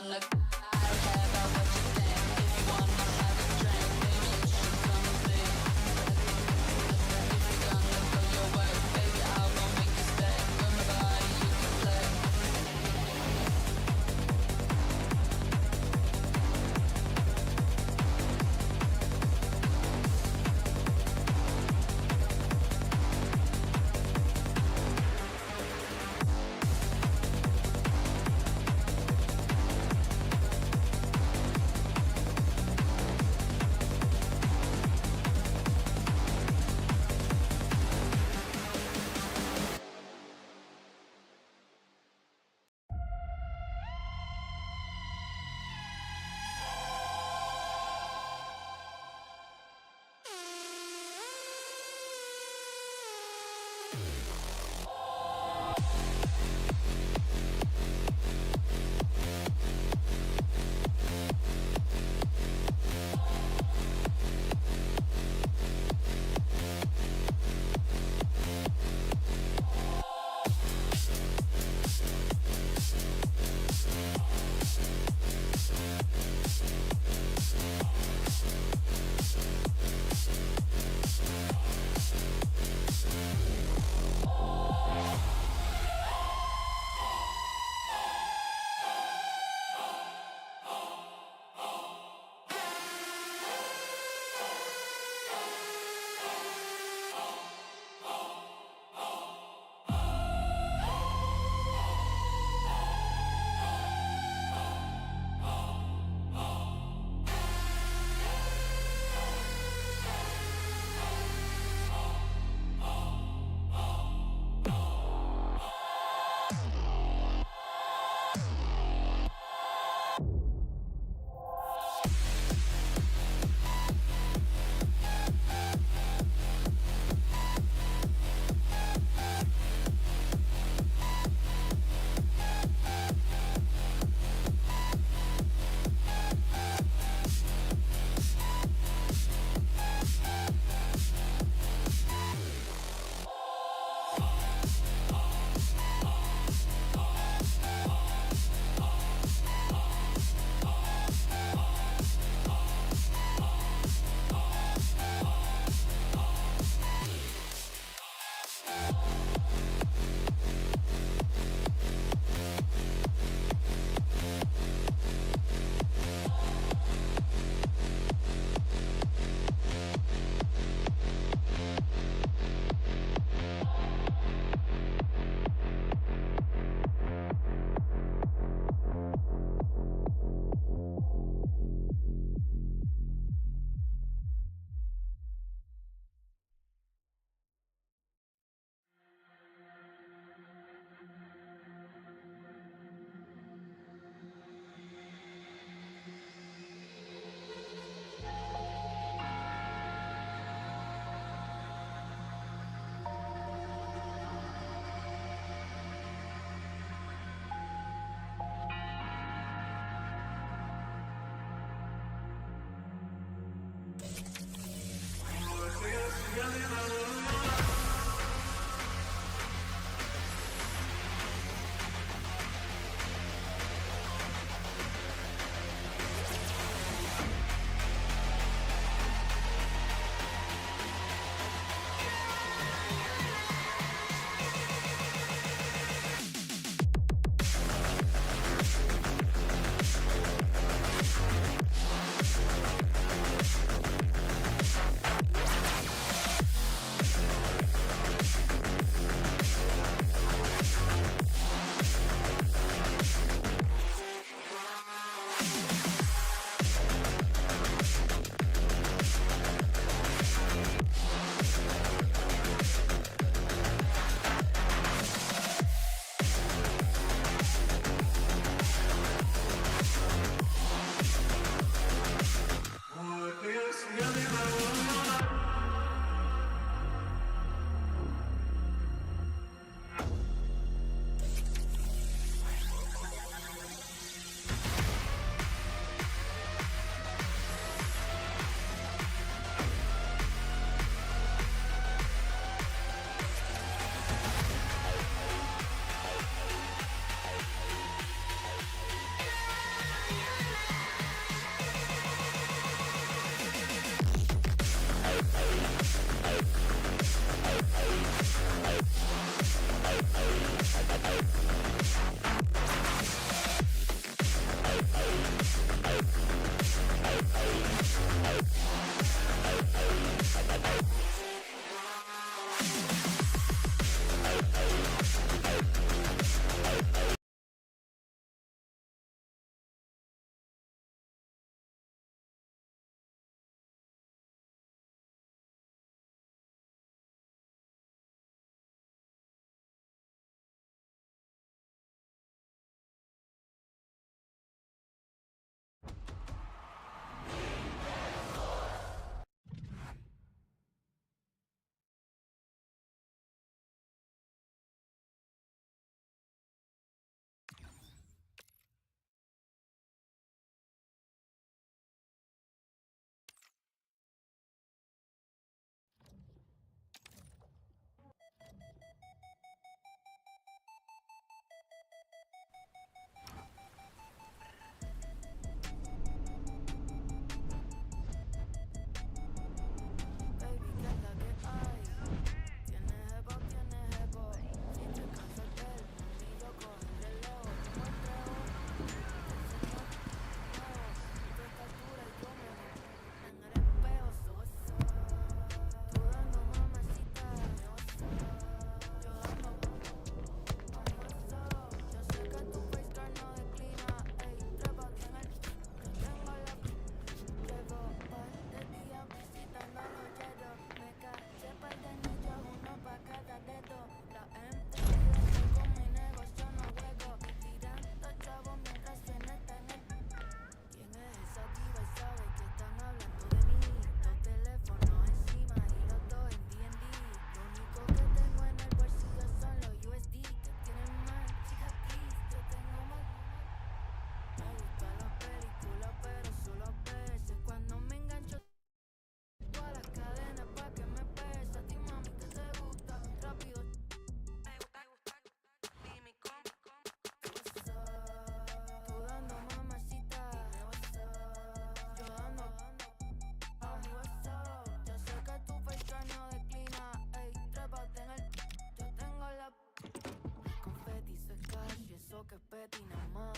I don't care about what you think. If you wanna have a drink, maybe you should come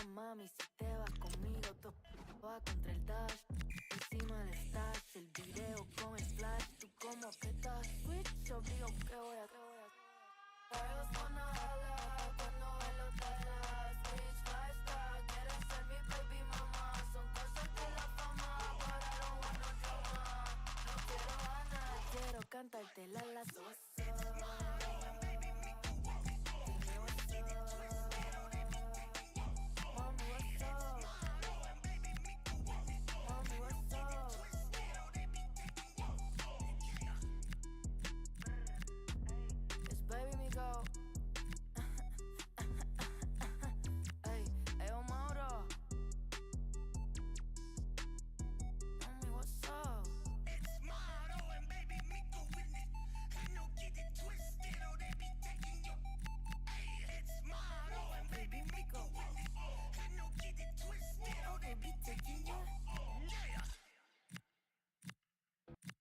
Mami, si te vas conmigo, todo va contra el dash. Encima del stash, el video con el flash. Tú como que estás switch, obligo que voy a. Ellos van a jalar cuando ven los talas. Switch lifestyle, quieren ser mi baby mama. Son cosas de la fama, but I don't want no drama. No quiero ganar, quiero cantarte la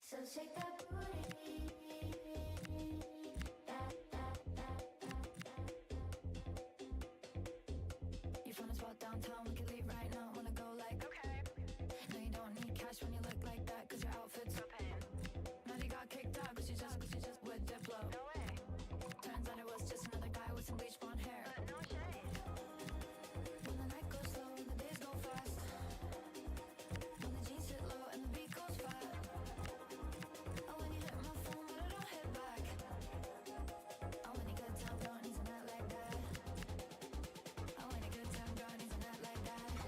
So shake that booty. You found a spot downtown, we can leave right now. Wanna go like, okay. No, you don't need cash when you look like that, cause your outfit's so pain. Maddie got kicked out, cause she just with Diplo. No way. Turns out it was just another guy with some bleach blonde hair. But no shade. When the night goes slow and the days go fast, when the jeans sit low and the beat goes fast. Like that.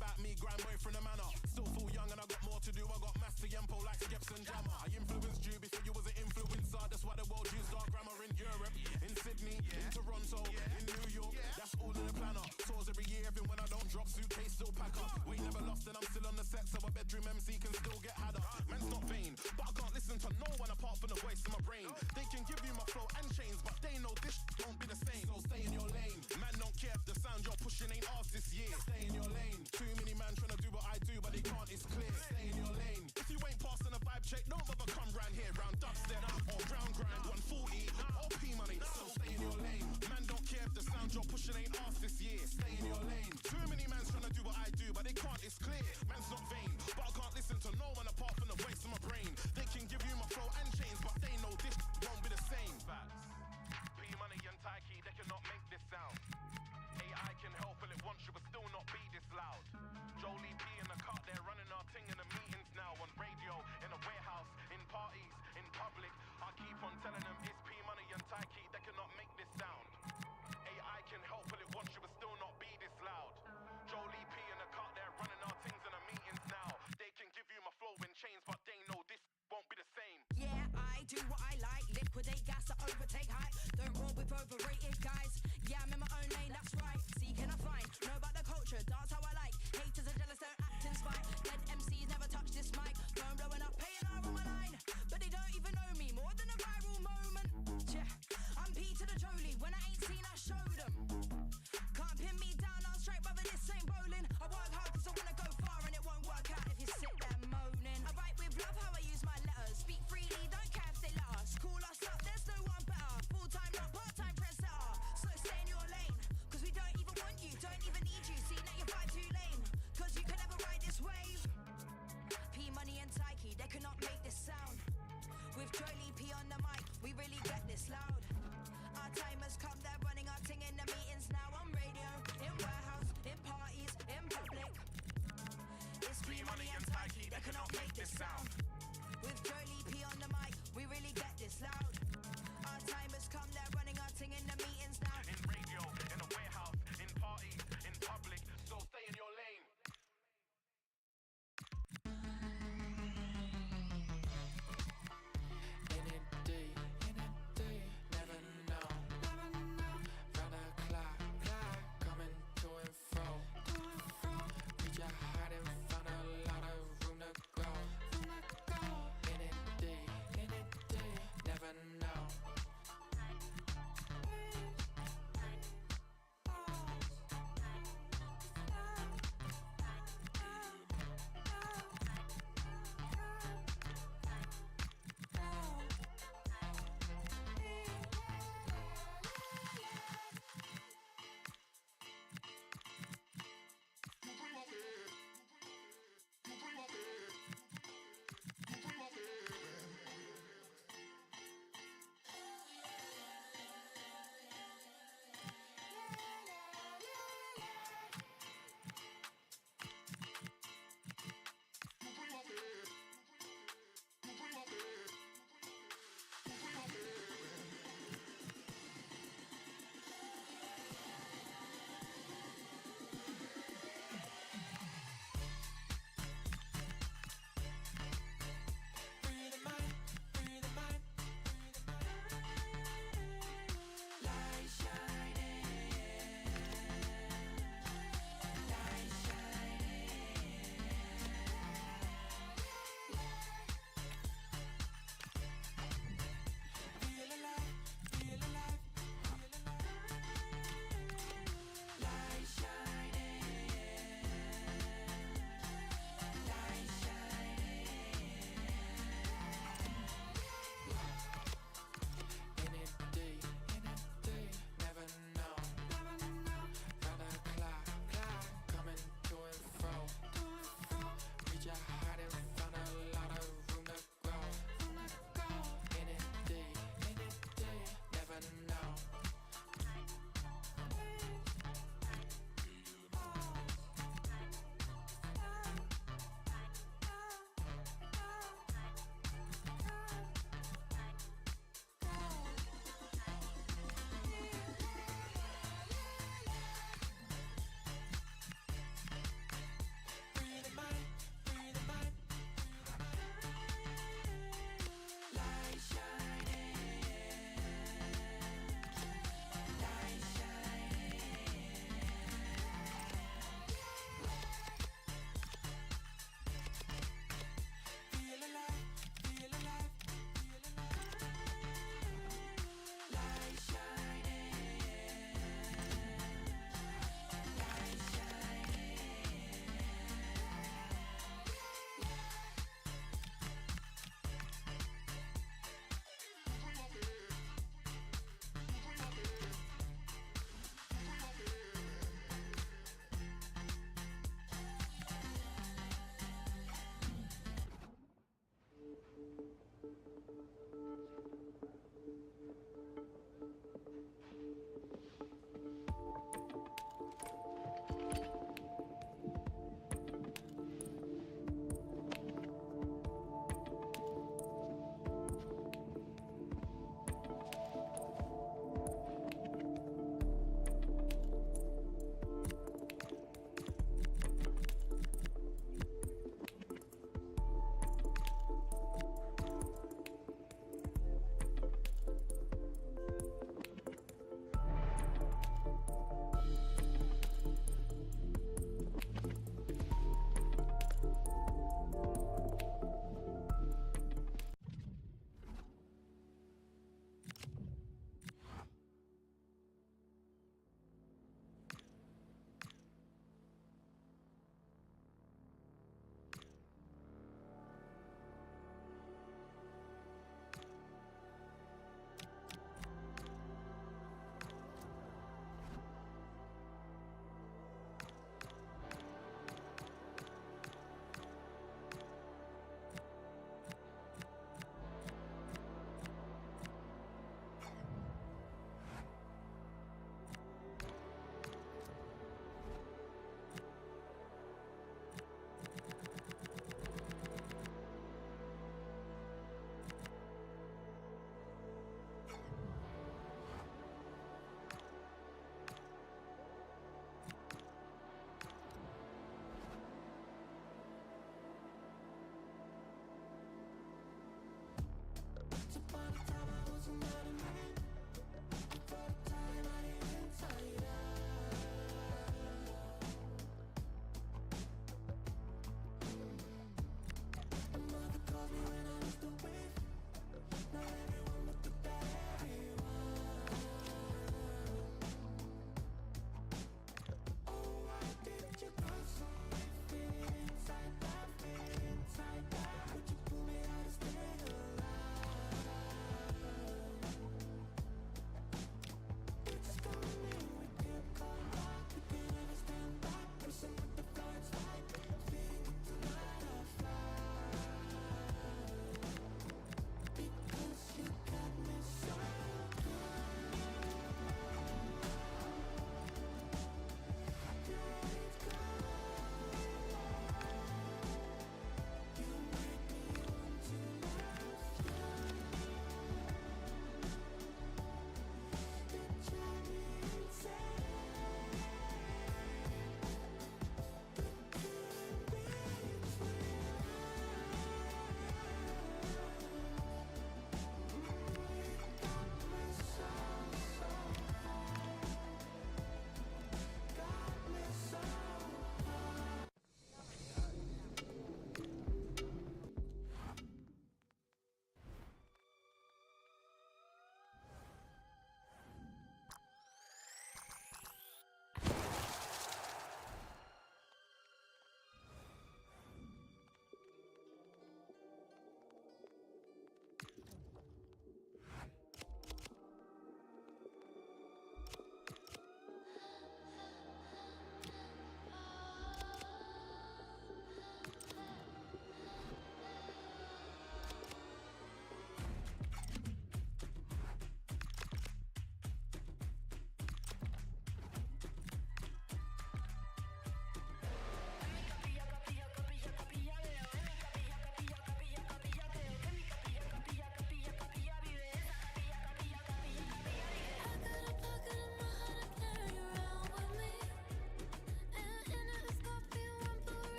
About me, grind way from the manor. Still full young and I got more to do. I got mass to yampo like Skips and Jammer. I influenced you before you was an influencer. That's why the world used our grammar in Europe, in Sydney, in Toronto, in New York. That's all in the planner. Tours every year, even when I don't drop, suitcase still pack up. We never lost and I'm still on the set, so a bedroom MC can still get had up. Man's not vain, but I can't listen to no one apart from the voice in my brain. They can give you my flow and chains, but they know this won't be the same. So stay in your lane. Man don't care if the sound you're pushing ain't ours this year. Stay in your lane. Too many man trying to do what I do, but they can't, it's clear. Stay in your lane. If you ain't passing a vibe check, don't ever come round here. Round dubstep or ground grind, 140 or P money. So stay in your lane. Man don't care if the sound you're pushing ain't ours this year. Stay in your lane. Too many man trying to do what I do, but they can't, it's clear. Man's not vain, but I can't listen to no one apart from the voice in my brain. They can give you my flow and chains, but they know this won't be the same. Facts. P money and Taiki, they cannot make this sound. AI can help, but it wants you, but still not be this loud. Jolie P in the cut, they're running our thing in the meetings now. On radio, in a warehouse, in parties, in public. I keep on telling them it's P money and Taiki, they cannot make this sound. AI can help, but it wants you, but still not be this loud. Jolie P in the cut, they're running our things in the meetings now. They can give you my flow in chains, but they know this won't be the same. Yeah, I do what I like. Liquidate gas to overtake hype. Don't roll with overrated guys. Yeah, I'm in my own lane, that's right. See, can I find? Know about the culture, dance how I like. Haters are jealous, don't act in spite. Dead MCs never touch this mic. Phone blowing up, paying R on my line. But they don't even know me, more than a viral moment. Yeah, I'm P to the Jolie. When I ain't seen, I show them. Can't pin me down, I'm straight, brother, this ain't bowling. I work hard cause I wanna go far and it won't work out if you sit there moaning. I write with love how I use my letters. Speak freely, don't care if they let us. Call us up, there's no one better. Full time, not part time, trendsetter. So stay in your lane, cause we don't even want you, don't even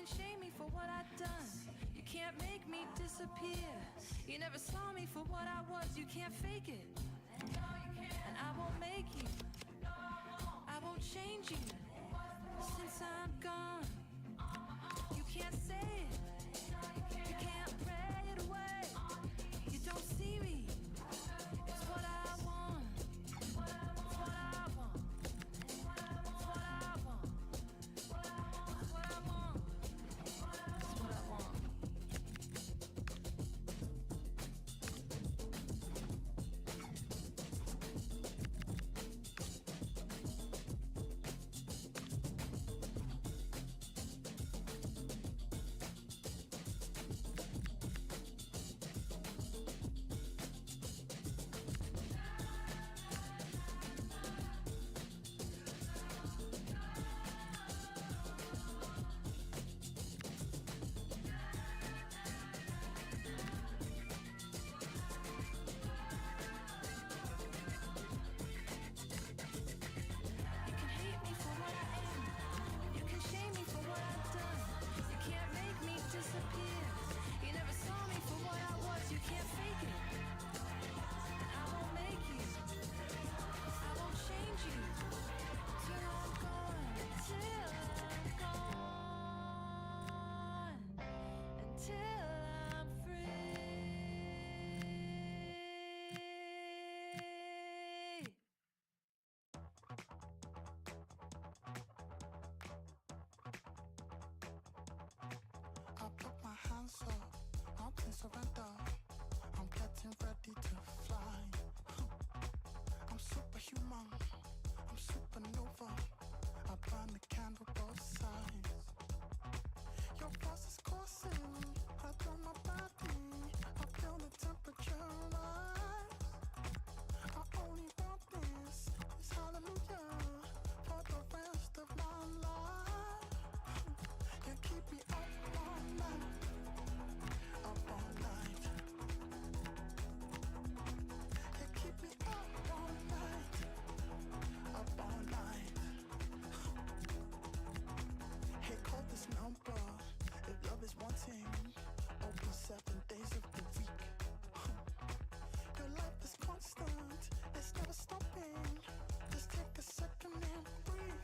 can shame me for what I've done. You can't make me disappear. You never saw me for what I was. You can't fake it. And I won't make you. I won't change you. Since I'm gone, you can't say it. You can't pray it away. You don't see me. It's what I want. It's what I want. It's what I want. It's what I want. It's what I want. Surrender. I'm getting ready to fly. I'm superhuman. I'm supernova. I burn the candle both sides. Your force is coursing right through my body. I feel the temperature rise. I only want this hallelujah for the rest of my life. You keep me up all night. Up all night. You keep me up all night. Up all night. Hey, call this number if love is wanting. Open 7 days of the week. Your life is constant. It's never stopping. Just take a second and breathe.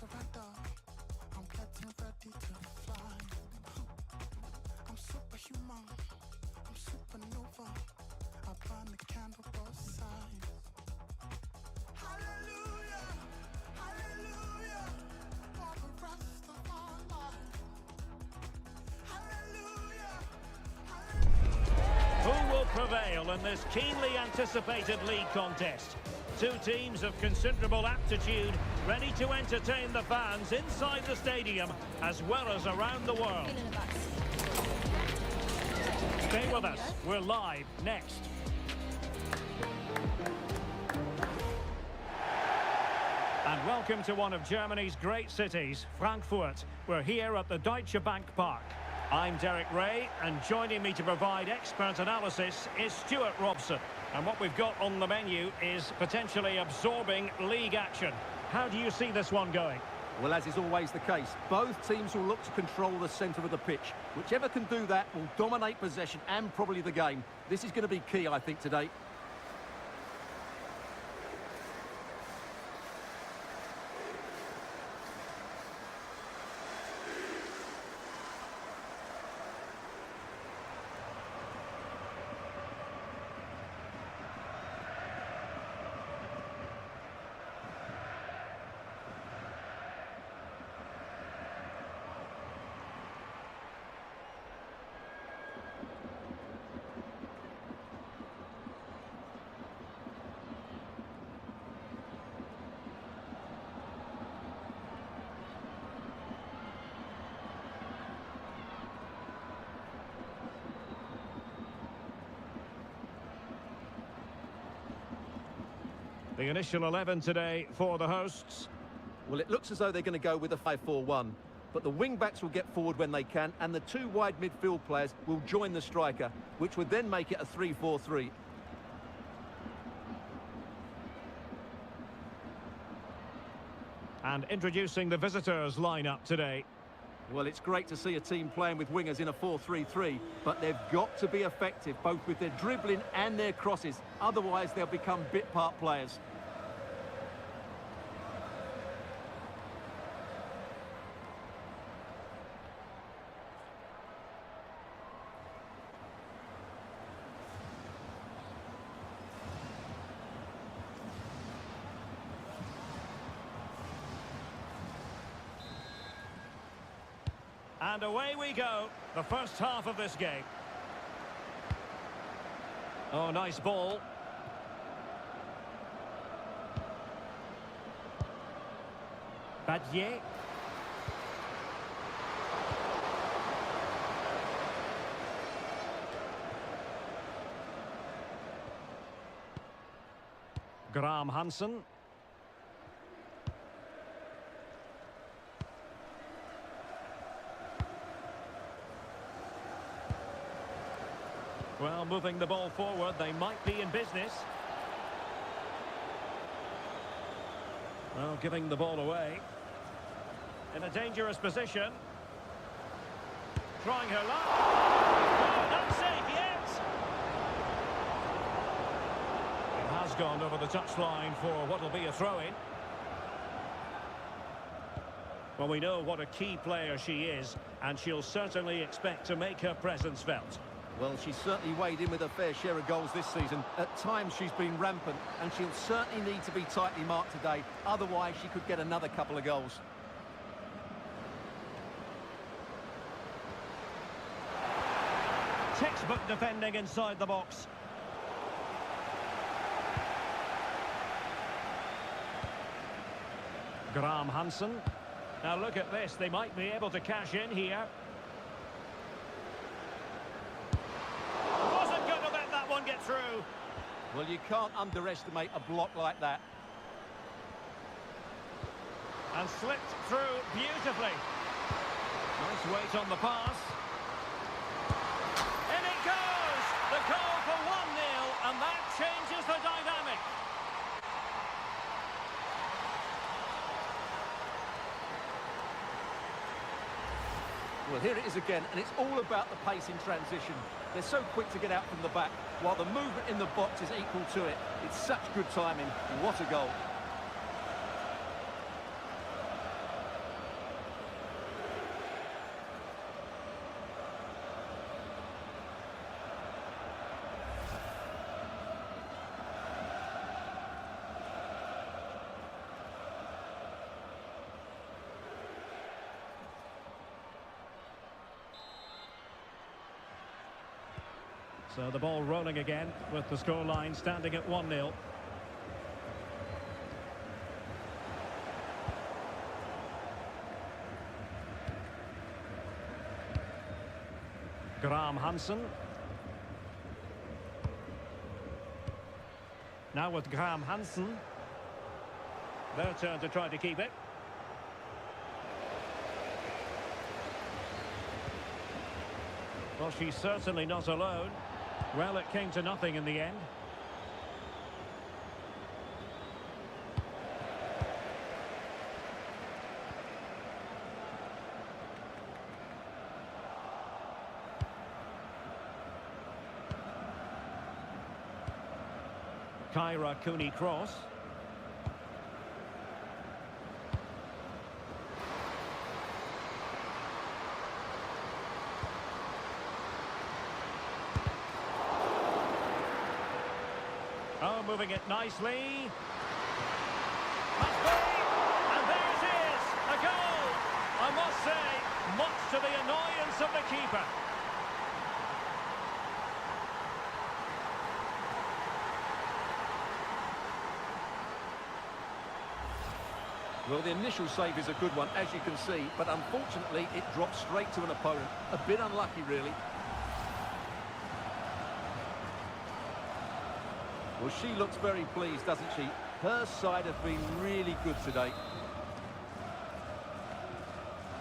Surrender. I'm getting ready to fly. I'm superhuman. I'm supernova. I burn the candle both sides. Hallelujah, hallelujah, for the rest of our life. Hallelujah, hallelujah. Who will prevail in this keenly anticipated league contest? Two teams of considerable aptitude, ready to entertain the fans inside the stadium as well as around the world. Stay with us. We're live next. And welcome to one of Germany's great cities, Frankfurt. We're here at the Deutsche Bank Park. I'm Derek Ray, and joining me to provide expert analysis is Stuart Robson. And what we've got on the menu is potentially absorbing league action. How do you see this one going? Well, as is always the case, both teams will look to control the centre of the pitch. Whichever can do that will dominate possession and probably the game. This is going to be key, I think, today. The initial 11 today for the hosts. Well, it looks as though they're going to go with a 5-4-1. But the wing-backs will get forward when they can, and the two wide midfield players will join the striker, which would then make it a 3-4-3. And introducing the visitors lineup today. Well, it's great to see a team playing with wingers in a 4-3-3, but they've got to be effective, both with their dribbling and their crosses. Otherwise, they'll become bit-part players. And away we go, the first half of this game. Oh, nice ball. Badier. Graham Hansen. Well, moving the ball forward, they might be in business. Well, giving the ball away. In a dangerous position. Trying her luck. Oh, not safe yet. It has gone over the touchline for what will be a throw-in. Well, we know what a key player she is, and she'll certainly expect to make her presence felt. Well, she's certainly weighed in with a fair share of goals this season. At times she's been rampant, and she'll certainly need to be tightly marked today. Otherwise, she could get another couple of goals. Textbook defending inside the box. Graham Hansen. Now look at this, they might be able to cash in here. Wasn't going to let that one get through. Well, you can't underestimate a block like that. And slipped through beautifully. Nice weight on the pass. In it goes! The goal for 1-0, and that changes the dynamic. Well, here it is again, and it's all about the pace in transition. They're so quick to get out from the back, while the movement in the box is equal to it. It's such good timing. What a goal. So the ball rolling again with the scoreline standing at 1-0. Graham Hansen. Now with Graham Hansen. Their turn to try to keep it. Well, she's certainly not alone. Well, it came to nothing in the end. Kyra Cooney cross. Oh, moving it nicely. Must be, and there it is, a goal. I must say, much to the annoyance of the keeper. Well, the initial save is a good one, as you can see, but unfortunately it dropped straight to an opponent. A bit unlucky, really. Well, she looks very pleased, doesn't she? Her side have been really good today.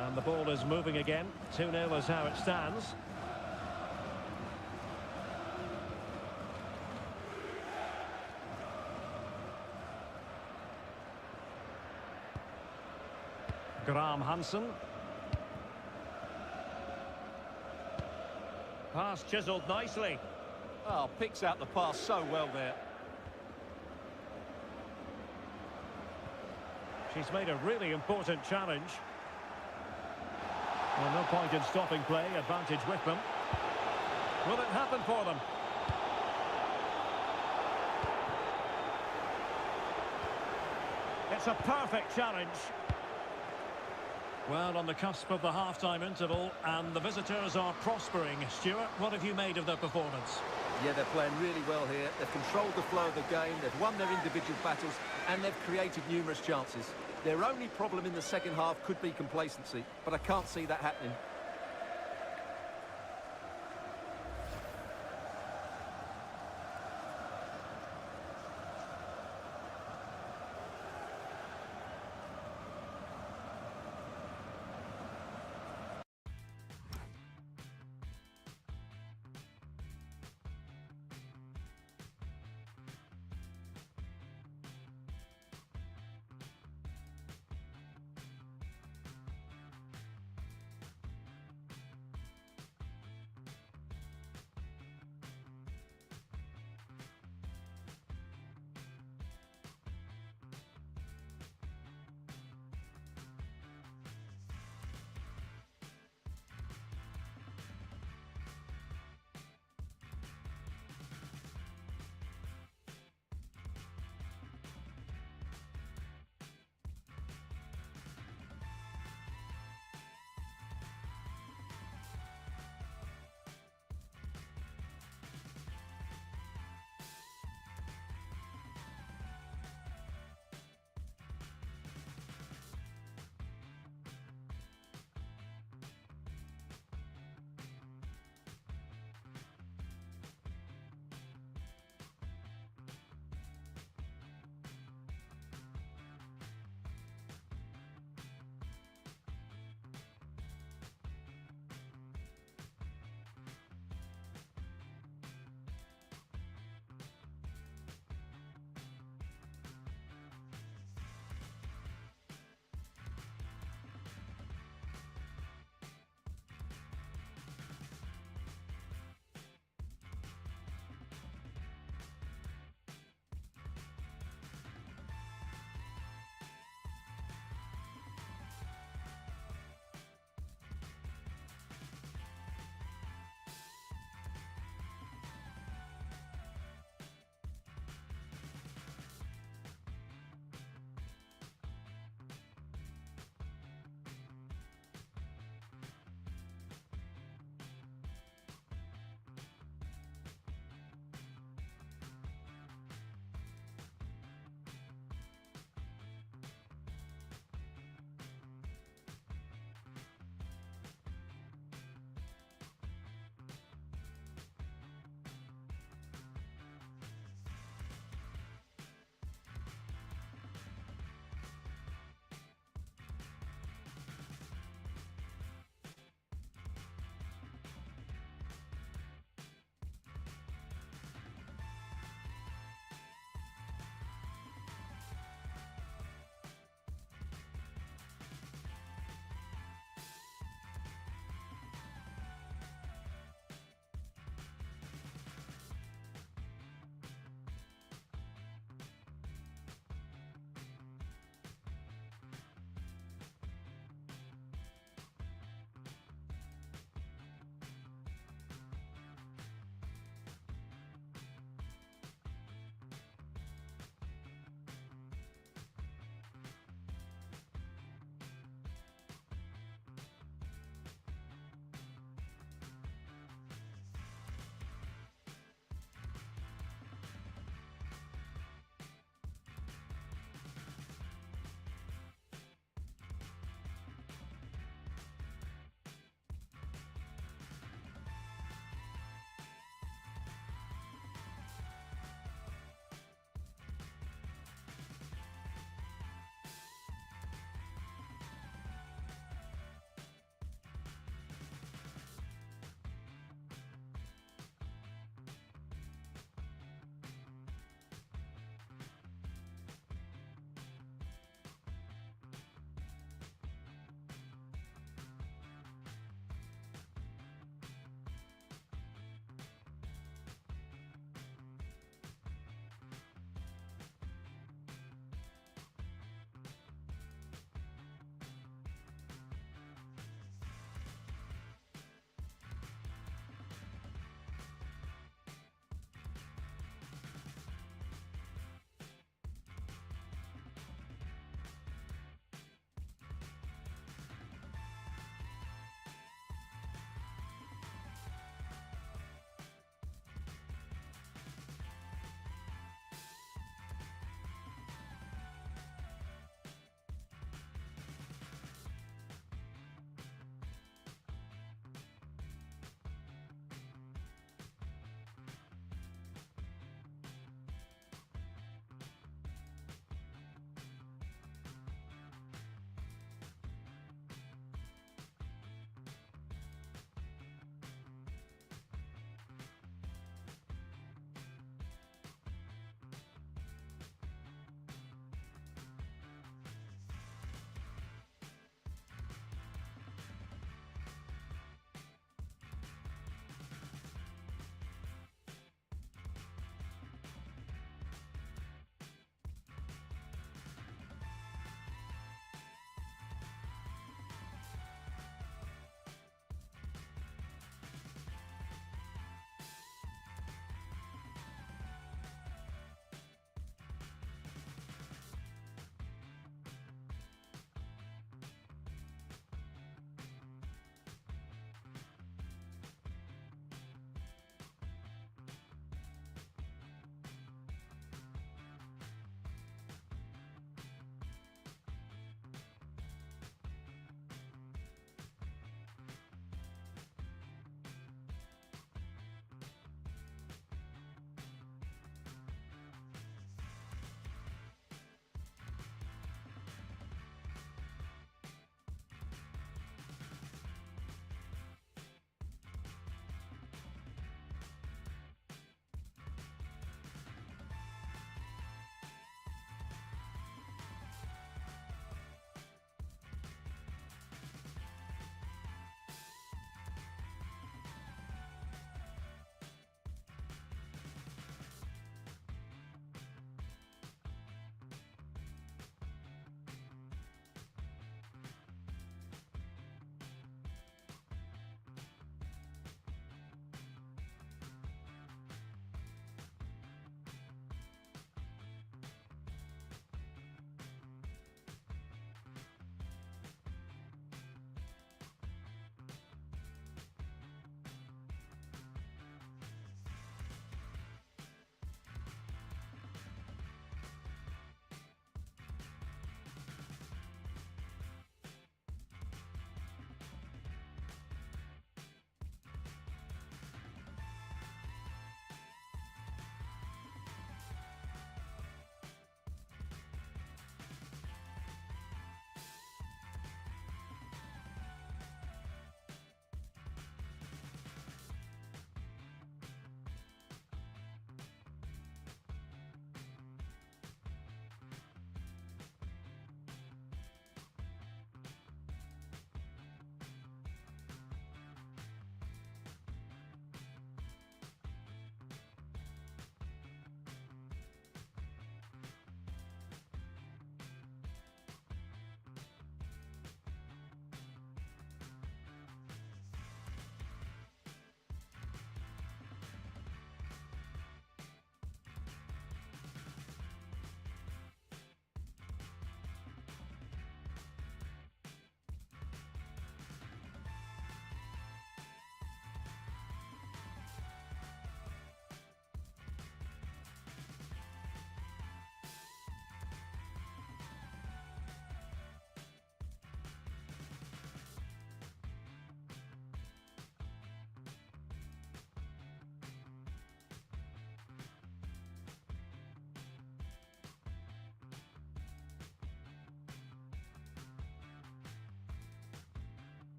And the ball is moving again. 2-0 is how it stands. Graham Hansen. Pass chiselled nicely. Oh, picks out the pass so well there. She's made a really important challenge. Well, no point in stopping play. Advantage with them. Will it happen for them? It's a perfect challenge. Well, on the cusp of the half-time interval, and the visitors are prospering. Stuart, what have you made of their performance? Yeah, they're playing really well here. They've controlled the flow of the game, they've won their individual battles, and they've created numerous chances. Their only problem in the second half could be complacency, but I can't see that happening.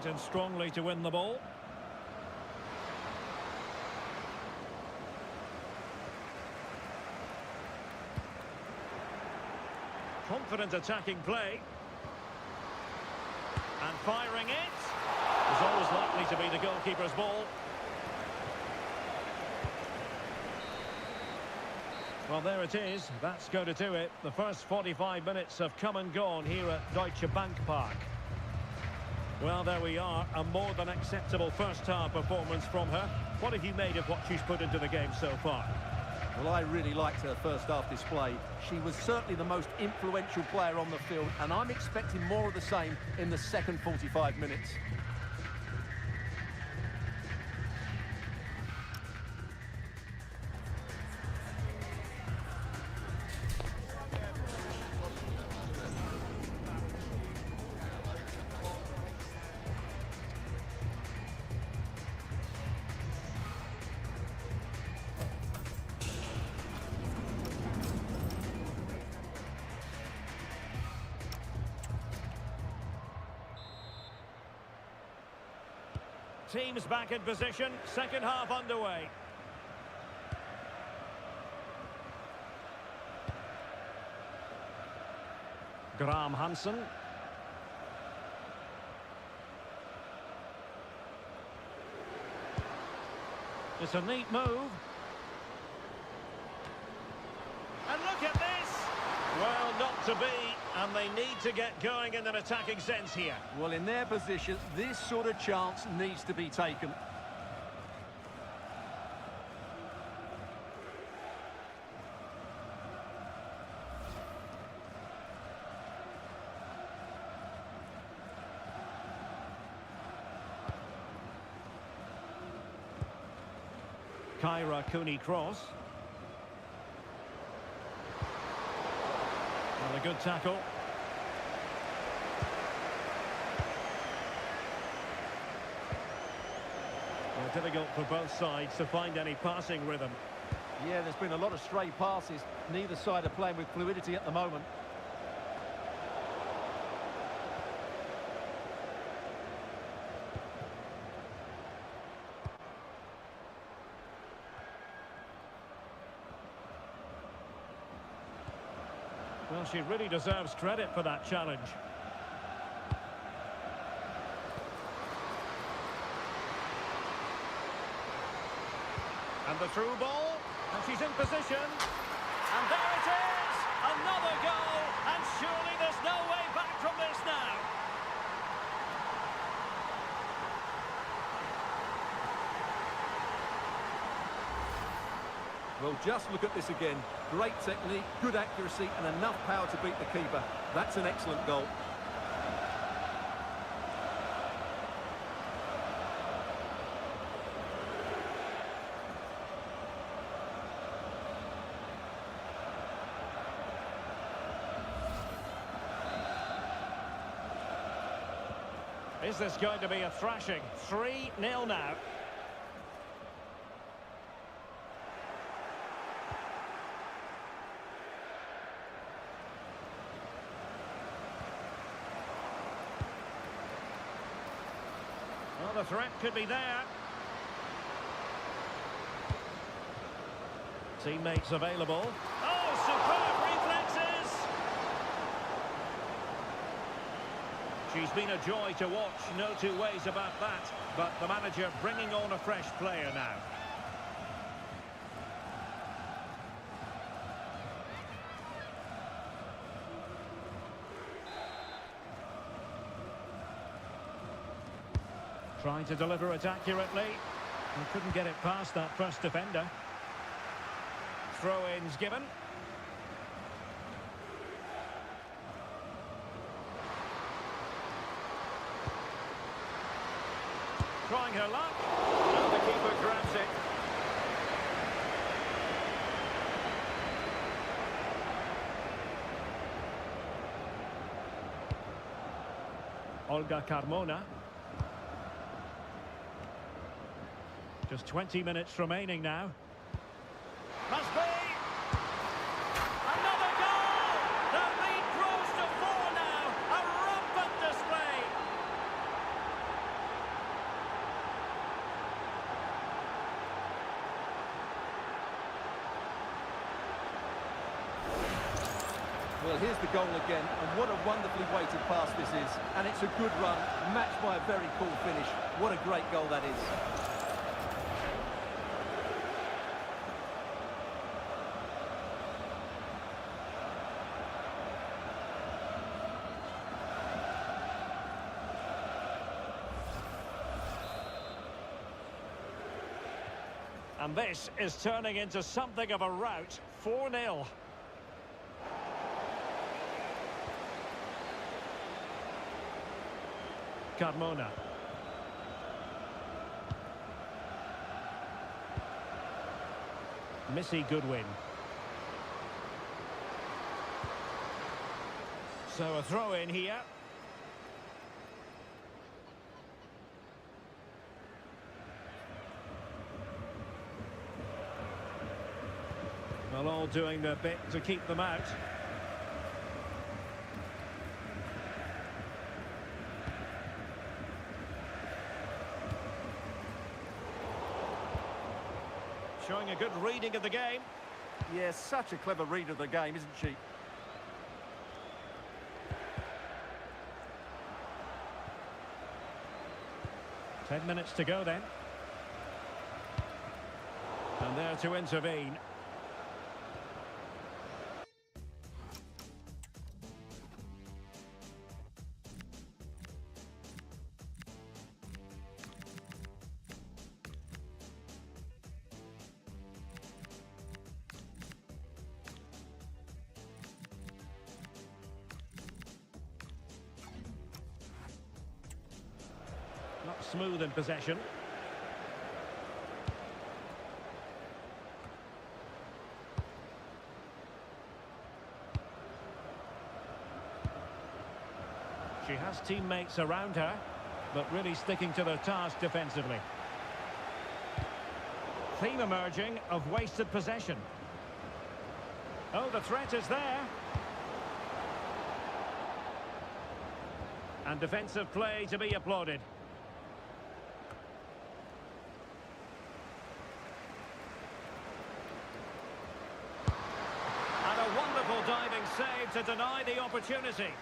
went in strongly to win the ball. Confident attacking play. And firing it. Is always likely to be the goalkeeper's ball. Well, there it is. That's going to do it. The first 45 minutes have come and gone here at Deutsche Bank Park. Well, there we are. A more than acceptable first-half performance from her. What have you made of what she's put into the game so far? Well, I really liked her first-half display. She was certainly the most influential player on the field, and I'm expecting more of the same in the second 45 minutes. Teams back in position, second half underway. Graham Hansen. It's a neat move. And look at this! Well, not to be. And they need to get going in an attacking sense here. Well, in their position, this sort of chance needs to be taken. Kyra Cooney-Cross. Well, a good tackle. Well, difficult for both sides to find any passing rhythm. Yeah, there's been a lot of stray passes. Neither side are playing with fluidity at the moment. Well, she really deserves credit for that challenge. And the through ball, and she's in position. And there it is! Another goal, and surely there's no way back from this now. Well, just look at this again. Great technique, good accuracy, and enough power to beat the keeper. That's an excellent goal. Is this going to be a thrashing? 3-0 now. Well, the threat could be there. Teammates available. Oh, superb reflexes! She's been a joy to watch, no two ways about that. But the manager bringing on a fresh player now. Trying to deliver it accurately. And couldn't get it past that first defender. Throw-ins given. Trying her luck. And the keeper grabs it. Olga Carmona. Just 20 minutes remaining now. Must be! Another goal! The lead grows to 4 now. A rampant display. Well, here's the goal again, and what a wonderfully weighted pass this is. And it's a good run, matched by a very cool finish. What a great goal that is. And this is turning into something of a rout. 4-0. Carmona. Missy Goodwin. So a throw in here. Well, all doing their bit to keep them out. Showing a good reading of the game. Yeah, such a clever read of the game, isn't she? Ten minutes to go then. And there to intervene. Not smooth in possession. She has teammates around her, but really sticking to their task defensively. Theme emerging of wasted possession. Oh, the threat is there. And defensive play to be applauded. And a wonderful diving save to deny the opportunity.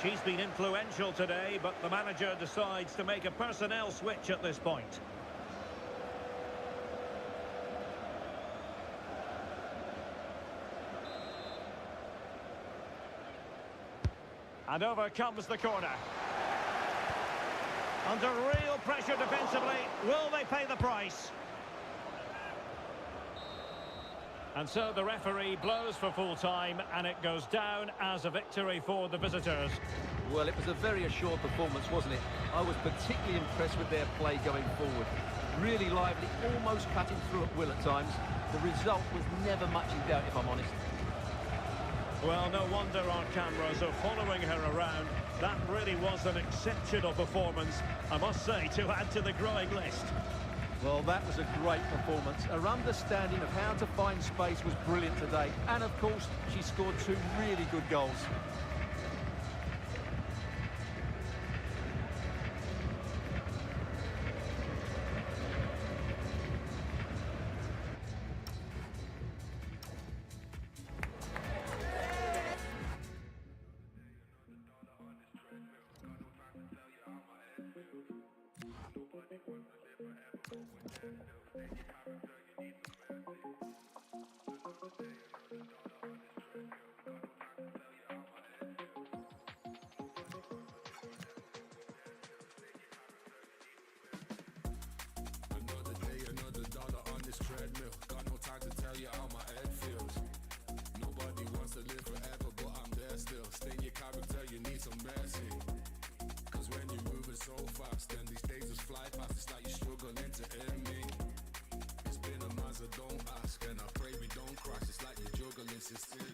She's been influential today, but the manager decides to make a personnel switch at this point. And over comes the corner. Under real pressure defensively, will they pay the price? And so the referee blows for full time, and it goes down as a victory for the visitors. Well, it was a very assured performance, wasn't it? I was particularly impressed with their play going forward. Really lively, almost cutting through at will at times. The result was never much in doubt, if I'm honest. Well, no wonder our cameras are following her around. That really was an exceptional performance, I must say, to add to the growing list. Well, that was a great performance. Her understanding of how to find space was brilliant today. And, of course, she scored 2 really good goals. Treadmill, got no time to tell you how my head feels. Nobody wants to live forever, but I'm there still. Stay in your character, you need some mercy. Cause when you're moving so fast, then these days just fly past. It's like you're struggling to end me. It's been a month, so don't ask, and I pray we don't crash. It's like you're juggling sincerely.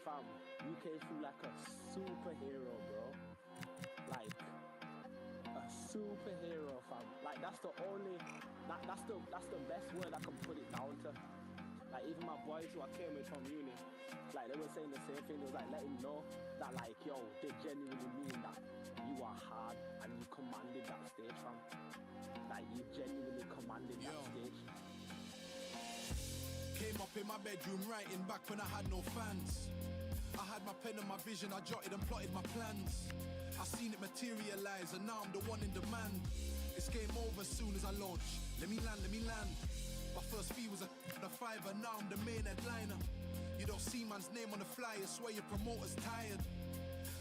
Fam, you came through like a superhero, bro. Like a superhero, fam. Like that's the only, that's the best word I can put it down to. Like even my boys who I came with from uni, like they were saying the same thing. They was like letting know that like yo, they genuinely mean that you are hard and you commanded that stage, fam. Like you genuinely commanded that stage. Came up in my bedroom writing back when I had no fans. I had my pen and my vision, I jotted and plotted my plans. I seen it materialize and now I'm the one in demand. It's game over as soon as I launch. Let me land. My first fee was a fiver, now I'm the main headliner. You don't see man's name on the flyer, swear your promoter's tired.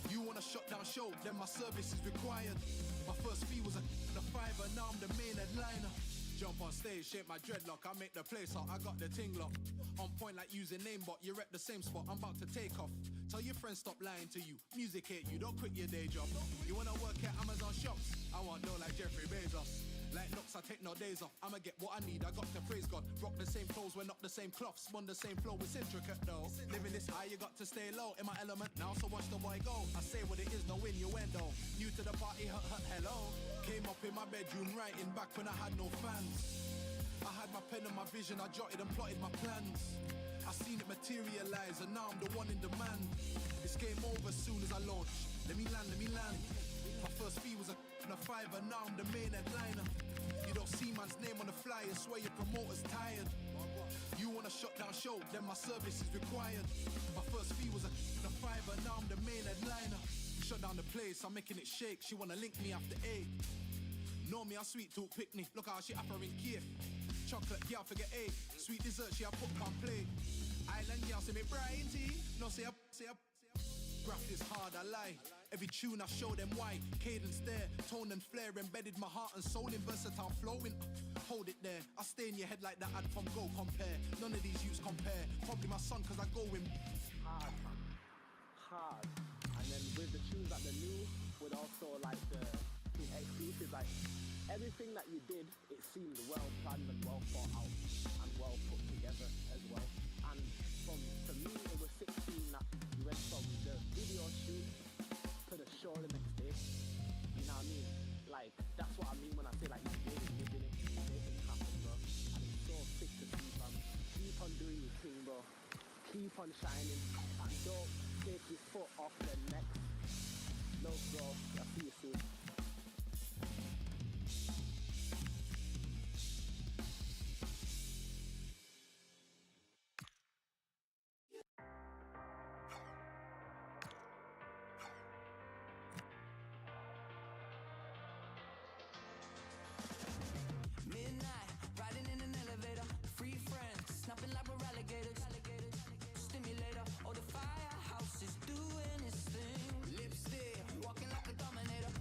You want a shutdown show, then my service is required. My first fee was a fiver, now I'm the main headliner. Jump on stage, shape my dreadlock, I make the place hot, I got the ting lock. On point like using namebot, you're at the same spot, I'm about to take off. Tell your friends stop lying to you, music hate you, don't quit your day job. You wanna work at Amazon shops, I want dough like Jeffrey Bezos. Like knocks, I take no days off, I'ma get what I need, I got to praise God. Rock the same clothes, we're not the same cloth, spun the same flow, it's intricate though. Living this high, you got to stay low, in my element now, so watch the boy go. I say what it is, no innuendo. New to the party, hello. Came up in my bedroom writing back when I had no fans. I had my pen and my vision, I jotted and plotted my plans. I seen it materialize and now I'm the one in demand. It's game over as soon as I launch. Let me land. My first fee was a fiver, now I'm the main headliner. You don't see man's name on the flyer, swear your promoter's tired. You want a shutdown show, then my service is required. My first fee was a fiver, now I'm the main headliner. Shut down the place, I'm making it shake. She wanna link me after 8. Know me, I sweet talk picnic. Look how she offering Kiev. Chocolate, yeah, forget 8. Sweet dessert, she a put on plate. Island girl, say me Brian T. No, say up. Graft is hard, I lie. Every tune I show them why. Cadence there, tone and flair. Embedded my heart and soul in versatile flowing. Hold it there, I stay in your head like that ad from Go Compare. None of these youths compare. Probably my son, cause I go in Hard. And then with the tunes that the new, with also like the exclusive, like everything that you did, it seemed well planned and well thought out and well put together as well. And for me, it was 16 that you went from the video shoot to the show the next day. You know what I mean? Like, that's what I mean when I say like you're really living it, making it happen, bro. And it's so sick to see, fam. Keep on doing your thing, bro. Keep on shining and don't take your foot off the next. Love, bro. I'll see you soon. Midnight, riding in an elevator, free friends, snapping like we're alligators. Stimulator, oh the firehouse is doing its thing. Lipstick, walking like a dominator.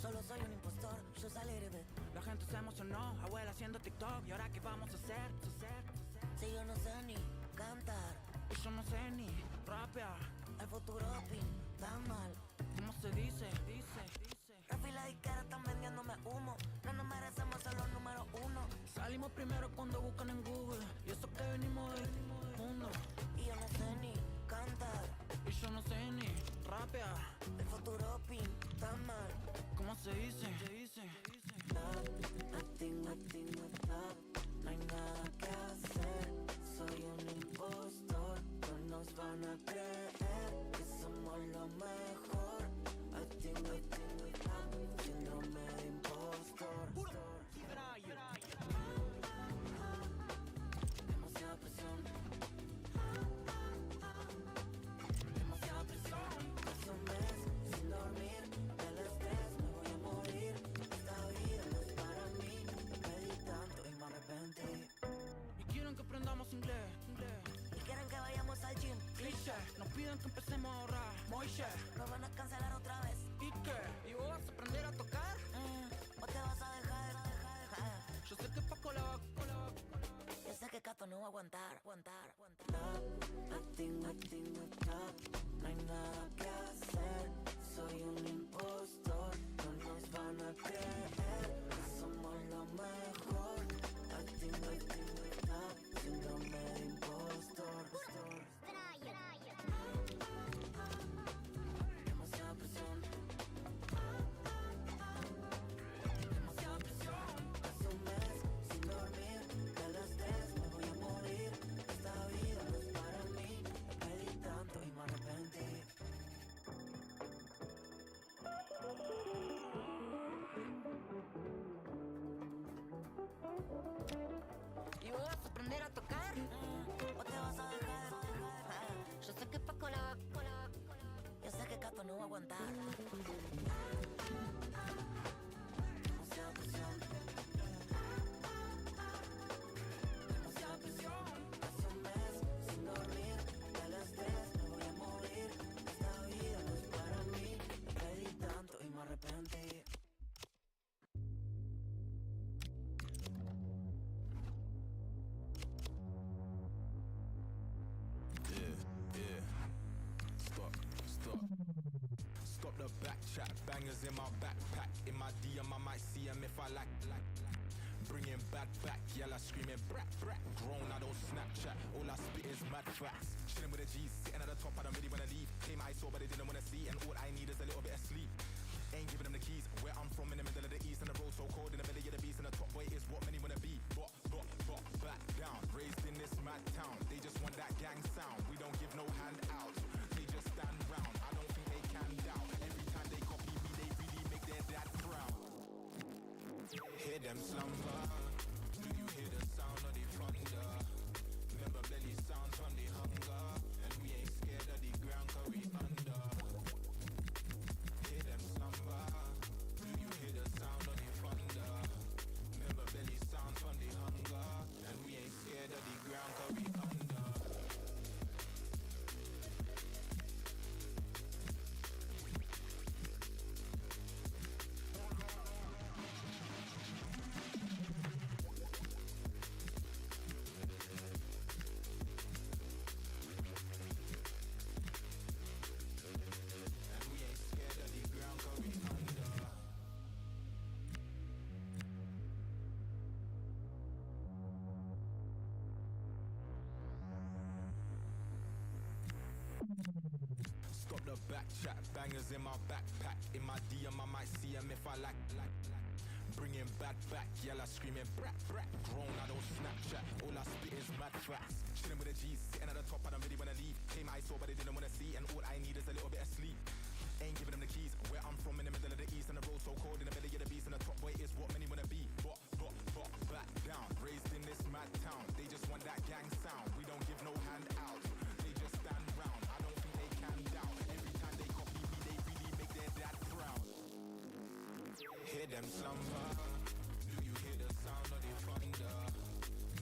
Solo soy un impostor, yo saliré de. La gente se emocionó, abuela haciendo TikTok. ¿Y ahora qué vamos a hacer? Si yo no sé ni cantar, Y yo no sé ni rapear. el futuro pinta mal. ¿Cómo se dice? Rafi y la disquera están vendiéndome humo. No nos merecemos ser los número uno. Salimos primero cuando buscan en Google. Y eso que venimos del mundo. Y yo no sé ni cantar, Y yo no sé ni rapear. el futuro pinta mal. ¿Cómo se dice? Nothing with love. No hay nada que hacer. Soy un impostor. No nos van a creer que somos lo mejor. Nothing with love. Síndrome de impostor. Demasiada presión. Demasiada presión. Hace un mes sin dormir. Del estrés me voy a morir. Esta vida no es para mí. Pedí tanto y me arrepentí. Y quieren que aprendamos inglés. Y quieren que vayamos al gym. Cliché, nos piden que empecemos a ahorrar. Moishe, Nos van a cancelar otra vez. ¿y qué? ¿Y vos vas a aprender a tocar? ¿O te vas a dejar? Yo sé que Paco la va. Yo sé que Cato no va a aguantar. Nothing with love. No hay nada que hacer. Soy un impostor. No nos van a creer que somos lo mejor. Nothing with love. Síndrome de impostor. Demasiada presión. Demasiada presión. Hace un mes sin dormir. Del estrés me voy a morir. Esta vida no es para mí. Pedí tanto y me arrepentí. ¿Y vos vas a aprender a tocar? ¿O te vas a dejar? Yo sé que Paco la va. Yo sé que Cato no va a aguantar. Demasiada presión. Demasiada presión. Hace un mes sin dormir. Del estrés me voy a morir. Esta vida no es para mí. Pedí tanto y me arrepentí. Stop the back chat, bangers in my backpack. In my DM, I might see 'em if I like. Bringing bad back, yella screaming brat brat. Grown, I don't Snapchat. All I spit is mad facts. Chilling with the G's, sitting at the top, I don't really wanna leave. Came I saw, but they didn't wanna see, and all I need is a little bit of sleep. Ain't giving them the keys. Where I'm from, in the middle of the east, and the road so cold in the belly of the beast, and the top boy is what many wanna be. But back down, raised in this mad town. They just want that gang sound. We don't give no handouts. They just stand round. I don't think they can doubt. Every time they copy me, they really make their dad proud. Hear them slumber. Do you hear the sound of the thunder? Remember belly sounds from the hunger, and we ain't scared of the ground 'cause we under. Hear them slumber. Do you hear the sound of the thunder? Remember belly sounds from the hunger, and we ain't scared of the ground 'cause we under. Stop the back chat, bangers in my backpack. In my DM, I might see 'em if I like. Bringing bad back, yella screaming brat brat. Grown, I don't Snapchat. All I spit is mad facts. Chilling with the G's, sitting at the top, I don't really wanna leave. Came I saw, but they didn't wanna see, and all I need is a little bit of sleep. Ain't giving them the keys. Where I'm from, in the middle of the east, and the road so cold in the belly of the beast, and the top boy is what many wanna be. But back down, raised in this mad town. They just want that gang sound. We don't give no handouts. They just stand round. I don't think they can doubt. Every time they copy me, they really make their dad proud. Hear them slumber. Do you hear the sound of the thunder?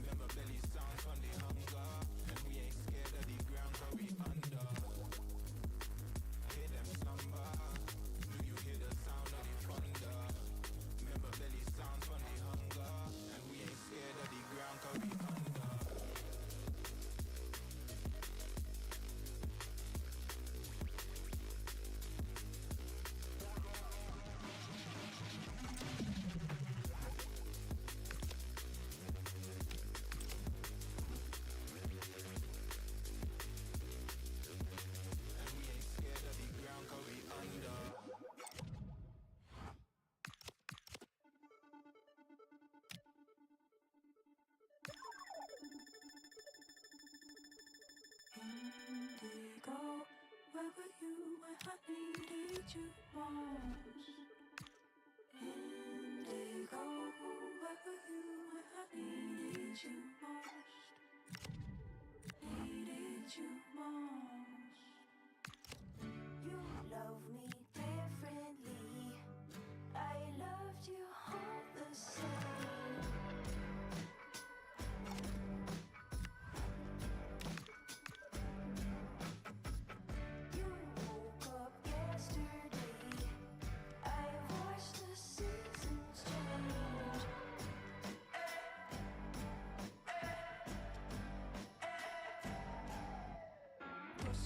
Remember belly sounds from the hunger, and we ain't scared of the ground 'cause we under. Hear them slumber. Do you hear the sound of the thunder?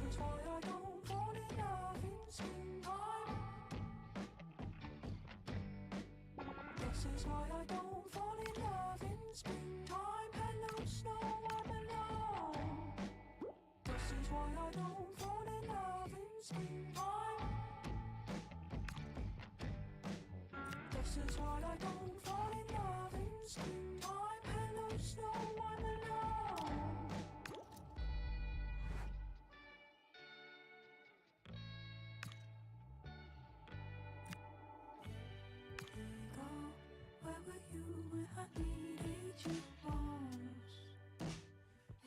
This is why I don't fall in love in springtime. This is why I don't fall in love in springtime. Hello snow, I'm alone. This is why I don't fall in love in springtime. This is why I don't fall in love in springtime. Hello snow, I'm alone. Ego, where were you when I needed you most?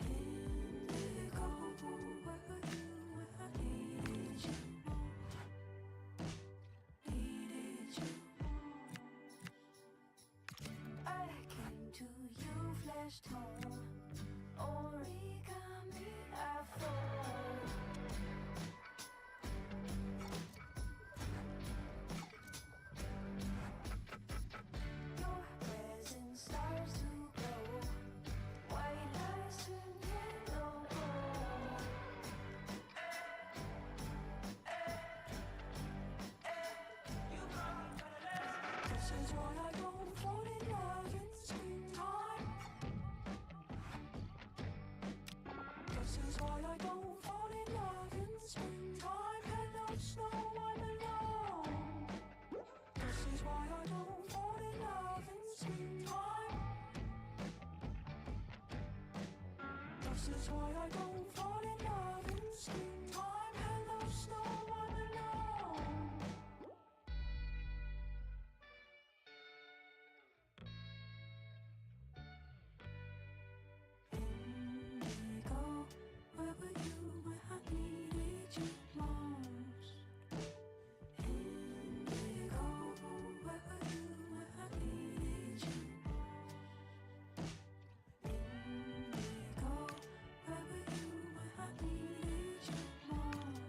Indigo, where were you when I needed you most? Needed you most. I came to you, flash tone, origami afro. Your presence starts to glow. White lights turn yellow gold. This is why I don't fall in love in springtime. This is why I don't fall in love in springtime. Hello snow, I'm alone. This is why I don't fall in love in springtime. This is why I don't fall in love in springtime. Hello snow, I'm alone. Indigo, where were you when I needed you most? Indigo, where were you when I needed you most? Indigo, where were you when I needed you most?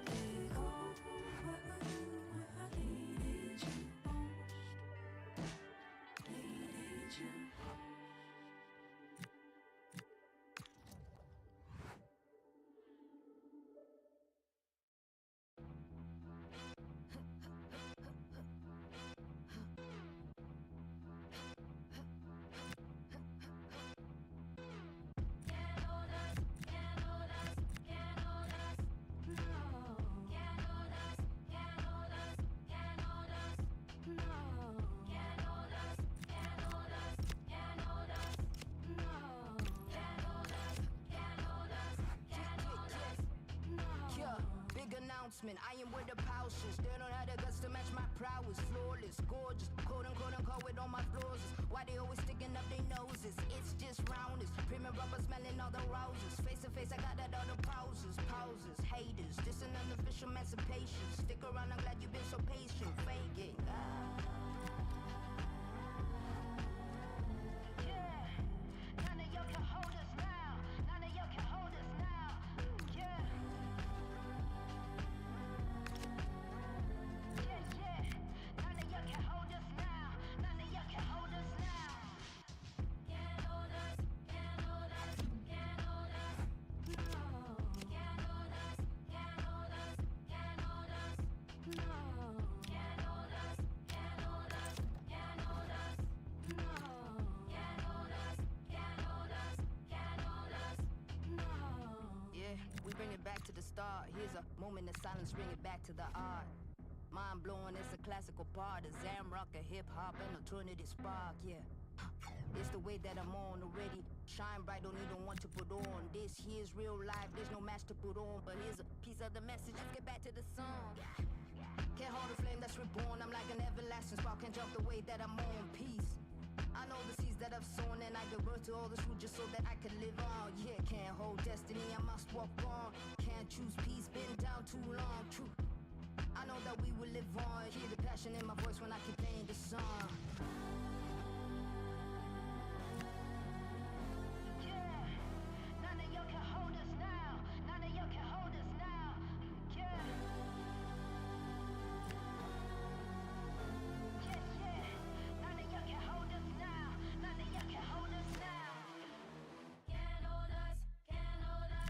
Indigo, where were you when I needed you most? Needed you. Yeah, big announcement. I am where the pouch is. They don't have the guts to match my prowess. Flawless, gorgeous, quote unquote, unquote, with all my flaws. Why they always sticking up their noses? It's just roundness. Premium rubber smelling all the roses. Face to face, I got that other pauses. Pauses, haters. This an unofficial emancipation. Stick around, I'm glad you've been so patient. Fake it. Yeah, none of y'all can hold us now. None of y'all can hold us now. Yeah. Yeah. None of y'all can hold us now. None of y'all can hold us now. Can't hold us. Can't hold us. Can't hold us. No. Can't hold us. Can't hold us. Can't hold us. No. Can't hold us. Can't hold us. Can't hold us. No. Can't hold us. Can't hold us. Can't hold us. No. Yeah, we bring it back to the start. Here's a moment of silence, bring it back to the art. Mind blowing, it's a classical part. A Zam rock, a hip hop, an alternative spark, yeah. It's the way that I'm on already. Shine bright, don't even want to put on. This here's real life, there's no match to put on. But here's a piece of the message, let's get back to the song. Can't hold a flame that's reborn. I'm like an everlasting spark, can't jump the way that I'm on. Peace. I know the seeds that I've sown, and I give birth to all this fruit just so that I can live on. Yeah, can't hold destiny, I must walk on. Can't choose peace, been down too long. True. I know that we will live on. Hear the passion in my voice when I keep playing the song. Yeah, none of y'all can hold us now. None of y'all can hold us now. Yeah. Yeah. None of y'all can hold us now. None of y'all can hold us now. Can't hold us. Can't hold us.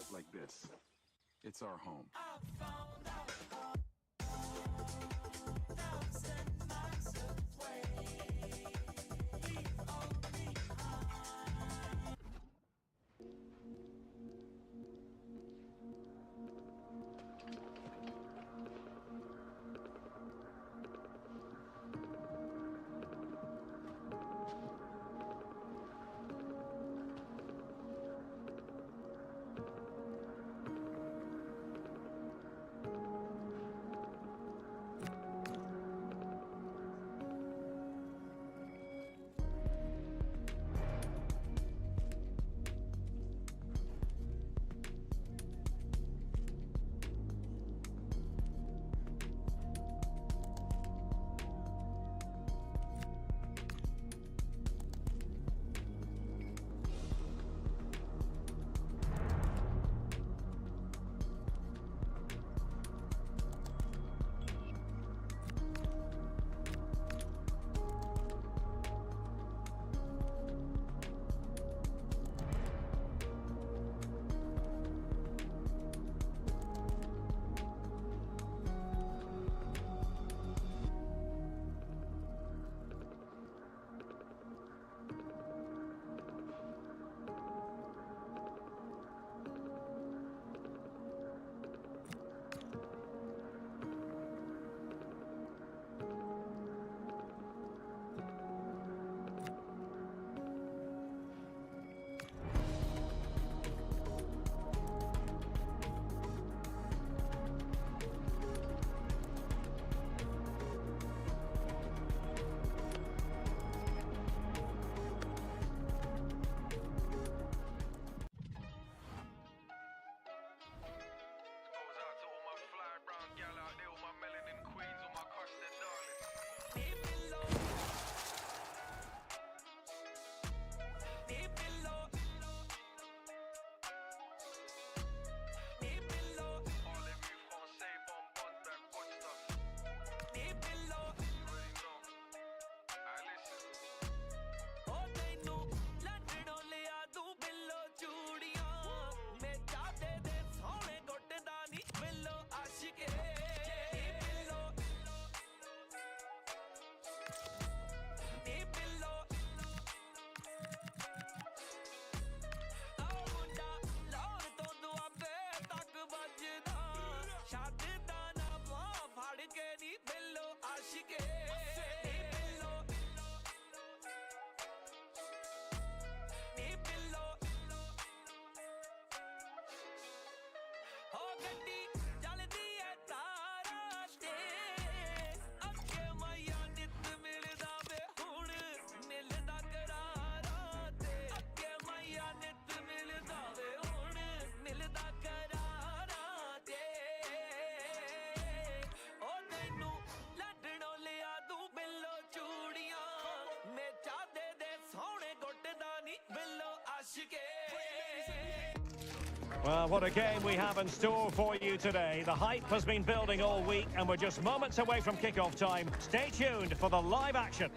felt like this. It's our home. Well, what a game we have in store for you today. The hype has been building all week, and we're just moments away from kickoff time. Stay tuned for the live action.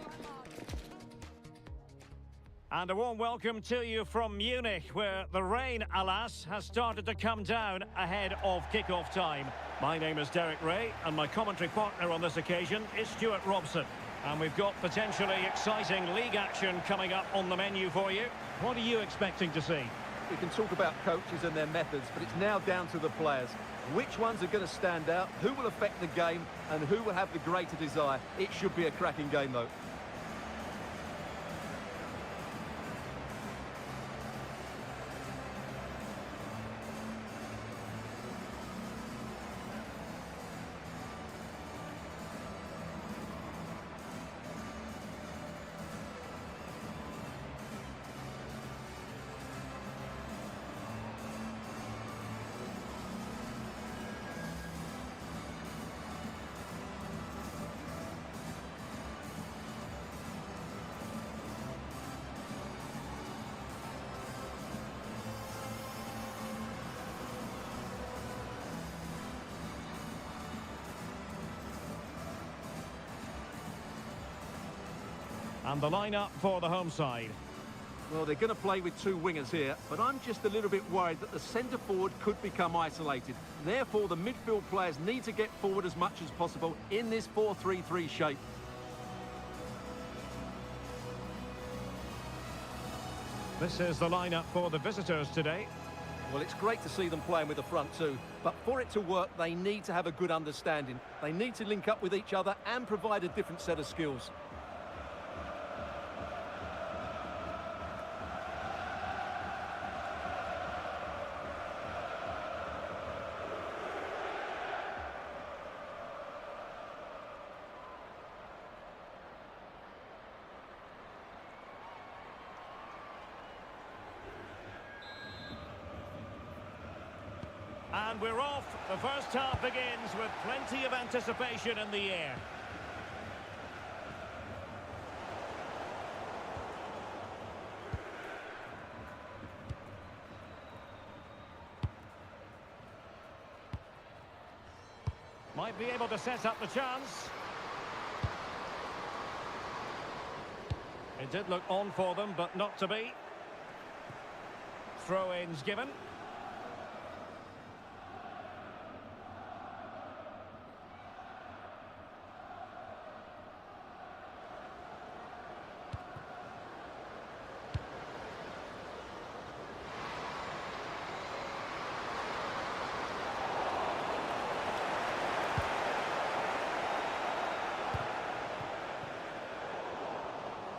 And a warm welcome to you from Munich, where the rain, alas, has started to come down ahead of kickoff time. My name is Derek Ray, and my commentary partner on this occasion is Stuart Robson. And we've got potentially exciting league action coming up on the menu for you. What are you expecting to see? We can talk about coaches and their methods, but it's now down to the players. Which ones are going to stand out, who will affect the game, and who will have the greater desire? It should be a cracking game, though. And the lineup for the home side. Well, they're going to play with two wingers here, but I'm just a little bit worried that the centre forward could become isolated. Therefore, the midfield players need to get forward as much as possible in this 4-3-3 shape. This is the lineup for the visitors today. Well, it's great to see them playing with the front two, but for it to work, they need to have a good understanding. They need to link up with each other and provide a different set of skills. And we're off. The first half begins with plenty of anticipation in the air. Might be able to set up the chance. It did look on for them, but not to be. Throw-ins given.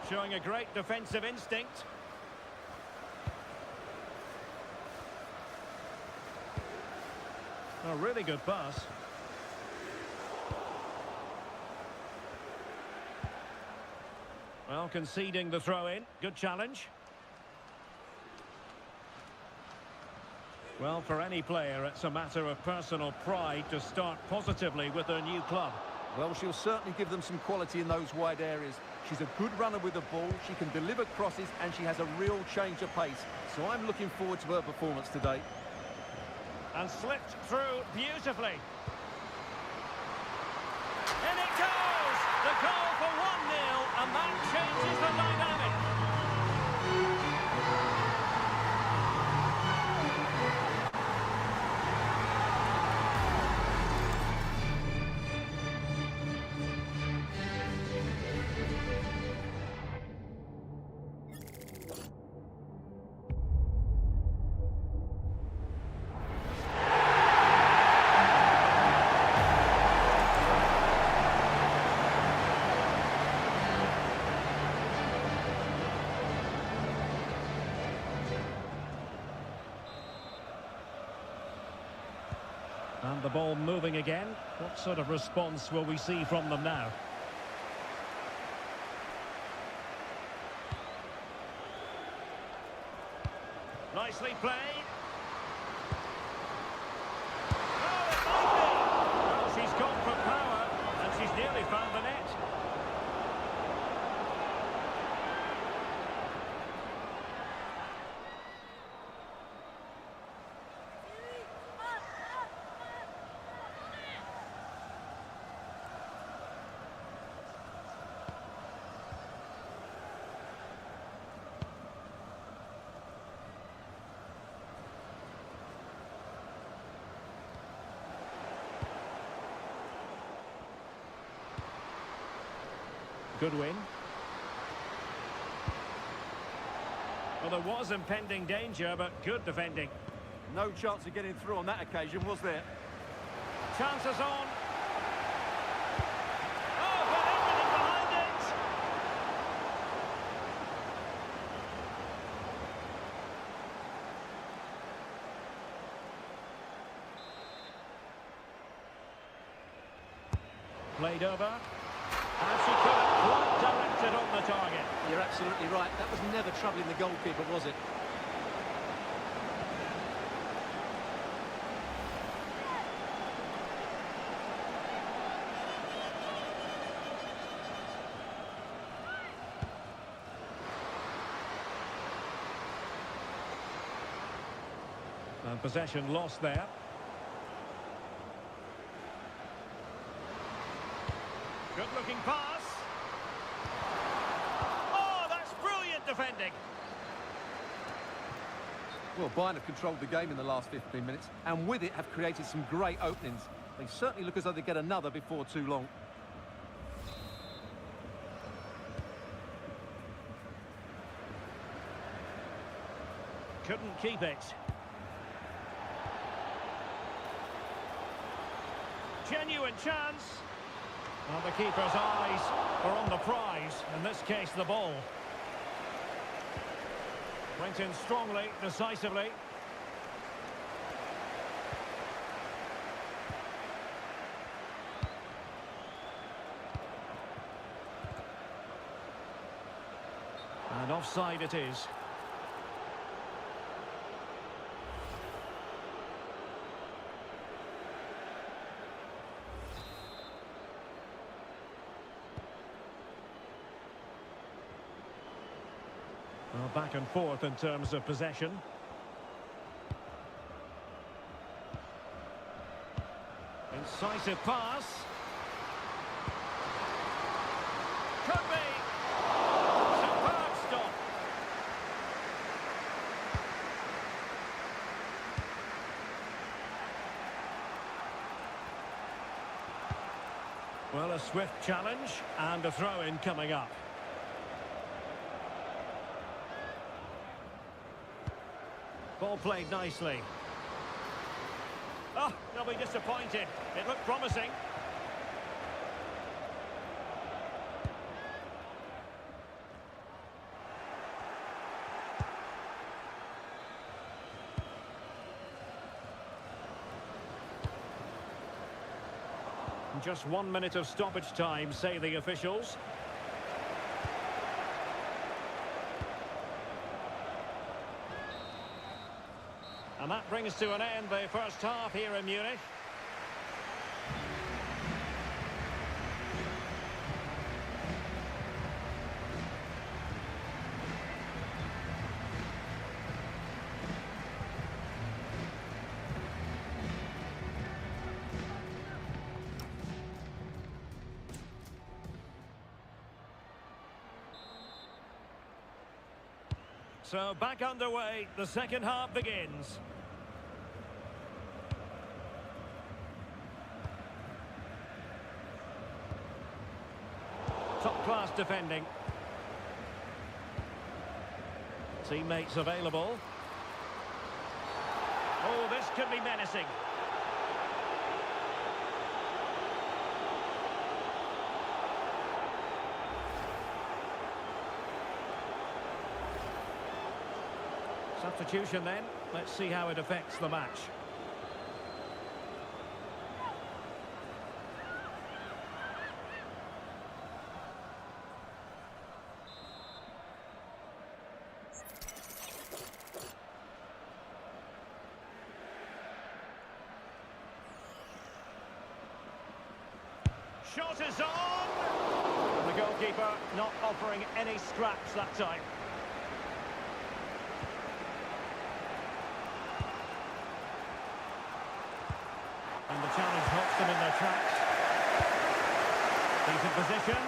Showing a great defensive instinct. A really good pass. Well, conceding the throw-in. Good challenge. Well, for any player, it's a matter of personal pride to start positively with their new club. Well, she'll certainly give them some quality in those wide areas. She's a good runner with the ball, she can deliver crosses, and she has a real change of pace. So I'm looking forward to her performance today. And slipped through beautifully. In it goes! The goal for 1-0, and that changes the dynamic. And the ball moving again. What sort of response will we see from them now? Nicely played. Oh, it might be! Well, she's gone for power, and she's nearly found the net. Good win. Well, there was impending danger, but good defending. No chance of getting through on that occasion, was there? Chances on. Oh, got everything behind it. Played over. And she could have quite directed on the target. You're absolutely right. That was never troubling the goalkeeper, was it? And possession lost there. Good-looking pass. Oh, that's brilliant defending. Well, Bayern have controlled the game in the last 15 minutes, and with it have created some great openings. They certainly look as though they get another before too long. Couldn't keep it. Genuine chance. Well, the keeper's eyes are on the prize, in this case the ball. Went in strongly, decisively. And offside it is. Well, back and forth in terms of possession. Incisive pass. Could be. Superb stop. Well, a swift challenge and a throw-in coming up. Ball played nicely. Oh, they'll be disappointed. It looked promising. Just 1 minute of stoppage time, say the officials. And that brings to an end the first half here in Munich. So back underway, the second half begins. Top-class defending. Teammates available. Oh, this could be menacing. Substitution then. Let's see how it affects the match. Shot is on! The goalkeeper not offering any scraps that time. And the challenge halts them in their tracks. Decent position.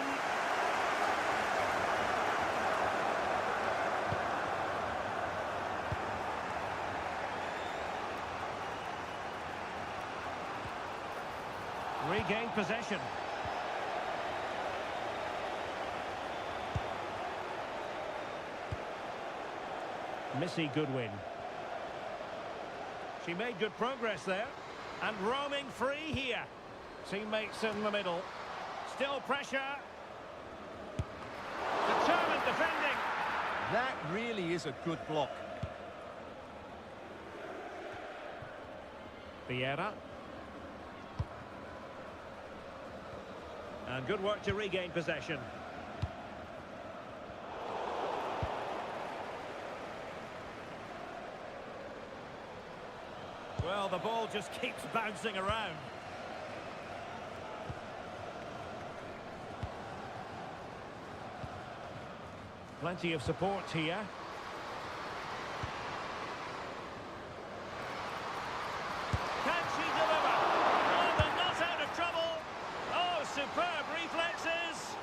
Regained possession. Missy Goodwin. She made good progress there. And roaming free here. Teammates in the middle. Still pressure. Determined defending. That really is a good block. Vieira. And good work to regain possession. Well, the ball just keeps bouncing around. Plenty of support here. Can she deliver? Oh, they're not out of trouble. Oh, superb reflexes.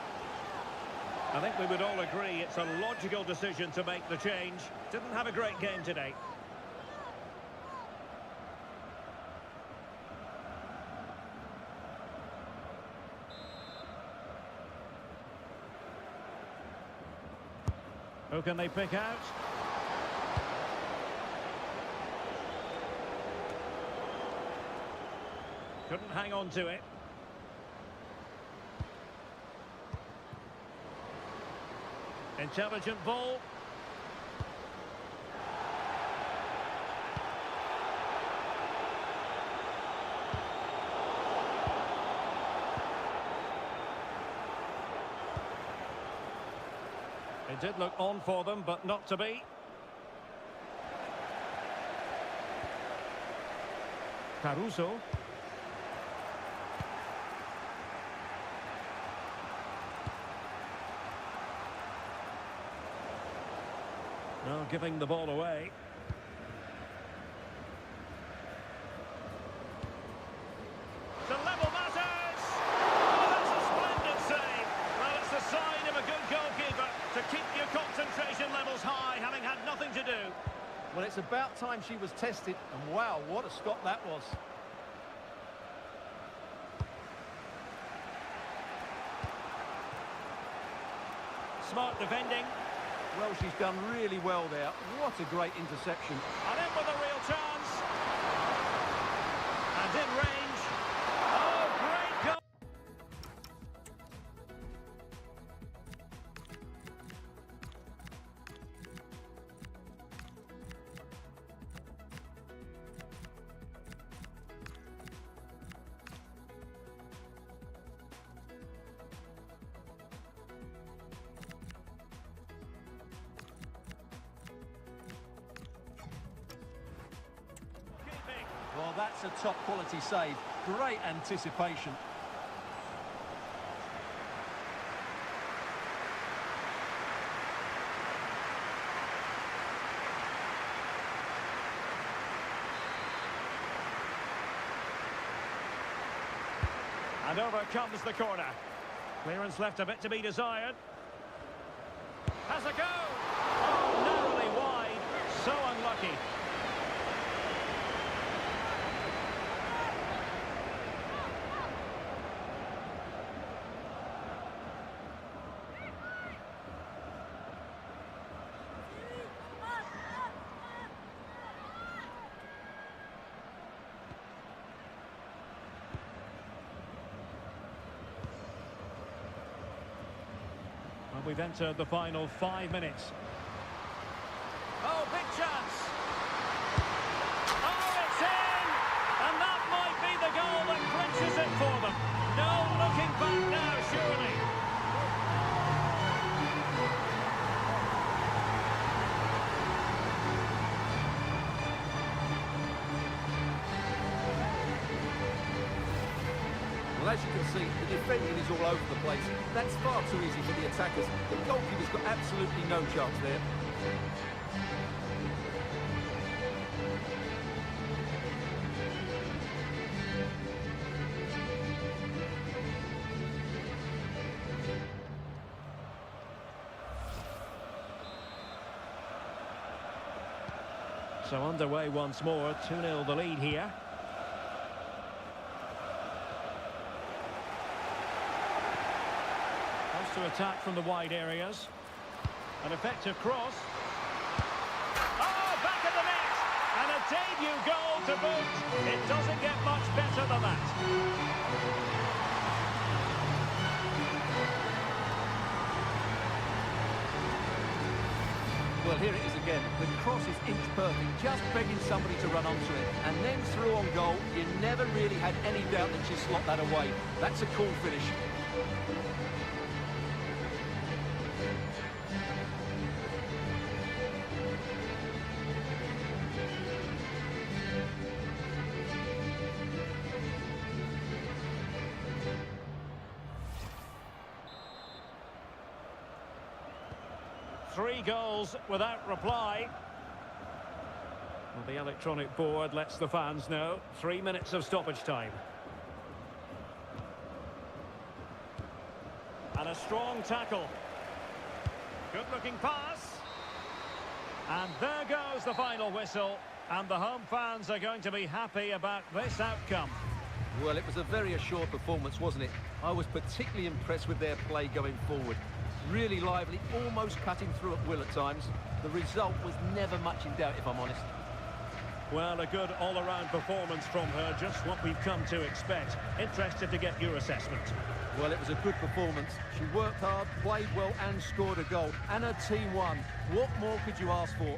I think we would all agree it's a logical decision to make the change. Didn't have a great game today. Who can they pick out? Couldn't hang on to it. Intelligent ball. It did look on for them, but not to be. Caruso. No, giving the ball away. The level matters! Oh, that's a splendid save. Well, it's the sign of a good goalkeeper to keep your concentration levels high, having had nothing to do. Well, it's about time she was tested, and wow, what a stop that was. Smart defending. Well, she's done really well there. What a great interception. And in with a real chance. And in range. Oh, great goal. Well, that's a top quality save. Great anticipation. And over comes the corner. Clearance left a bit to be desired. Has a go! Oh, narrowly wide. So unlucky. And we've entered the final 5 minutes. Oh, big chance! Oh, it's in! And that might be the goal that clinches it for them. No looking back now, surely. Well, as you can see, the defending is all over the place. That's far too easy for the attackers. The goalkeeper's got absolutely no chance there. So underway once more, 2-0 the lead here. To attack from the wide areas. An effective cross. Oh, back of the net! And a debut goal to boot. It doesn't get much better than that. Well, here it is again. The cross is inch perfect, just begging somebody to run onto it. And then through on goal, you never really had any doubt that she'd slot that away. That's a cool finish. Three goals without reply. Well, the electronic board lets the fans know. 3 minutes of stoppage time. And a strong tackle. Good-looking pass. And there goes the final whistle. And the home fans are going to be happy about this outcome. Well, it was a very assured performance, wasn't it? I was particularly impressed with their play going forward. Really lively, almost cutting through at will at times. The result was never much in doubt, if I'm honest. Well, a good all-around performance from her, just what we've come to expect. Interested to get your assessment. Well, it was a good performance. She worked hard, played well and scored a goal. And her team won. What more could you ask for?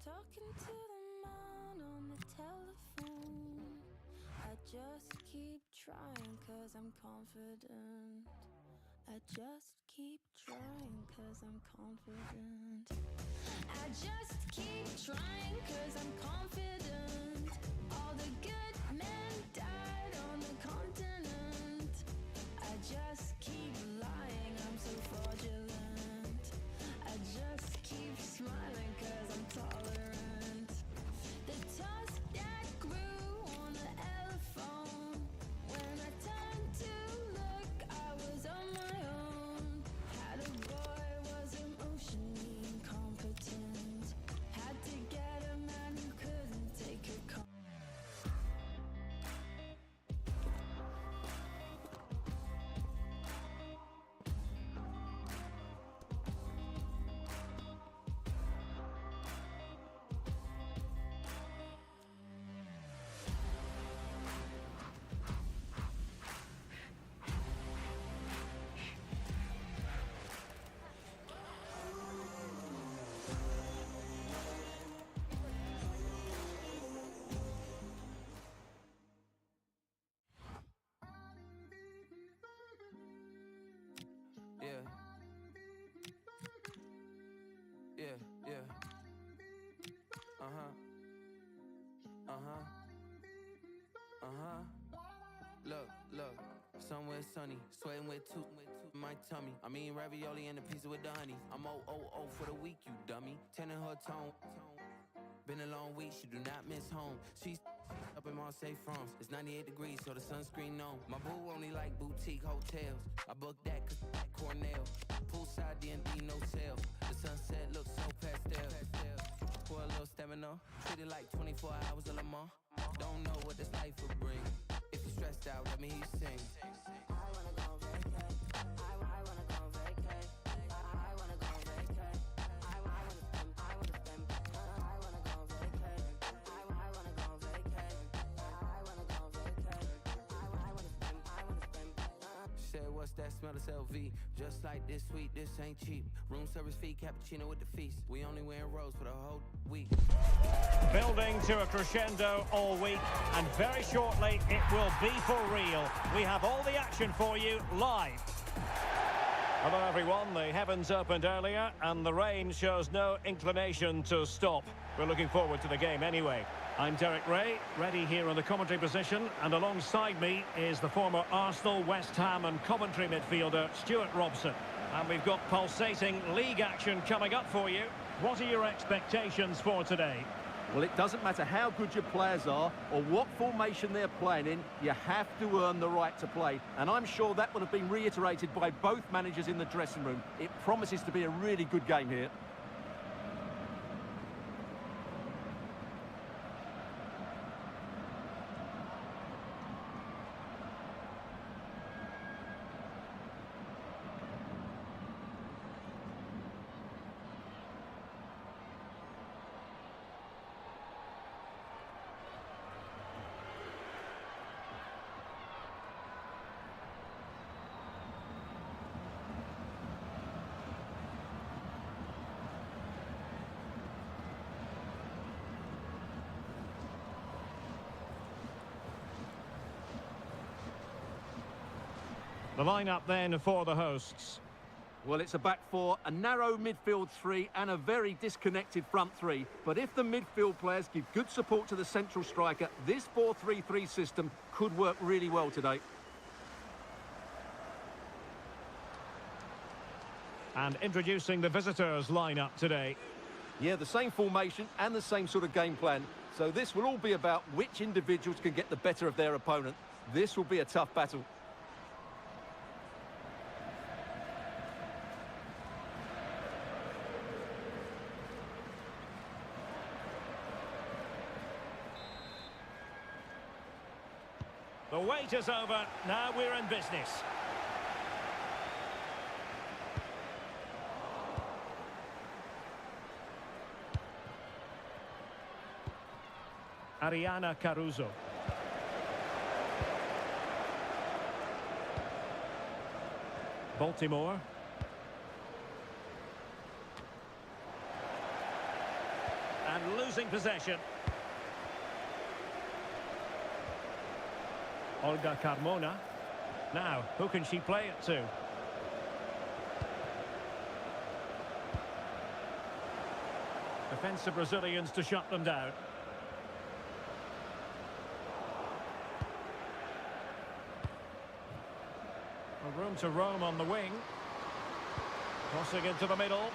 Talking to the man on the telephone. I just keep trying cause I'm confident. I just keep trying cause I'm confident. I just keep trying cause I'm confident. All the good men died on the continent. I just keep lying, I'm so fraudulent. I just keep smiling cause I'm tolerant. The tusk that grew on the elephant. When I turned to look, I was on my own. Had a boy, was emotionally incompetent. Had to get a man who couldn't take a call. somewhere sunny, sweating with two in my tummy. I mean ravioli and a pizza with the honey. I'm O for the week, you dummy. Tending her tone. Been a long week, she do not miss home. She's up in Marseille, France. It's 98 degrees, so the sunscreen on. My boo only like boutique hotels. I booked that cause Cornell. Poolside D&D, no sale. The sunset looks so pastel. For a little stamina, treat it like 24 hours of Le Mans. Don't know what this life will bring. If you're stressed out, let me hear you sing. I wanna go vacay. I wanna go vacay. I wanna go vacay. I wanna spend. I wanna go vacay. I wanna go vacay. I wanna go vacay. I wanna spend. Said, what's that smell? It's LV. Just like this sweet, this ain't cheap. Room service fee, cappuccino with the feast. We only wearing rose for the whole week. Building to a crescendo all week, and very shortly it will be for real. We have all the action for you live. Hello everyone, the heavens opened earlier and the rain shows no inclination to stop. We're looking forward to the game anyway. I'm Derek Ray, ready here in the commentary position, and alongside me is the former Arsenal, West Ham and Coventry midfielder Stuart Robson. And we've got pulsating league action coming up for you. What are your expectations for today? Well, it doesn't matter how good your players are or what formation they're playing in, you have to earn the right to play. And I'm sure that would have been reiterated by both managers in the dressing room. It promises to be a really good game here. The lineup then for the hosts. Well, it's a back four, a narrow midfield three and a very disconnected front three. But if the midfield players give good support to the central striker, this 4-3-3 system could work really well today. And introducing the visitors lineup today. Yeah, the same formation and the same sort of game plan. So this will all be about which individuals can get the better of their opponent. This will be a tough battle. The wait is over, now we're in business. Ariana Caruso. Baltimore. And losing possession. Olga Carmona. Now, who can she play it to? Defensive Brazilians to shut them down. A room to roam on the wing. Crossing into the middle.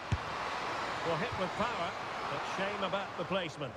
Will hit with power, but shame about the placement.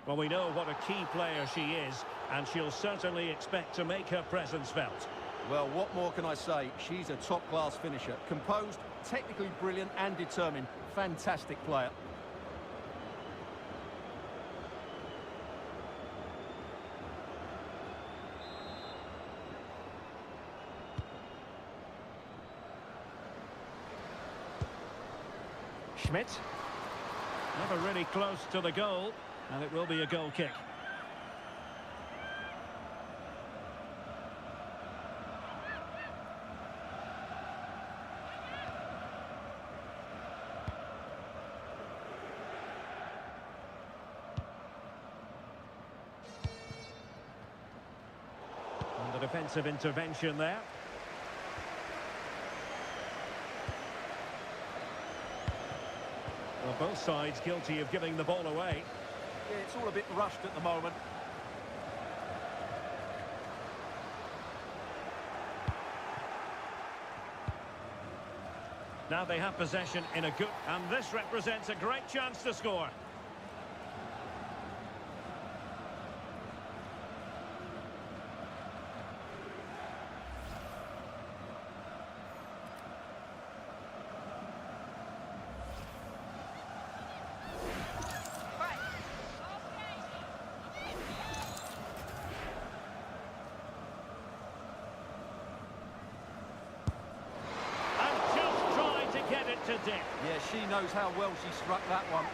Well, we know what a key player she is, and she'll certainly expect to make her presence felt. Well, what more can I say? She's a top-class finisher. Composed, technically brilliant and determined. Fantastic player. Schmidt. Never really close to the goal. And it will be a goal kick. defensive intervention there. Well, both sides guilty of giving the ball away. Yeah, it's all a bit rushed at the moment. Now they have possession in a good... And this represents a great chance to score. To depth. Yeah, she knows how well she struck that one.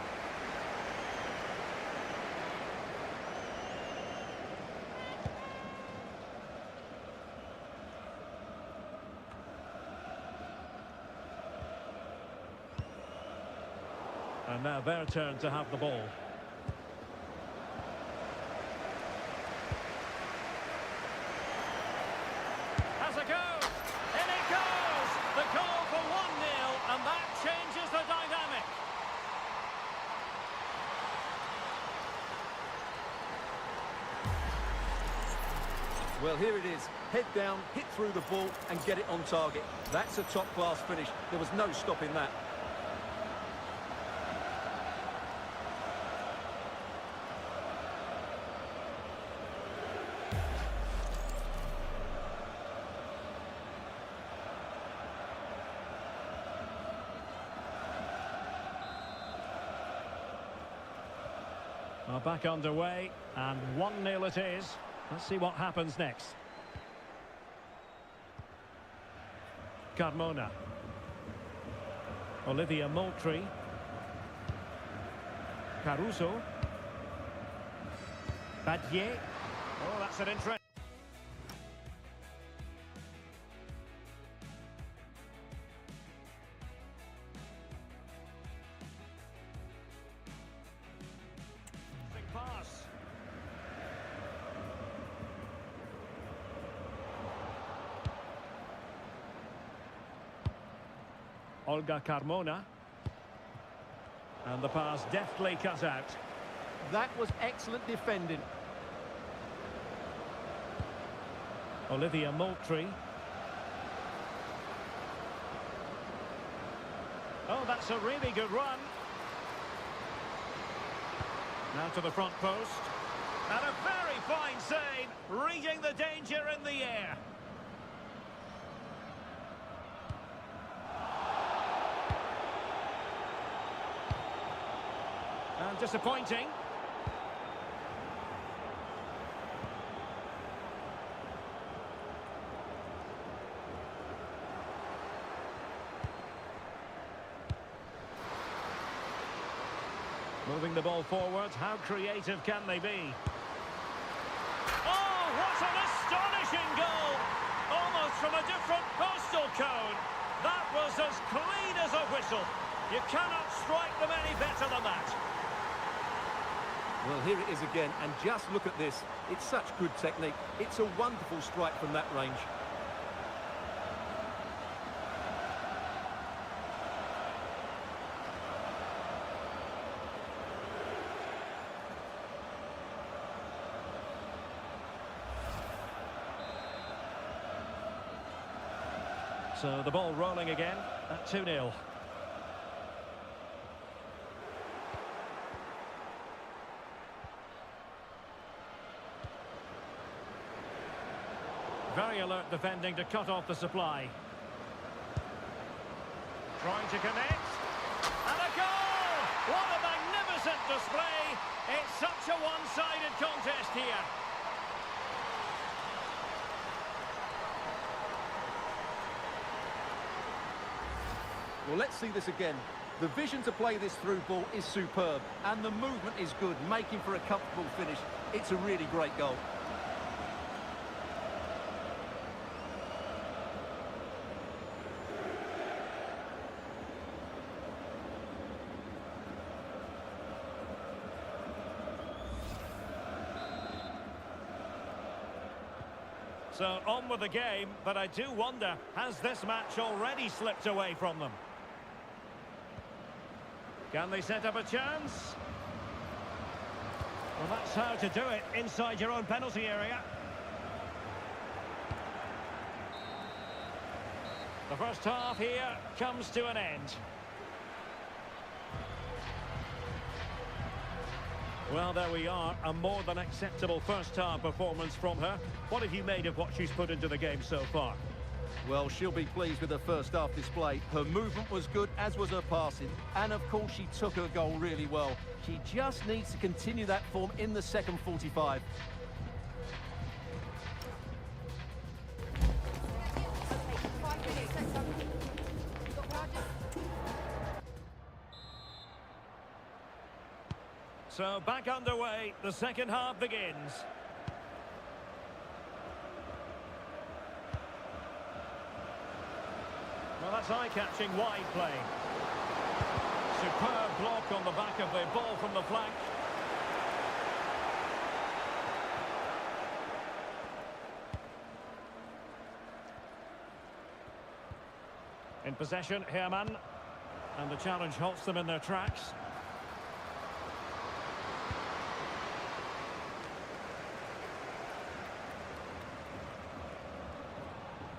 And now their turn to have the ball. Has a go! In it goes! The goal for 1-0, and that changes the dynamic. Well, here it is. Head down, hit through the ball and get it on target. That's a top-class finish. There was no stopping that. Well, back underway, and 1-0 it is. Let's see what happens next. Carmona. Olivia Moultrie. Caruso. Badier. Oh, that's an interest. Pass. Olga Carmona. And the pass deftly cut out. That was excellent defending. Olivia Moultrie. Oh, that's a really good run. Now to the front post. And a very fine save, reading the danger in the air. And disappointing. Moving the ball forward, how creative can they be? Oh, what an astonishing goal! Almost from a different postal code. That was as clean as a whistle. You cannot strike them any better than that. Well, here it is again, and just look at this. It's such good technique. It's a wonderful strike from that range. So the ball rolling again at 2-0. Very alert defending to cut off the supply. Trying to connect. And a goal! What a magnificent display! It's such a one-sided contest here. Well, let's see this again. The vision to play this through ball is superb, and the movement is good, making for a comfortable finish. It's a really great goal. So on with the game, but I do wonder, has this match already slipped away from them? Can they set up a chance? Well, that's how to do it inside your own penalty area. The first half here comes to an end. Well, there we are, a more than acceptable first-half performance from her. What have you made of what she's put into the game so far? Well, she'll be pleased with her first-half display. Her movement was good, as was her passing. And, of course, she took her goal really well. She just needs to continue that form in the second 45. So back underway, the second half begins. Well, that's eye-catching wide play. Superb block on the back of the ball from the flank. In possession, Herman. And the challenge halts them in their tracks.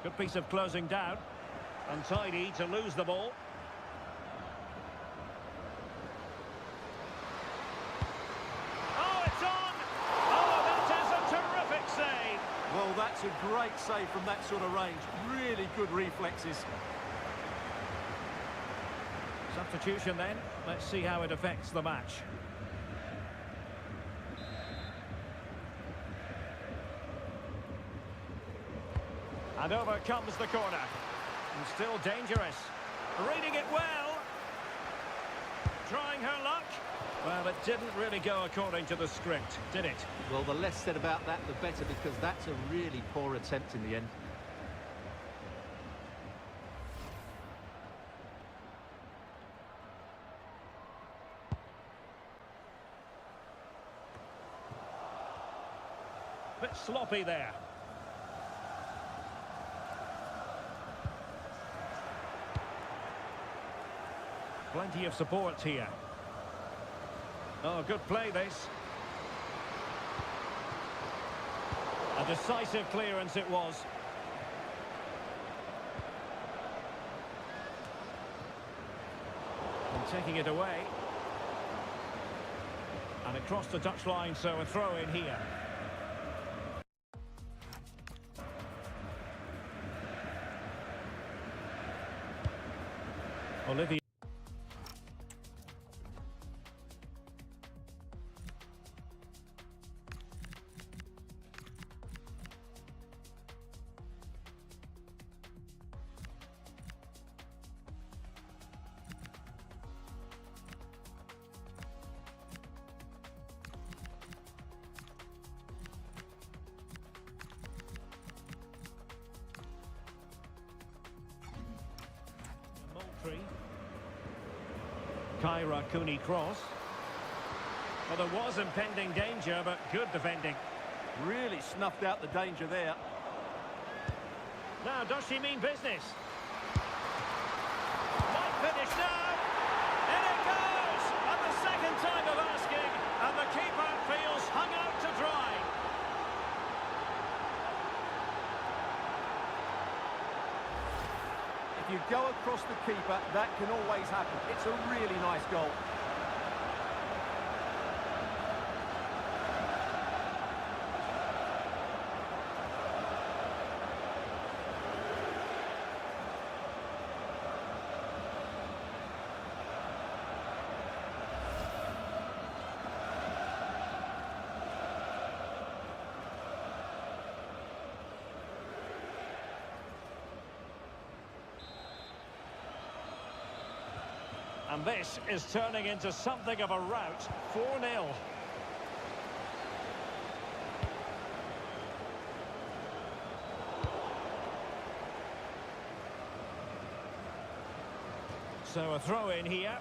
Good piece of closing down. Untidy to lose the ball. Oh, it's on! Oh, that is a terrific save! Well, that's a great save from that sort of range. Really good reflexes. Substitution then. Let's see how it affects the match. And over comes the corner. And still dangerous. Reading it well. Trying her luck. Well, it didn't really go according to the script, did it? Well, the less said about that, the better, because that's a really poor attempt in the end. Bit sloppy there. Plenty of support here. Oh, good play this. A decisive clearance it was. And taking it away. And it crossed the touchline, so a throw in here. Olivia. Kyra Cooney cross. Well, there was impending danger, but good defending. Really snuffed out the danger there. Now, does she mean business? Might finish now. In it goes! And the second time of asking, and the keeper feels hung out to dry. If you go across the keeper, that can always happen. It's a really nice goal. And this is turning into something of a rout. 4-0. So a throw in here.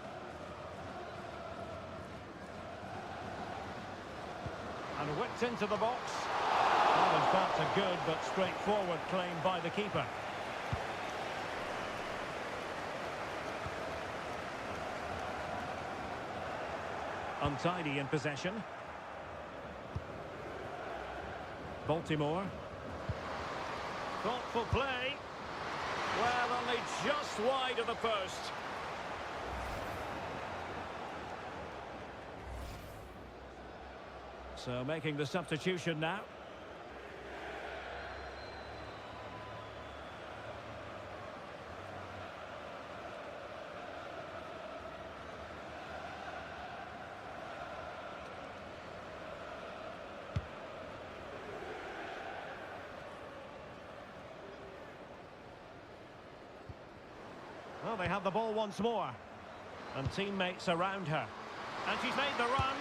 And whipped into the box. Oh, Well, in fact, a good but straightforward claim by the keeper. Untidy in possession. Baltimore. Thoughtful play. Well, only just wide of the post. So making the substitution now. Well, they have the ball once more. And teammates around her. And she's made the run.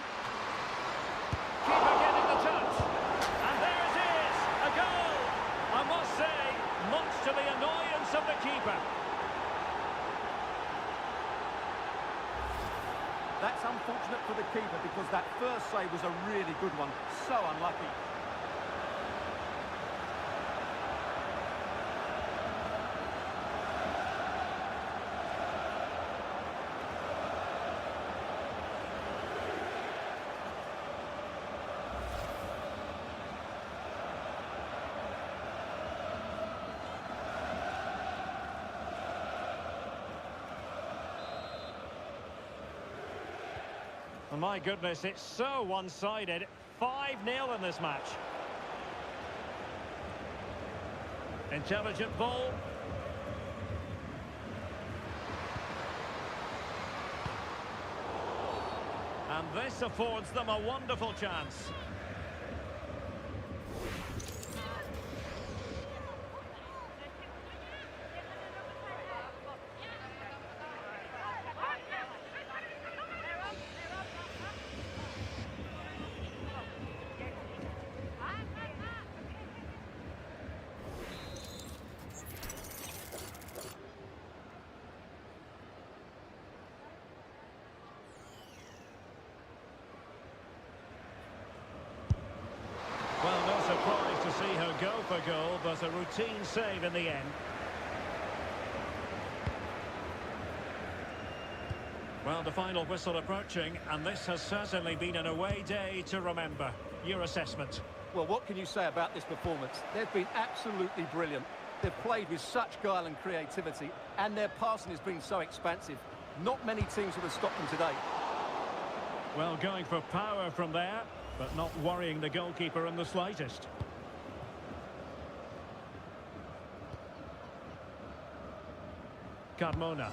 Keeper getting the touch. And there it is, a goal. I must say, much to the annoyance of the keeper. That's unfortunate for the keeper because that first save was a really good one. So unlucky. My goodness, it's so one-sided. 5-0 in this match. Intelligent ball. And this affords them a wonderful chance. Well, no surprise to see her go for goal, but a routine save in the end. Well, the final whistle approaching, and this has certainly been an away day to remember. Your assessment? Well, what can you say about this performance? They've been absolutely brilliant. They've played with such guile and creativity, and their passing has been so expansive. Not many teams would have stopped them today. Well, going for power from there, but not worrying the goalkeeper in the slightest. Carmona.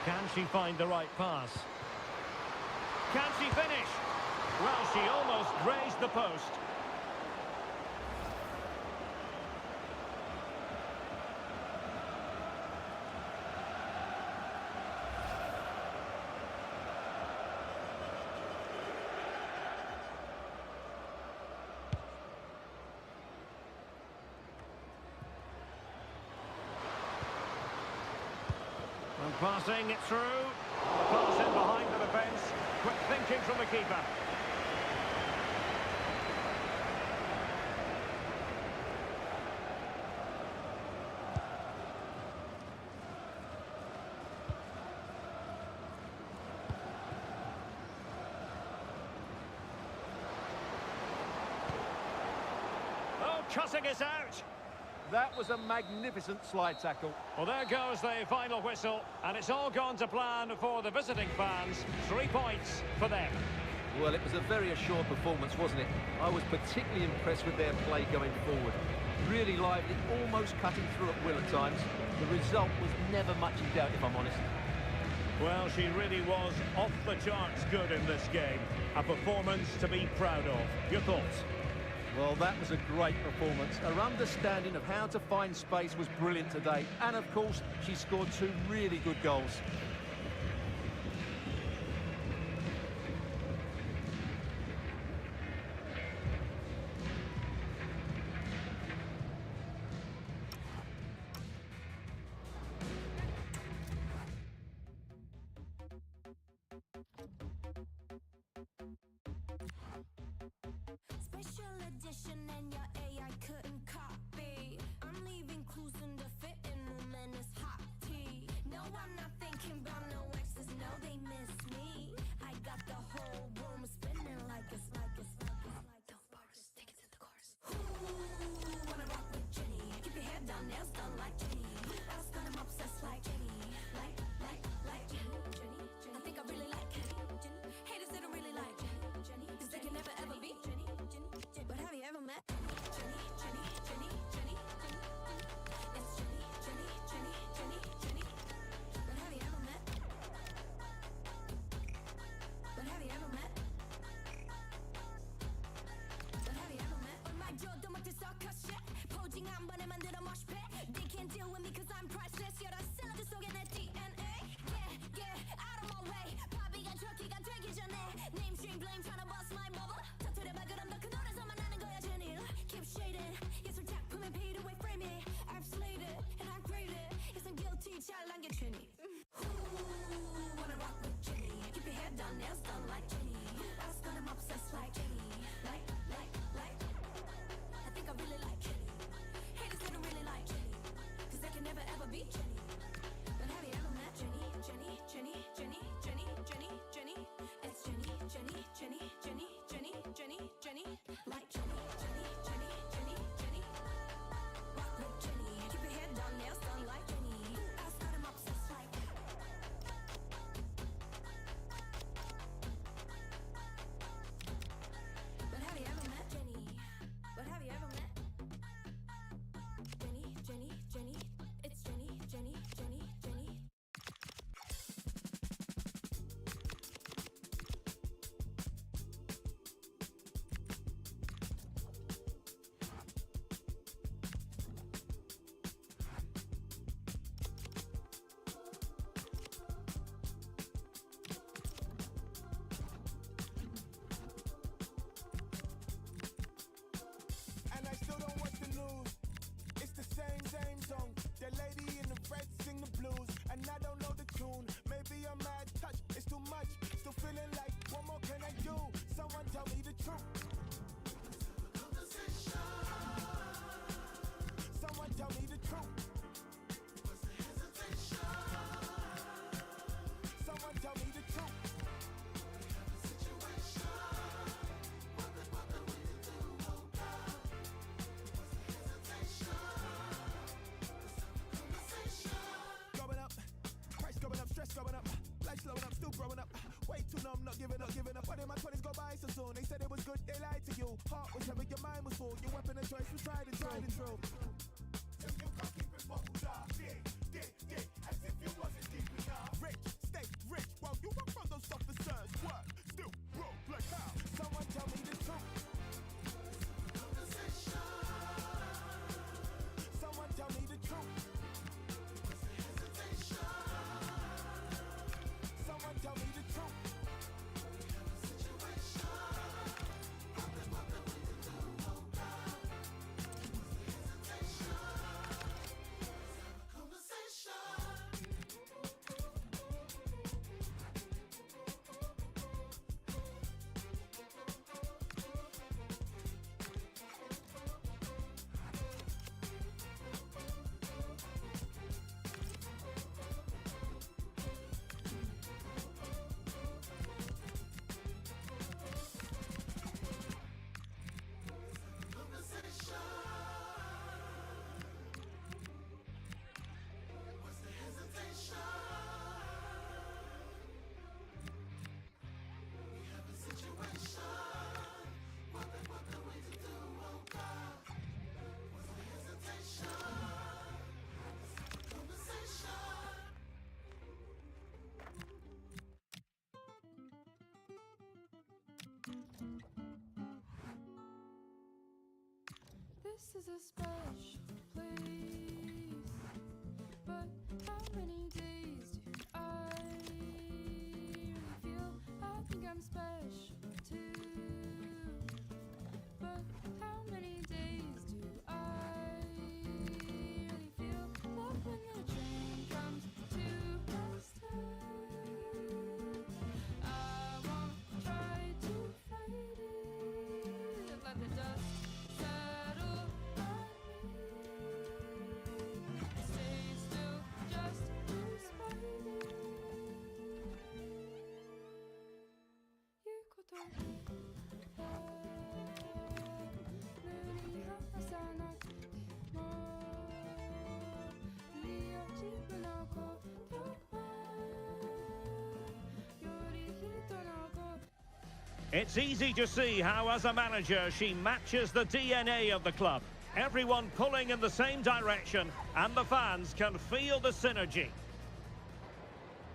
Can she find the right pass? Can she finish? Well, she almost grazed the post. And passing it through. Pass in behind the defence. Quick thinking from the keeper. Oh, cutting it out. That was a magnificent slide tackle. Well, there goes the final whistle, and it's all gone to plan for the visiting fans. 3 points for them. Well, it was a very assured performance, wasn't it? I was particularly impressed with their play going forward. Really lively, almost cutting through at will at times. The result was never much in doubt, if I'm honest. Well, she really was off the charts good in this game. A performance to be proud of. Your thoughts? Well, that was a great performance. Her understanding of how to find space was brilliant today. And, of course, she scored 2 really good goals. magician and your AI couldn't copy. I'm leaving clues in the fitting room and it's hot tea. No, I'm not thinking about no exes, no, they miss me. I got the whole room spinning like it's. Don't bars, take it to the chorus. Ooh, wanna rock with Jenny. Keep your head down, nails done like Jenny. Else got him obsessed like Jenny. Like Jenny. I think I really like Jenny. Haters didn't really like Jenny. Cause they can never ever be Jenny. But have you ever met Jenny? It's Jenny. But have you ever met? But have you ever met? But have you ever met? 얼마 줘도 못해 circus shit. 포징 한 번에 만들어 mosh pit. They can't deal with me cause I'm priceless. You're the 샐러드 속에 내 DNA. Yeah, out of my way. 바비가 트럭키가 되기 전에 Namestream blame tryna bust my bubble. 터뜨려봐 그럼 더 큰 노래서만 나는 거야 Jenny. Keep shading. 예술 작품에 paid away frame it. I've slayed it and I've graded. Yes I'm guilty 잘난 게 Jenny. Ooh, wanna rock with Jenny. Keep your head down, nails done like Jenny. Else got him obsessed like Jenny. Like. I think I really like Jenny. Haters didn't really like Jenny. Cause they can never ever be Jenny. But have you ever met Jenny? It's Jenny. Like Jenny. Rock with Jenny. Keep your head down, nails done like Jenny. Else got him obsessed like. But have you ever met Jenny? But have you ever met Jenny? It's Jenny. And I still don't watch the news. It's the same song. The lady in the red sing the blues, and I don't know the tune. Maybe I'm mad touch, it's too much. Still feeling like, what more can I do? Someone tell me the truth. Someone tell me the truth. Someone tell me the truth. Going up, price going up, stress going up, life slowing up, still growing up. Way too numb, not giving up. What did my 20s go by so soon? They said it was good, they lied to you. Heart was heavy, your mind was full. Your weapon of choice was tried and true. If you can't keep it bubbled up, dig, as if you wasn't deep enough. Rich, stay rich, while you run from those officers. What? Still broke like how? Someone tell me the truth. Someone tell me the truth. Someone tell me the truth. This is a special place, but how many days do I really feel? I think I'm special too, but how many days do I really feel? Love when the train comes to my stop. I won't try to fight it. Let the dust It's easy to see how, as a manager, she matches the DNA of the club. Everyone pulling in the same direction, and the fans can feel the synergy.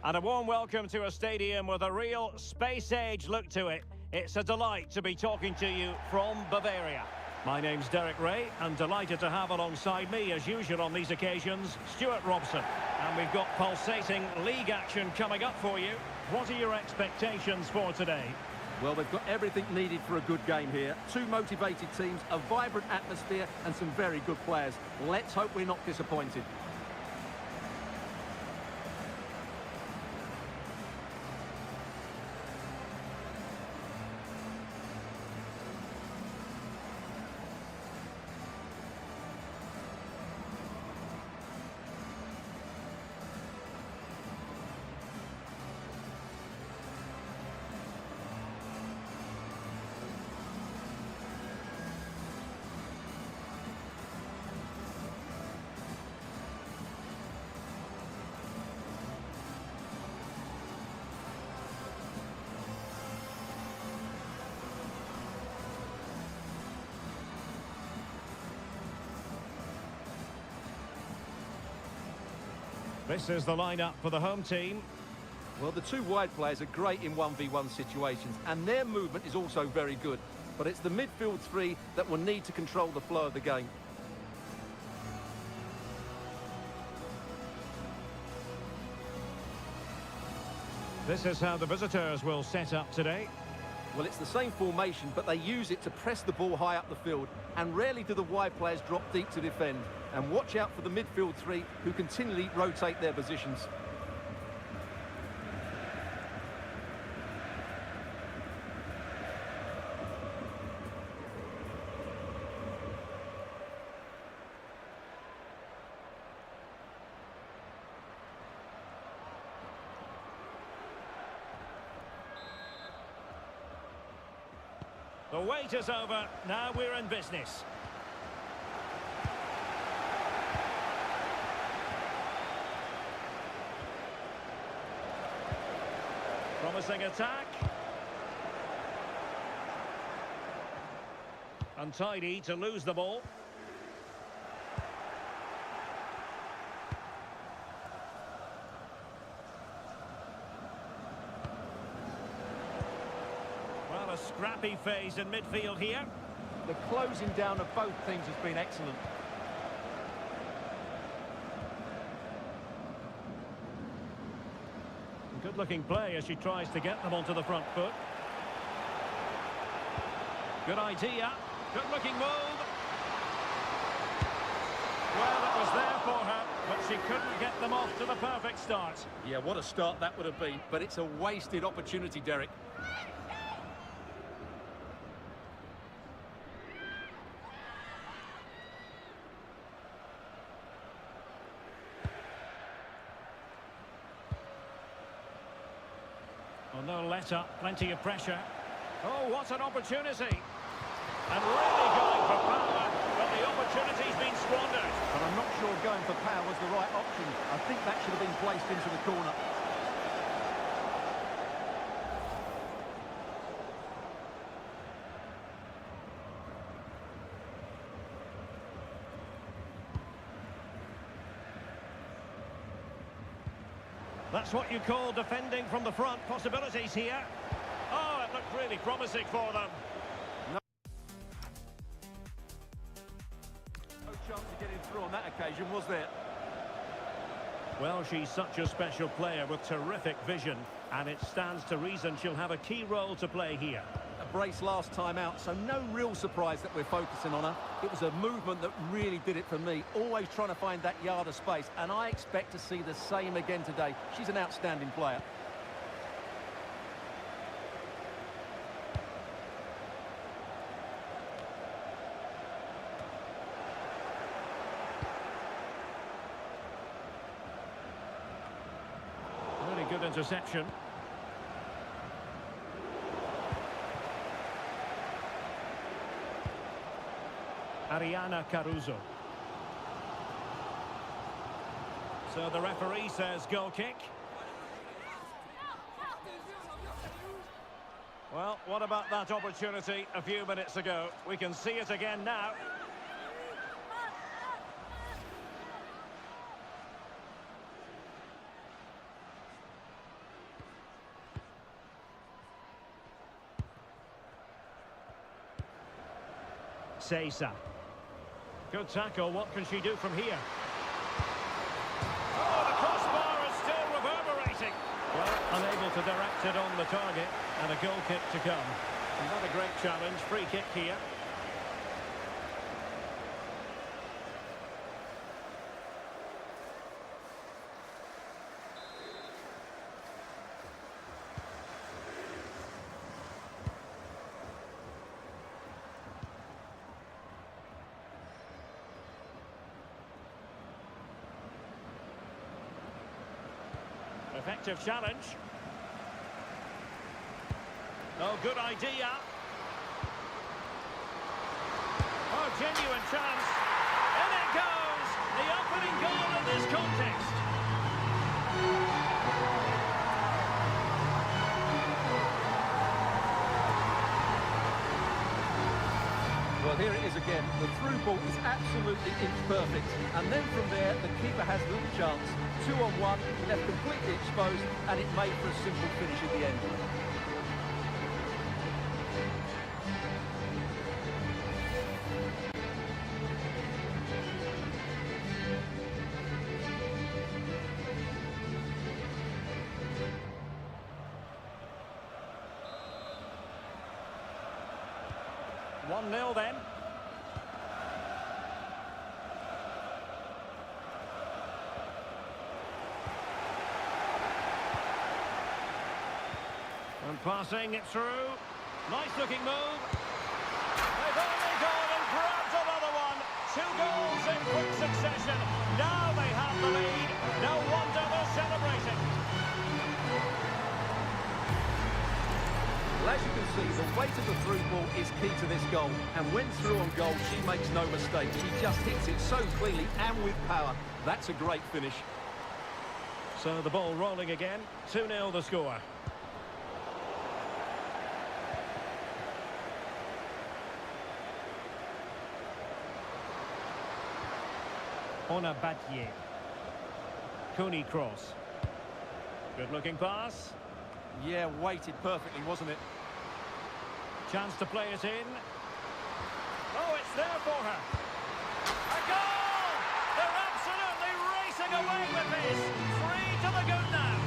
And a warm welcome to a stadium with a real space-age look to it. It's a delight to be talking to you from Bavaria. My name's Derek Ray, and delighted to have alongside me, as usual on these occasions, Stuart Robson. And we've got pulsating league action coming up for you. What are your expectations for today? Well, they've got everything needed for a good game here. Two motivated teams, a vibrant atmosphere and some very good players. Let's hope we're not disappointed. This is the lineup for the home team. Well, the two wide players are great in 1v1 situations, and their movement is also very good. But it's the midfield three that will need to control the flow of the game. This is how the visitors will set up today. Well, it's the same formation, but they use it to press the ball high up the field, and rarely do the wide players drop deep to defend. And watch out for the midfield three, who continually rotate their positions. The wait is over. Now we're in business. Promising attack. Untidy to lose the ball. Well, a scrappy phase in midfield here. The closing down of both teams has been excellent. Good-looking play as she tries to get them onto the front foot. Good idea. Good-looking move. Well, it was there for her, but she couldn't get them off to the perfect start. Yeah, what a start that would have been. But it's a wasted opportunity, Derek. Well, no let-up, plenty of pressure. Oh, what an opportunity. And really going for power, but the opportunity's been squandered. But I'm not sure going for power was the right option. I think that should have been placed into the corner. That's what you call defending from the front. Possibilities here. Oh, it looked really promising for them. No chance of getting through on that occasion, was there? Well, she's such a special player with terrific vision, and it stands to reason she'll have a key role to play here. A brace last time out, so no real surprise that we're focusing on her. It was a movement that really did it for me, always trying to find that yard of space, and I expect to see the same again today. She's an outstanding player. Really good interception. Ariana Caruso. So the referee says goal kick. Well, what about that opportunity a few minutes ago? We can see it again now. Seysa. Good tackle. What can she do from here? Oh, the crossbar is still reverberating. Well, unable to direct it on the target, and a goal kick to come. Not a great challenge. Free kick here. Effective challenge. Oh, good idea. Oh, genuine chance. In it goes. The opening goal in this contest. Well, here it is again. The through ball is absolutely inch perfect. And then from there, the keeper has little chance. 2-on-1, left completely exposed, and it made for a simple finish at the end. One 1-0 then. And passing it through. Nice looking move. They've only gone and grabbed another one. 2 goals in quick succession. Now they have the lead. No wonder they're celebrating. Well, as you can see, the weight of the through ball is key to this goal. And when through on goal, she makes no mistake. She just hits it so cleanly and with power. That's a great finish. So the ball rolling again. 2-0 the score. On a Battier. Cooney cross. Good looking pass. Yeah, weighted perfectly, wasn't it? Chance to play it in. Oh, it's there for her. A goal! They're absolutely racing away with this. 3 to the good now.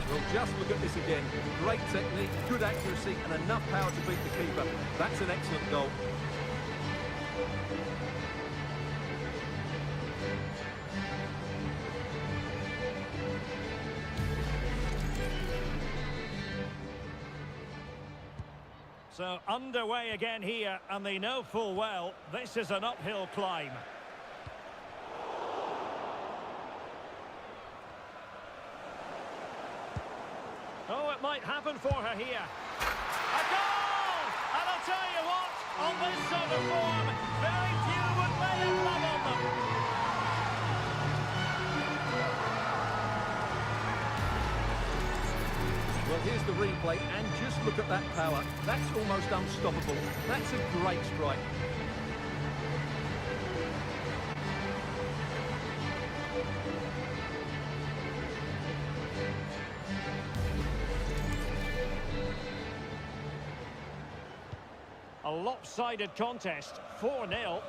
Well, just look at this again. Great technique, good accuracy, and enough power to beat the keeper. That's an excellent goal. So underway again here, and they know full well this is an uphill climb. Oh, it might happen for her here. A goal! And I'll tell you what, on this sort of form, very few would lay a glove on them. Well, here's the replay, and just look at that power. That's almost unstoppable. That's a great strike. A lopsided contest, 4-0.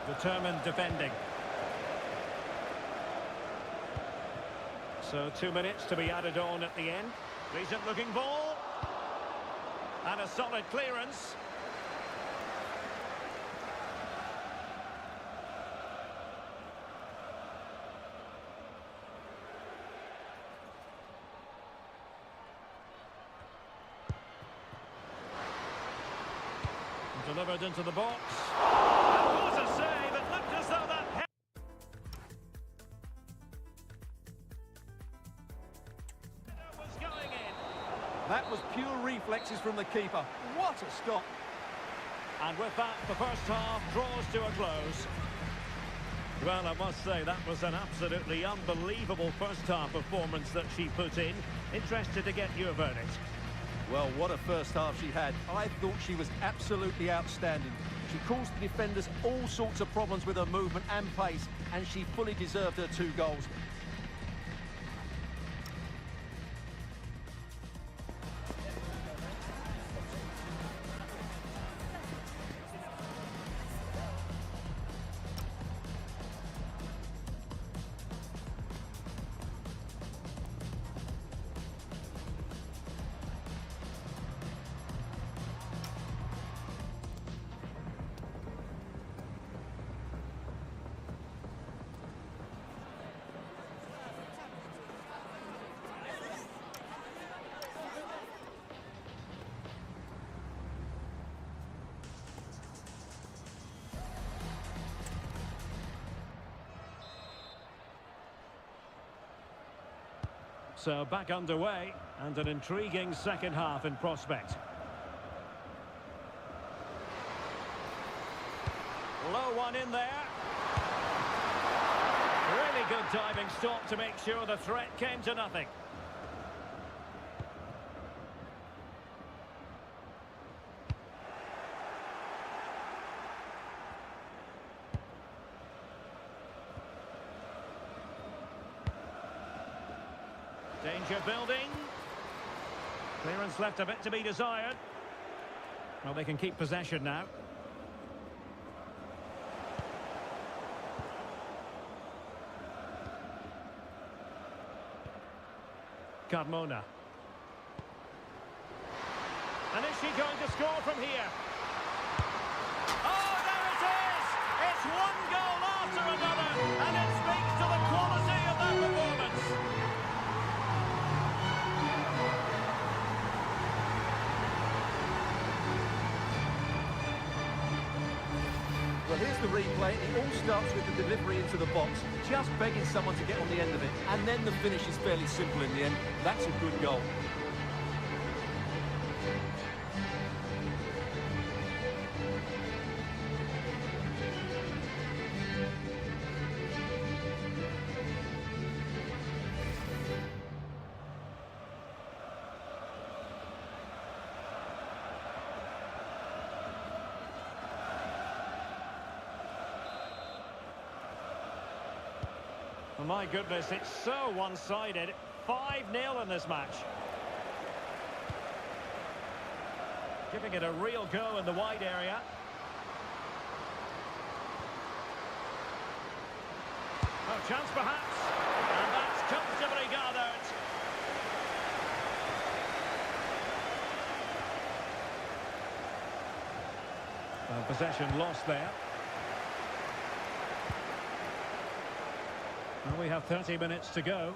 Determined defending. So 2 minutes to be added on at the end. Decent looking ball. And a solid clearance. Delivered into the box. And what a save! It looked as though that That was was pure reflexes from the keeper. What a stop. And with that, the first half draws to a close. Well, I must say, that was an absolutely unbelievable first half performance that she put in. Interested to get your verdict. Well, what a first half she had. I thought she was absolutely outstanding. She caused the defenders all sorts of problems with her movement and pace, and she fully deserved her 2 goals. So back underway, and an intriguing second half in prospect. Low one in there. Really good diving stop to make sure the threat came to nothing. Danger building. Clearance left a bit to be desired. Well, they can keep possession now. Carmona. And is she going to score from here? Oh, there it is! It's one goal after another, and it speaks to the quality of that performance. Well, here's the replay. It all starts with the delivery into the box, just begging someone to get on the end of it. And then the finish is fairly simple in the end. That's a good goal. Oh, my goodness, it's so one-sided. 5-0 in this match. Giving it a real go in the wide area. Oh, chance perhaps. And that's comfortably gathered. Well, possession lost there. Well, we have 30 minutes to go.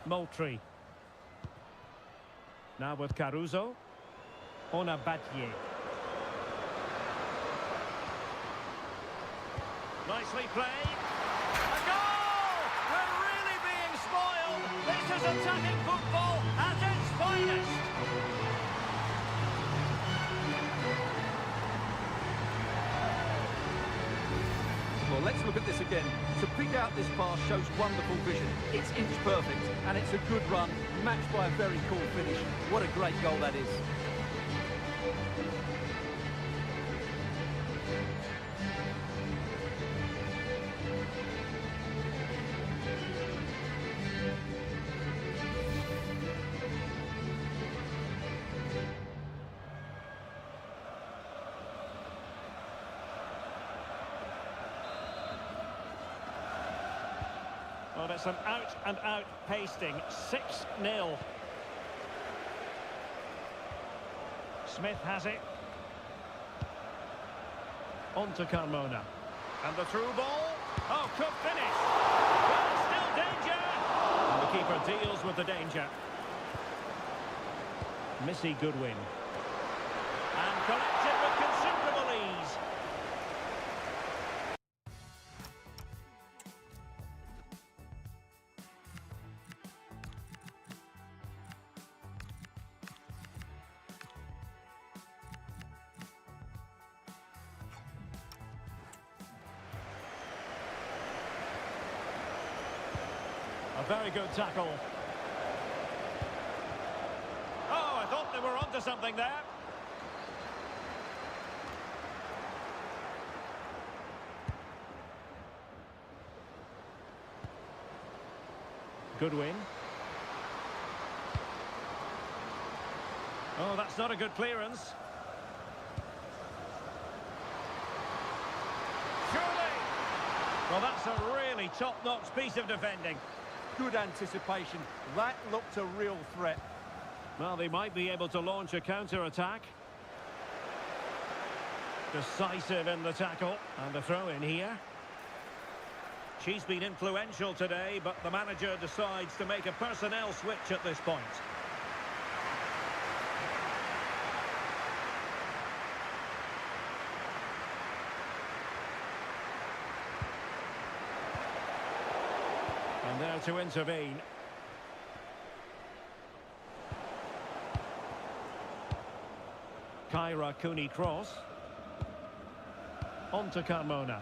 Moultrie. Now with Caruso. Onabatier. Nicely played. A goal! We're really being spoiled. This is attacking football at its finest. Well, let's look at this again. To pick out this pass shows wonderful vision. It's inch perfect, and it's a good run, matched by a very cool finish. What a great goal that is. Well, it's an out-and-out pasting. 6-0. Smith has it. On to Carmona. And the through ball. Oh, could finish. Well, still danger. And the keeper deals with the danger. Missy Goodwin. And collected with considerable ease. A very good tackle. Oh, I thought they were onto something there. Goodwin. Oh, that's not a good clearance. Surely! Well, that's a really top-notch piece of defending. Good anticipation. That looked a real threat. Well, they might be able to launch a counter-attack. Decisive in the tackle. And the throw in here. She's been influential today, but the manager decides to make a personnel switch at this point. And there to intervene. Kyra Cooney cross. On to Carmona.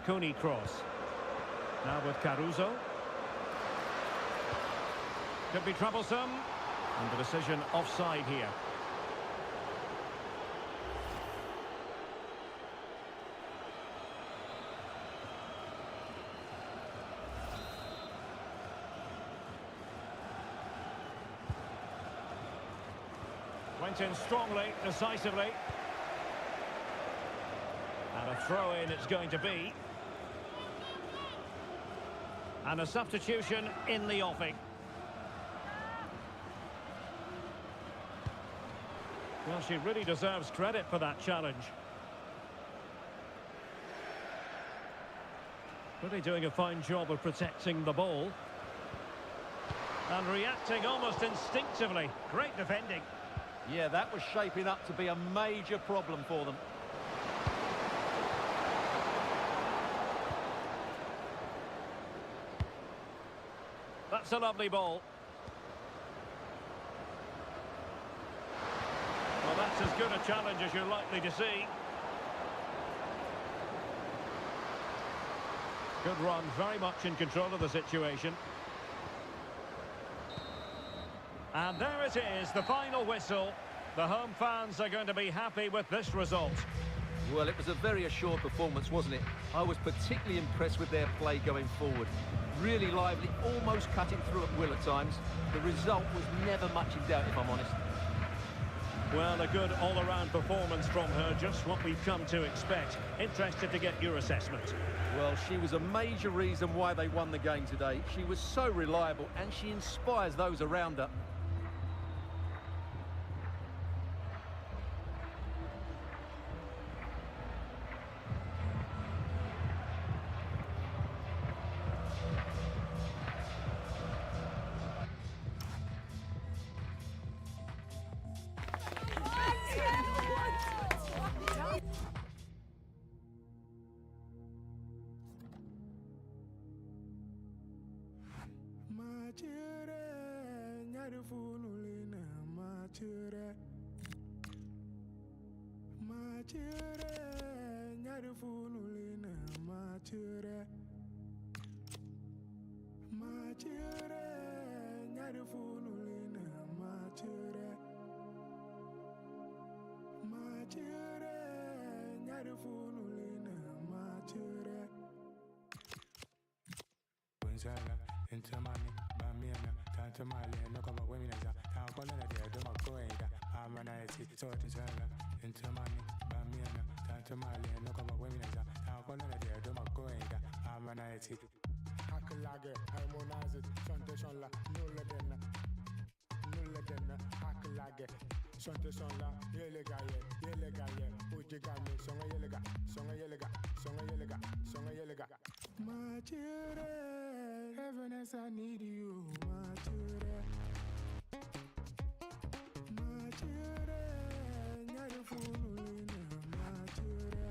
Cooney cross. Now with Caruso. Could be troublesome. And the decision offside here. Went in strongly, decisively. And a throw-in it's going to be. And a substitution in the offing. Well, she really deserves credit for that challenge. Really doing a fine job of protecting the ball. And reacting almost instinctively. Great defending. Yeah, that was shaping up to be a major problem for them. That's a lovely ball. Well, that's as good a challenge as you're likely to see. Good run, very much in control of the situation. And there it is, the final whistle. The home fans are going to be happy with this result. Well, it was a very assured performance, wasn't it? I was particularly impressed with their play going forward. Really lively, almost cutting through at will at times. The result was never much in doubt, if I'm honest. Well, a good all-around performance from her, just what we've come to expect. Interested to get your assessment. Well, she was a major reason why they won the game today. She was so reliable, and she inspires those around her. Machure, nyari funulina, machure. Machure, nyari funulina, machure. Machure, nyari funulina, machure. Machure, nyari funulina, machure. Bunzala, into money, bamiana, tanta mali, no come away with us. How can I do my going? I'm an IT, so it's into money, bamiana, tanta mali, no come away with us. How can I do my going? I'm an IT. Hakalage, harmonize it, chantation la, nulla denna, hakalage, chantation la, yelegaye, ujigame, songa yelega. Machure, heaviness, I need you, machure. Machure, nyari funulina, machure.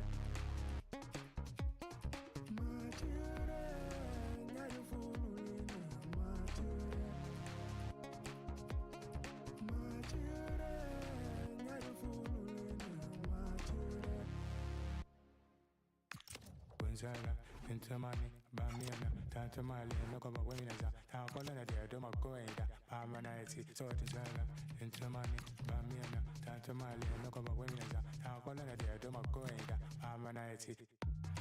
Machure, nyari funulina, machure. Machure, nyari funulina, machure. Bunzala, into money, bamiana, tanta mali, no come away with us. How can I do my going? I'm an IT, so it's into money, bamiana, tanta mali, no come away with us. How can I do my going? I'm an IT.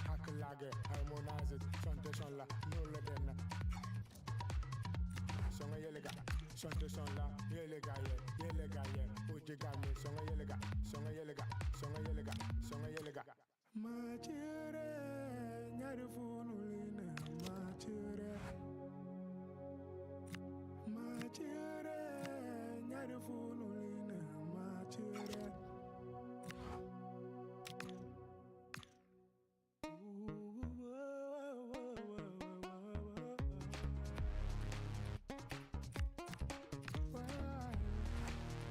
Hakalage, harmonize it, chantation la, nulla denna. Songa yelega, chantation la, yelegaye, ujigame, songa yelega. Machure, nyari funulina, machure. Machure, nyari funulina, machure.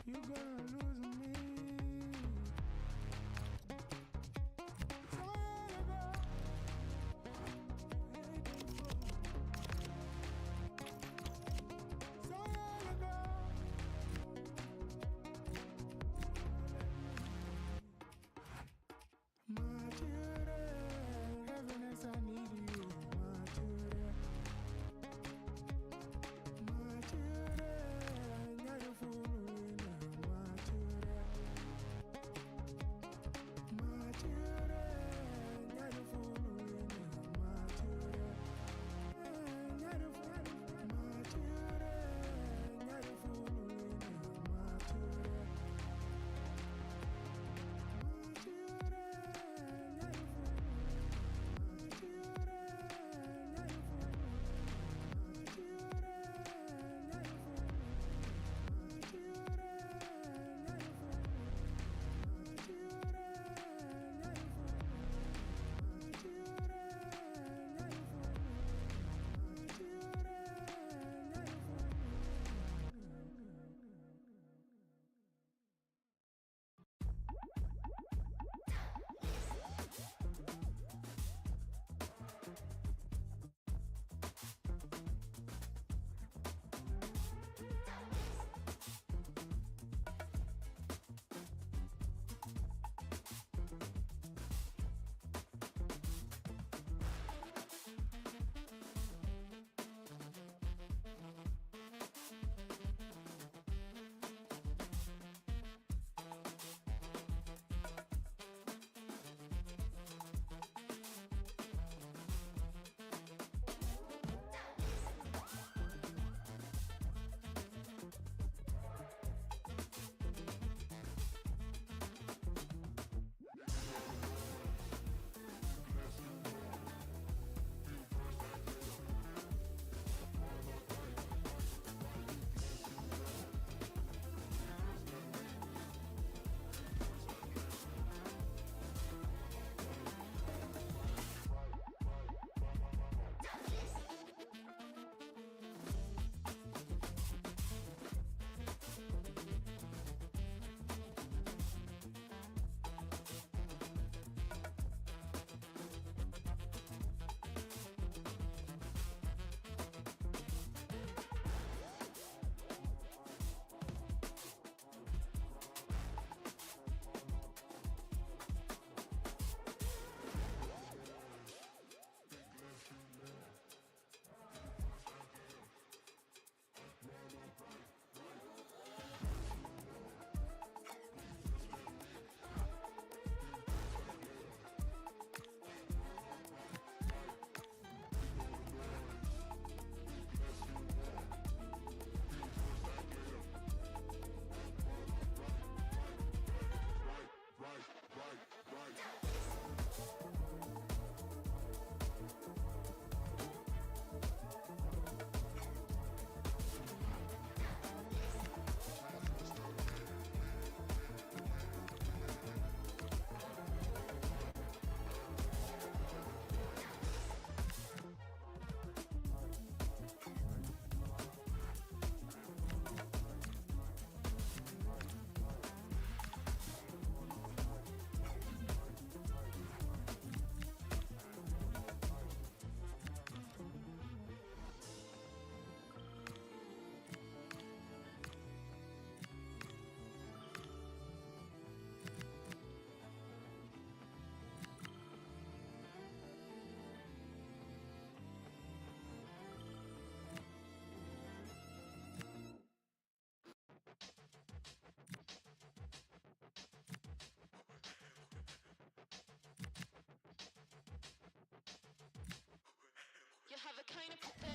You gonna lose me.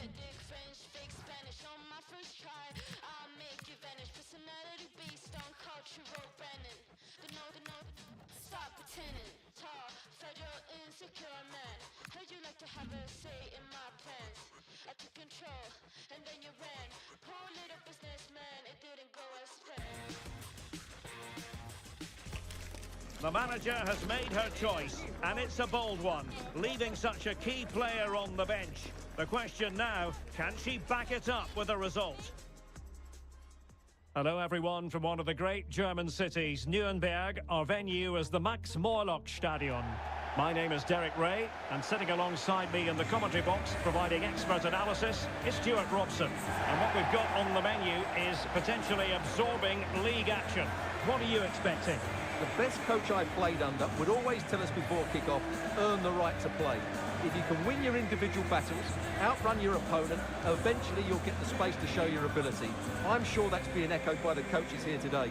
Arabic, French, fake Spanish on my first try. I'll make you vanish. Personality beast on cultural branding. Stop pretending. Tall, fragile, insecure man. Heard you like to have a say in my plans. I took control, and then you ran. Poor little businessman, it didn't go as planned. The manager has made her choice, and it's a bold one, leaving such a key player on the bench. The question now, can she back it up with a result? Hello everyone from one of the great German cities, Nuremberg. Our venue is the Max-Morlock-Stadion. My name is Derek Ray, and sitting alongside me in the commentary box, providing expert analysis, is Stuart Robson. And what we've got on the menu is potentially absorbing league action. What are you expecting? The best coach I played under would always tell us before kick-off, earn the right to play. If you can win your individual battles, outrun your opponent, eventually you'll get the space to show your ability. I'm sure that's being echoed by the coaches here today.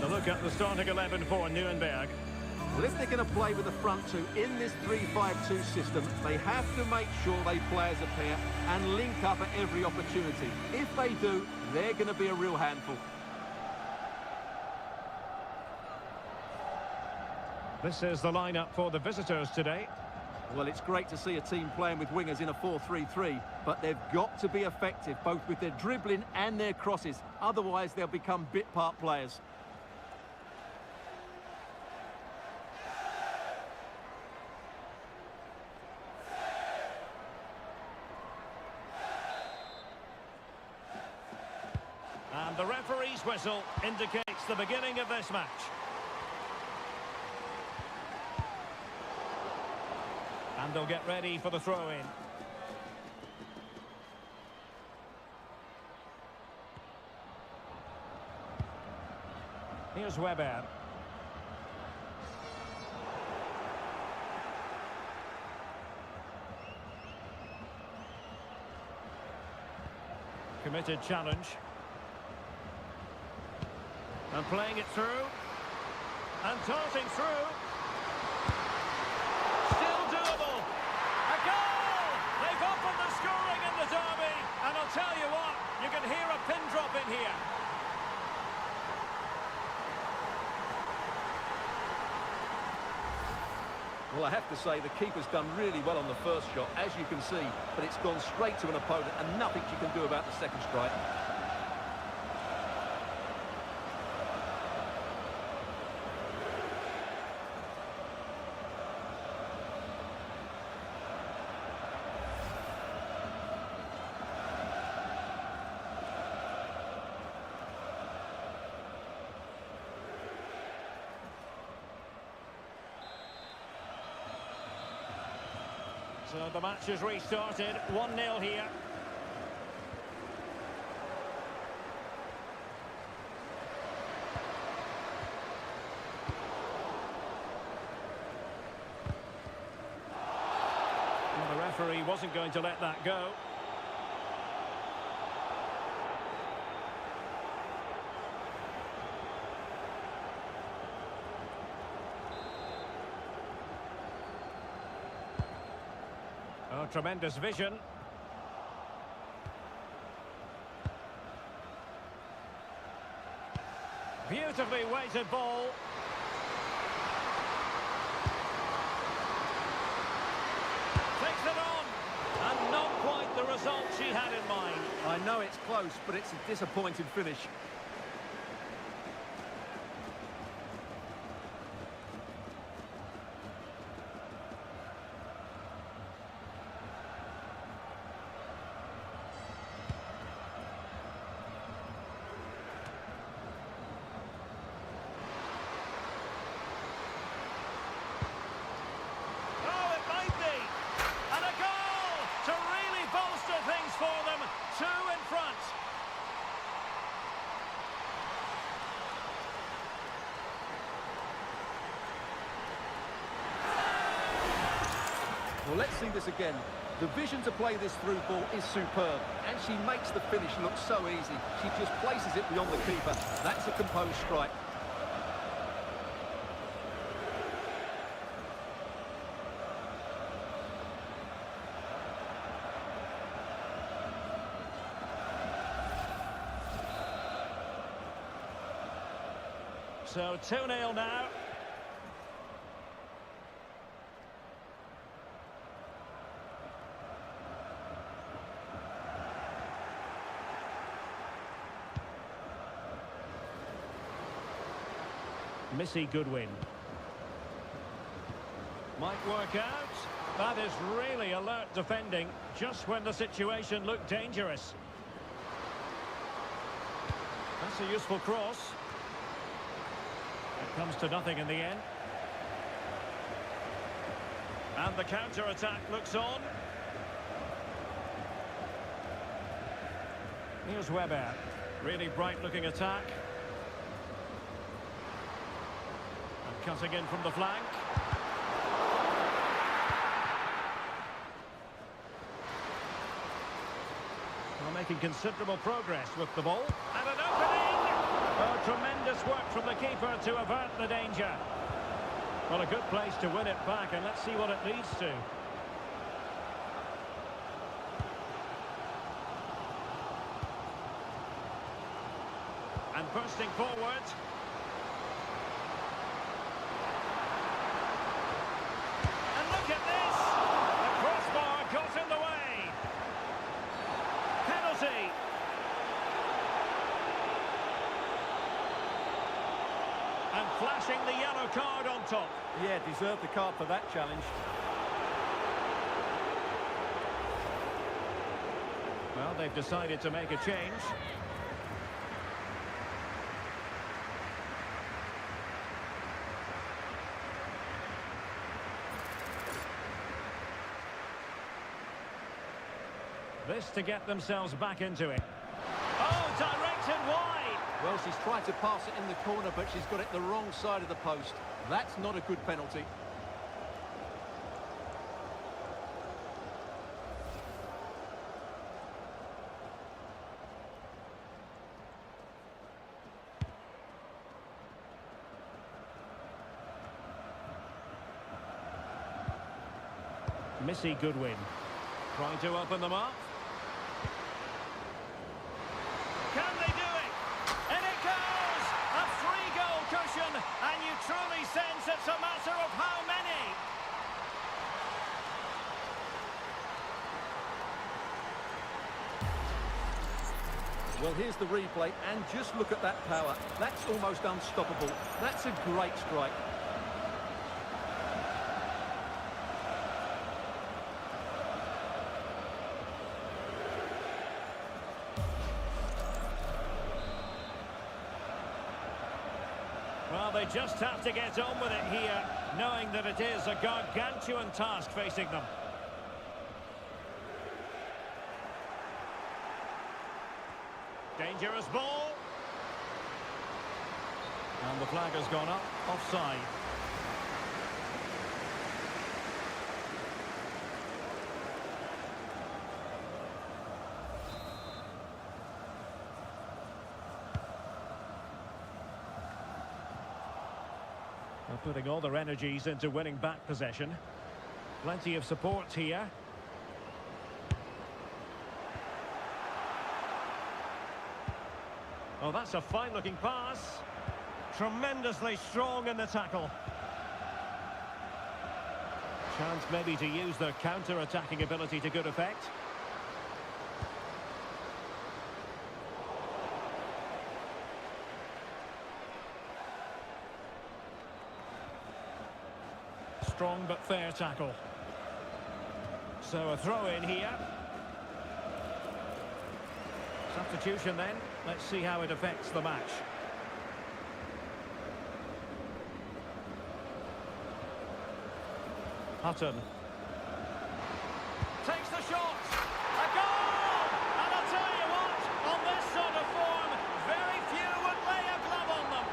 Look at the starting 11 for Nuremberg. Well, if they're going to play with the front two in this 3-5-2 system, they have to make sure they play as a pair and link up at every opportunity. If they do, they're going to be a real handful. This is the lineup for the visitors today. Well, it's great to see a team playing with wingers in a 4-3-3, but they've got to be effective, both with their dribbling and their crosses. Otherwise, they'll become bit-part players. And the referee's whistle indicates the beginning of this match. And they'll get ready for the throw-in. Here's Weber. Committed challenge. And playing it through. And darting through. Still doable. A goal! They've opened the scoring in the derby. And I'll tell you what, you can hear a pin drop in here. Well, I have to say, the keeper's done really well on the first shot, as you can see, but it's gone straight to an opponent and nothing she can do about the second strike. So the match has restarted, 1-0 here. And the referee wasn't going to let that go. Oh, tremendous vision. Beautifully weighted ball. Takes it on. And not quite the result she had in mind. I know it's close, but it's a disappointing finish. Well, let's see this again. The vision to play this through ball is superb, and she makes the finish look so easy. She just places it beyond the keeper. That's a composed strike. So 2-0 now. Missy Goodwin. Might work out. That is really alert defending, just when the situation looked dangerous. That's a useful cross. It comes to nothing in the end. And the counter-attack looks on. Here's Weber. Really bright-looking attack. And cutting in from the flank. Well, making considerable progress with the ball. And an opening! Oh, tremendous work from the keeper to avert the danger. Well, a good place to win it back, and let's see what it leads to. And bursting forward. And look at this! The crossbar got in the way. Penalty. And flashing the yellow card on top. Yeah, deserved the card for that challenge. Well, they've decided to make a change. This to get themselves back into it. Oh, directed wide. Well, she's tried to pass it in the corner, but she's got it the wrong side of the post. That's not a good penalty. Missy Goodwin trying to open them up. Can they do it? And it goes! A free-goal cushion, and you truly sense it's a matter of how many. Well, here's the replay, and just look at that power. That's almost unstoppable. That's a great strike. Well, they just have to get on with it here, knowing that it is a gargantuan task facing them. Dangerous ball. And the flag has gone up, offside. They're putting all their energies into winning back possession. Plenty of support here. Oh, that's a fine-looking pass. Tremendously strong in the tackle. Chance maybe to use their counter-attacking ability to good effect. Strong but fair tackle. So a throw in here. Substitution then. Let's see how it affects the match. Hutton. Takes the shot. A goal! And I'll tell you what, on this sort of form, very few would lay a glove on them.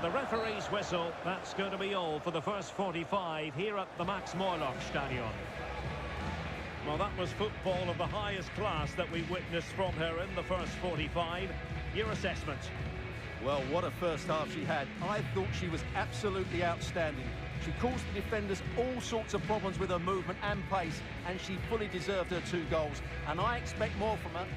the referee's whistle, that's going to be all for the first 45 here at the Max Morlock Stadion. Well, that was football of the highest class that we witnessed from her in the first 45. Your assessment? Well, what a first half she had. I thought she was absolutely outstanding. She caused the defenders all sorts of problems with her movement and pace, and she fully deserved her 2 goals. And I expect more from her.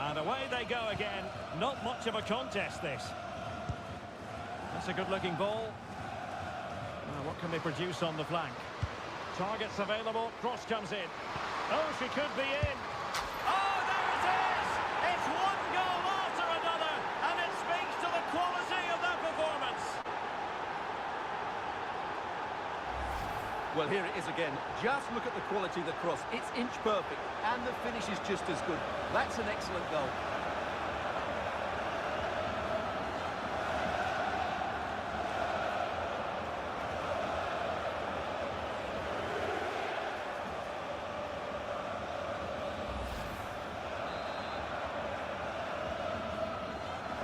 And away they go again. Not much of a contest, this. That's a good-looking ball. Now, what can they produce on the flank? Targets available. Cross comes in. Oh, she could be in. Oh, there it is! It's one goal after another, and it speaks to the quality of that performance. Well, here it is again. Just look at the quality of the cross. It's inch perfect, and the finish is just as good. That's an excellent goal.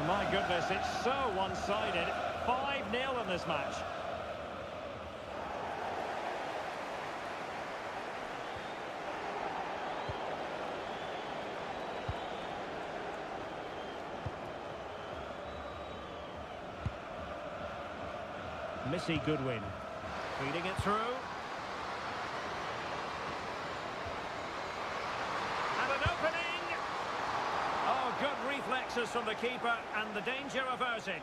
My goodness, it's so one-sided. 5-0 in this match. Missy Goodwin feeding it through, and an opening. Oh, good reflexes from the keeper, and the danger averted.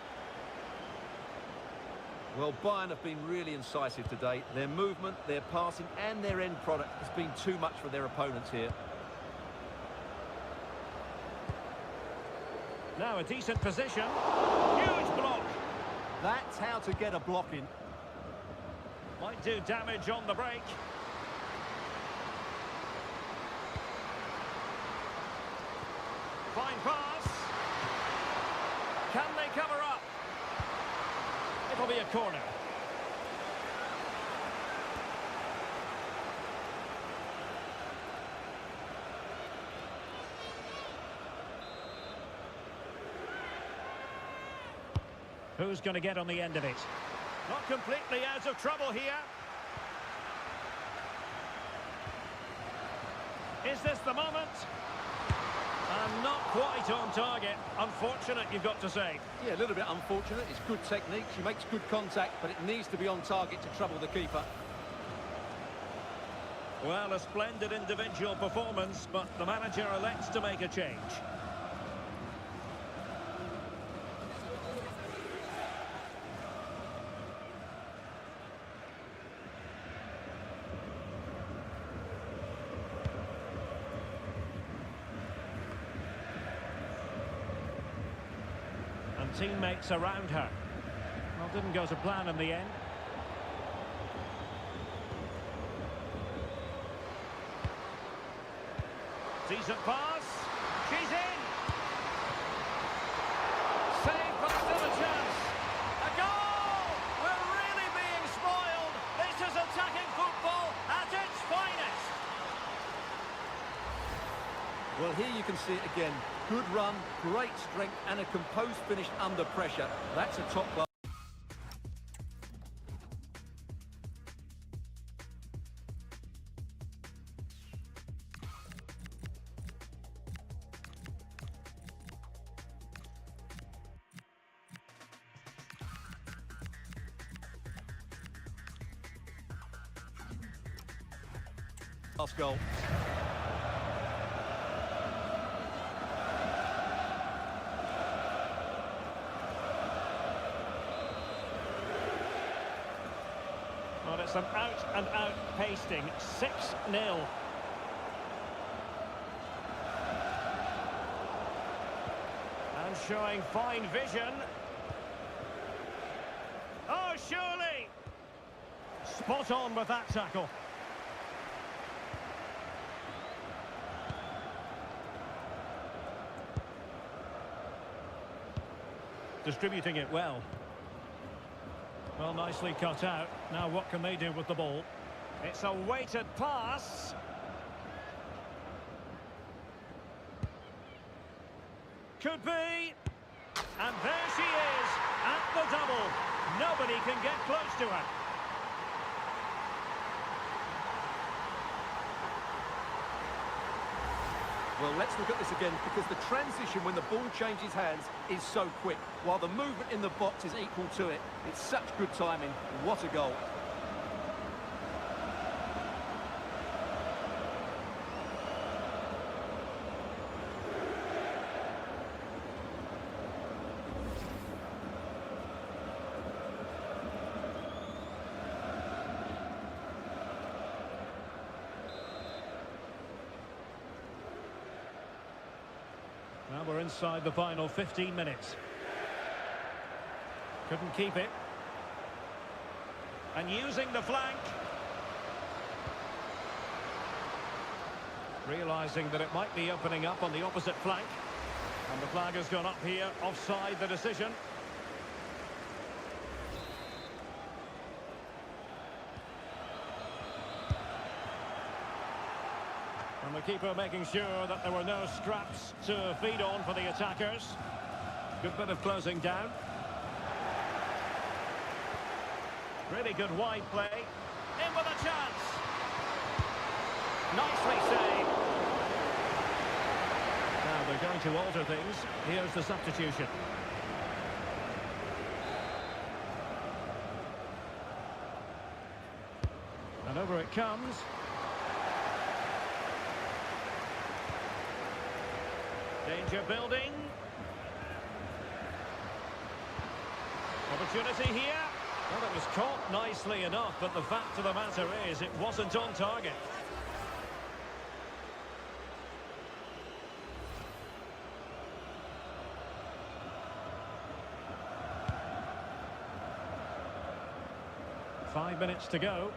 Well, Bayern have been really incisive today. Their movement, their passing and their end product has been too much for their opponents here. Now a decent position. Huge block. That's how to get a block in. Might do damage on the break. Fine pass. Can they cover up? It'll be a corner. Who's going to get on the end of it? Not completely out of trouble here. Is this the moment? And not quite on target. Unfortunate, you've got to say. Yeah, a little bit unfortunate. It's good technique. She makes good contact, but it needs to be on target to trouble the keeper. Well, a splendid individual performance, but the manager elects to make a change. And teammates around her. Well, didn't go to plan in the end. Decent pass. She's in. Save, but still a chance. A goal! We're really being spoiled. This is attacking football at its finest. Well, here you can see it again. Good run, great strength, and a composed finish under pressure. That's a top class. Last goal. Well, it's an out-and-out pasting. 6-0. And showing fine vision. Oh, surely! Spot on with that tackle. Distributing it well. Well, nicely cut out. Now what can they do with the ball? It's a weighted pass. Could be. And there she is, at the double. Nobody can get close to her. Well, let's look at this again, because the transition when the ball changes hands is so quick, while the movement in the box is equal to it. It's such good timing. What a goal. Well, we're inside the final 15 minutes. Couldn't keep it. And using the flank. Realising that it might be opening up on the opposite flank. And the flag has gone up here, offside the decision. And the keeper making sure that there were no scraps to feed on for the attackers. Good bit of closing down. Really good wide play. In with a chance. Nicely saved. Now they're going to alter things. Here's the substitution. And over it comes. Danger building. Opportunity here. Well, it was caught nicely enough, but the fact of the matter is it wasn't on target. Five minutes to go.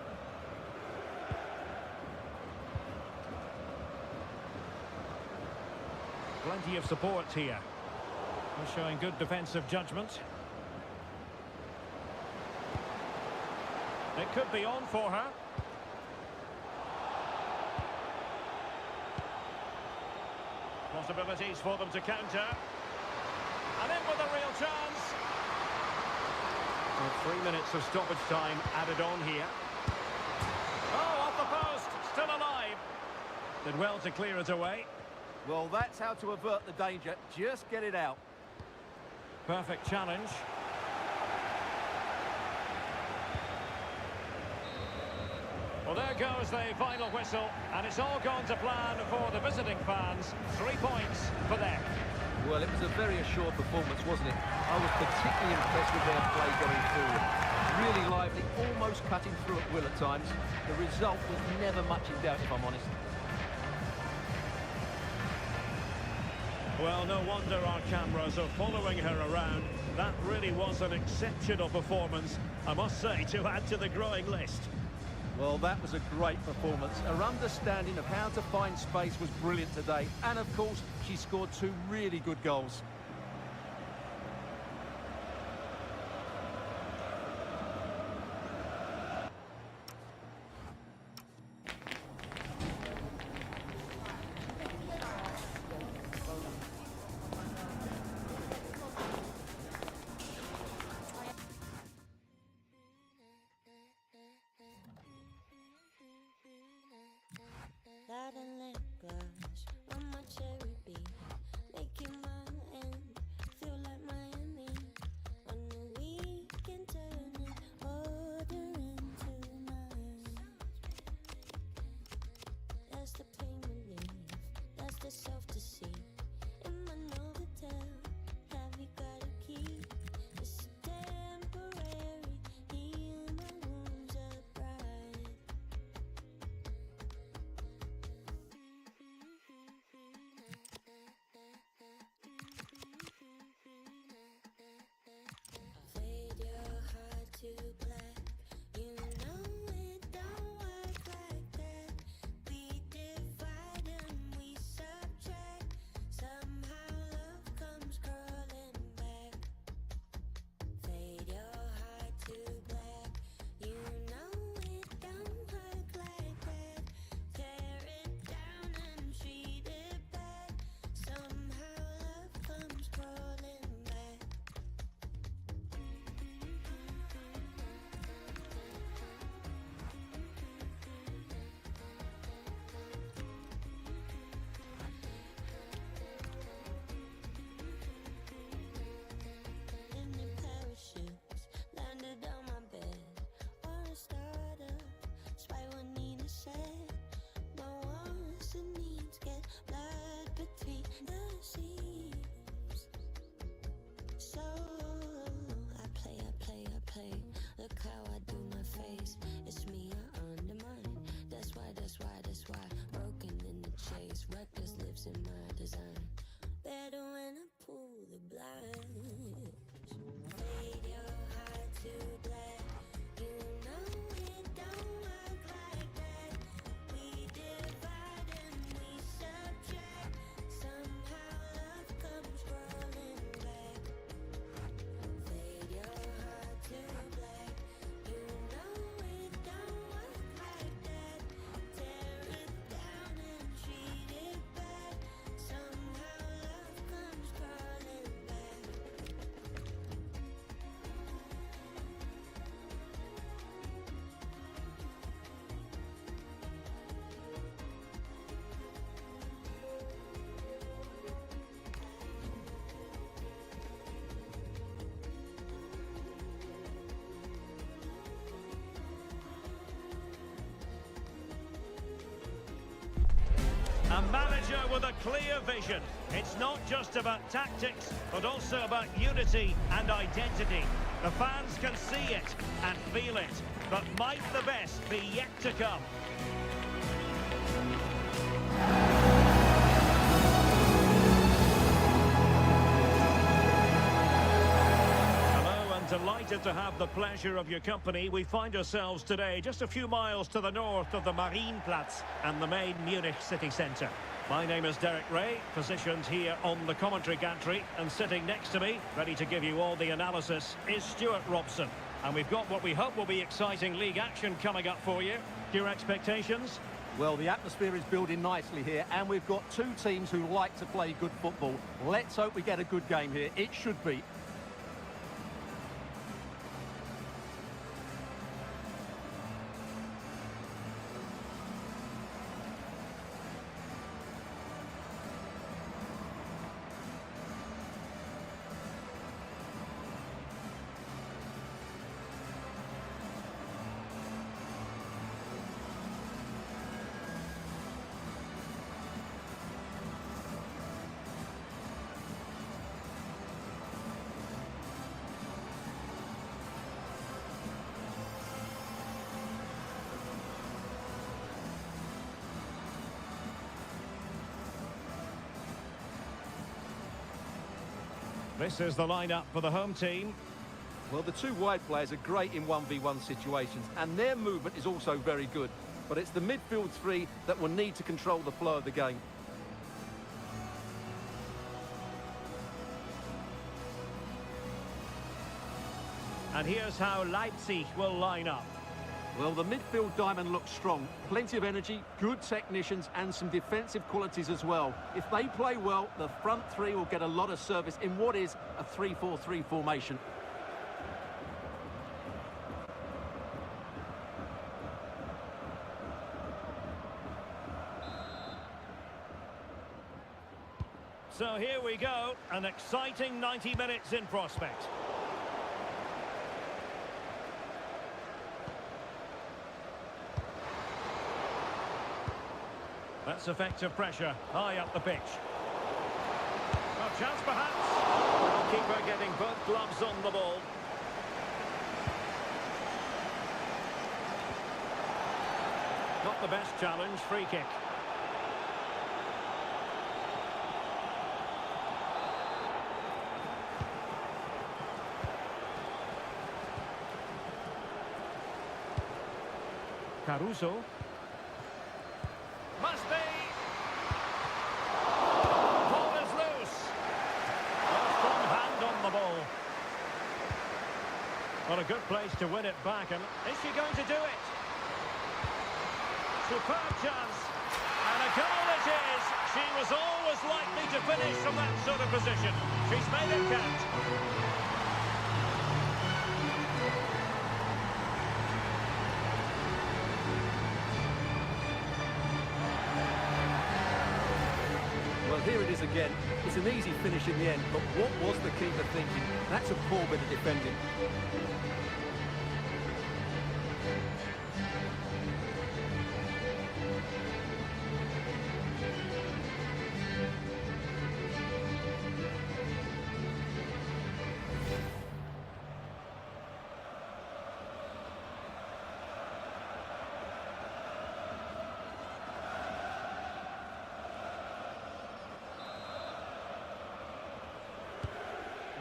Plenty of support here. They're showing good defensive judgment. It could be on for her. Possibilities for them to counter. And in with a real chance. Well, 3 minutes of stoppage time added on here. Oh, off the post. Still alive. Did well to clear it away. Well, that's how to avert the danger. Just get it out. Perfect challenge. Well, there goes the final whistle, and it's all gone to plan for the visiting fans. 3 points for them. Well, it was a very assured performance, wasn't it? I was particularly impressed with their play going forward. Really lively, almost cutting through at will at times. The result was never much in doubt, if I'm honest. Well, no wonder our cameras are following her around. That really was an exceptional performance, I must say, to add to the growing list. Well, that was a great performance. Her understanding of how to find space was brilliant today. And, of course, she scored 2 really good goals. That and lip gloss on my cherry beat, making my end feel like Miami. On the weekend, turning order into mine. That's the pain relief, that's the self-deceit. In my Novotel, have you got a key? It's temporary, heal my wounds up right. Fade your heart to black. You know it don't work like that. We divide and we subtract. Somehow love comes crawling back. Fade your heart to black. You know it don't work like that. Tear it down and treat it back. Somehow love comes crawling back. In your parachutes, landed on my bed. Or a startup, despite what Nina said. My wants and needs get blood between the seams. So I play. Look how I do my face. It's me I undermine. That's why. Broken in the chase. Reckless lives in my design. Better when I pull the blinds. Fade your heart to black. You know it don't work like that. We divide and we subtract. Somehow love comes crawling back. Fade your heart to black. You know it don't work like that. Tear it down and treat it back. Somehow love comes crawling back. A manager with a clear vision. It's not just about tactics, but also about unity and identity. The fans can see it and feel it, but might the best be yet to come? Hello, and delighted to have the pleasure of your company. We find ourselves today just a few miles to the north of the Marienplatz and the main Munich city centre. My name is Derek Ray, positioned here on the commentary gantry, and sitting next to me, ready to give you all the analysis, is Stuart Robson. And we've got what we hope will be exciting league action coming up for you. Your expectations? Well, the atmosphere is building nicely here, and we've got 2 teams who like to play good football. Let's hope we get a good game here. It should be. This is the lineup for the home team. Well, the two wide players are great in 1v1 situations, and their movement is also very good. But it's the midfield three that will need to control the flow of the game. And here's how Leipzig will line up. Well, the midfield diamond looks strong. Plenty of energy, good technicians, and some defensive qualities as well. If they play well, the front three will get a lot of service in what is a 3-4-3 formation. So here we go, an exciting 90 minutes in prospect. That's effective pressure, high up the pitch. A chance perhaps. Goalkeeper getting both gloves on the ball. Not the best challenge, free kick. Caruso. Must be. Ball is loose. A strong hand on the ball. Well, a good place to win it back, and is she going to do it? Superb chance. And a goal it is. She was always likely to finish from that sort of position. She's made it count. Here it is again. It's an easy finish in the end, but what was the keeper thinking? That's a poor bit of defending.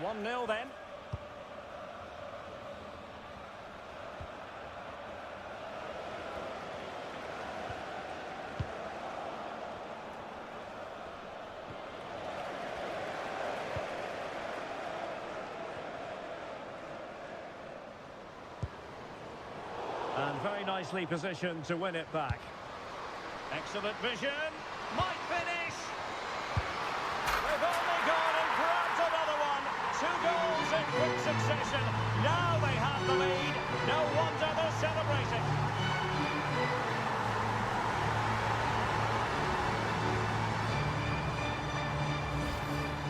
One 0 then. And very nicely positioned to win it back. Excellent vision. Might finish. They've only gone and grabbed another one. 2 goals in quick succession. Now they have the lead. No wonder they're celebrating.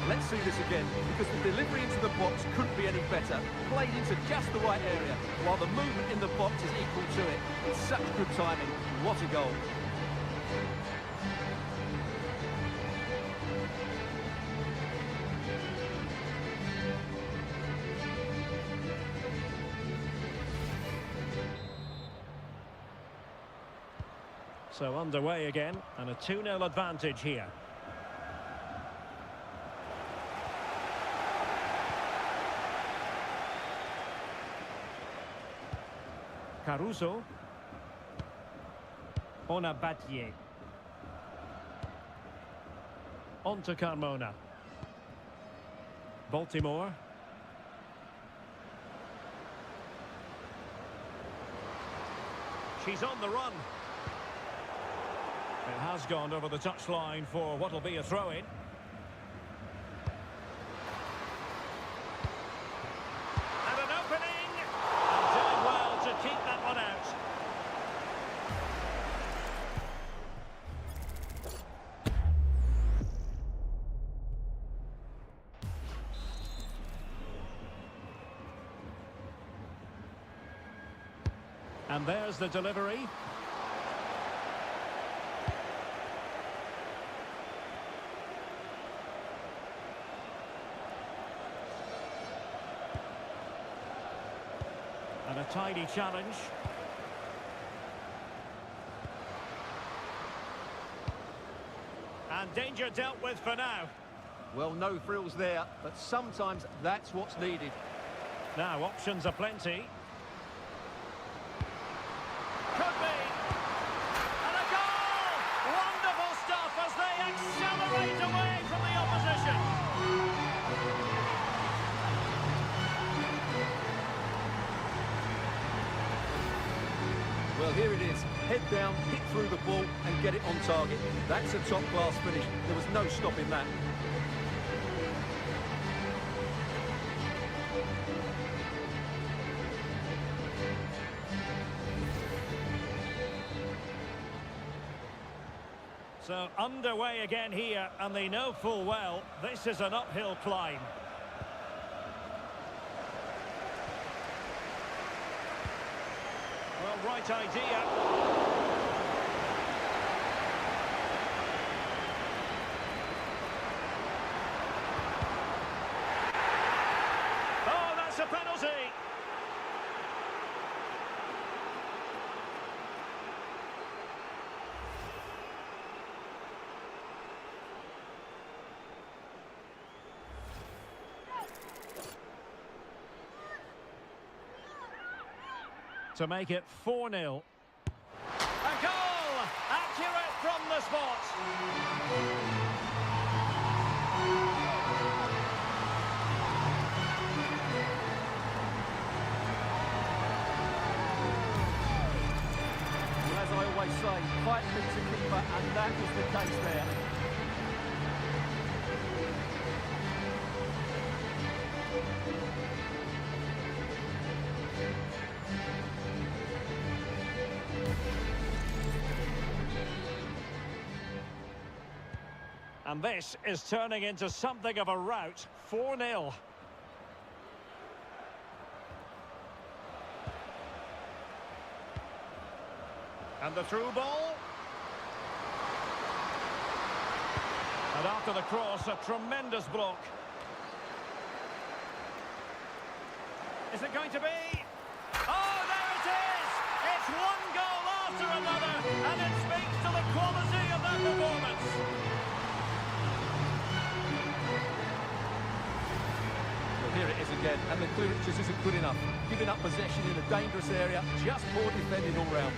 Let's see this again, because the delivery into the box couldn't be any better. Played into just the right area, while the movement in the box is equal to it. It's such good timing. What a goal. So underway again, and a 2-0 advantage here. Caruso. Onabatier. On to Carmona. Baltimore. She's on the run. It has gone over the touchline for what will be a throw-in. And an opening! And doing well to keep that one out. And there's the delivery. And a tidy challenge. And danger dealt with for now. Well, no frills there, but sometimes that's what's needed. Now, options are plenty. Could be. And a goal! Wonderful stuff as they accelerate away from the opposition. Well, here it is. Head down, hit through the ball and get it on target. That's a top-class finish. There was no stopping that. So underway again here, and they know full well this is an uphill climb. Well, right idea. Oh, that's a penalty. To make it 4-0. A goal! Accurate from the spot. Well, as I always say, fight beats a keeper, and that was the case there. And this is turning into something of a rout. 4-0. And the through ball. And after the cross, a tremendous block. Is it going to be? Oh, there it is! It's one goal after another, and it speaks to the quality of that performance. Here it is again, and the clearance just isn't good enough. Giving up possession in a dangerous area, just poor defending all round.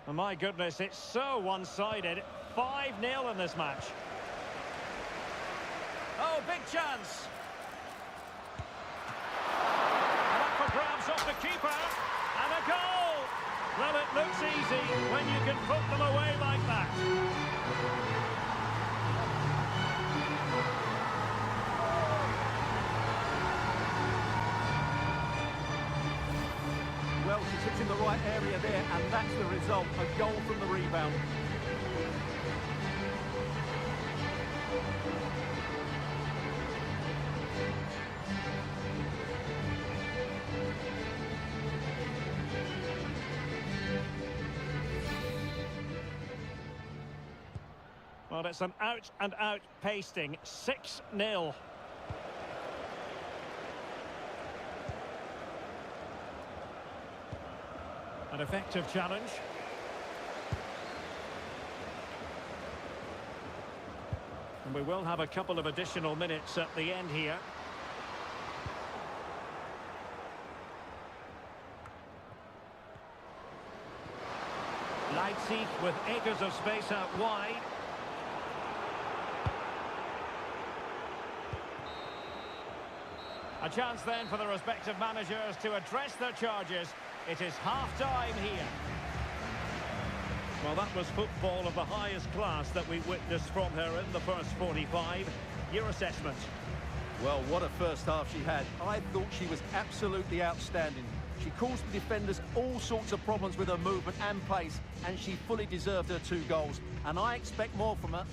Oh, my goodness, it's so one-sided. 5-0 in this match. Oh, big chance. And up for grabs off the keeper. And a goal. Well, it looks easy when you can put them away like that. Well, she's hit in the right area there, and that's the result. A goal from the rebound. Well, it's an out-and-out pasting. 6-0. An effective challenge. And we will have a couple of additional minutes at the end here. Leipzig with acres of space out wide. A chance then for the respective managers to address their charges. It is half-time here. Well, that was football of the highest class that we witnessed from her in the first 45. Your assessment? Well, what a first half she had. I thought she was absolutely outstanding. She caused the defenders all sorts of problems with her movement and pace, and she fully deserved her 2 goals. And I expect more from her.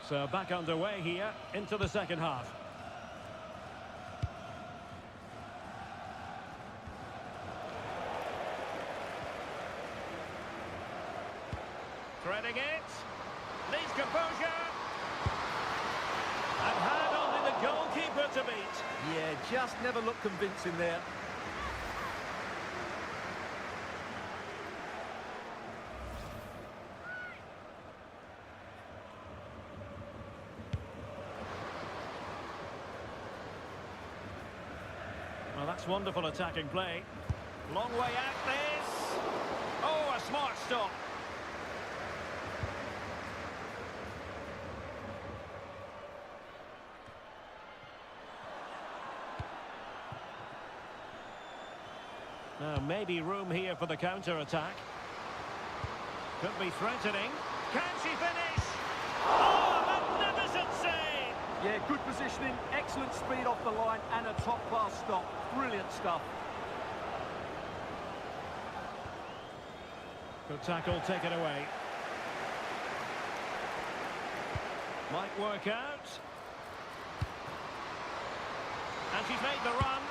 So back underway here into the second half. getting it. Needs composure. And had only the goalkeeper to beat. Yeah, just never looked convincing there. Well, that's wonderful attacking play. Long way out this. Oh, a smart stop. Now, maybe room here for the counter-attack. Could be threatening. Can she finish? Oh, a magnificent save! Yeah, good positioning, excellent speed off the line, and a top-class stop. Brilliant stuff. Good tackle taken away. Might work out. And she's made the run.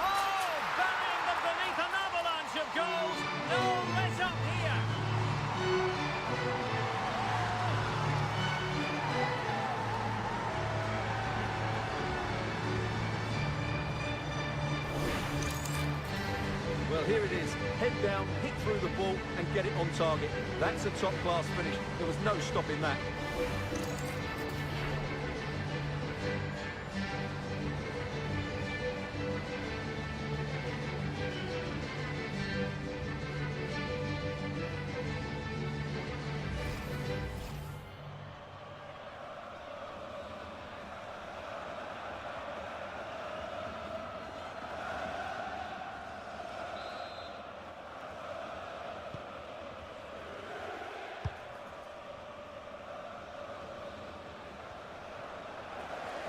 Oh, burying them beneath an avalanche of goals. No let up here. Well, here it is. Head down, hit through the ball and get it on target. That's a top-class finish. There was no stopping that.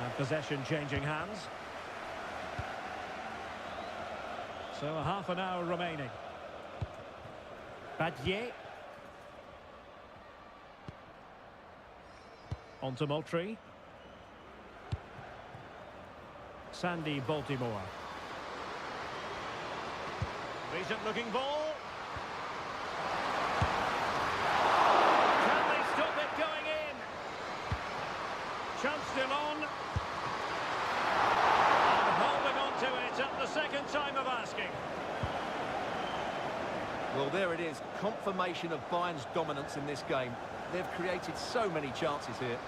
And possession changing hands. So a half an hour remaining. Badier. On to Moultrie. Sandy Baltimore. Decent looking ball. Can they stop it going in? Chance still on. And holding on to it at the second time of asking. Well, there it is. Confirmation of Bayern's dominance in this game. They've created so many chances here.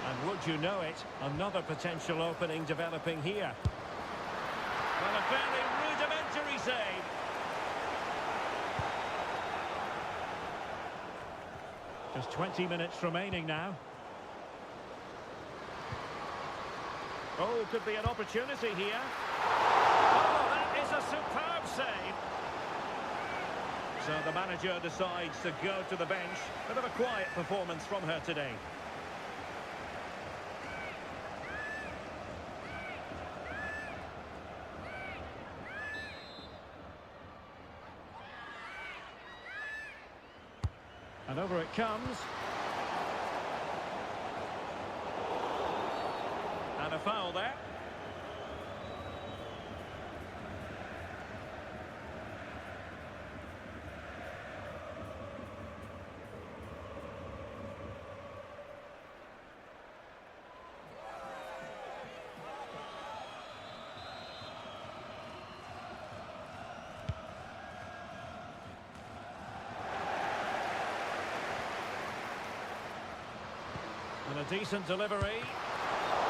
And would you know it, another potential opening developing here. Well, a fairly rudimentary save. Just 20 minutes remaining now. Oh, could be an opportunity here. Oh, that is a superb save. So the manager decides to go to the bench. Bit of a quiet performance from her today. And over it comes. And a foul there. And a decent delivery.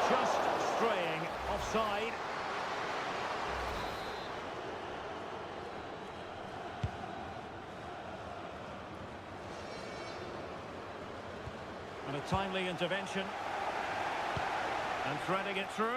Just straying offside. And a timely intervention. And threading it through.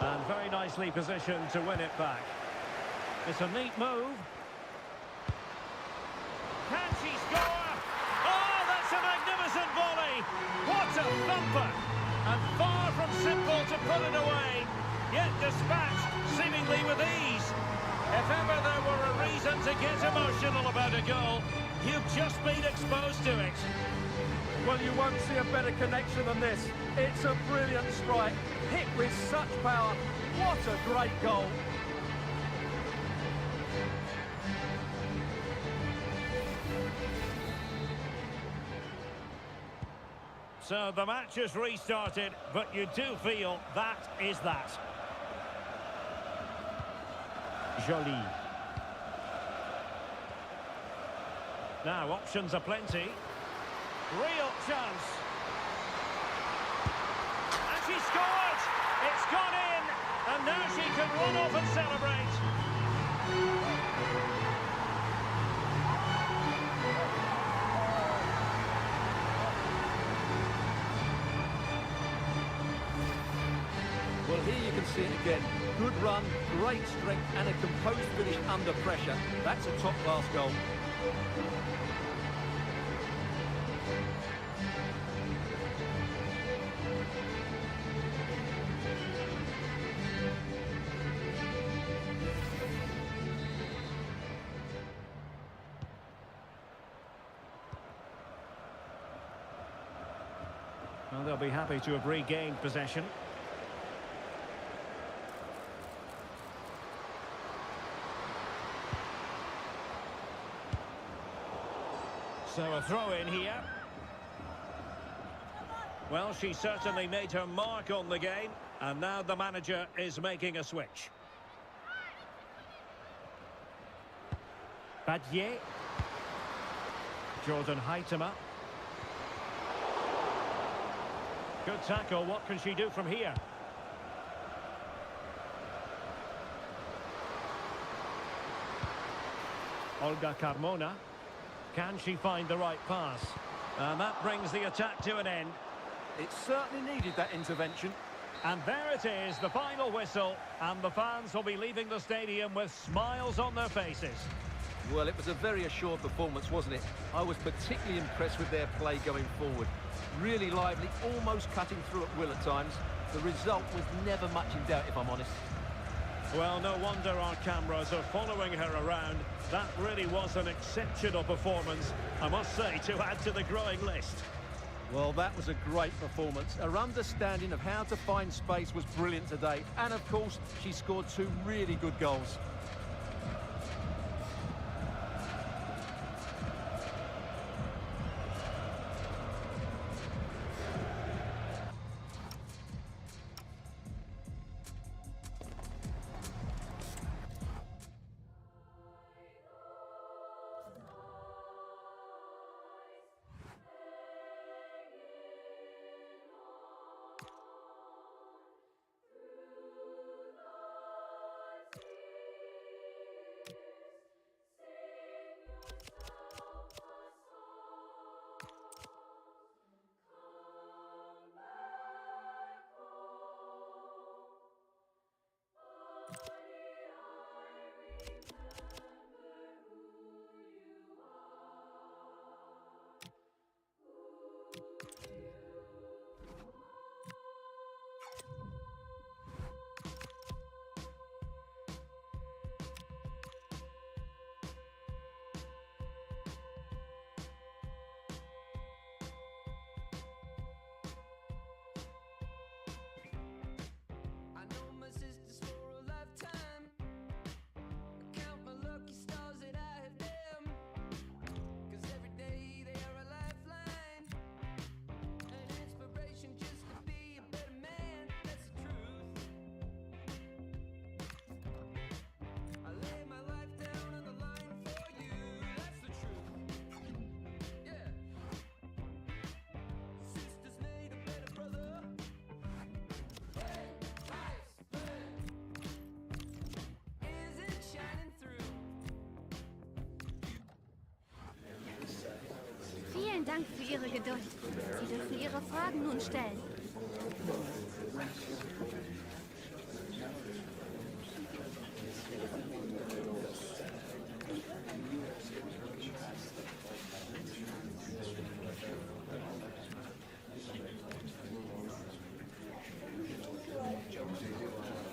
And very nicely positioned to win it back. It's a neat move. Can she score? Oh, that's a magnificent volley. What a thumper. And far from simple to put it away. Yet dispatched seemingly with ease. If ever there were a reason to get emotional about a goal, you've just been exposed to it. Well, you won't see a better connection than this. It's a brilliant strike, hit with such power. What a great goal. So the match has restarted, but you do feel that is that. Jolie. Now options are plenty. Real chance. And she scored! It's gone in! And now she can run off and celebrate. Well, here you can see it again. Good run, great strength and a composed finish under pressure. That's a top-class goal. Well, they'll be happy to have regained possession. So a throw in here. Well, she certainly made her mark on the game, and now the manager is making a switch. Badier. Jordan Heitema. Good tackle. What can she do from here? Olga Carmona. Can she find the right pass? And that brings the attack to an end. It certainly needed that intervention. And there it is, the final whistle. And the fans will be leaving the stadium with smiles on their faces. Well, it was a very assured performance, wasn't it? I was particularly impressed with their play going forward. Really lively, almost cutting through at will at times. The result was never much in doubt, if I'm honest. Well, no wonder our cameras are following her around. That really was an exceptional performance, I must say, to add to the growing list. Well, that was a great performance. Her understanding of how to find space was brilliant today. And, of course, she scored 2 really good goals. Vielen Dank für Ihre Geduld. Sie dürfen Ihre Fragen nun stellen.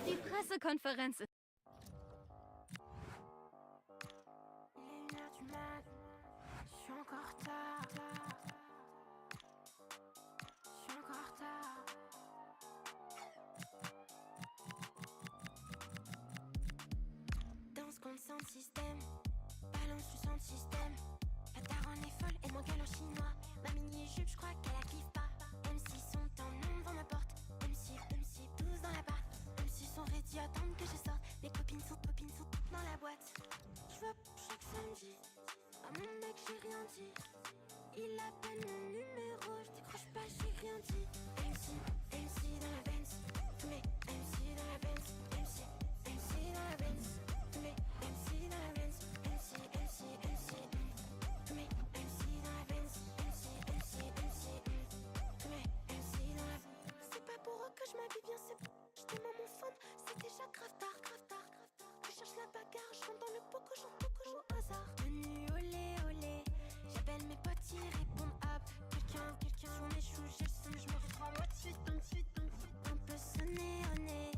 Die Pressekonferenz ist... Je suis encore tard. monde sans système. Balance du son système. La daronne est folle et moi gueule en chinois. Ma mini-jupe, je crois qu'elle la kiffe pas. MC sont en nom devant ma porte. MC, tous dans la barre. MC sont ready, attendent que je sorte. Mes copines sont toutes dans la boîte. J'vois chaque samedi. À mon mec, j'ai rien dit. Il appelle mon numéro, je décroche pas, j'ai rien dit. MC dans la Benz. Tous mes MC dans la Benz. MC dans la Benz. Tous mes MC dans la Benz. MC. Tous mes MC dans la Benz. MC. Tous mes MC dans la Benz. C'est pas pour eux que je m'habille bien, c'est j'étais dans mon phone, c'est déjà grave tard. Je cherche la bagarre, je rentre dans le poco, au hasard. Tenue olé, j'appelle mes potes, ils répondent hop. Quelqu'un, sur mes choux, j'ai le seum, je me reprends moi de suite. Un peu sonné au nez.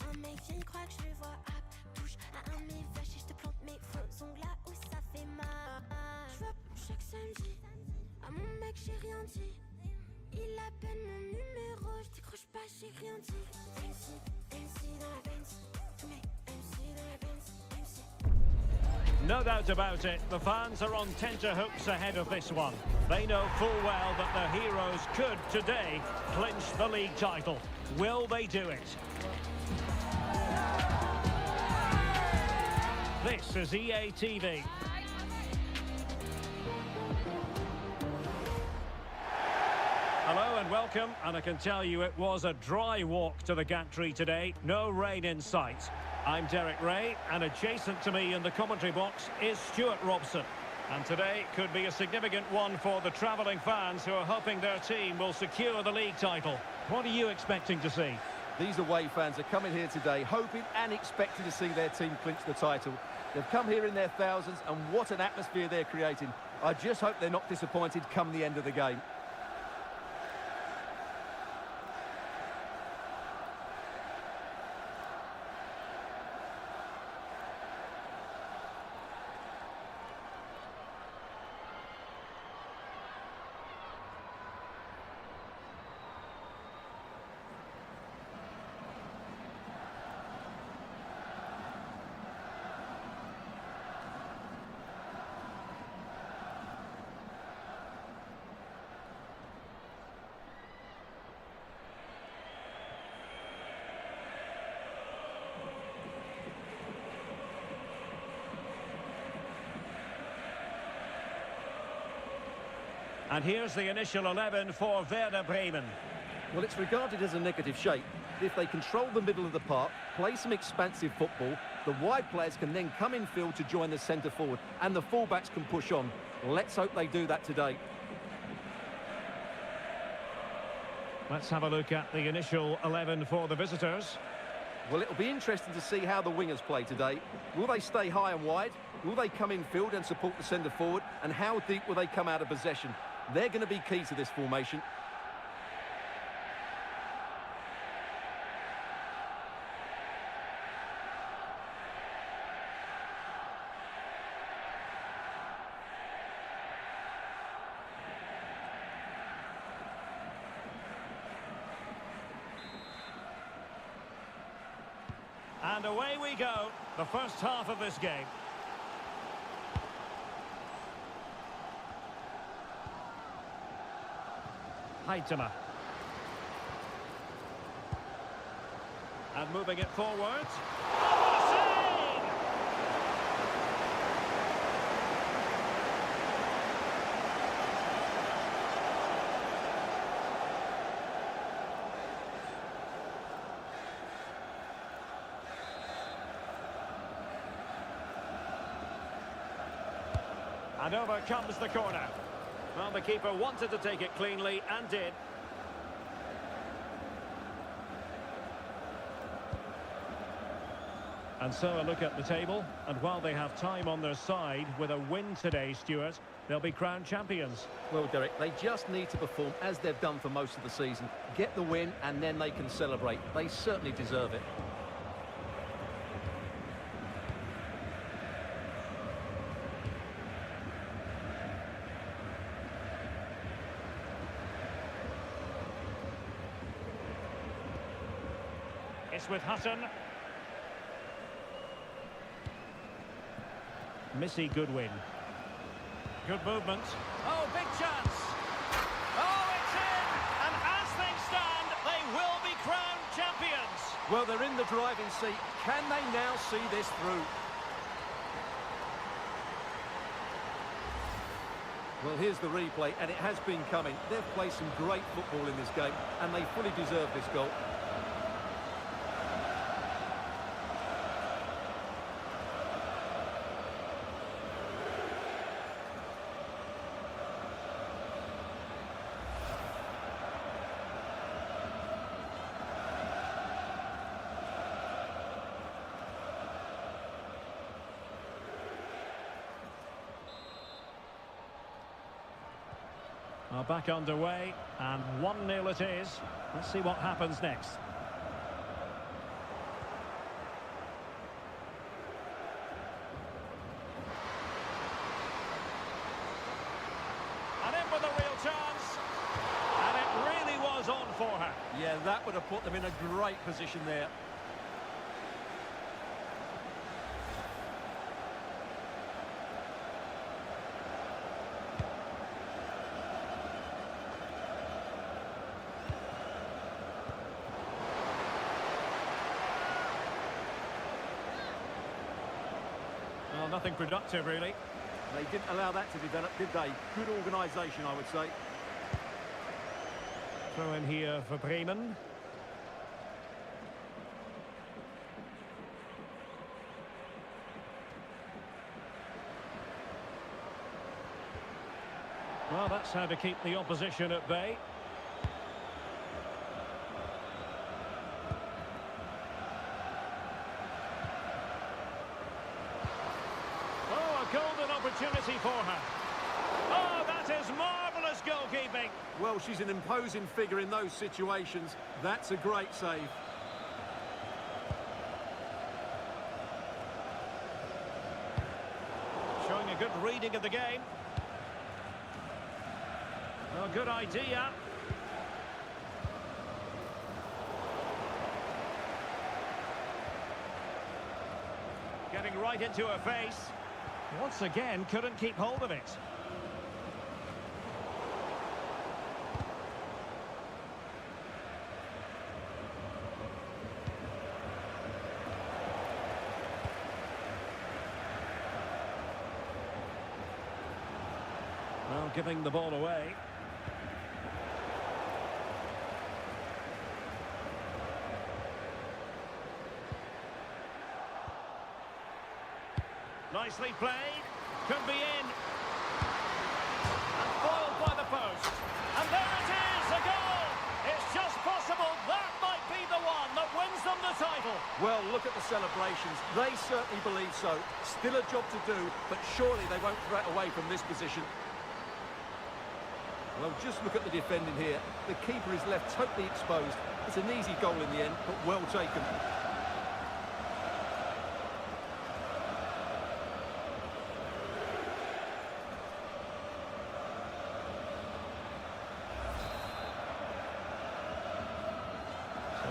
Un mec vient, il croit que je le vois hop. Touche à un de mes vaches et je te plante mes faux ongles là où ça fait mal. Je vois chaque samedi. À mon mec, j'ai rien dit. Il appelle mon numéro, je décroche pas, j'ai rien dit. MC dans la Benz. Tous mes MC dans la Benz. MC. No doubt about it, the fans are on tenterhooks ahead of this one. They know full well that the heroes could, today, clinch the league title. Will they do it? This is EA TV. Hello and welcome, and I can tell you it was a dry walk to the gantry today. No rain in sight. I'm Derek Ray, and adjacent to me in the commentary box is Stuart Robson. And today could be a significant one for the travelling fans who are hoping their team will secure the league title. What are you expecting to see? These away fans are coming here today hoping and expecting to see their team clinch the title. They've come here in their thousands, and what an atmosphere they're creating. I just hope they're not disappointed come the end of the game. And here's the initial 11 for Werder Bremen. Well, it's regarded as a negative shape. If they control the middle of the park, play some expansive football, the wide players can then come in field to join the centre forward, and the fullbacks can push on. Let's hope they do that today. Let's have a look at the initial 11 for the visitors. Well, it'll be interesting to see how the wingers play today. Will they stay high and wide? Will they come in field and support the centre forward? And how deep will they come out of possession? They're going to be key to this formation. And away we go, the first half of this game. Heitema. And moving it forward. Oh, what a save! And over comes the corner. Well, the keeper wanted to take it cleanly and did. And so a look at the table, and while they have time on their side with a win today, Stuart, they'll be crowned champions. Well, Derek, they just need to perform as they've done for most of the season. Get the win, and then they can celebrate. They certainly deserve it. It's with Hutton. Missy Goodwin. Good movement. Oh, big chance. Oh, it's in! And as things stand, they will be crowned champions. Well, they're in the driving seat. Can they now see this through? Well, here's the replay, and it has been coming. They've played some great football in this game, and they fully deserve this goal. Well, back underway, and 1-0 it is. Let's see what happens next. And in with a real chance. And it really was on for her. Yeah, that would have put them in a great position there. Well, nothing productive, really. They didn't allow that to develop, did they? Good organisation, I would say. Throw in here for Bremen. Well, that's how to keep the opposition at bay. Golden opportunity for her. Oh, that is marvellous goalkeeping. Well, she's an imposing figure in those situations. That's a great save. Showing a good reading of the game. Well, good idea. Getting right into her face. Once again, couldn't keep hold of it. Well, giving the ball away. Nicely played. Could be in. And foiled by the post. And there it is, a goal! It's just possible that might be the one that wins them the title. Well, look at the celebrations. They certainly believe so. Still a job to do, but surely they won't throw it away from this position. Well, just look at the defending here. The keeper is left totally exposed. It's an easy goal in the end, but well taken.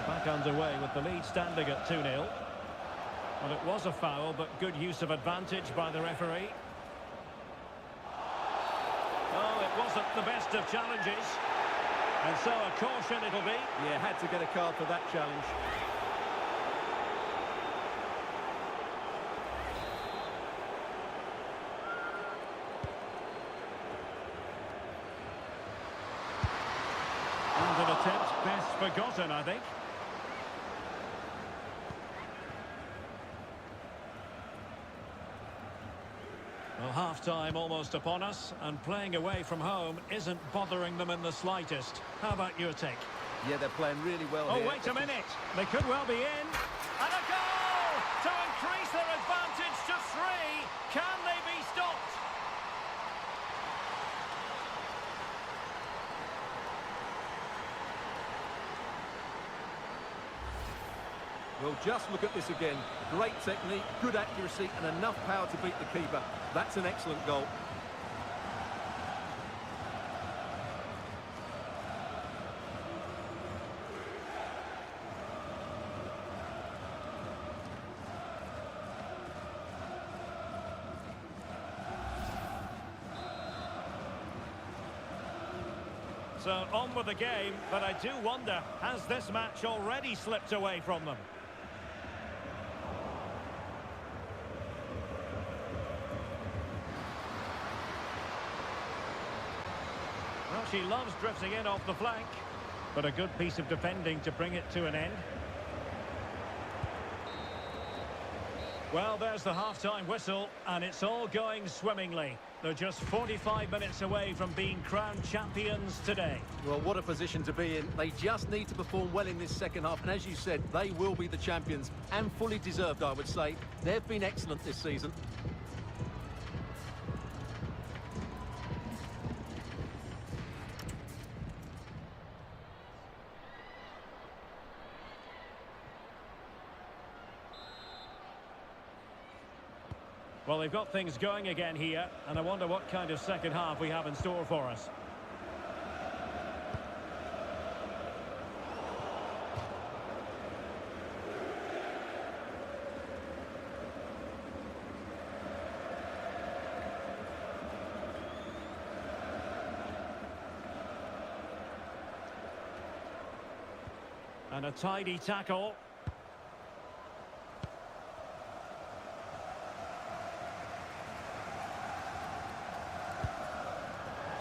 Back underway with the lead standing at 2-0. Well, it was a foul, but good use of advantage by the referee. Oh, it wasn't the best of challenges. And so a caution it'll be. Yeah, had to get a card for that challenge. And an attempt best forgotten, I think. Well, half-time almost upon us, and playing away from home isn't bothering them in the slightest. How about your take? Yeah, they're playing really well here. Oh, wait a minute. They could well be in. And a goal! To increase their advantage to 3. Can they be stopped? Well, just look at this again. Great technique, good accuracy, and enough power to beat the keeper. That's an excellent goal. So on with the game, but I do wonder, has this match already slipped away from them? Well, she loves drifting in off the flank, but a good piece of defending to bring it to an end. Well, there's the half-time whistle, and it's all going swimmingly. They're just 45 minutes away from being crowned champions today. Well, what a position to be in. They just need to perform well in this second half, and as you said, they will be the champions, and fully deserved, I would say. They've been excellent this season. Well, they've got things going again here, and I wonder what kind of second half we have in store for us. And a tidy tackle.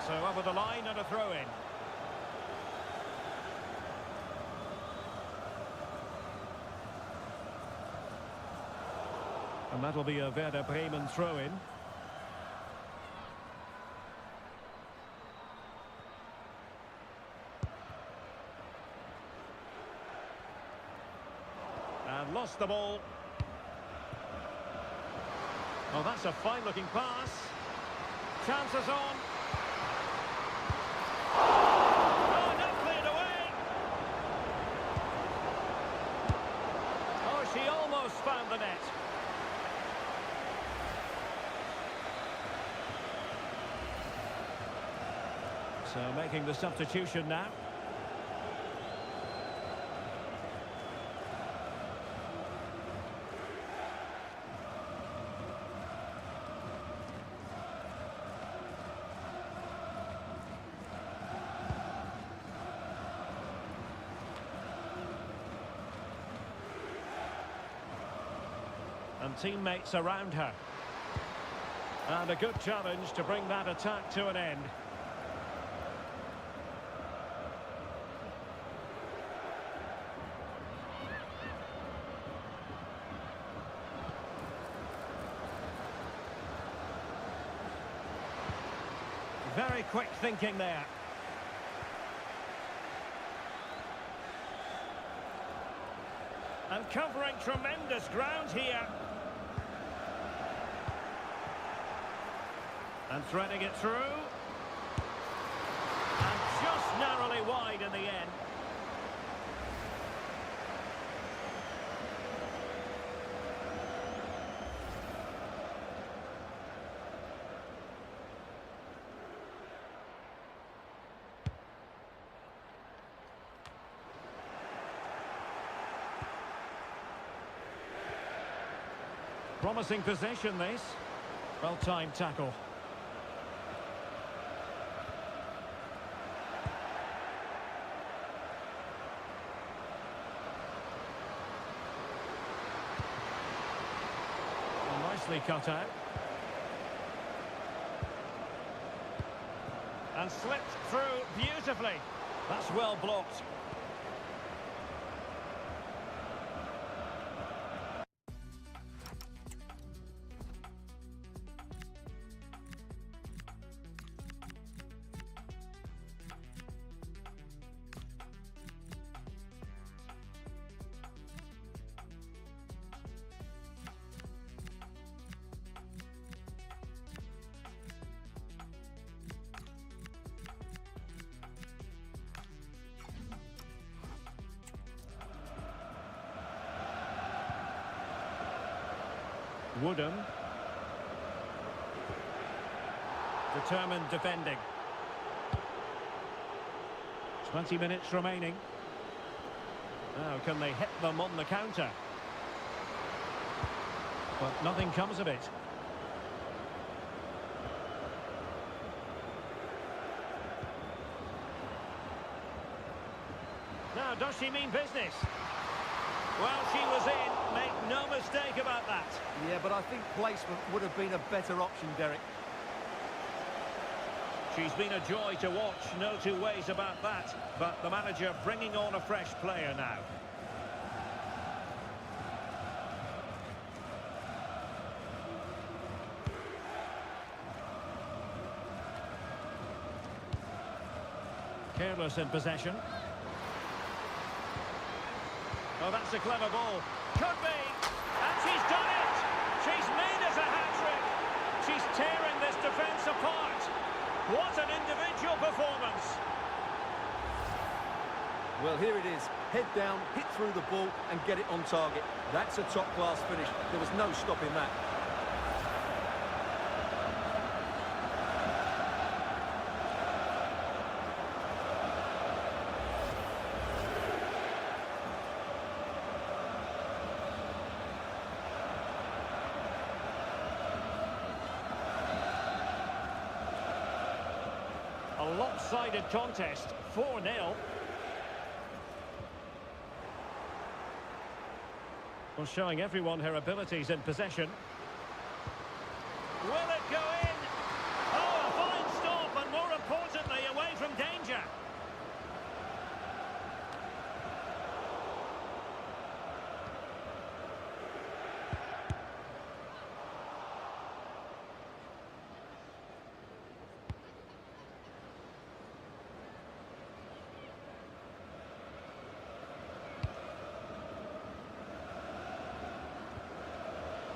So over the line and a throw-in. And that'll be a Werder Bremen throw-in. And lost the ball. Oh, that's a fine-looking pass. Chances on. Oh, not cleared away. Oh, she almost found the net. So making the substitution now. And teammates around her. And a good challenge to bring that attack to an end. Very quick thinking there. And covering tremendous ground here. And threading it through. And just narrowly wide in the end. Promising possession, this. Well-timed tackle. Nicely cut out. And slipped through beautifully. That's well blocked. Woodham. Determined defending. 20 minutes remaining. Now, can they hit them on the counter? But nothing comes of it. Now, does she mean business? Well, she was in. Make no mistake about that. Yeah, but I think placement would have been a better option, Derek. She's been a joy to watch, no two ways about that. But the manager bringing on a fresh player now. Careless in possession. Oh, that's a clever ball. Could be. And she's done it. She's made it a hat-trick. She's tearing this defence apart. What an individual performance. Well, here it is. Head down, hit through the ball and get it on target. That's a top-class finish. There was no stopping that. A lopsided contest, 4-0. Well, showing everyone her abilities in possession. Will it go in? Oh, a fine stop, and more importantly, away from danger.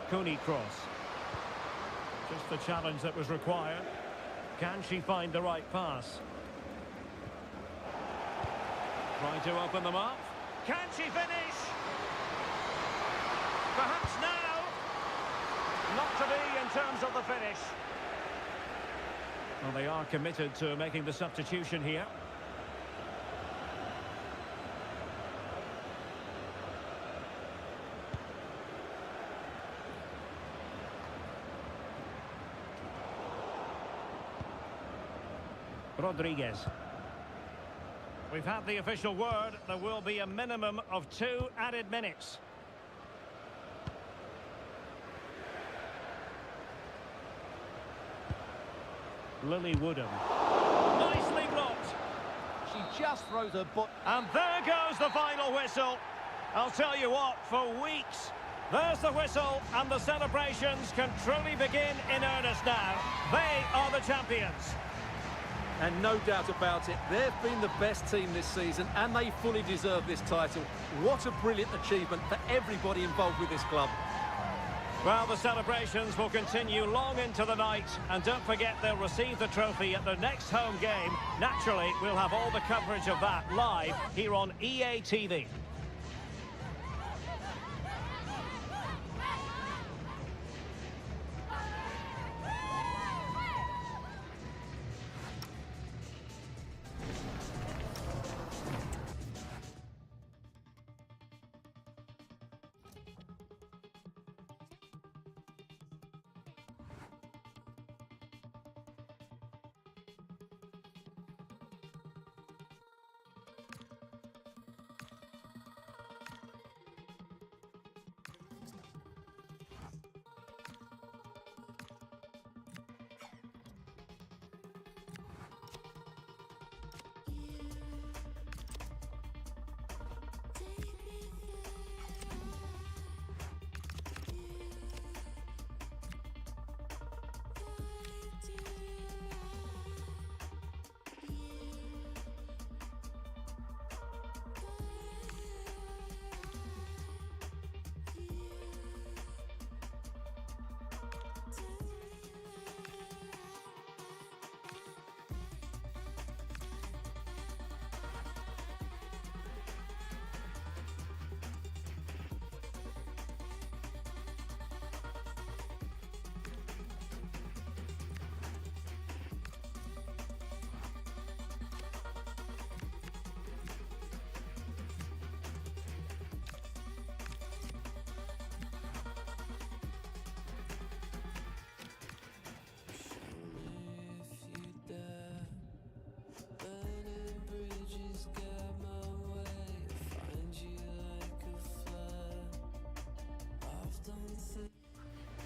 Coney cross. Just the challenge that was required. Can she find the right pass? Trying to open them up. Can she finish? Perhaps now. Not to be in terms of the finish. Well, they are committed to making the substitution here. Rodriguez. We've had the official word. There will be a minimum of 2 added minutes. Lily Woodham. Nicely blocked. She just throws her butt. And there goes the final whistle. I'll tell you what, for weeks. There's the whistle, and the celebrations can truly begin in earnest now. They are the champions. And no doubt about it, they've been the best team this season and they fully deserve this title. What a brilliant achievement for everybody involved with this club. Well, the celebrations will continue long into the night, and don't forget they'll receive the trophy at their next home game. Naturally, we'll have all the coverage of that live here on EA TV.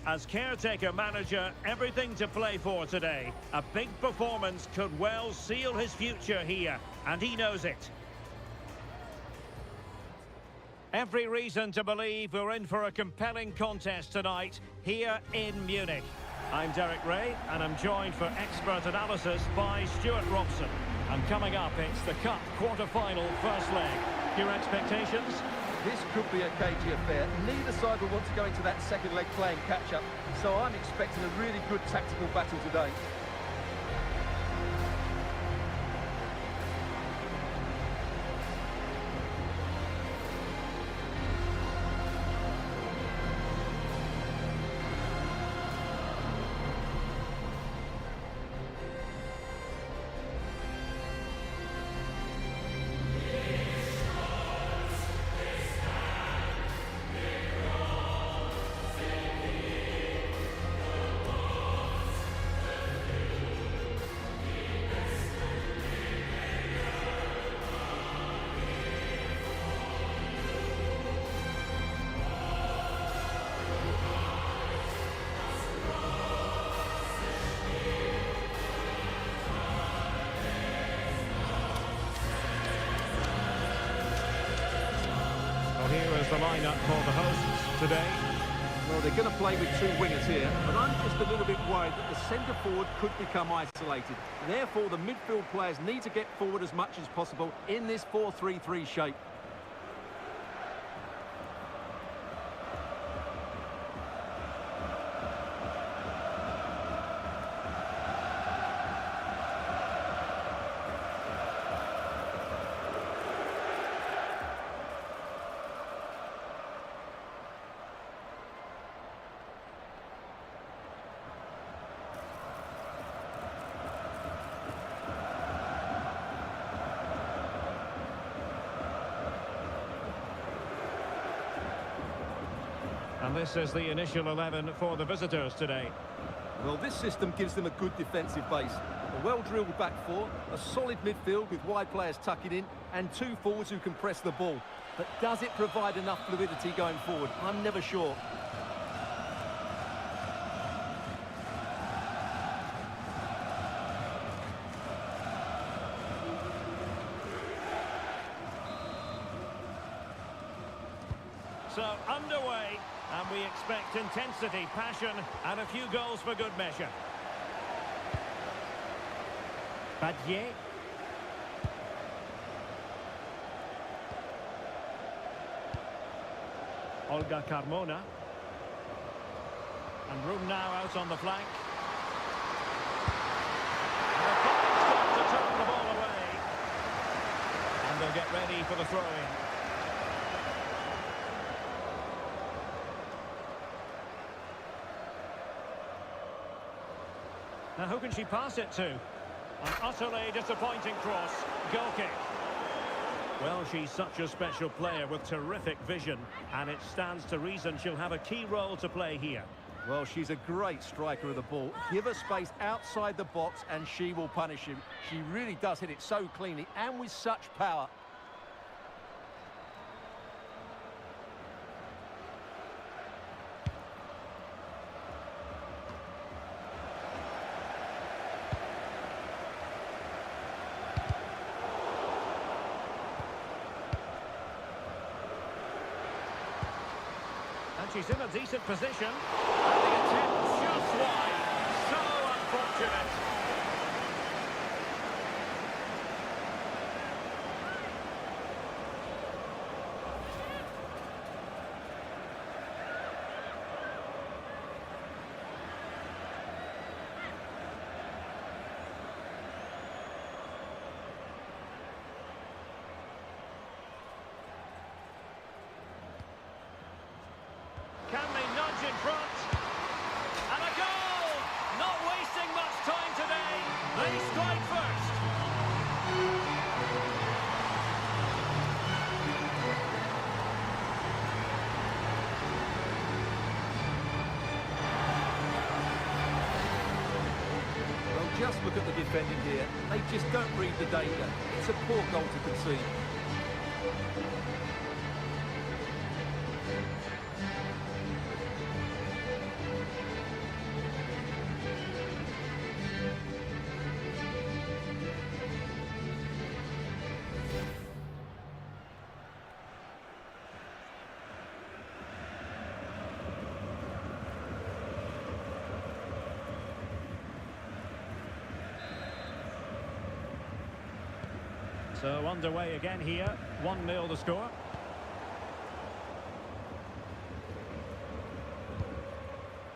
As caretaker manager, everything to play for today. A big performance could well seal his future here, and he knows it. Every reason to believe we're in for a compelling contest tonight here in Munich. I'm Derek Ray, and I'm joined for expert analysis by Stuart Robson. And coming up, it's the Cup quarter-final first leg. Your expectations? This could be a cagey affair. Neither side will want to go into that second leg playing catch-up, so I'm expecting a really good tactical battle today. Here is the lineup for the hosts today. Well, they're going to play with two wingers here, but I'm just a little bit worried that the centre forward could become isolated. Therefore, the midfield players need to get forward as much as possible in this 4-3-3 shape. And this is the initial 11 for the visitors today. Well, this system gives them a good defensive base. A well-drilled back four, a solid midfield with wide players tucking in, and two forwards who can press the ball. But does it provide enough fluidity going forward? I'm never sure. So, underway, and we expect intensity, passion, and a few goals for good measure. Badier. Olga Carmona. And room now out on the flank. And the opponent's got to turn the ball away. And they'll get ready for the throw-in. Now who can she pass it to? An utterly disappointing cross. Goal kick. Well, she's such a special player with terrific vision, and it stands to reason she'll have a key role to play here. Well, she's a great striker of the ball. Give her space outside the box and she will punish him. She really does hit it so cleanly and with such power. And she's in a decent position. And the attempt just wide. So unfortunate. Can they nudge in front? And a goal! Not wasting much time today. They strike first. Well, just look at the defending here. They just don't read the danger. It's a poor goal to concede. So underway again here, 1-0 the score.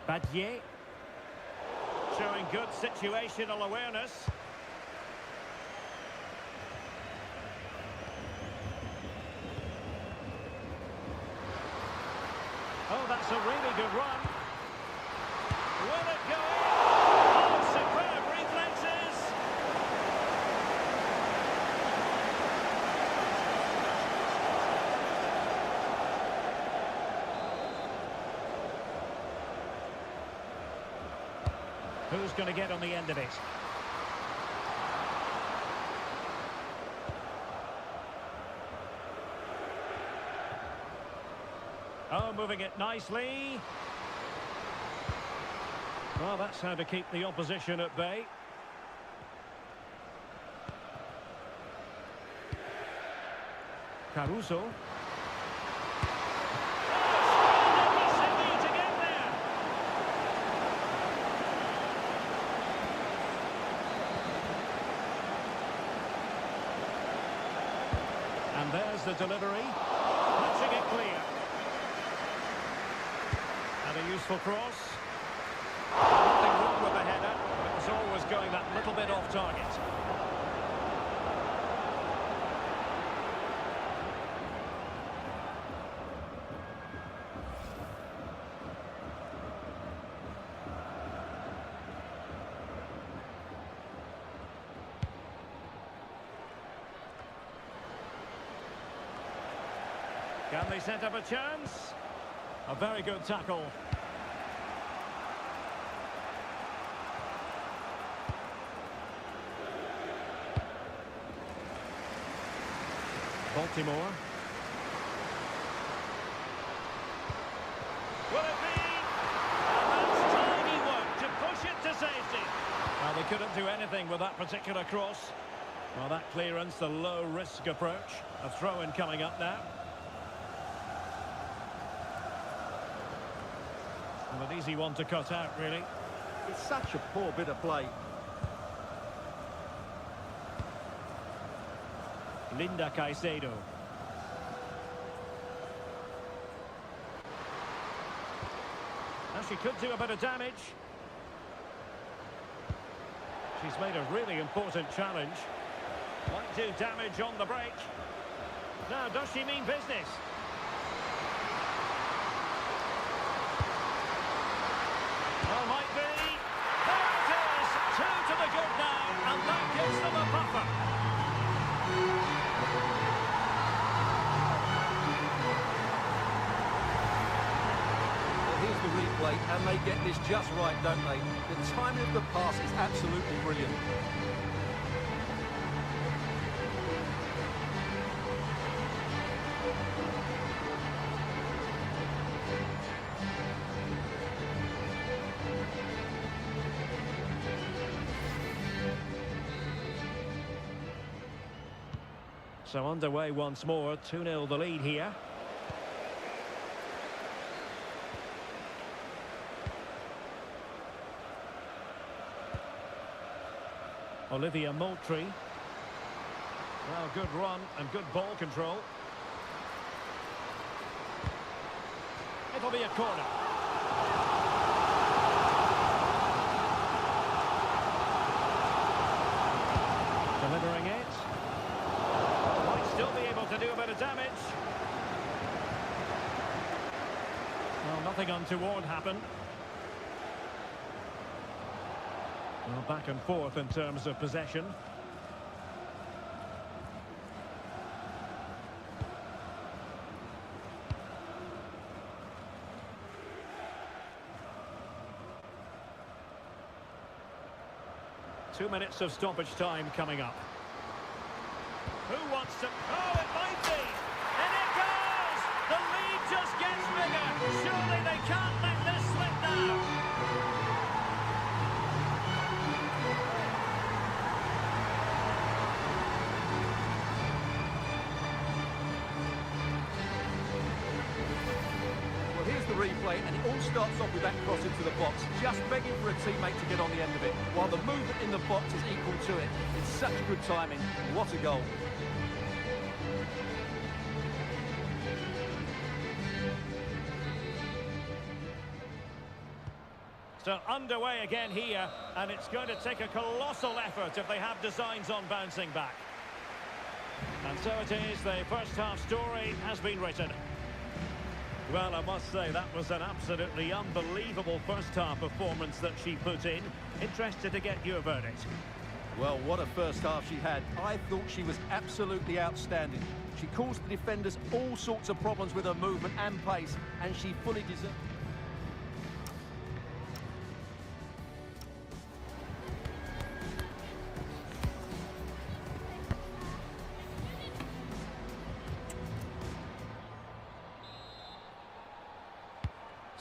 Badier showing good situational awareness. Oh, that's a really good run. Will it go in? Oh, superb reflexes. Who's going to get on the end of it? Oh, moving it nicely. Well, that's how to keep the opposition at bay. Caruso. And there's the delivery. Matching it clear. And a useful cross. Nothing wrong with the header. It was always going that little bit off target. Can they set up a chance? A very good tackle. Baltimore. Will it be? And that's tiny work to push it to safety. Well, they couldn't do anything with that particular cross. Well, that clearance, the low-risk approach. A throw-in coming up now. Well, an easy one to cut out, really. It's such a poor bit of play. Linda Caicedo. Now she could do a bit of damage. She's made a really important challenge. Might do damage on the break. Now, does she mean business? Well, might be. There it is! 2 to the good now, and that gives them a buffer. Here's the replay, and they get this just right, don't they? The timing of the pass is absolutely brilliant. So underway once more, 2-0 the lead here. Olivia Moultrie. Well, good run and good ball control. It'll be a corner. Delivering it. Might still be able to do a bit of damage. Well, nothing untoward happened. Well, back and forth in terms of possession. Two minutes of stoppage time coming up. Who wants to... Oh, it might be! And it goes! The lead just gets bigger! Surely they can't let this slip now! play, and it all starts off with that cross into the box, just begging for a teammate to get on the end of it, while the movement in the box is equal to it. It's such good timing. What a goal. So underway again here, and it's going to take a colossal effort if they have designs on bouncing back. And so it is, the first half story has been written. Well, I must say, that was an absolutely unbelievable first half performance that she put in. Interested to get your verdict. Well, what a first half she had. I thought she was absolutely outstanding. She caused the defenders all sorts of problems with her movement and pace, and she fully deserved.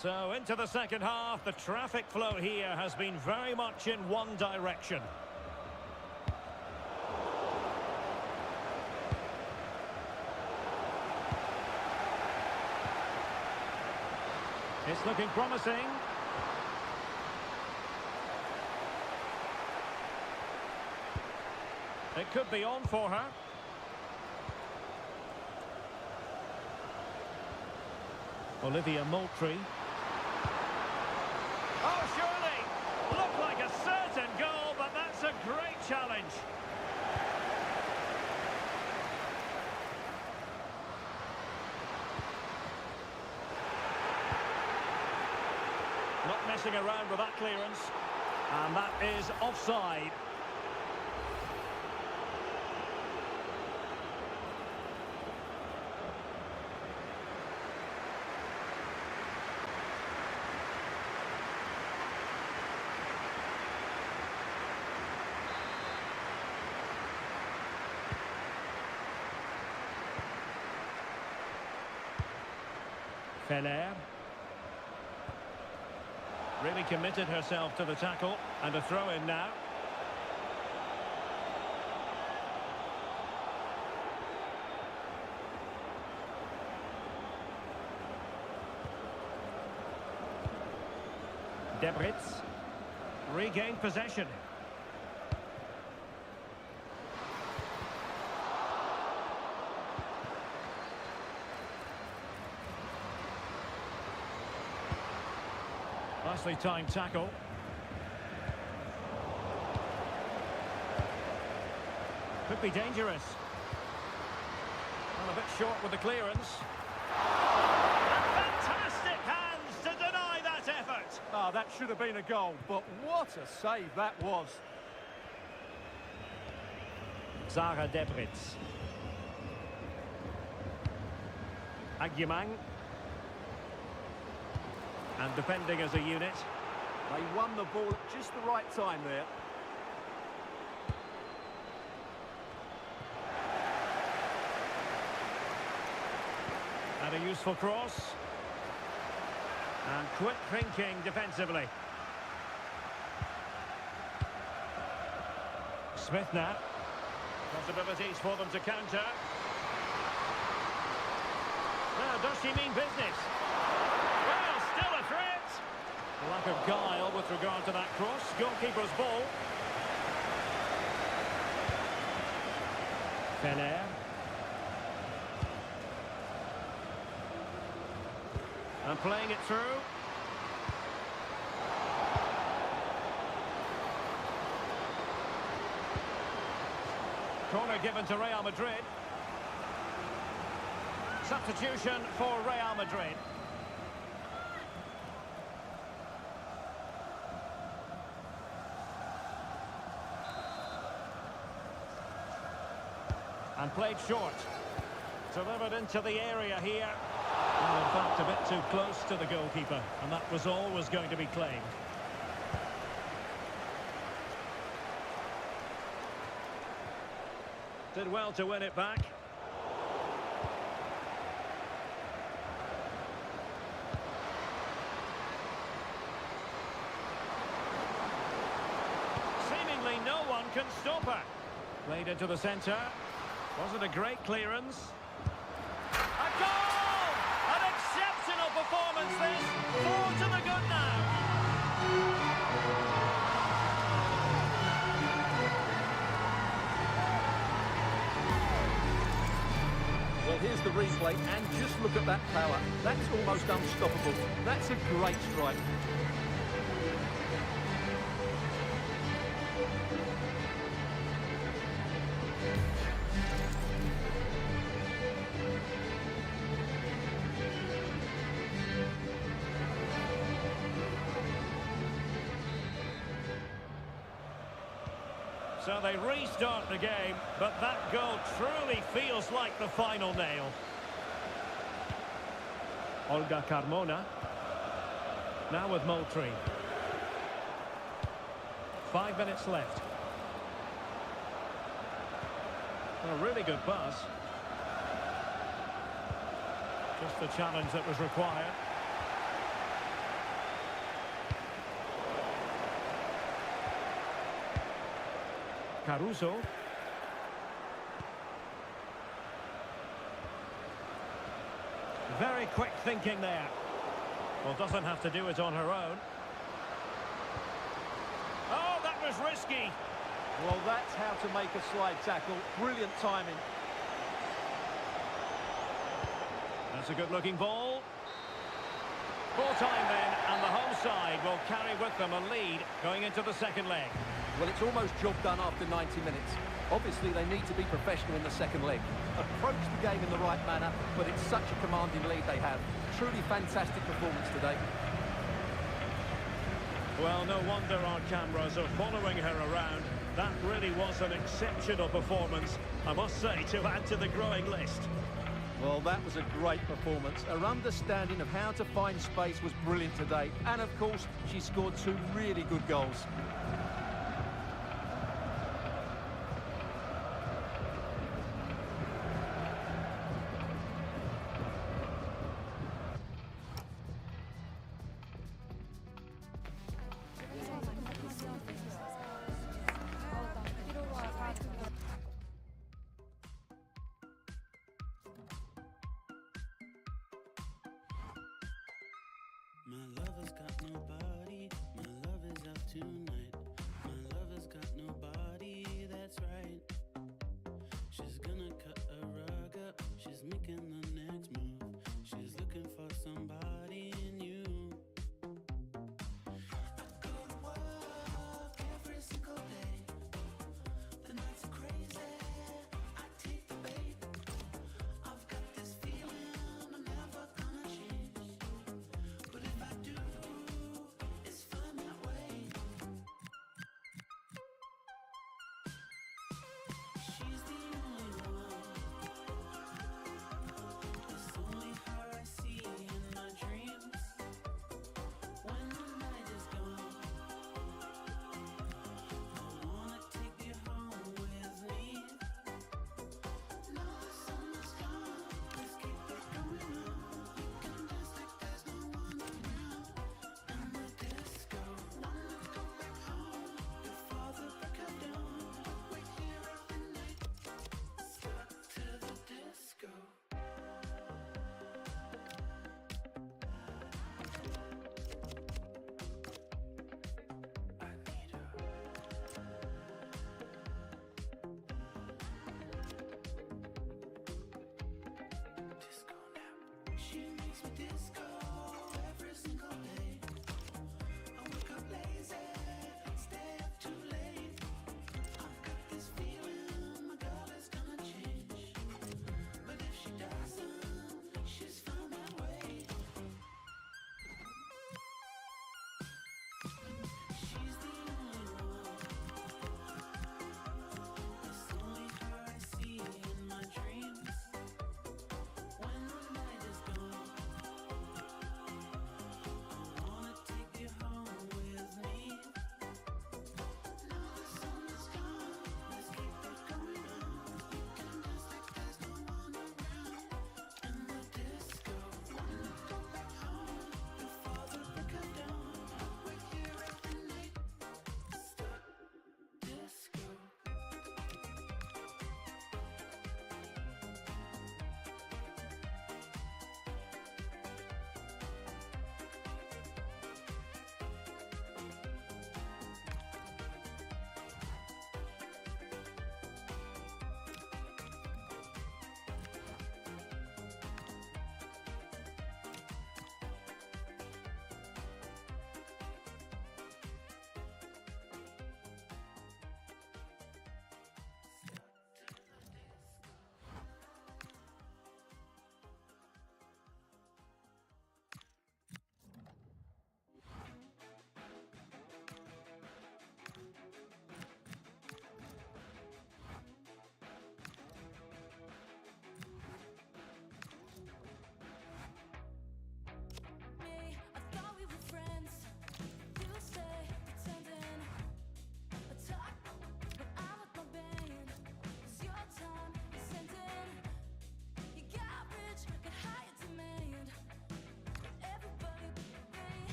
So into the second half, the traffic flow here has been very much in one direction. It's looking promising. It could be on for her. Olivia Moultrie. Oh, surely! Looked like a certain goal, but that's a great challenge. Not messing around with that clearance. And that is offside. Feller. Really committed herself to the tackle, and a throw in now. Debritz regained possession. Nicely timed tackle. Could be dangerous. Well, a bit short with the clearance. Fantastic hands to deny that effort. Ah, that should have been a goal, but what a save that was. Zara Debritz. Agyemang. And defending as a unit. They won the ball at just the right time there. And a useful cross. And quick thinking defensively. Smith now. Possibilities for them to counter. Now, does she mean business? Well, still a threat. A lack of guile with regard to that cross. Goalkeeper's ball. Feller. And playing it through. Corner given to Real Madrid. Substitution for Real Madrid. And played short. Delivered into the area here. Well, in fact, a bit too close to the goalkeeper. And that was always going to be claimed. Did well to win it back. Seemingly no one can stop her. Played into the centre. Wasn't a great clearance. A goal! An exceptional performance this. replay and just look at that power. That's almost unstoppable. That's a great strike. So they restart the game, but that goal truly feels like the final nail. Olga Carmona. Now with Moultrie. 5 minutes left. A really good pass. Just the challenge that was required. Caruso. Very quick thinking there. Well, doesn't have to do it on her own. Oh, that was risky. Well, that's how to make a slide tackle. Brilliant timing. That's a good-looking ball. Full time then, and the home side will carry with them a lead going into the second leg. Well, it's almost job done after 90 minutes. Obviously, they need to be professional in the second leg. Approach the game in the right manner, but it's such a commanding lead they have. Truly fantastic performance today. Well, no wonder our cameras are following her around. That really was an exceptional performance, I must say, to add to the growing list. Well, that was a great performance. Her understanding of how to find space was brilliant today. And, of course, she scored 2 really good goals. My lover's got nobody, my love is out tonight.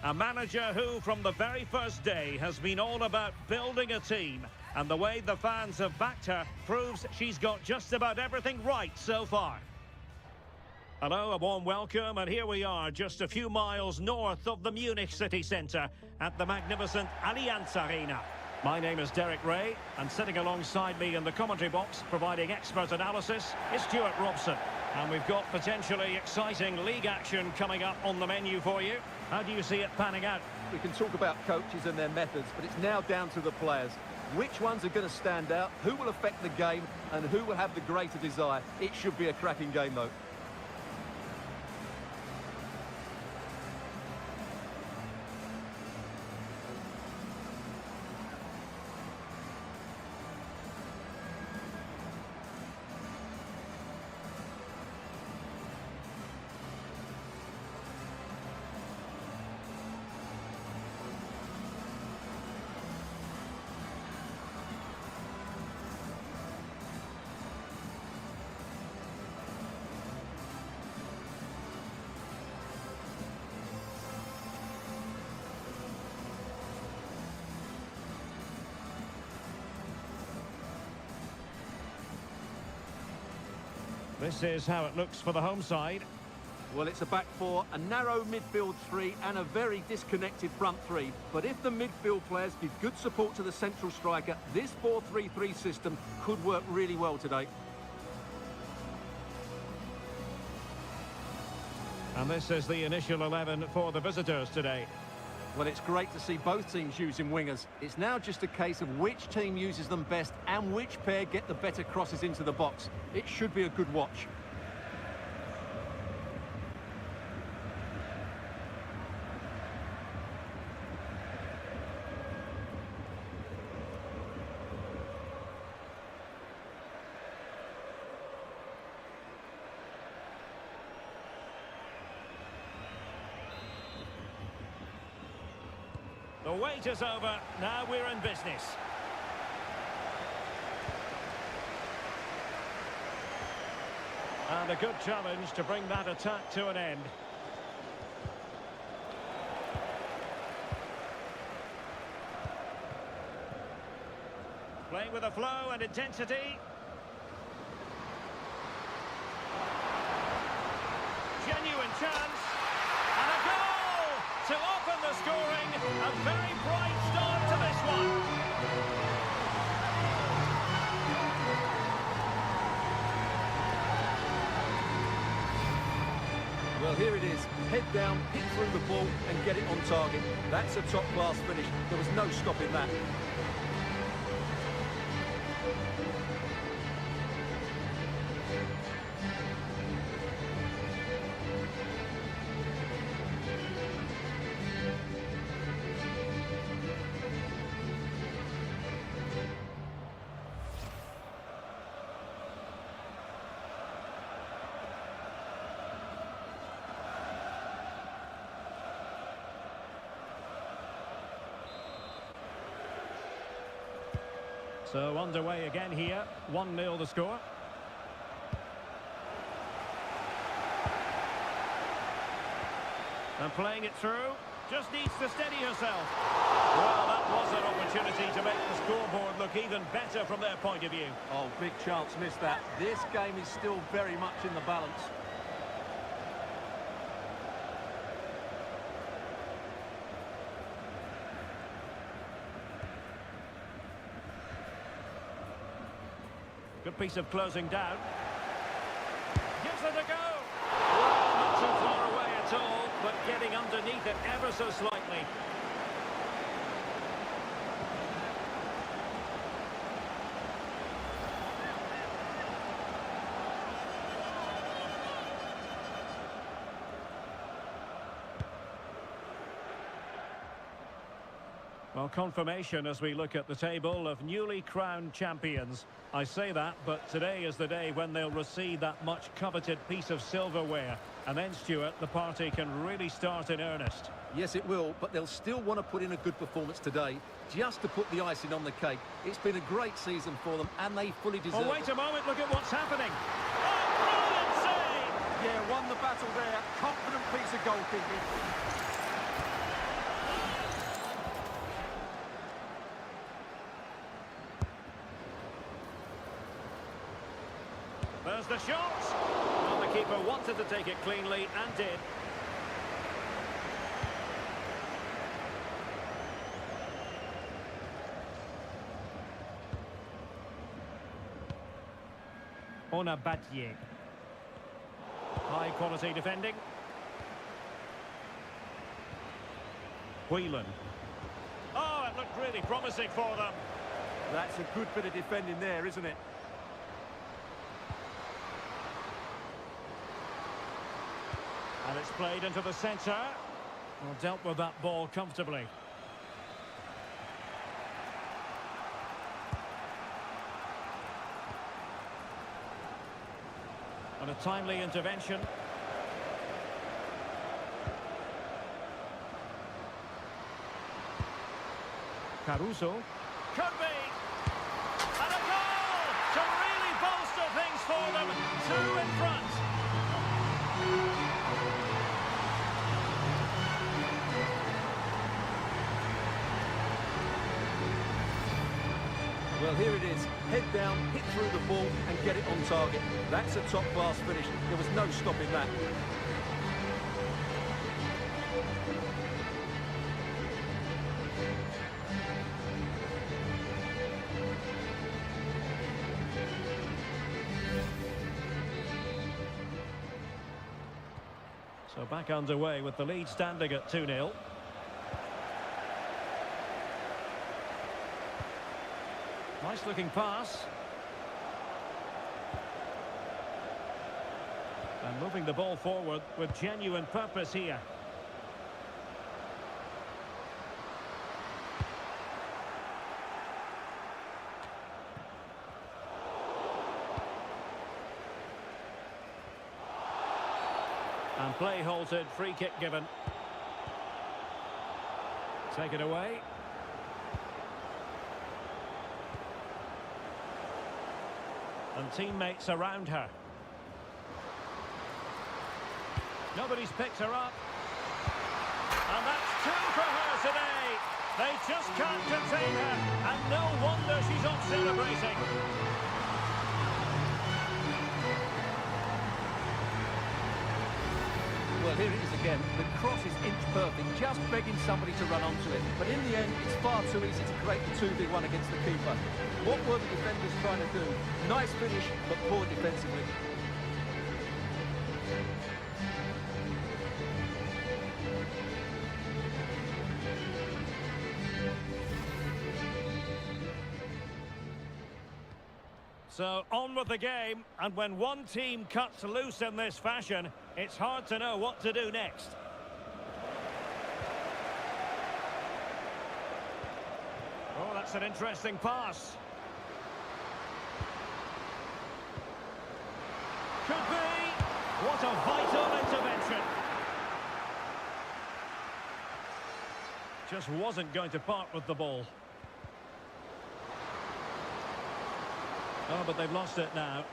A manager who, from the very first day, has been all about building a team. And the way the fans have backed her proves she's got just about everything right so far. Hello, a warm welcome, and here we are, just a few miles north of the Munich city centre at the magnificent Allianz Arena. My name is Derek Ray, and sitting alongside me in the commentary box, providing expert analysis, is Stuart Robson. And we've got potentially exciting league action coming up on the menu for you. How do you see it panning out? We can talk about coaches and their methods, but it's now down to the players. Which ones are going to stand out, who will affect the game, and who will have the greater desire? It should be a cracking game, though. This is how it looks for the home side. Well, it's a back four, a narrow midfield three and a very disconnected front three. But if the midfield players give good support to the central striker, this 4-3-3 system could work really well today. And this is the initial 11 for the visitors today. Well, it's great to see both teams using wingers. It's now just a case of which team uses them best and which pair get the better crosses into the box. It should be a good watch. The wait is over, now we're in business. And a good challenge to bring that attack to an end. Playing with a flow and intensity. Genuine chance. And a goal! To open the scoring, a very bright start to this one. Well, here it is. Head down, hit through the ball and get it on target. That's a top-class finish. There was no stopping that. So underway again here, 1-0 the score. And playing it through, just needs to steady herself. Well, that was an opportunity to make the scoreboard look even better from their point of view. Oh, big chance, missed that. This game is still very much in the balance. Good piece of closing down. Gives it a go. Well, not too far away at all, but getting underneath it ever so slightly. Well, confirmation as we look at the table of newly crowned champions. I say that, but today is the day when they'll receive that much coveted piece of silverware. And then, Stuart, the party can really start in earnest. Yes, it will, but they'll still want to put in a good performance today, just to put the icing on the cake. It's been a great season for them, and they fully deserve it. Oh, wait a moment, look at what's happening. Oh, brilliant save! Yeah, won the battle there. Confident piece of goalkeeping. There's the shot. Well, the keeper wanted to take it cleanly and did. Ona Batye. High quality defending. Whelan. Oh, it looked really promising for them. That's a good bit of defending there, isn't it? And it's played into the centre. Well, dealt with that ball comfortably. And a timely intervention. Caruso. Could be. And a goal to really bolster things for them. 2 in front. Well, here it is. Head down, hit through the ball and get it on target. That's a top-class finish. There was no stopping that. So back underway with the lead standing at 2-0. Nice looking pass. And moving the ball forward with genuine purpose here. And play halted, free kick given. Take it away. And teammates around her. Nobody's picked her up. And that's 2 for her today. They just can't contain her. And no wonder she's off celebrating. Well, here it is again. The cross is inch perfect, just begging somebody to run onto it. But in the end, it's far too easy to create the 2v1 against the keeper. What were the defenders trying to do? Nice finish, but poor defensively. So on with the game, and when one team cuts loose in this fashion, it's hard to know what to do next. Oh, that's an interesting pass. Could be. What a vital intervention. Just wasn't going to part with the ball. Oh, but they've lost it now.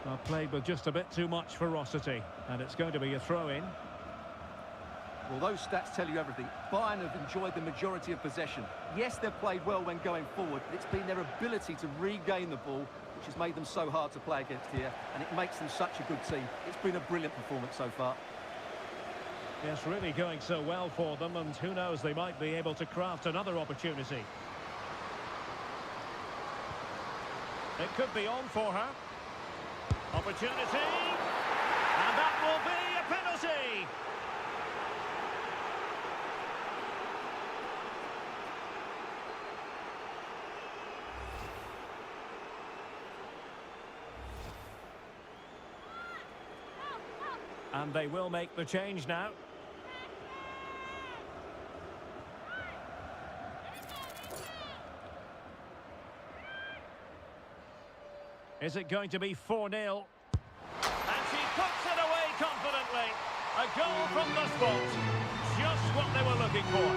Well, played with just a bit too much ferocity, and it's going to be a throw-in. Well, those stats tell you everything. Bayern have enjoyed the majority of possession. Yes, they've played well when going forward, but it's been their ability to regain the ball which has made them so hard to play against here, and it makes them such a good team. It's been a brilliant performance so far. Yes, really going so well for them, and who knows, they might be able to craft another opportunity. It could be on for her. Opportunity. And that will be a penalty. And they will make the change now. Is it going to be 4-0? And she puts it away confidently. A goal from the spot. Just what they were looking for.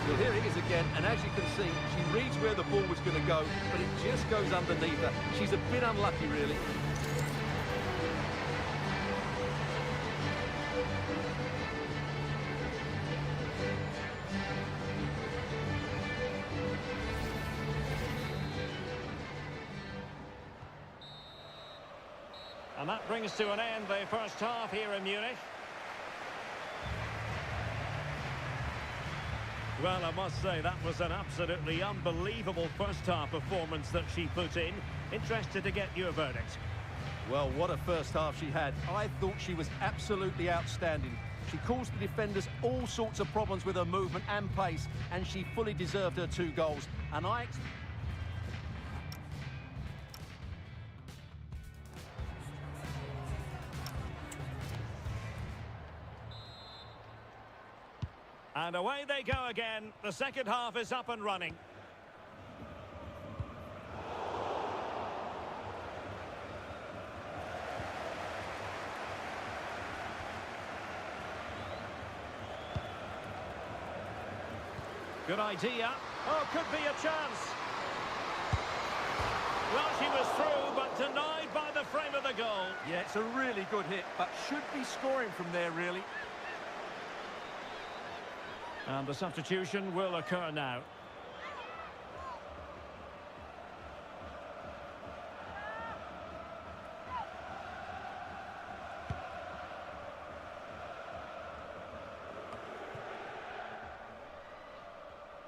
Well, here it is again, and as you can see, she reads where the ball was going to go, but it just goes underneath her. She's a bit unlucky, really. And that brings to an end the first half here in Munich. Well, I must say, that was an absolutely unbelievable first half performance that she put in. Interested to get your verdict. Well, what a first half she had. I thought she was absolutely outstanding. She caused the defenders all sorts of problems with her movement and pace, and she fully deserved her 2 goals. And And away they go again. The second half is up and running. Good idea. Oh, could be a chance. Well, she was through, but denied by the frame of the goal. yeah, it's a really good hit, but should be scoring from there, really. And the substitution will occur now.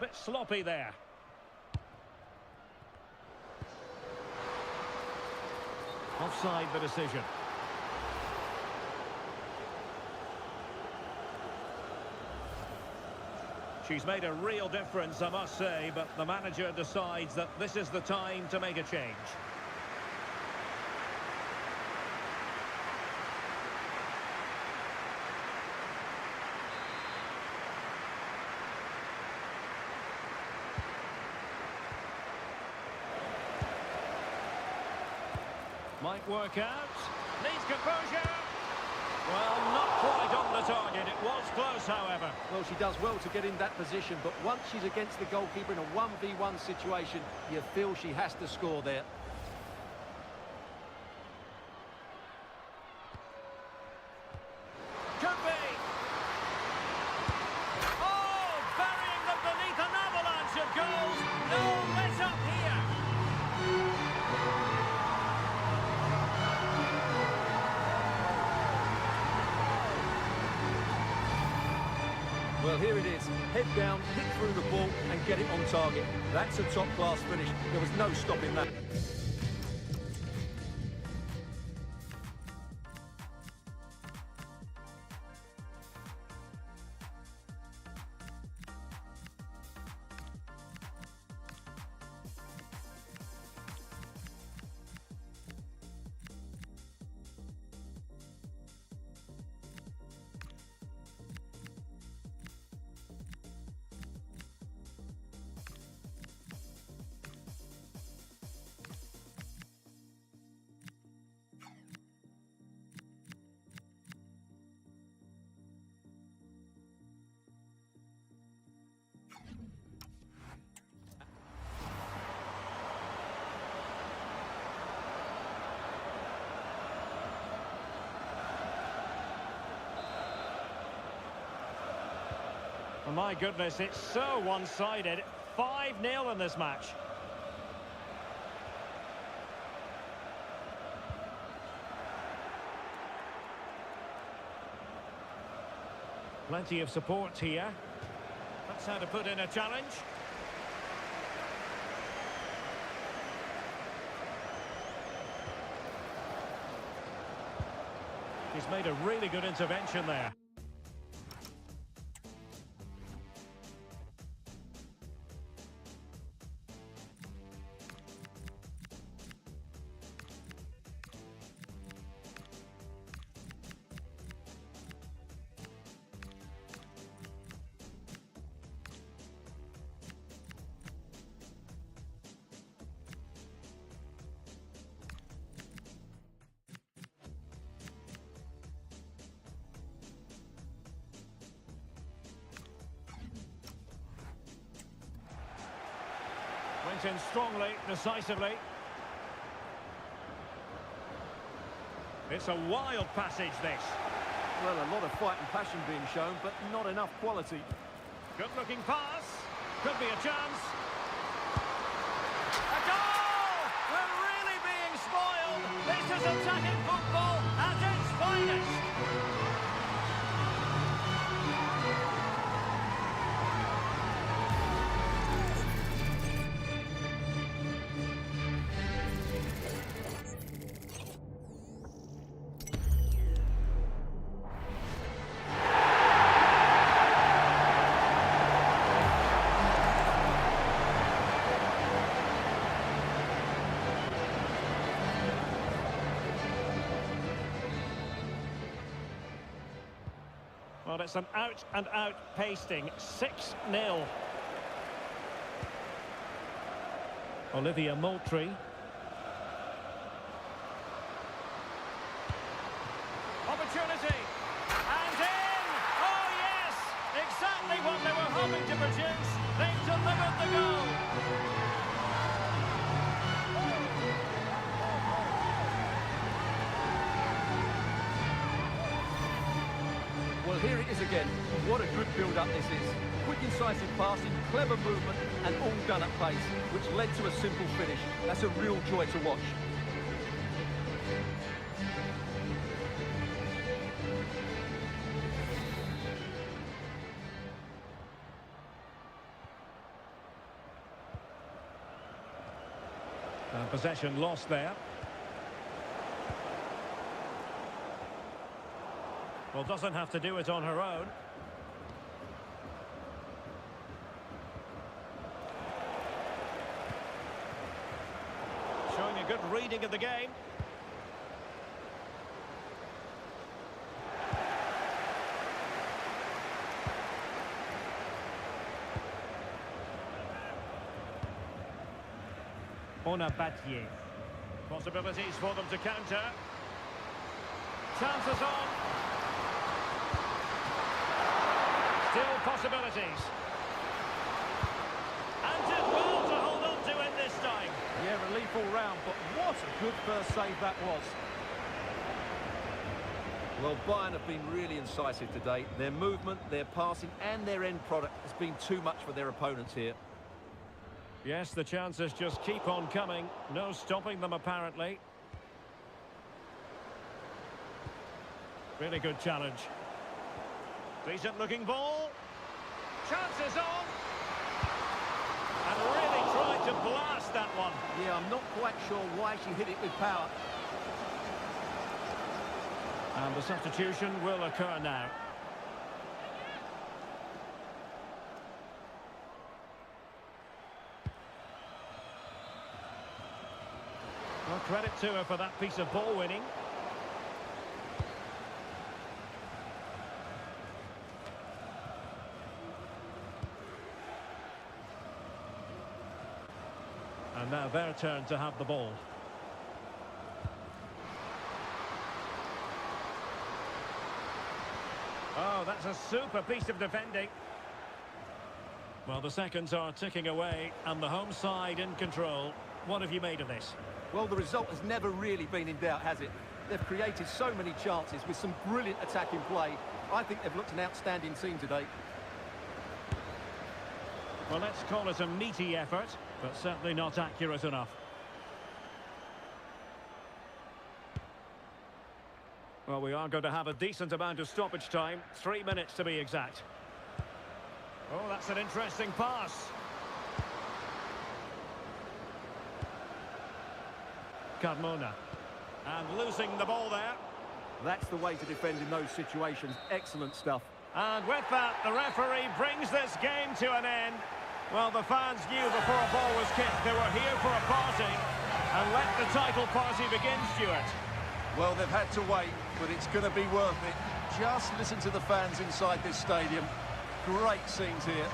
Bit sloppy there. Offside the decision. She's made a real difference, I must say, but the manager decides that this is the time to make a change. Might work out. Needs composure. Well, not quite on the target. It was close, however. Well, she does well to get in that position, but once she's against the goalkeeper in a 1v1 situation, you feel she has to score there. Could be. Oh, burying them beneath an avalanche of goals. No let up here. Well, here it is. Head down, hit through the ball and get it on target. That's a top-class finish. There was no stopping that. Oh, my goodness, it's so one-sided. 5-0 in this match. Plenty of support here. That's how to put in a challenge. He's made a really good intervention there. Went in strongly, decisively. It's a wild passage, this. Well, a lot of fight and passion being shown, but not enough quality. Good-looking pass. Could be a chance. A goal! We're really being spoiled. This has is attacking football at its finest. Well, it's an out-and-out pasting, 6-0. Olivia Moultrie. Opportunity. And in! Oh, yes! Exactly what they were hoping to produce. They've delivered the goal. Well, here it is again. What a good build-up this is. Quick, incisive passing, clever movement, and all done at pace, which led to a simple finish. That's a real joy to watch. And possession lost there. Well, doesn't have to do it on her own. Showing a good reading of the game. On a Battier. Possibilities for them to counter. Chances on. Still possibilities. And did well to hold on to it this time. Yeah, relief all round, but what a good first save that was. Well, Bayern have been really incisive today. Their movement, their passing and their end product has been too much for their opponents here. Yes, the chances just keep on coming. No stopping them, apparently. Really good challenge. Decent looking ball. Chances on. And really tried to blast that one. Yeah, I'm not quite sure why she hit it with power. And the substitution will occur now. Well, credit to her for that piece of ball winning. And now their turn to have the ball. Oh, that's a super piece of defending. Well, the seconds are ticking away and the home side in control. What have you made of this? Well, the result has never really been in doubt, has it? They've created so many chances with some brilliant attacking play. I think they've looked an outstanding team today. Well, let's call it a meaty effort, but certainly not accurate enough. Well, we are going to have a decent amount of stoppage time. 3 minutes to be exact. Oh, that's an interesting pass. Carmona. And losing the ball there. That's the way to defend in those situations. Excellent stuff. And with that, the referee brings this game to an end. Well, the fans knew before a ball was kicked they were here for a party. And let the title party begin, Stuart. Well, they've had to wait, but it's going to be worth it. Just listen to the fans inside this stadium. Great scenes here.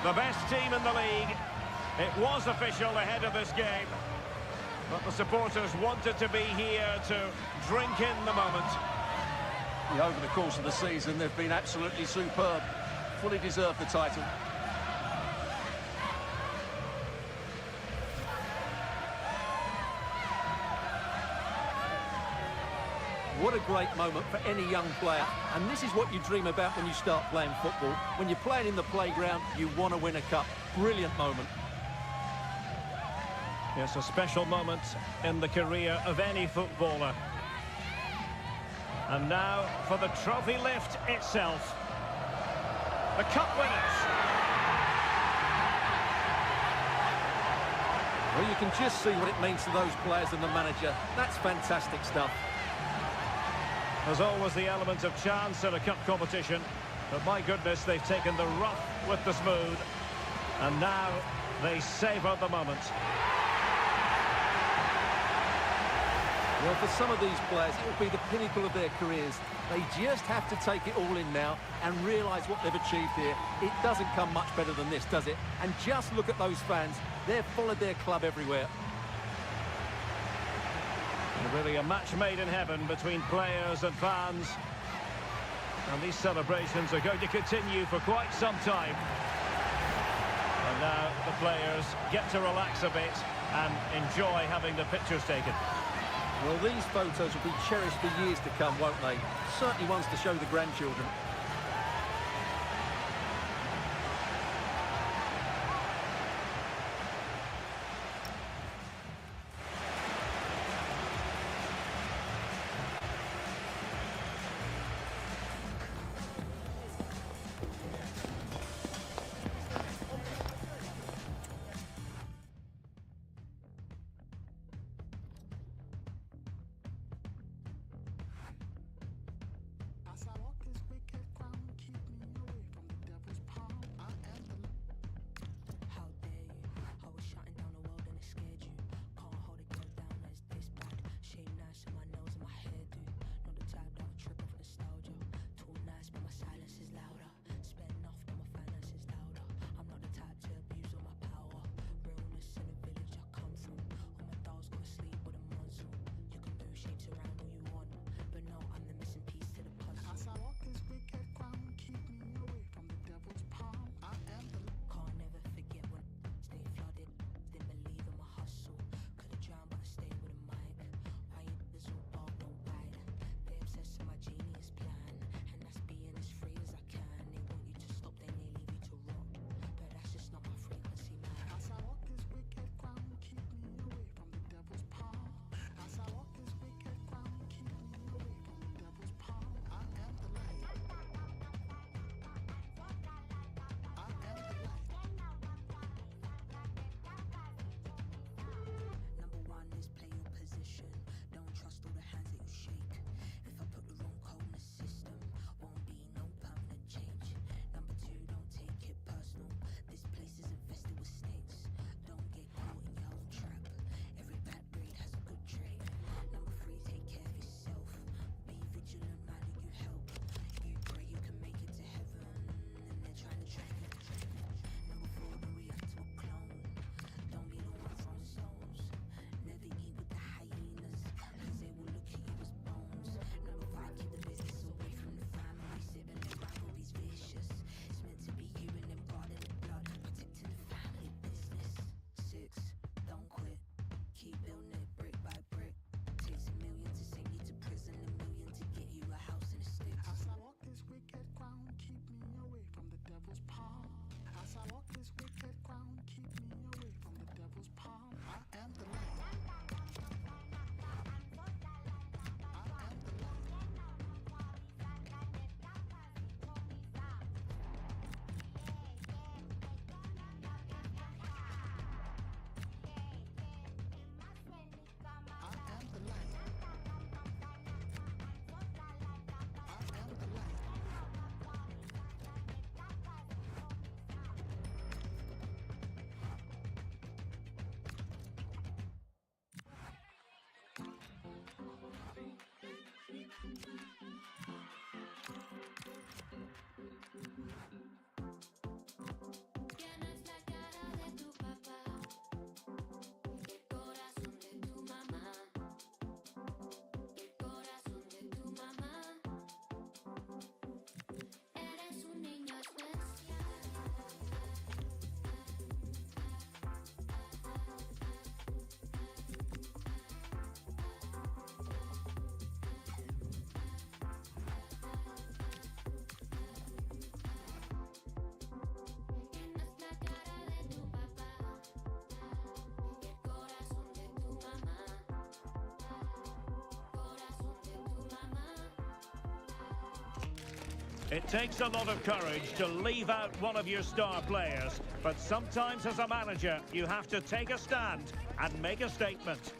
The best team in the league. It was official ahead of this game. But the supporters wanted to be here to drink in the moment. Yeah, over the course of the season, they've been absolutely superb. Fully deserved the title. What a great moment for any young player. And this is what you dream about when you start playing football. When you're playing in the playground, you want to win a cup. Brilliant moment. It's a special moment in the career of any footballer. And now for the trophy lift itself. The cup winners. Well, you can just see what it means to those players and the manager. That's fantastic stuff. There's always the element of chance in a cup competition, but my goodness, they've taken the rough with the smooth, and now they savour the moment. Well, for some of these players, it will be the pinnacle of their careers. They just have to take it all in now and realise what they've achieved here. It doesn't come much better than this, does it? And just look at those fans. They've followed their club everywhere. And really a match made in heaven between players and fans. And these celebrations are going to continue for quite some time. And now the players get to relax a bit and enjoy having the pictures taken. Well, these photos will be cherished for years to come, won't they? Certainly ones to show the grandchildren. As I walk this wicked It takes a lot of courage to leave out one of your star players, but sometimes as a manager, you have to take a stand and make a statement.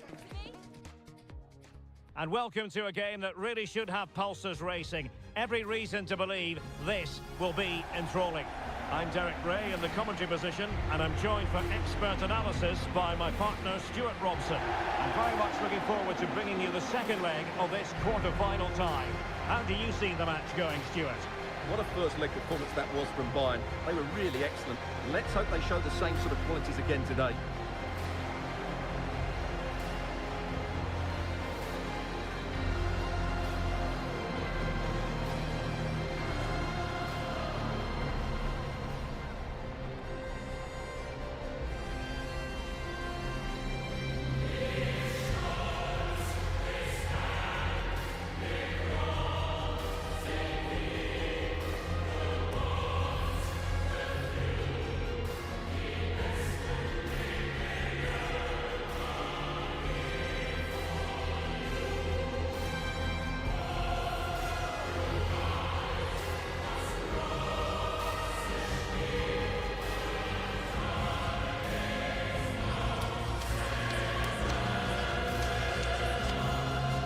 And welcome to a game that really should have pulses racing. Every reason to believe this will be enthralling. I'm Derek Ray in the commentary position, and I'm joined for expert analysis by my partner Stuart Robson. I'm very much looking forward to bringing you the second leg of this quarter-final tie. How do you see the match going, Stuart? What a first leg performance that was from Bayern. They were really excellent. Let's hope they show the same sort of qualities again today.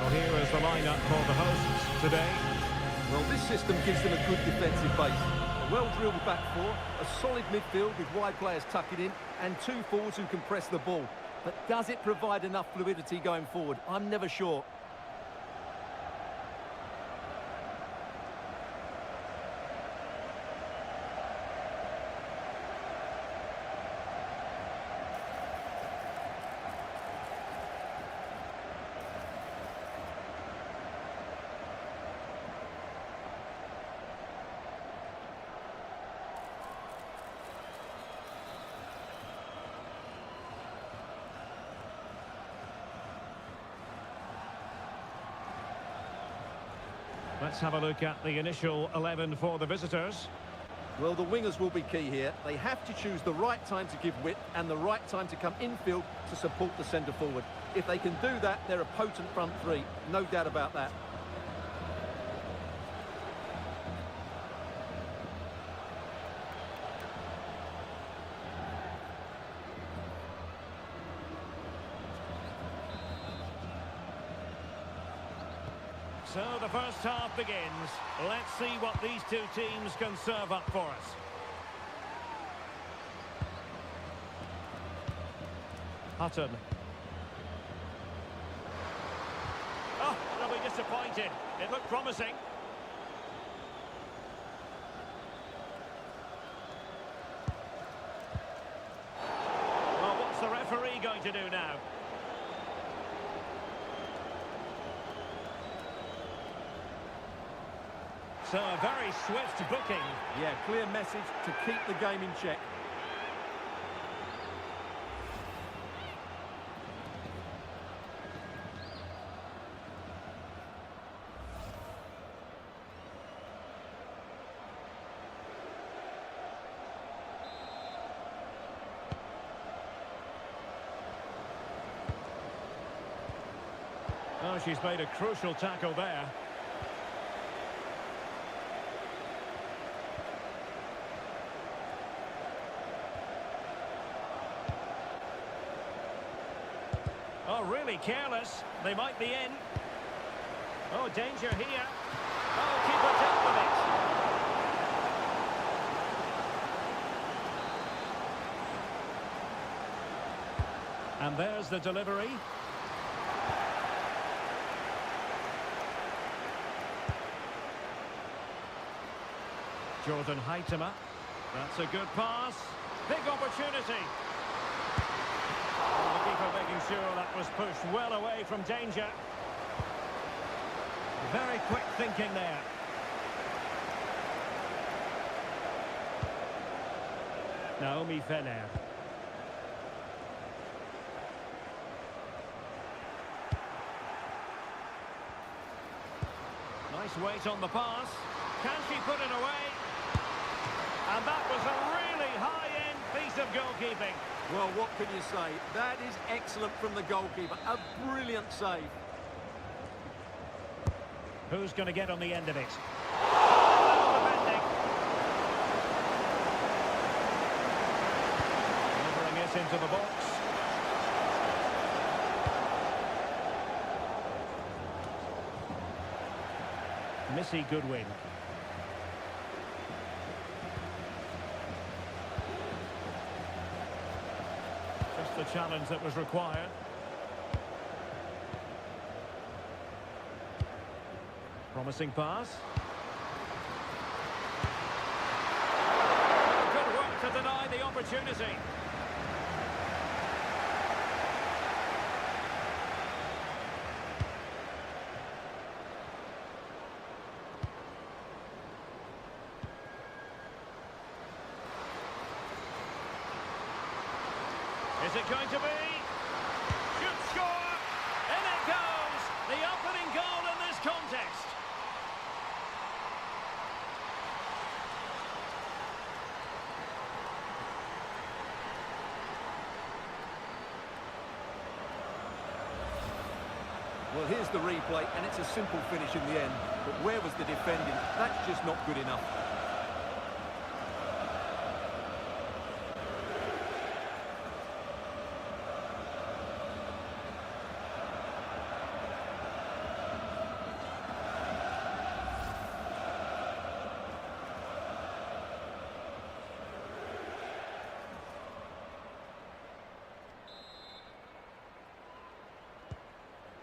Here is the lineup for the hosts today. Well, this system gives them a good defensive base. A well-drilled back four, a solid midfield with wide players tucking in, and two forwards who can press the ball. But does it provide enough fluidity going forward? I'm never sure. Let's have a look at the initial 11 for the visitors. Well, the wingers will be key here. They have to choose the right time to give width and the right time to come infield to support the centre forward. If they can do that, they're a potent front three. No doubt about that. So the first half begins. Let's see what these two teams can serve up for us. Hutton. Oh, they'll be disappointed. It looked promising. Well, what's the referee going to do now? So a very swift booking. Yeah, clear message to keep the game in check. Oh, she's made a crucial tackle there. Oh, really careless. They might be in. Oh, danger here. Oh, keeper dealt with it. And there's the delivery. Jordan Heitema. That's a good pass. Big opportunity. The keeper making sure that was pushed well away from danger. Very quick thinking there. Naomi Feller. Nice weight on the pass. Can she put it away? And that was a really high-end piece of goalkeeping. Well, what can you say? That is excellent from the goalkeeper. A brilliant save. Who's going to get on the end of it? Oh, into the box. Missy Goodwin. Just the challenge that was required. Promising pass. Good work to deny the opportunity. Is it going to be? Should score! In it goes! The opening goal in this contest. Well, here's the replay, and it's a simple finish in the end. But where was the defending? That's just not good enough.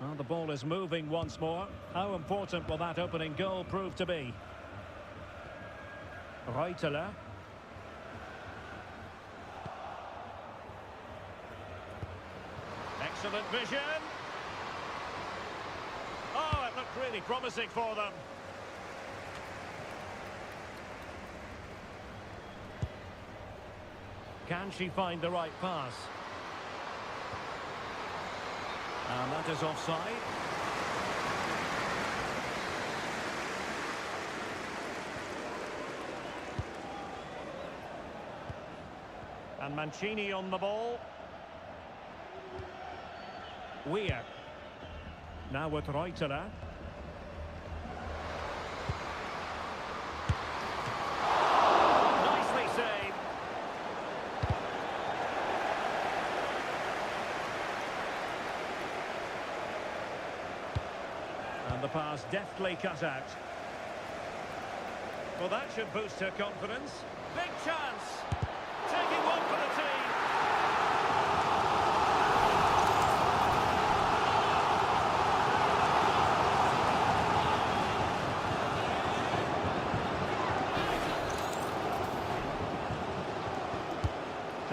Well, the ball is moving once more. How important will that opening goal prove to be? Reuteler. Excellent vision. Oh, it looked really promising for them. Can she find the right pass? And that is offside. And Mancini on the ball. Weir. Now with Reuteler. Nicely saved. And the pass deftly cut out. Well, that should boost her confidence. Big chance. Taking one for the team.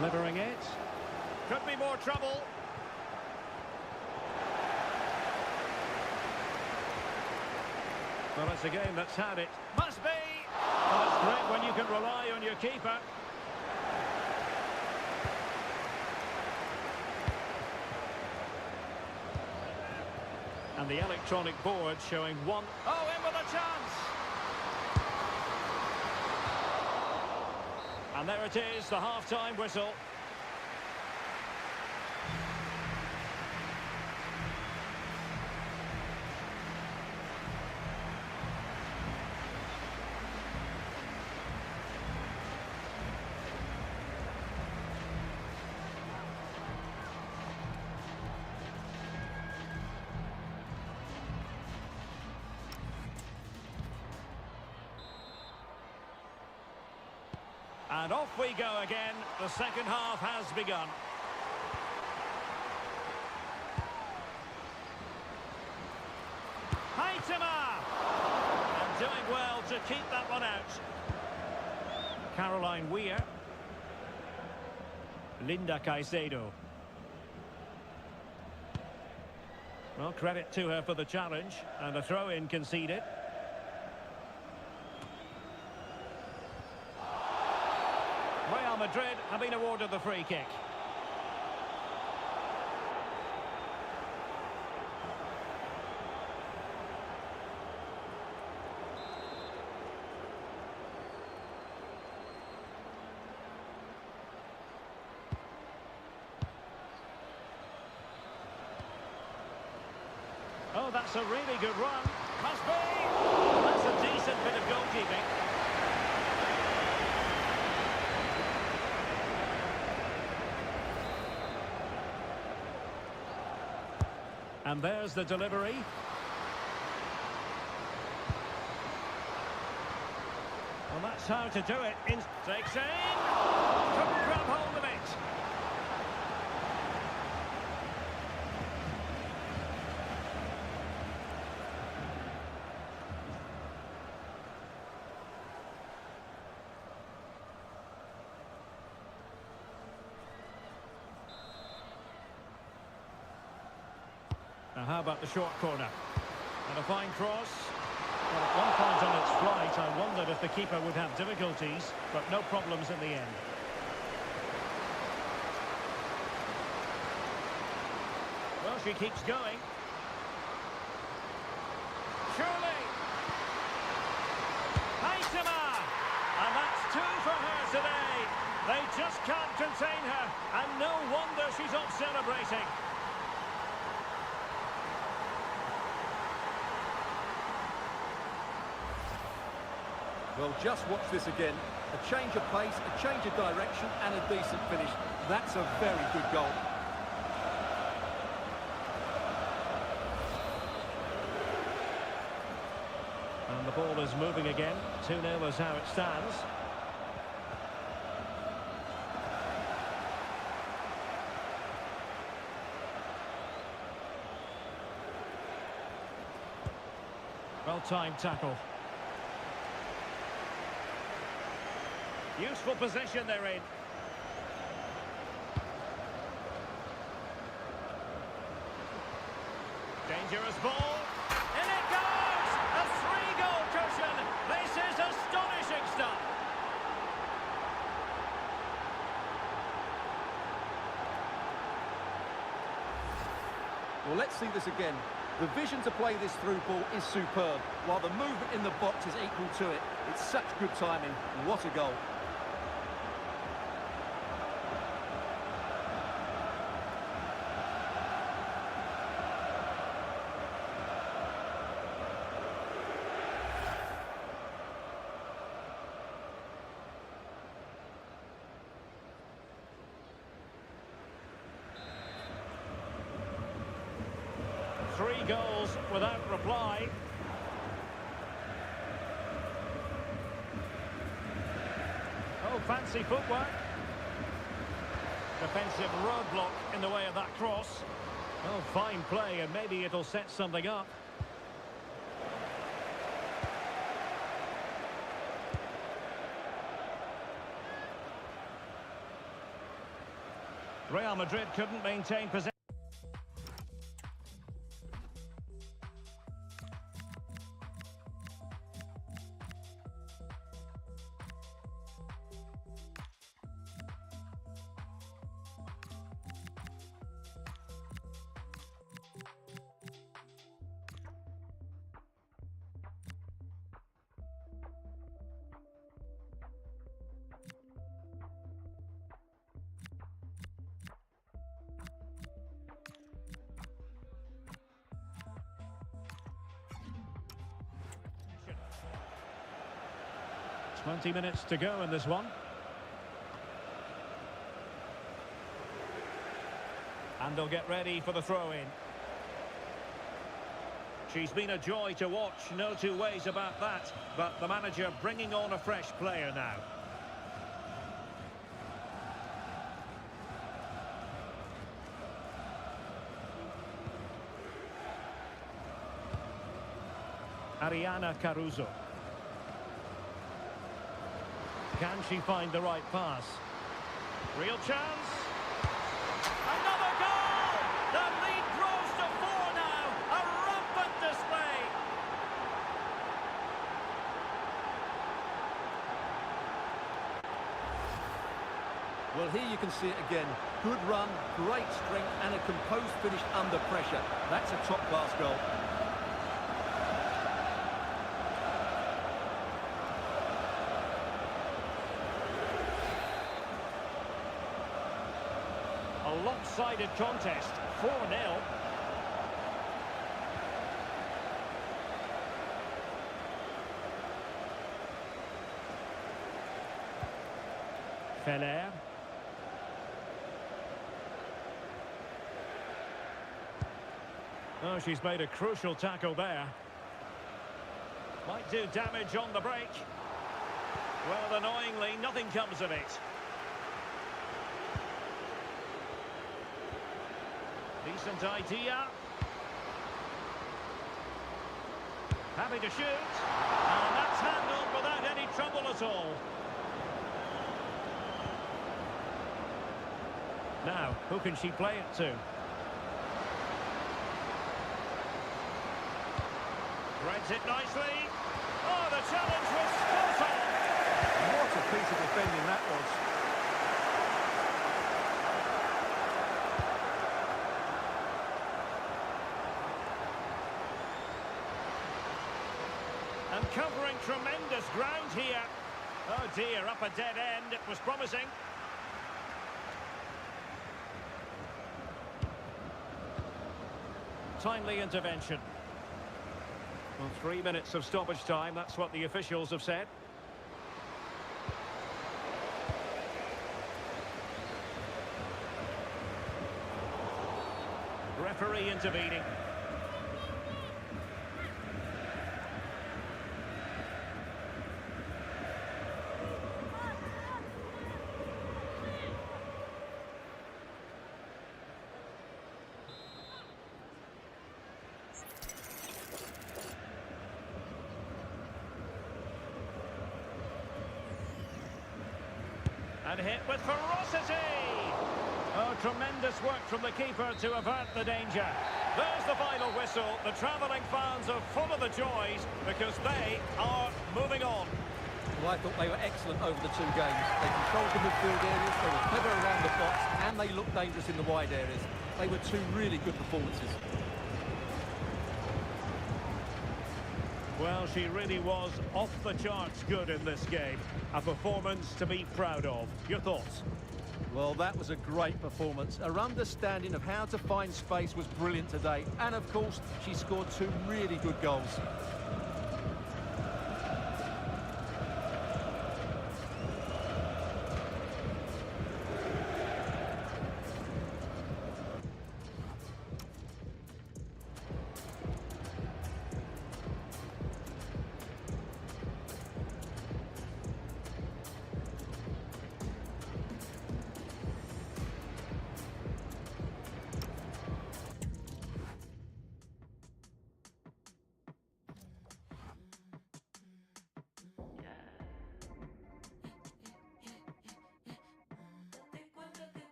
Delivering it. Could be more trouble. Well, it's a game that's had it. Must be! Well, it's great when you can rely on your keeper. And the electronic board showing one. Oh, in with a chance! And there it is, the half-time whistle. And off we go again. The second half has begun. Haitema! And doing well to keep that one out. Caroline Weir. Linda Caicedo. Well, credit to her for the challenge. And a throw-in conceded. Real Madrid have been awarded the free kick. Oh, that's a really good run. Must be! That's a decent bit of goalkeeping. And there's the delivery. Well, that's how to do it. Takes in. Couldn't grab hold of it. Now, how about the short corner? And a fine cross. Well, at one point on its flight, I wondered if the keeper would have difficulties, but no problems in the end. Well, she keeps going. Surely! Haitama! And that's two for her today. They just can't contain her, and no wonder she's off celebrating. Well, just watch this again. A change of pace, a change of direction, and a decent finish. That's a very good goal. And the ball is moving again. 2-0 is how it stands. Well-timed tackle. Useful position they're in. Dangerous ball. In it goes! A 3-goal cushion. This is astonishing stuff. Well, let's see this again. The vision to play this through ball is superb, while the movement in the box is equal to it. It's such good timing. What a goal. Three goals without reply. Oh, fancy footwork. Defensive roadblock in the way of that cross. Oh, fine play, and maybe it'll set something up. Real Madrid couldn't maintain possession. Twenty minutes to go in this one. And they'll get ready for the throw-in. She's been a joy to watch, no two ways about that. But the manager bringing on a fresh player now. Ariana Caruso. Can she find the right pass? Real chance. Another goal! The lead grows to 4 now. A rampant display. Well, here you can see it again. Good run, great strength, and a composed finish under pressure. That's a top-class goal. A lopsided contest, 4-0. Feller. Oh, she's made a crucial tackle there. Might do damage on the break. Well, annoyingly, nothing comes of it. Decent idea. Happy to shoot. And that's handled without any trouble at all. Now, who can she play it to? Threads it nicely. Oh, the challenge was spot on. What a piece of defending that was. And covering tremendous ground here. Oh dear, up a dead end. It was promising. Timely intervention. Well, 3 minutes of stoppage time, that's what the officials have said. Referee intervening. And hit with ferocity! Oh, tremendous work from the keeper to avert the danger. There's the final whistle. The travelling fans are full of the joys because they are moving on. Well, I thought they were excellent over the two games. They controlled the midfield areas, they were clever around the box, and they looked dangerous in the wide areas. They were two really good performances. Well, she really was off the charts good in this game. A performance to be proud of. Your thoughts? Well, that was a great performance. Her understanding of how to find space was brilliant today. And, of course, she scored two really good goals.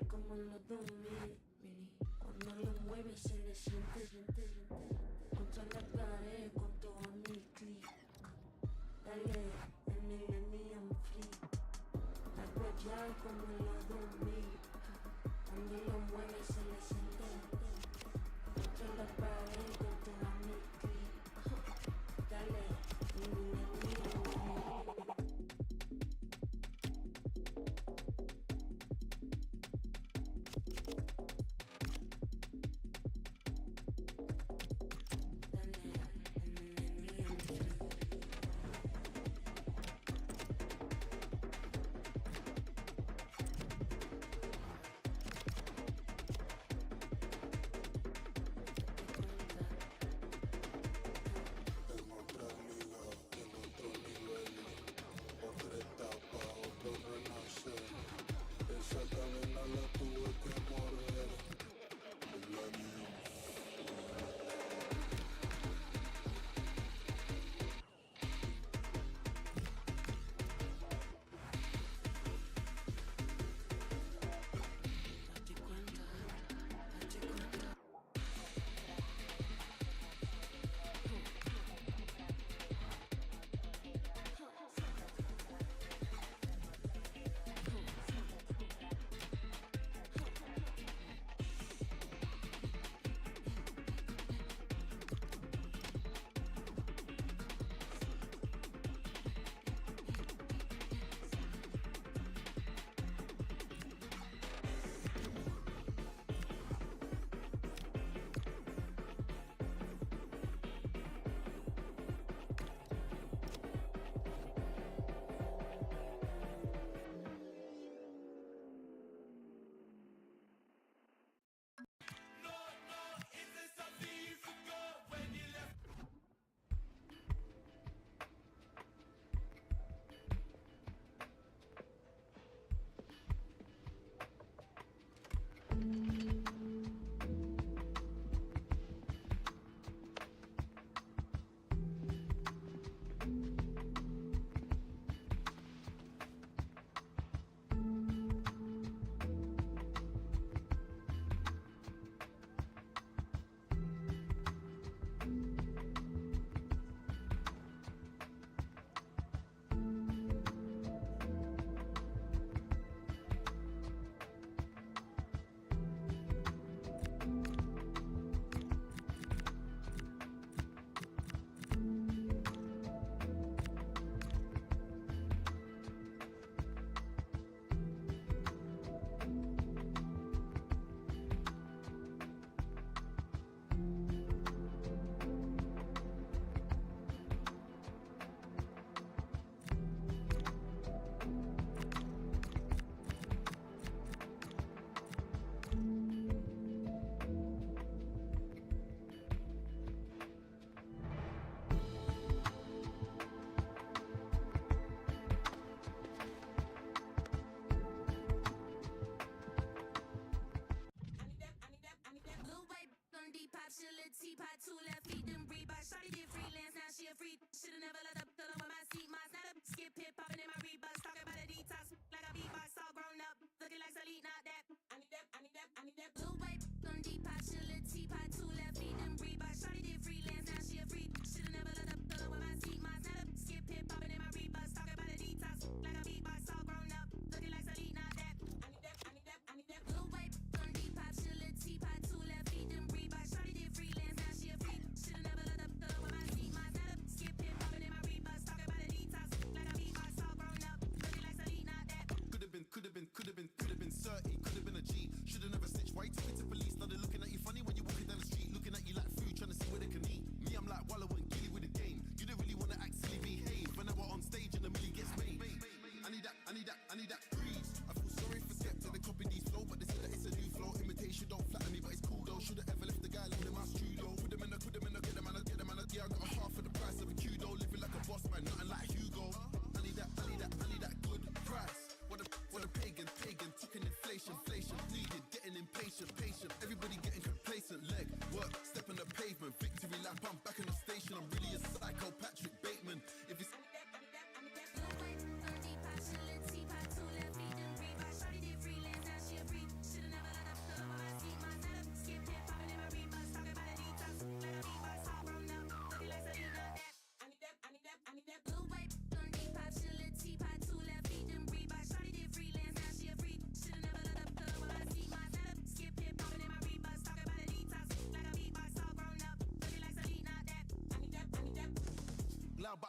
Como en los 2000, cuando lo mueves se le siente contra la pared con todo mi clic. Dale, en I'm free. Algo ya como en los 2000, cuando lo mueves se le siente contra la pared con todo mi clic. Dale, en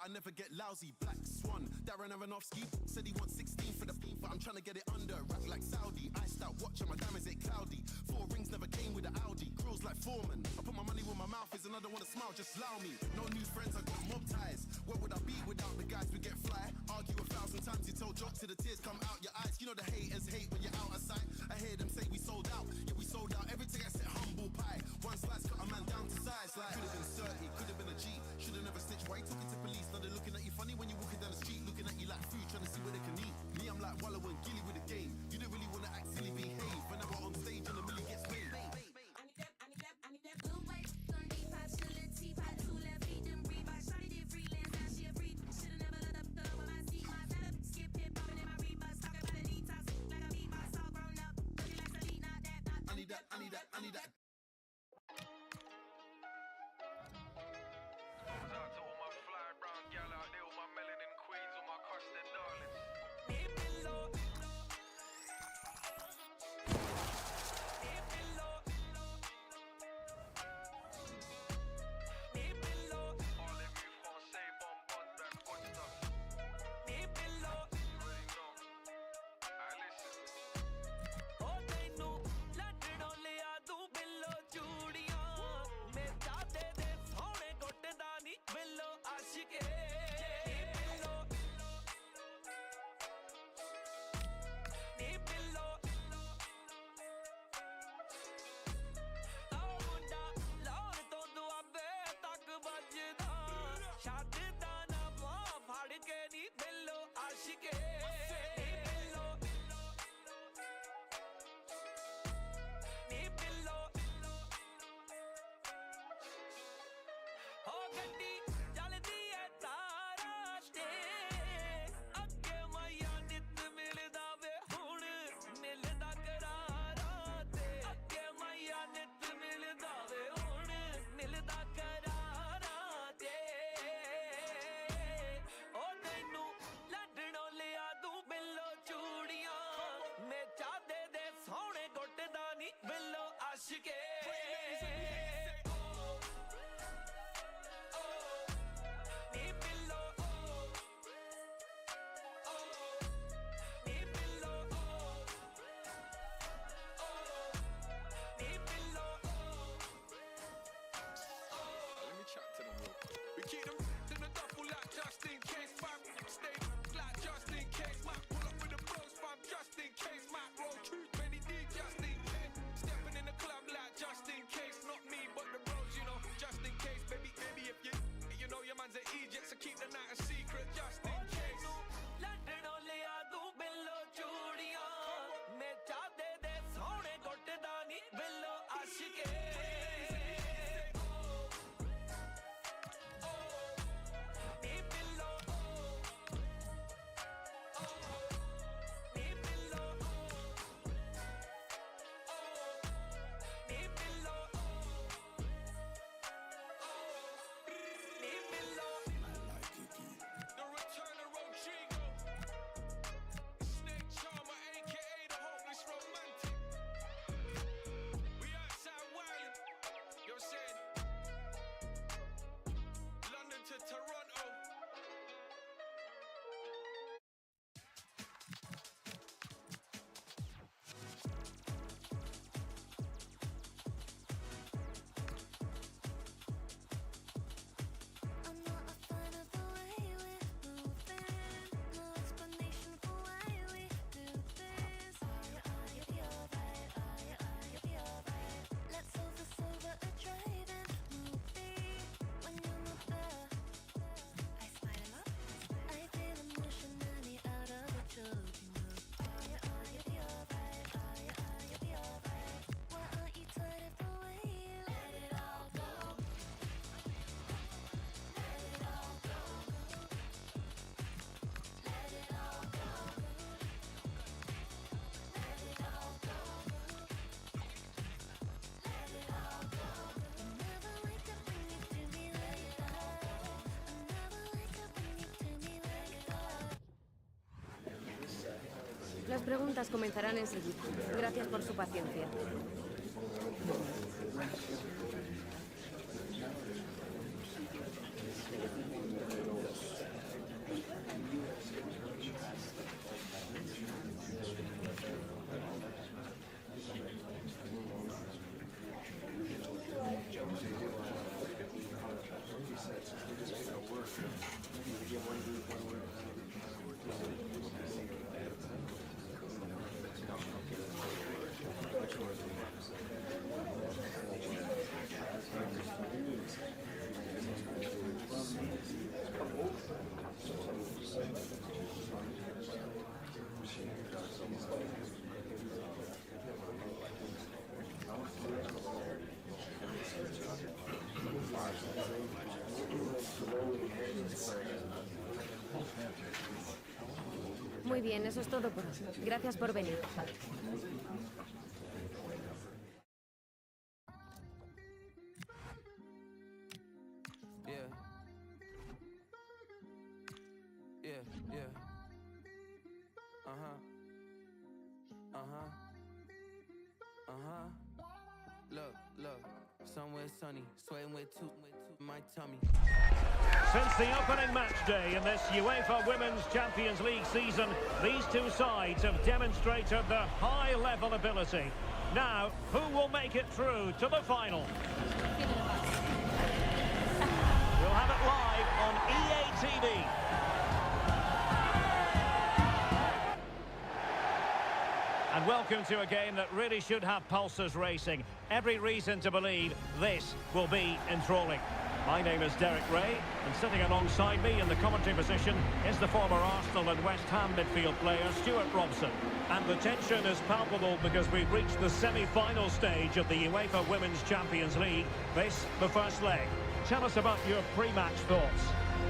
I never get lousy. Black Swan, Darren Aronofsky said he wants 16 for the FIFA. I'm trying to get it under, rack like Saudi. Iced out watch and my damn is it cloudy. 4 rings never came with an Audi. Grills like Foreman. I put my money where my mouth is and I don't want to smile, just allow me. No new friends, I got mob ties. Where would I be without the guys we get fly? Argue 1,000 times, you tell jokes till the tears come out your eyes. You know the haters hate when you're out of sight. I hear them say we sold out, yeah we sold out. Everything I said humble pie. One slice cut a man down to size. Like could have been 30, could have been a G. Should've never snitched. Why you talking to police? Now they're looking at you funny when you're walking down the street, looking at you like food, trying to see where they can eat. Me, I'm like Wallow and Gilly with the game. You don't really wanna act silly, behave. When I'm on stage and the milli gets paid. I need that blue white, 35 shilling, T5, 2 left feet, them Reebok. Shawty did freelance, now she a free. Should've never let up the when I see my setup. Skip hip popping in my Reeboks, talking about a detox, like a beatbox, all grown up. Looking like Selena, not that, not that. I need that, I need that, I need that. Out to all my fly brown gal out there, all my melanin queens, all my custard darlings. Las preguntas comenzarán enseguida. Gracias por su paciencia. Muy bien, eso es todo por hoy. Gracias por venir. Look, somewhere sunny, sweating with two my tummy. Since the opening match day in this UEFA Women's Champions League season, these two sides have demonstrated their high-level ability. Now, who will make it through to the final? We'll have it live on EA TV. And welcome to a game that really should have pulses racing. Every reason to believe this will be enthralling. My name is Derek Ray, and sitting alongside me in the commentary position is the former Arsenal and West Ham midfield player Stuart Robson. And the tension is palpable because we've reached the semi-final stage of the UEFA Women's Champions League. This, the first leg. Tell us about your pre-match thoughts.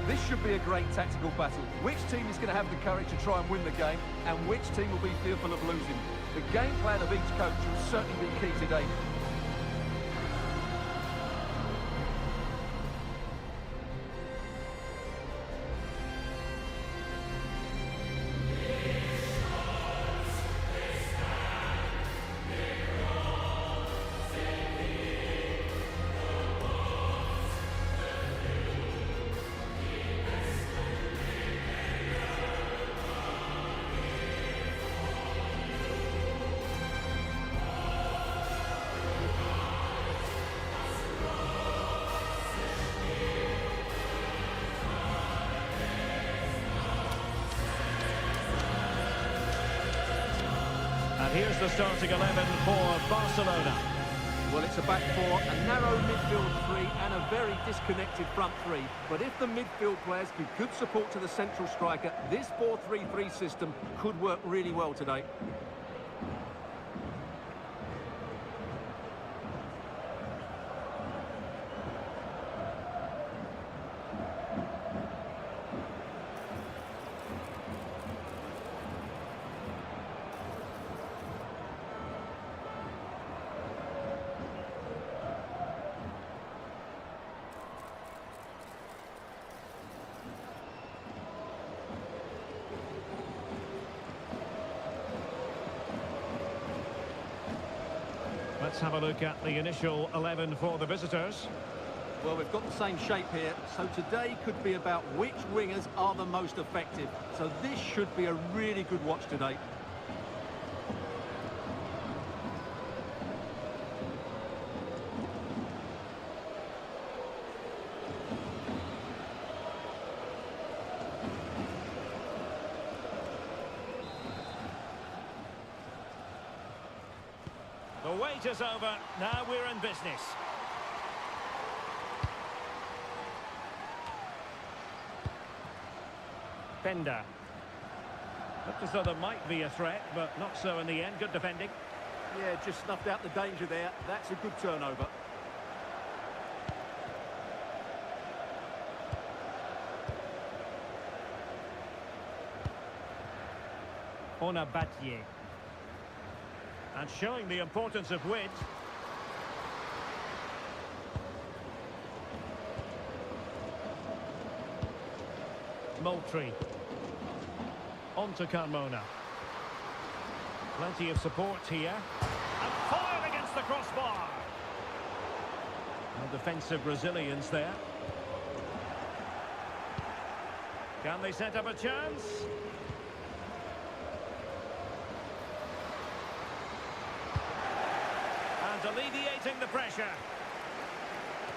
This should be a great tactical battle. Which team is going to have the courage to try and win the game, and which team will be fearful of losing? The game plan of each coach will certainly be key today. And here's the starting 11 for Barcelona. Well, it's a back four, a narrow midfield three, and a very disconnected front three. But if the midfield players give good support to the central striker, this 4-3-3 system could work really well today. Let's have a look at the initial 11 for the visitors. Well, we've got the same shape here, so today could be about which wingers are the most effective. So this should be a really good watch today. The wait is over. Now we're in business. Fender. Looked as though there might be a threat, but not so in the end. Good defending. Yeah, just snuffed out the danger there. That's a good turnover. On a Battier. And showing the importance of width. Moultrie. On to Carmona. Plenty of support here. And fired against the crossbar. No defensive resilience there. Can they set up a chance? And alleviating the pressure.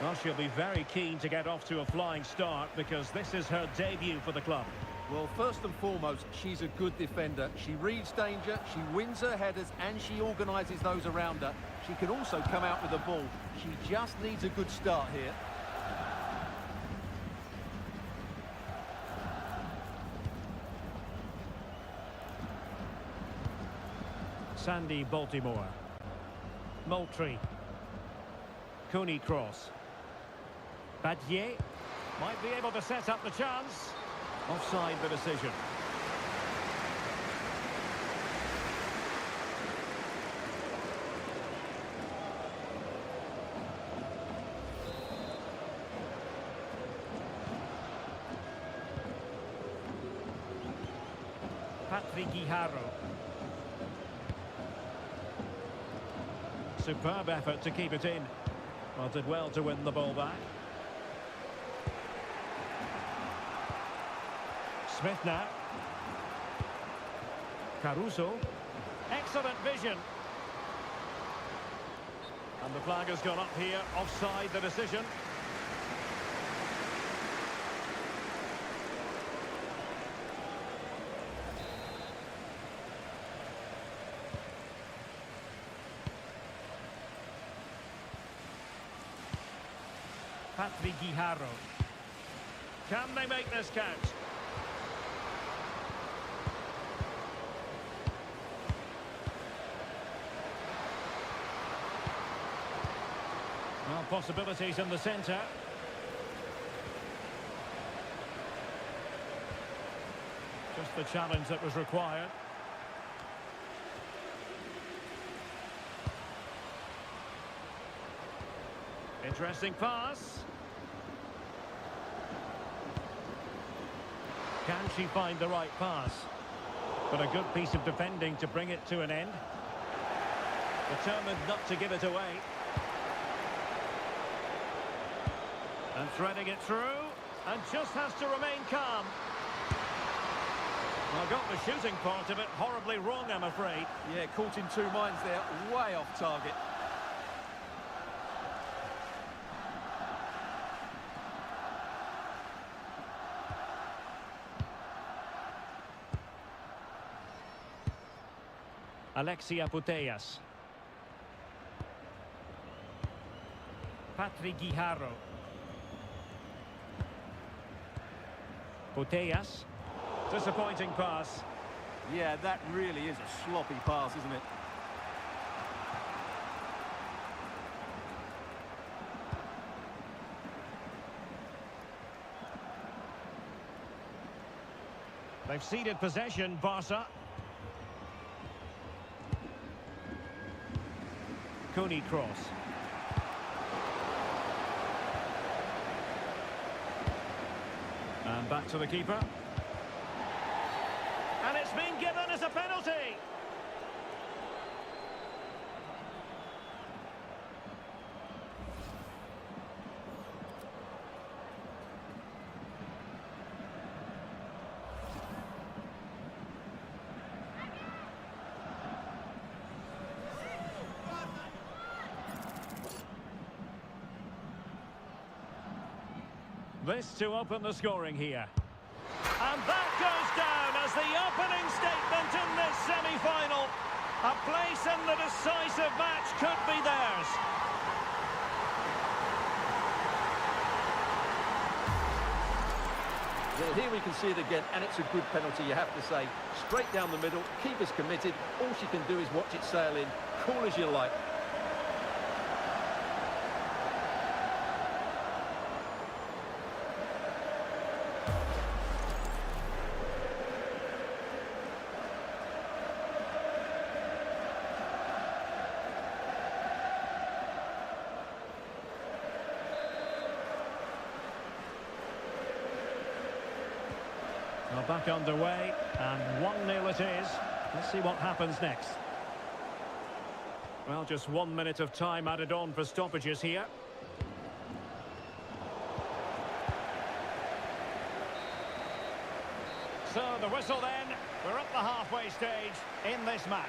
Well, she'll be very keen to get off to a flying start because this is her debut for the club. Well, first and foremost, she's a good defender. She reads danger, she wins her headers, and she organises those around her. She can also come out with the ball. She just needs a good start here. Sandy Baltimore. Moultrie. Cooney cross. Battier might be able to set up the chance. Offside the decision. Patrick Guijarro. Superb effort to keep it in. Well, did well to win the ball back. Smith now. Caruso. Excellent vision. And the flag has gone up here. Offside the decision. Patrick Guijarro. Can they make this count? Well, possibilities in the centre. Just the challenge that was required. Interesting pass. Can she find the right pass? But a good piece of defending to bring it to an end. Determined not to give it away. And threading it through. And just has to remain calm. Well, got the shooting part of it horribly wrong, I'm afraid. Yeah, caught in two minds there. Way off target. Alexia Putellas. Patrick Guijarro. Putellas. Disappointing pass. Yeah, that really is a sloppy pass, isn't it? They've ceded possession, Barca. Cooney cross. And back to the keeper. And it's been given as a penalty. This to open the scoring here. And that goes down as the opening statement in this semi-final. A place in the decisive match could be theirs. Well, here we can see it again, and it's a good penalty, you have to say. Straight down the middle, keeper's committed. All she can do is watch it sail in. Cool as you like. Well, back underway, and 1-0 it is. Let's see what happens next. Well, just 1 minute of time added on for stoppages here. So, the whistle then. We're up the halfway stage in this match.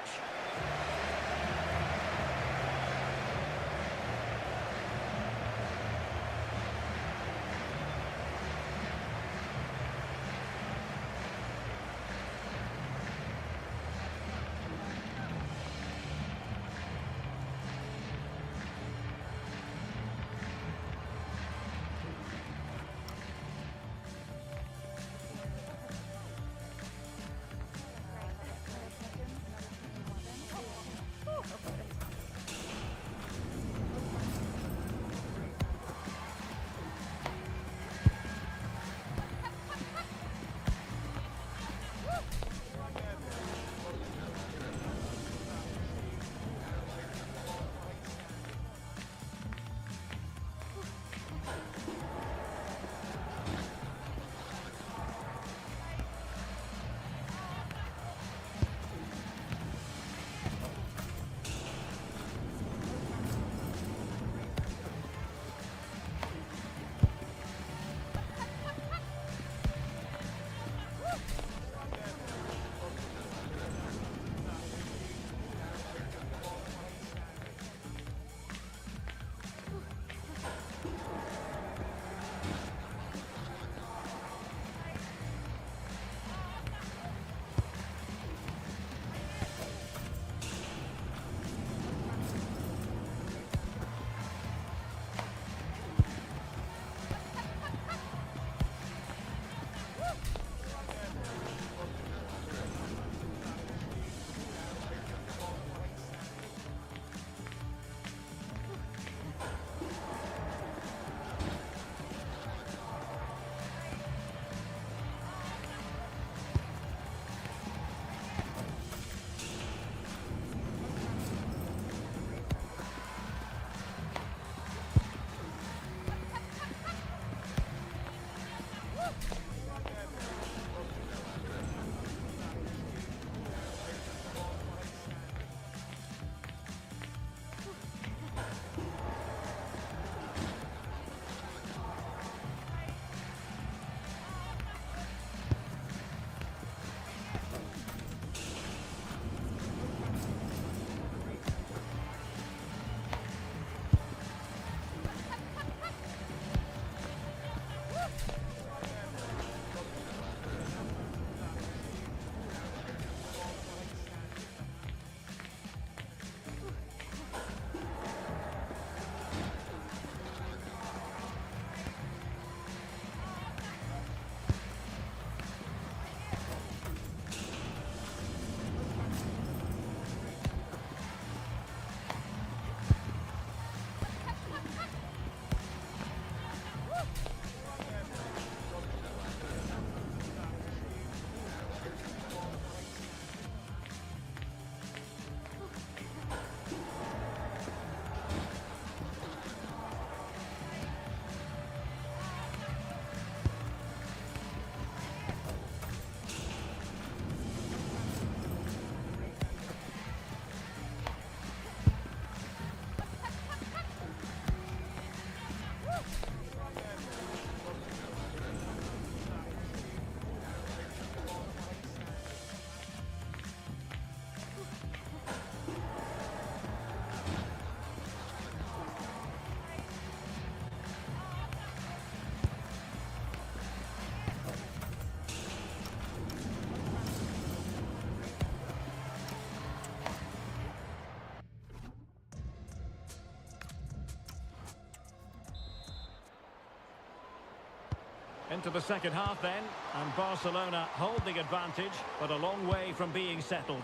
Into the second half then, and Barcelona hold the advantage, but a long way from being settled.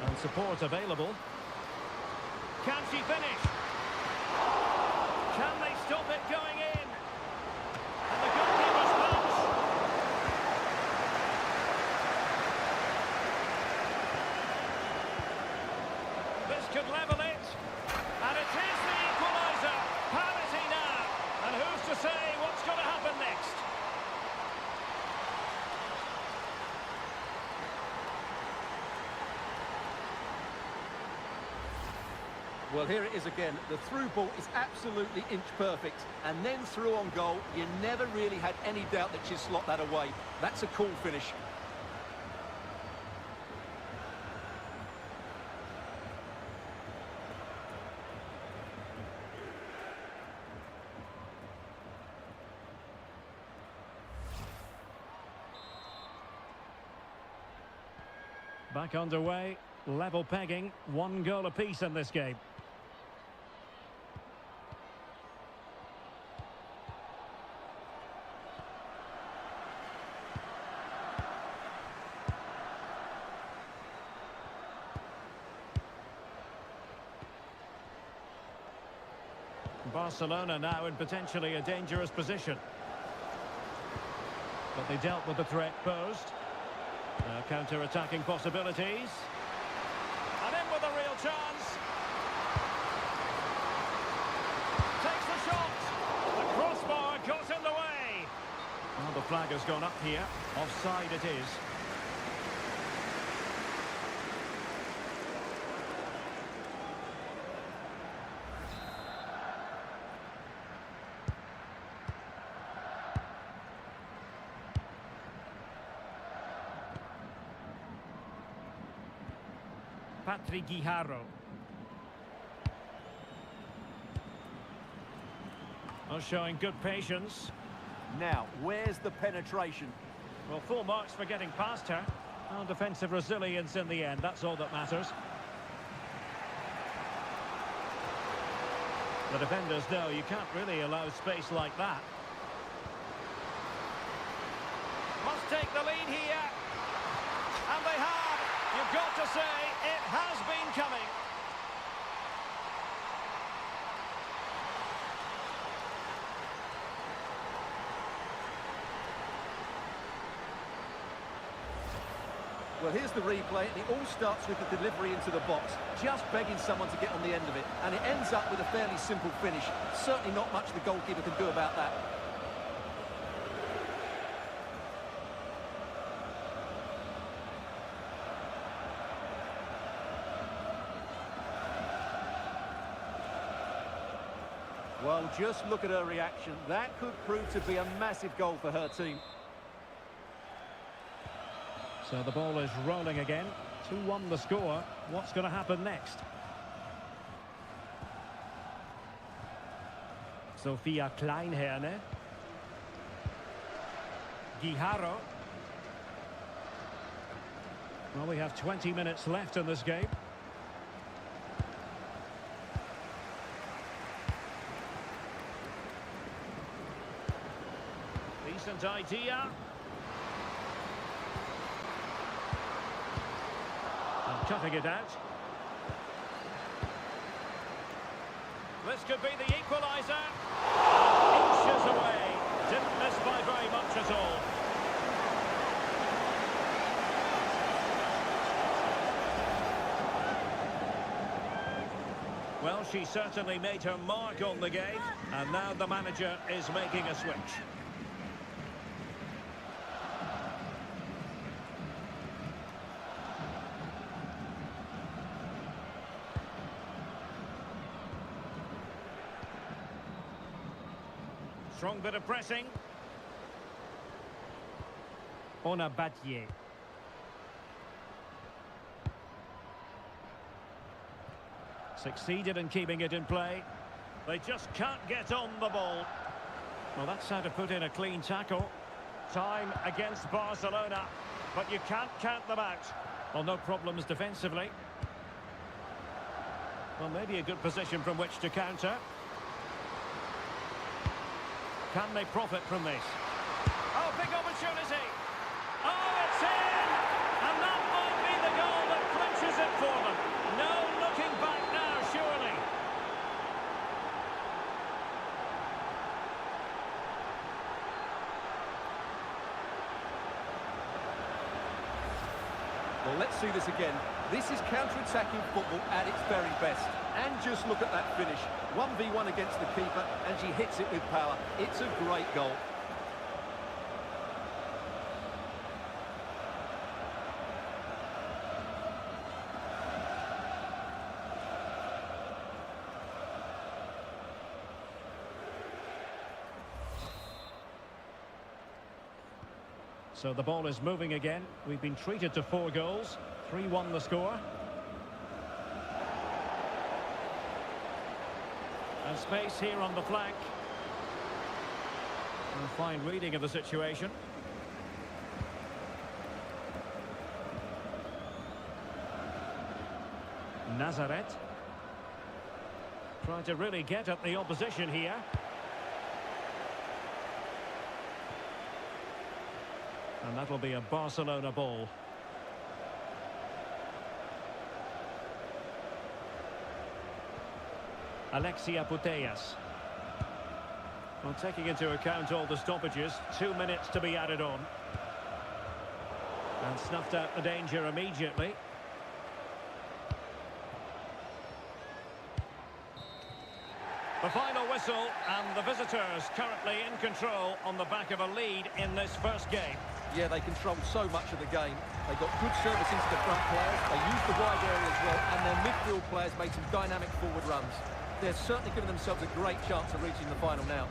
And support available. Can she finish? Can they stop it going in? And the goalkeeper's punch. This could level it. And it is the equaliser. Parity now. And who's to say what's going to happen next? Well, here it is again. The through ball is absolutely inch perfect. And then through on goal, you never really had any doubt that she'd slot that away. That's a cool finish. Back underway, level pegging, 1 goal apiece in this game. Barcelona now in potentially a dangerous position. But they dealt with the threat posed. Now counter-attacking possibilities. And in with a real chance. Takes the shot. The crossbar got in the way. Well, the flag has gone up here. Offside it is. Guijarro. Oh, showing good patience. Now, where's the penetration? Well, full marks for getting past her. Well, defensive resilience in the end, that's all that matters. The defenders know you can't really allow space like that. Must take the lead here. And they have. You've got to say, it has been coming. Well, here's the replay, and it all starts with the delivery into the box, just begging someone to get on the end of it, and it ends up with a fairly simple finish. Certainly not much the goalkeeper can do about that. Well, just look at her reaction. That could prove to be a massive goal for her team. So the ball is rolling again. 2-1 the score. What's going to happen next? Sophia Kleinherne. Guijarro. Well, we have 20 minutes left in this game. Decent idea. And cutting it out. This could be the equaliser. Inches away. Didn't miss by very much at all. Well, she certainly made her mark on the game, and now the manager is making a switch. Strong bit of pressing. Ona Battier. Succeeded in keeping it in play. They just can't get on the ball. Well, that's how to put in a clean tackle. Time against Barcelona. but you can't count them out. Well, no problems defensively. Well, maybe a good position from which to counter. Can they profit from this? Oh, big opportunity! Oh, it's in! And that might be the goal that clinches it for them. No looking back now, surely. Well, let's see this again. This is counter-attacking football at its very best. And just look at that finish. 1v1 against the keeper, and she hits it with power. It's a great goal. So the ball is moving again. We've been treated to 4 goals. 3-1 the score. And space here on the flank. And a fine reading of the situation. Nazareth. Trying to really get at the opposition here. And that'll be a Barcelona ball. Alexia Putellas. Well, taking into account all the stoppages, 2 minutes to be added on. And snuffed out the danger immediately. The final whistle, and the visitors currently in control on the back of a lead in this first game. Yeah, they controlled so much of the game. They got good service into the front players, they used the wide area as well, and their midfield players made some dynamic forward runs. They're certainly giving themselves a great chance of reaching the final now.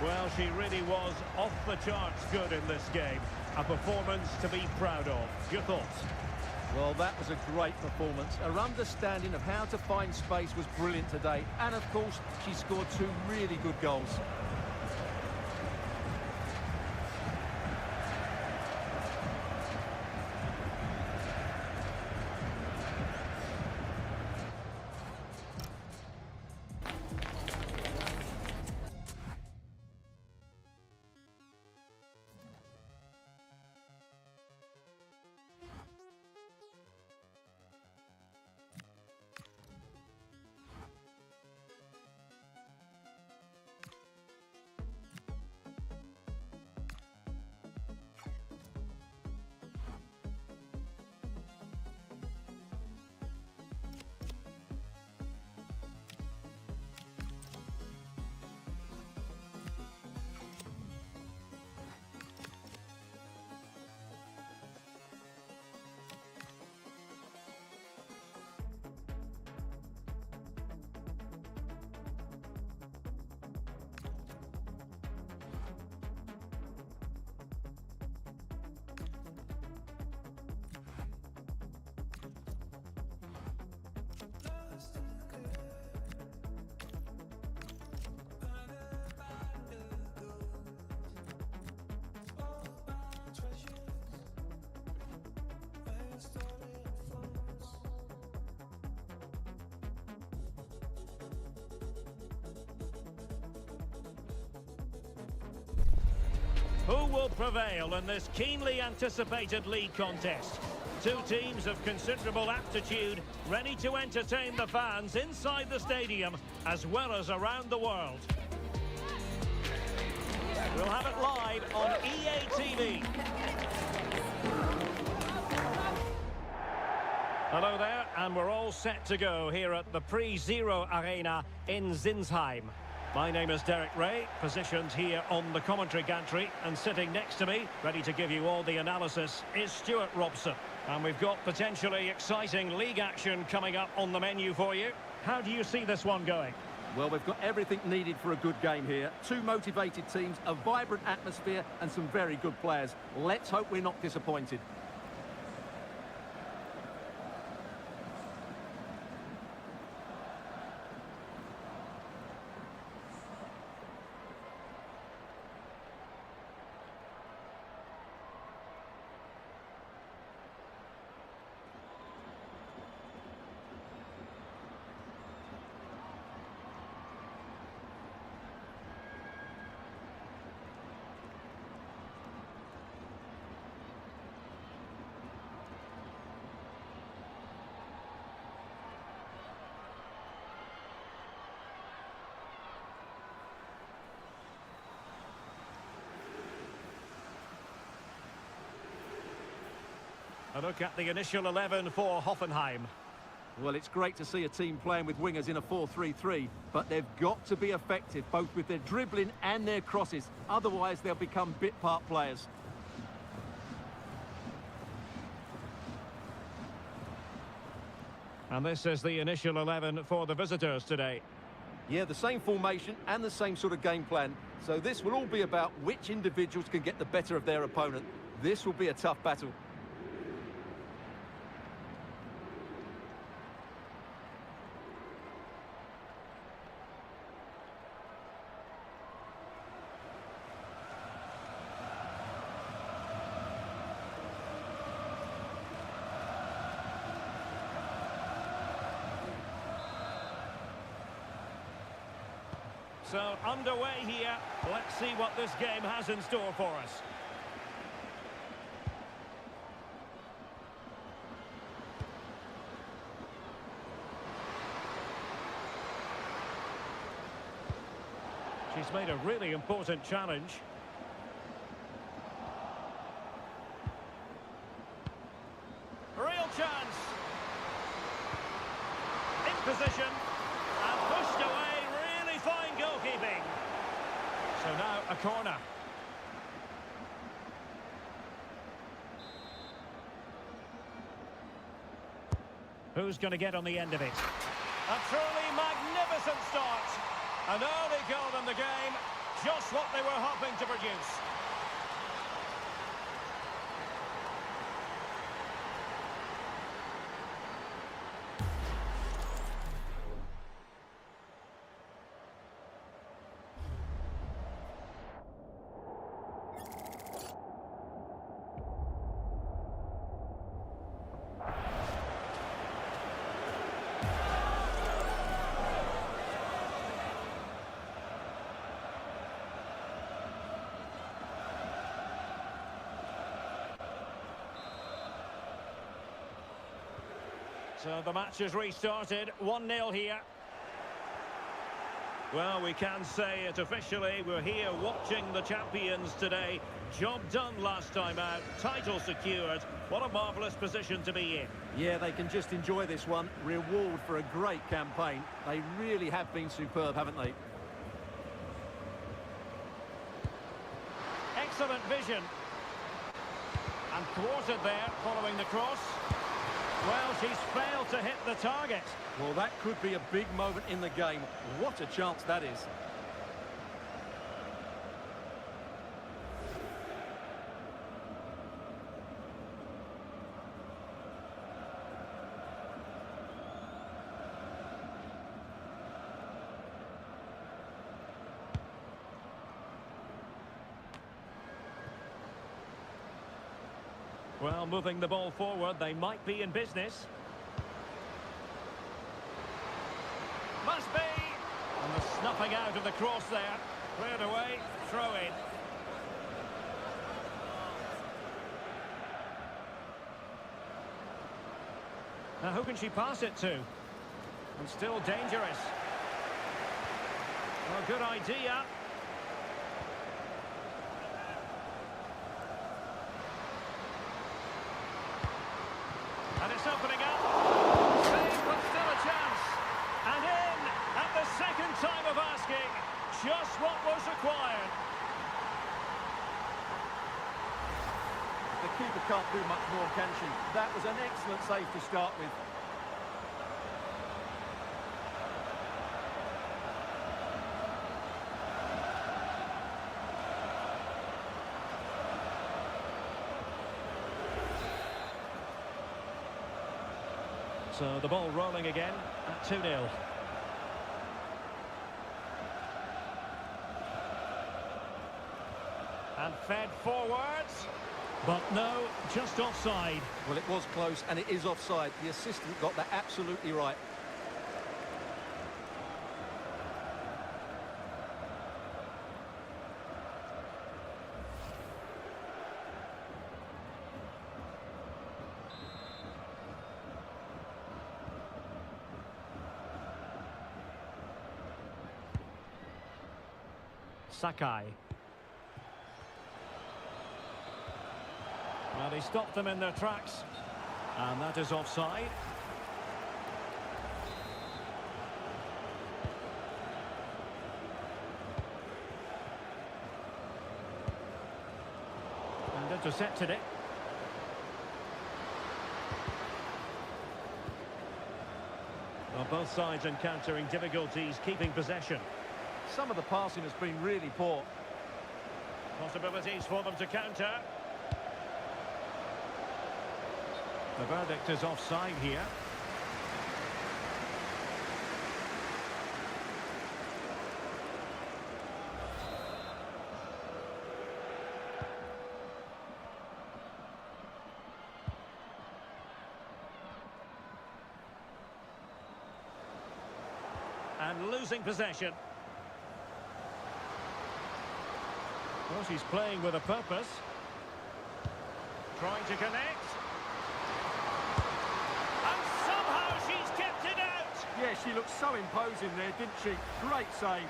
Well, she really was off the charts good in this game. A performance to be proud of. Your thoughts? Well, that was a great performance. Her understanding of how to find space was brilliant today. And, of course, she scored 2 really good goals. Who will prevail in this keenly anticipated league contest? 2 teams of considerable aptitude, ready to entertain the fans inside the stadium as well as around the world. We'll have it live on EA TV. Hello there, and we're all set to go here at the Pre-Zero Arena in Zinsheim. My name is Derek Ray, positioned here on the commentary gantry, and sitting next to me, ready to give you all the analysis, is Stuart Robson. And we've got potentially exciting league action coming up on the menu for you. How do you see this one going? Well, we've got everything needed for a good game here. 2 motivated teams, a vibrant atmosphere, and some very good players. Let's hope we're not disappointed. A look at the initial 11 for Hoffenheim. Well, it's great to see a team playing with wingers in a 4-3-3, but they've got to be effective, both with their dribbling and their crosses. Otherwise, they'll become bit-part players. And this is the initial 11 for the visitors today. Yeah, the same formation and the same sort of game plan. So this will all be about which individuals can get the better of their opponent. This will be a tough battle. So underway here. Let's see what this game has in store for us. She's made a really important challenge. Real chance. In position. And pushed away. Fine goalkeeping. So now a corner. Who's going to get on the end of it? A truly magnificent start. An early goal in the game. Just what they were hoping to produce. So the match has restarted, 1-0 here. Well, we can say it officially. We're here watching the champions today. Job done last time out, title secured. What a marvellous position to be in. Yeah, they can just enjoy this one. Reward for a great campaign. They really have been superb, haven't they? Excellent vision. And thwarted there following the cross. Well, she's failed to hit the target. Well, that could be a big moment in the game. What a chance that is. Well, moving the ball forward, they might be in business. Must be! And the snuffing out of the cross there. Cleared away, throw in. Now, who can she pass it to? And still dangerous. Well, good idea. And it's opening up. Save, but still a chance. And in at the second time of asking. Just what was required. The keeper can't do much more, can she? That was an excellent save to start with. So the ball rolling again at 2-0. And fed forwards. But no, just offside. Well, it was close, and it is offside. The assistant got that absolutely right. Sakai. Well, he stopped them in their tracks. And that is offside. And intercepted it. Well, both sides encountering difficulties keeping possession. Some of the passing has been really poor. Possibilities for them to counter. The verdict is offside here. And losing possession. Well, she's playing with a purpose. Trying to connect. And somehow she's kept it out. Yeah, she looked so imposing there, didn't she? Great save.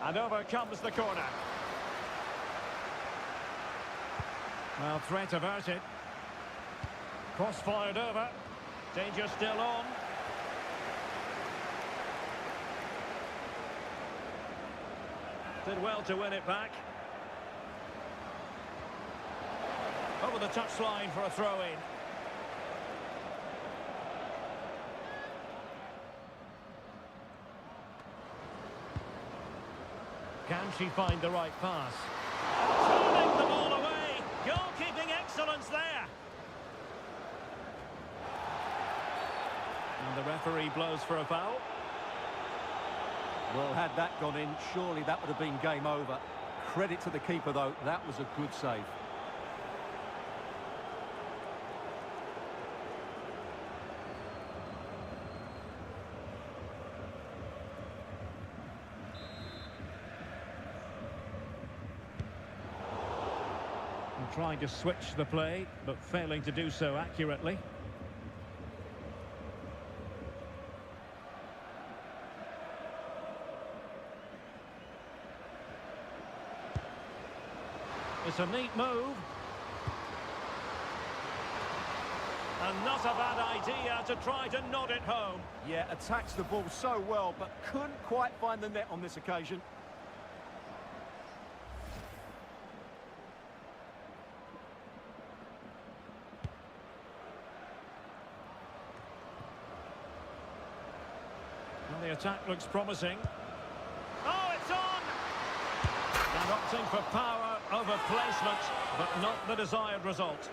And over comes the corner. Well, threat averted. Cross fired over. Danger still on. Did well to win it back. Over the touchline for a throw-in. Can she find the right pass? Turning the ball away. Goalkeeping excellence there. And the referee blows for a foul. Well, had that gone in, surely that would have been game over. Credit to the keeper, though. That was a good save. And trying to switch the play, but failing to do so accurately. It's a neat move. And not a bad idea to try to nod it home. Yeah, attacks the ball so well, but couldn't quite find the net on this occasion. Well, the attack looks promising. Oh, it's on! And opting for power over placement, but not the desired result.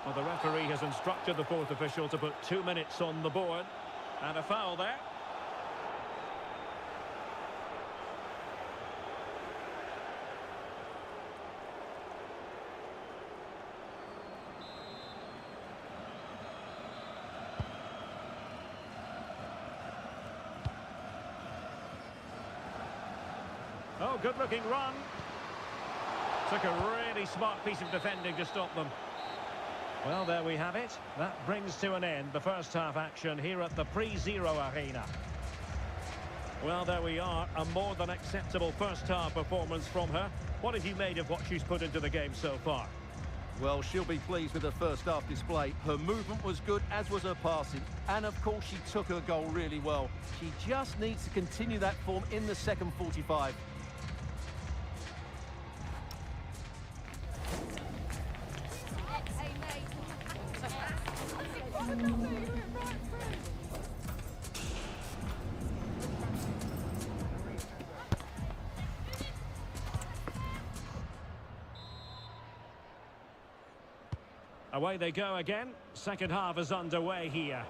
Well, the referee has instructed the fourth official to put 2 minutes on the board. And a foul there. Oh, good-looking run. Took a really smart piece of defending to stop them. Well, there we have it. That brings to an end the first half action here at the Pre-Zero Arena. Well, there we are. A more than acceptable first half performance from her. What have you made of what she's put into the game so far? Well, she'll be pleased with her first half display. Her movement was good, as was her passing. And, of course, she took her goal really well. She just needs to continue that form in the second 45. Away they go again. Second half is underway here.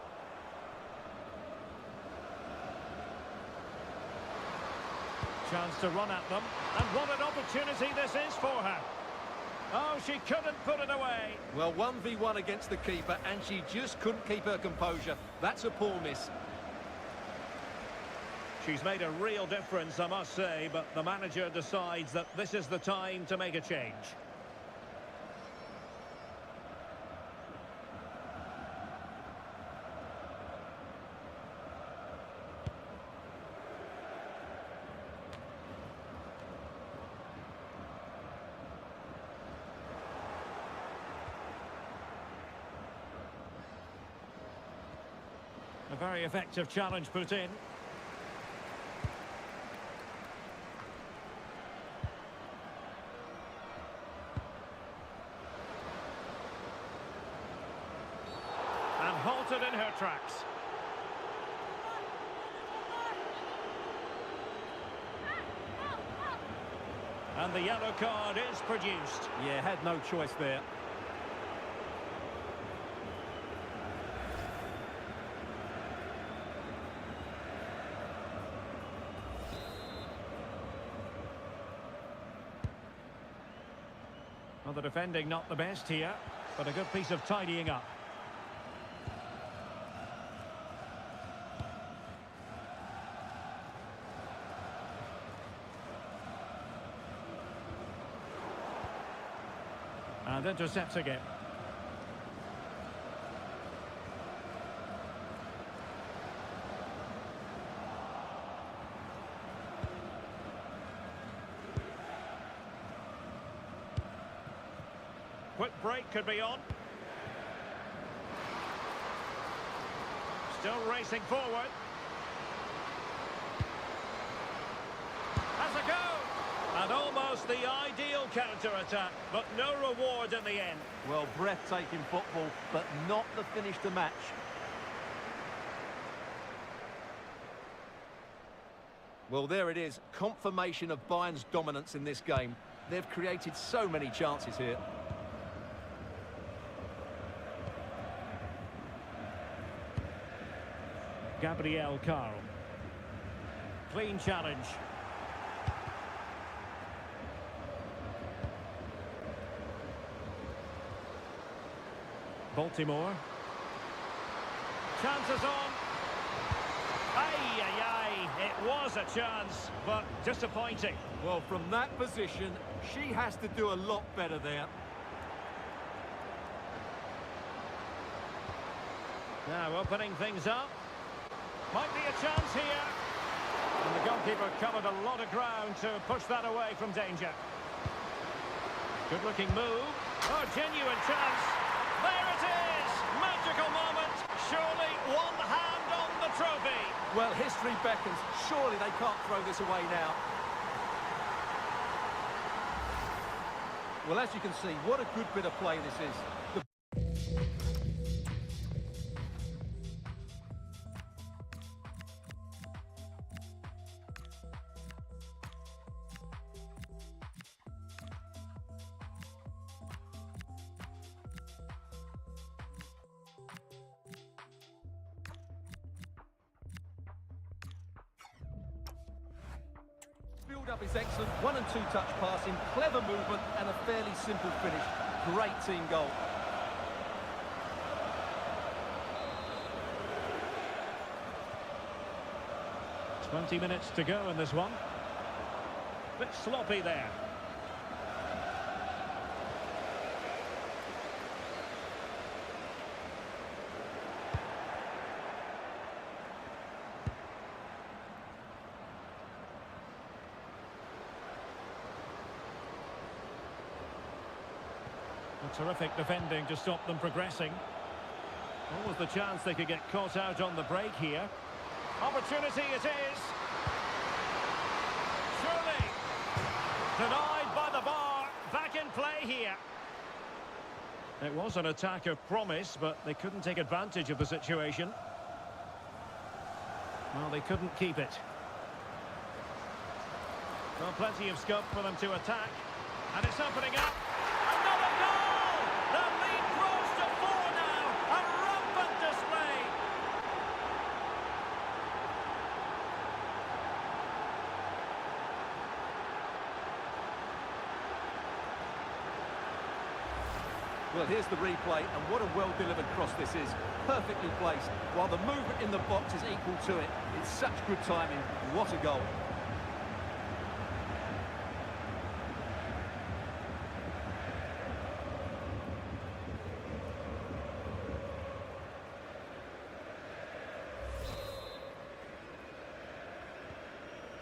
Chance to run at them. And what an opportunity this is for her. Oh, she couldn't put it away. Well, 1v1 against the keeper, and she just couldn't keep her composure. That's a poor miss. She's made a real difference, I must say, but the manager decides that this is the time to make a change. A very effective challenge put in. And halted in her tracks. And the yellow card is produced. Yeah, had no choice there. Well, the defending not the best here, but a good piece of tidying up. And intercepts again. Quick break could be on. Still racing forward. Has a go! And almost the ideal counter-attack, but no reward in the end. Well, breathtaking football, but not the finish to match. Well, there it is. Confirmation of Bayern's dominance in this game. They've created so many chances here. Gabriel Carl. Clean challenge. Baltimore. Chances on. Ay, ay, ay. It was a chance, but disappointing. Well, from that position, she has to do a lot better there. Now opening things up. Might be a chance here. And the goalkeeper covered a lot of ground to push that away from danger. Good looking move. Oh, genuine chance. There it is! Magical moment. Surely one hand on the trophy. Well, history beckons. Surely they can't throw this away now. Well, as you can see, what a good bit of play this is. Build-up is excellent, 1 and 2 touch passing, clever movement and a fairly simple finish. Great team goal. "20 minutes to go in this one. Bit sloppy there. Terrific defending to stop them progressing. What was the chance they could get caught out on the break here? Opportunity it is. Surely. Denied by the bar. Back in play here. It was an attack of promise, but they couldn't take advantage of the situation. Well, they couldn't keep it. Well, plenty of scope for them to attack. And it's opening up. Another goal! The lead grows to 4 now. A rampant display. Well, here's the replay, and what a well-delivered cross this is. Perfectly placed, while the movement in the box is equal to it. It's such good timing. What a goal.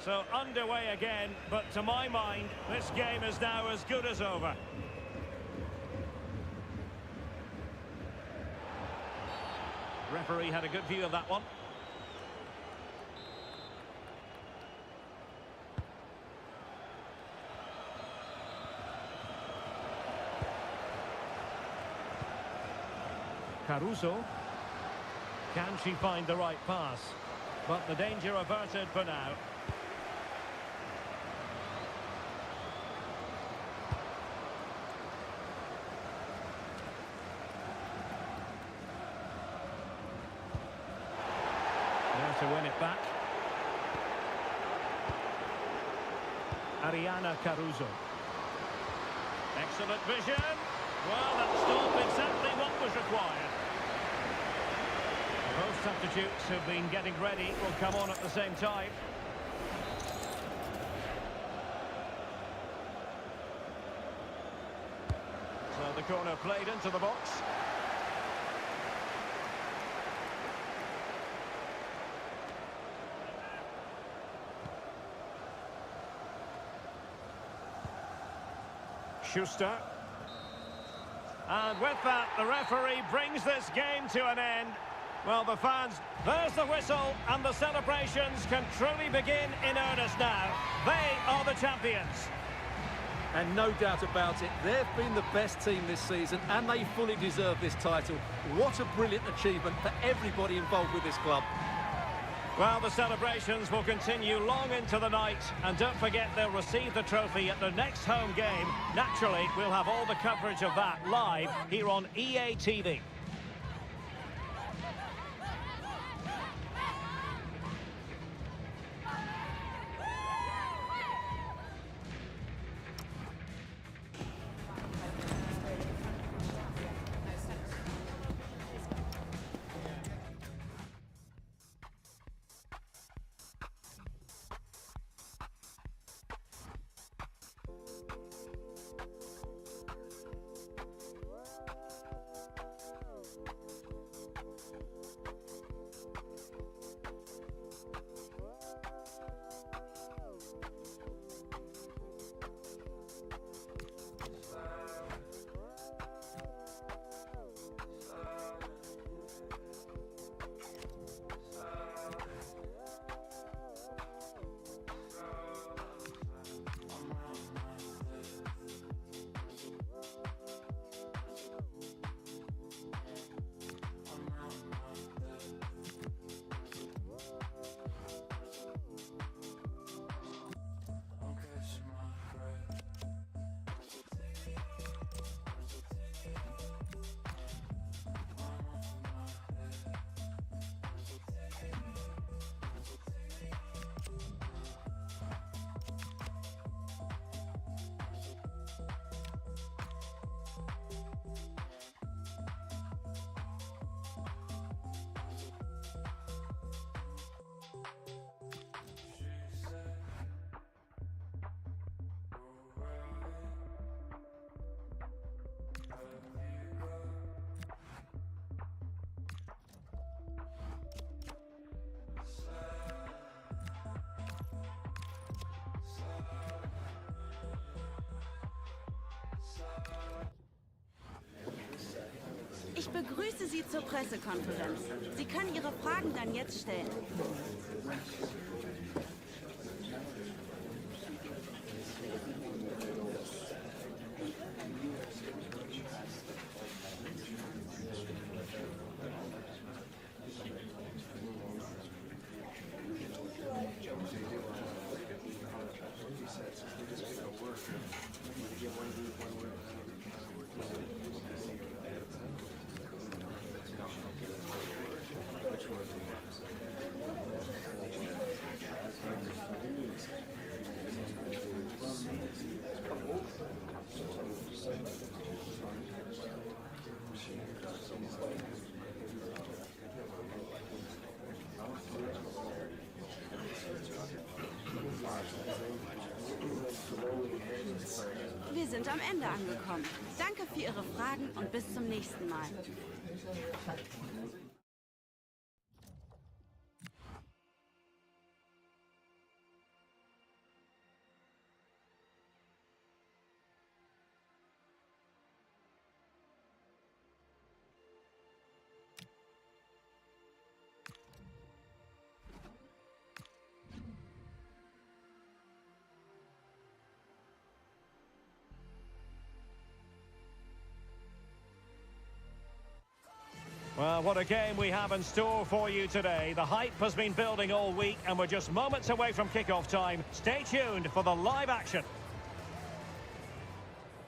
So underway again, but to my mind, this game is now as good as over. Referee had a good view of that one. Caruso. Can she find the right pass? But the danger averted for now. To win it back. Ariana Caruso. Excellent vision. Well, that stopped exactly what was required. Both substitutes who've been getting ready will come on at the same time. So the corner played into the box. Schuster. And with that, the referee brings this game to an end. Well, the fans, there's the whistle, and the celebrations can truly begin in earnest now. They are the champions. And no doubt about it, they've been the best team this season, and they fully deserve this title. What a brilliant achievement for everybody involved with this club. Well, the celebrations will continue long into the night, and don't forget they'll receive the trophy at the next home game. Naturally, we'll have all the coverage of that live here on EA TV. Ich begrüße Sie zur Pressekonferenz. Sie können Ihre Fragen dann jetzt stellen. sind am Ende angekommen. Danke für Ihre Fragen und bis zum nächsten Mal. Well, what a game we have in store for you today. The hype has been building all week and we're just moments away from kick-off time. Stay tuned for the live action.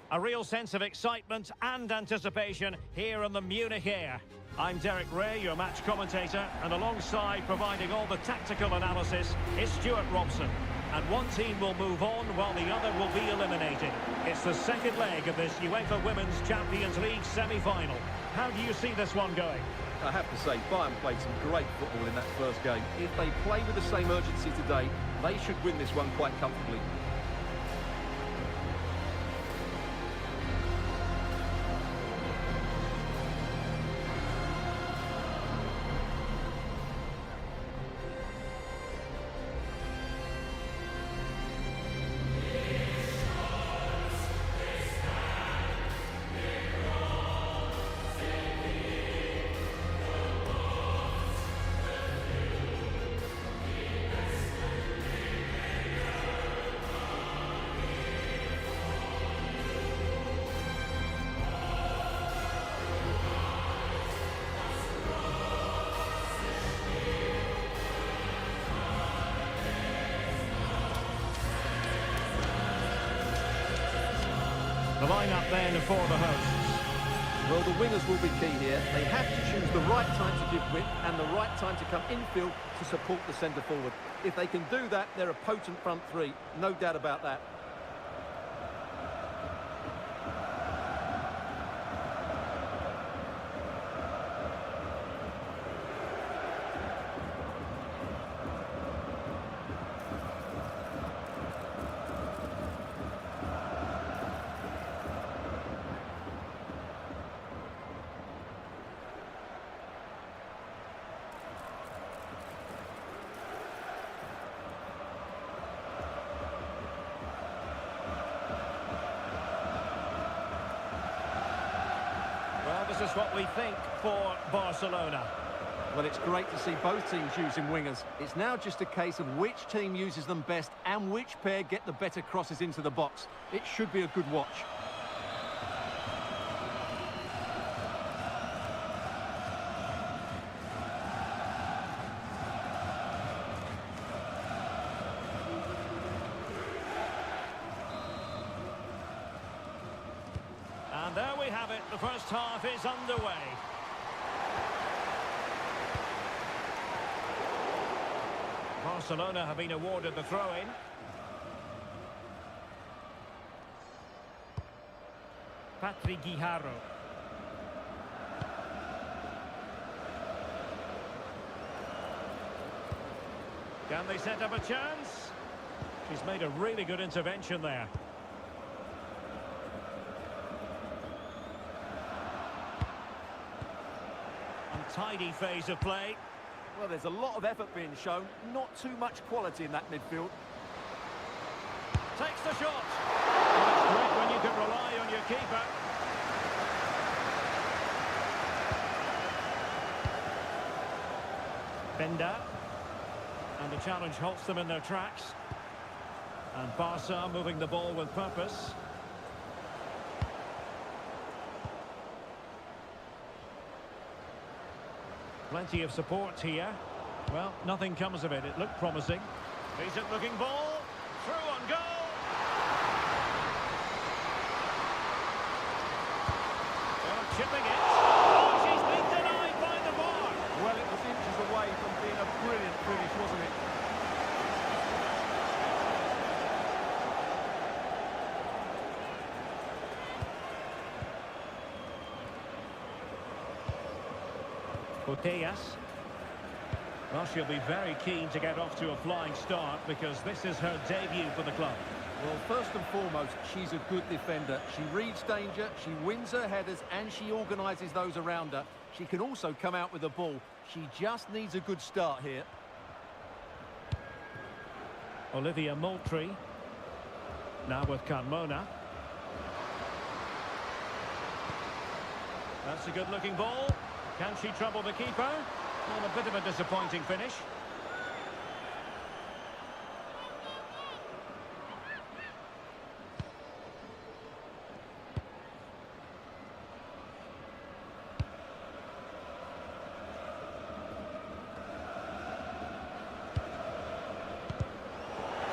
A real sense of excitement and anticipation here in the Munich air. I'm Derek Ray, your match commentator, and alongside providing all the tactical analysis is Stuart Robson. And one team will move on while the other will be eliminated. It's the second leg of this UEFA Women's Champions League semi-final. How do you see this one going? I have to say, Bayern played some great football in that first game. If they play with the same urgency today, they should win this one quite comfortably. The lineup then for the hosts. Well, the wingers will be key here. They have to choose the right time to give width and the right time to come infield to support the centre forward. If they can do that, they're a potent front three. No doubt about that. This is what we think for Barcelona. Well, it's great to see both teams using wingers. It's now just a case of which team uses them best and which pair get the better crosses into the box. It should be a good watch. And there we have it. The first half is underway. Barcelona have been awarded the throw-in. Patrick Guijarro. Can they set up a chance? She's made a really good intervention there. Untidy phase of play. Well, there's a lot of effort being shown, not too much quality in that midfield. Takes the shot. Well, it's great when you can rely on your keeper. Bender. And the challenge halts them in their tracks. And Barca moving the ball with purpose. Plenty of support here. Well, nothing comes of it. It looked promising. Decent looking ball. Through on goal. Well, chipping it. Oh, she's been denied by the bar. Well, it was inches away from being a brilliant finish, wasn't it? Botellas. Well, she'll be very keen to get off to a flying start because this is her debut for the club. Well, first and foremost, she's a good defender. She reads danger, she wins her headers, and she organises those around her. She can also come out with the ball. She just needs a good start here. Olivia Moultrie. Now with Carmona. That's a good-looking ball. Can she trouble the keeper? Well, a bit of a disappointing finish.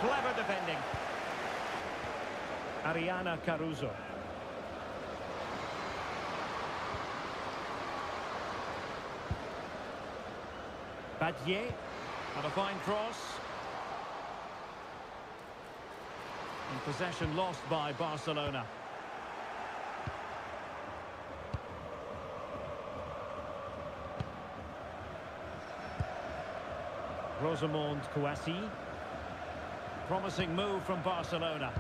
Clever defending. Ariana Caruso. Badier. And a fine cross. And possession lost by Barcelona. Rosamond Kouassi. Promising move from Barcelona.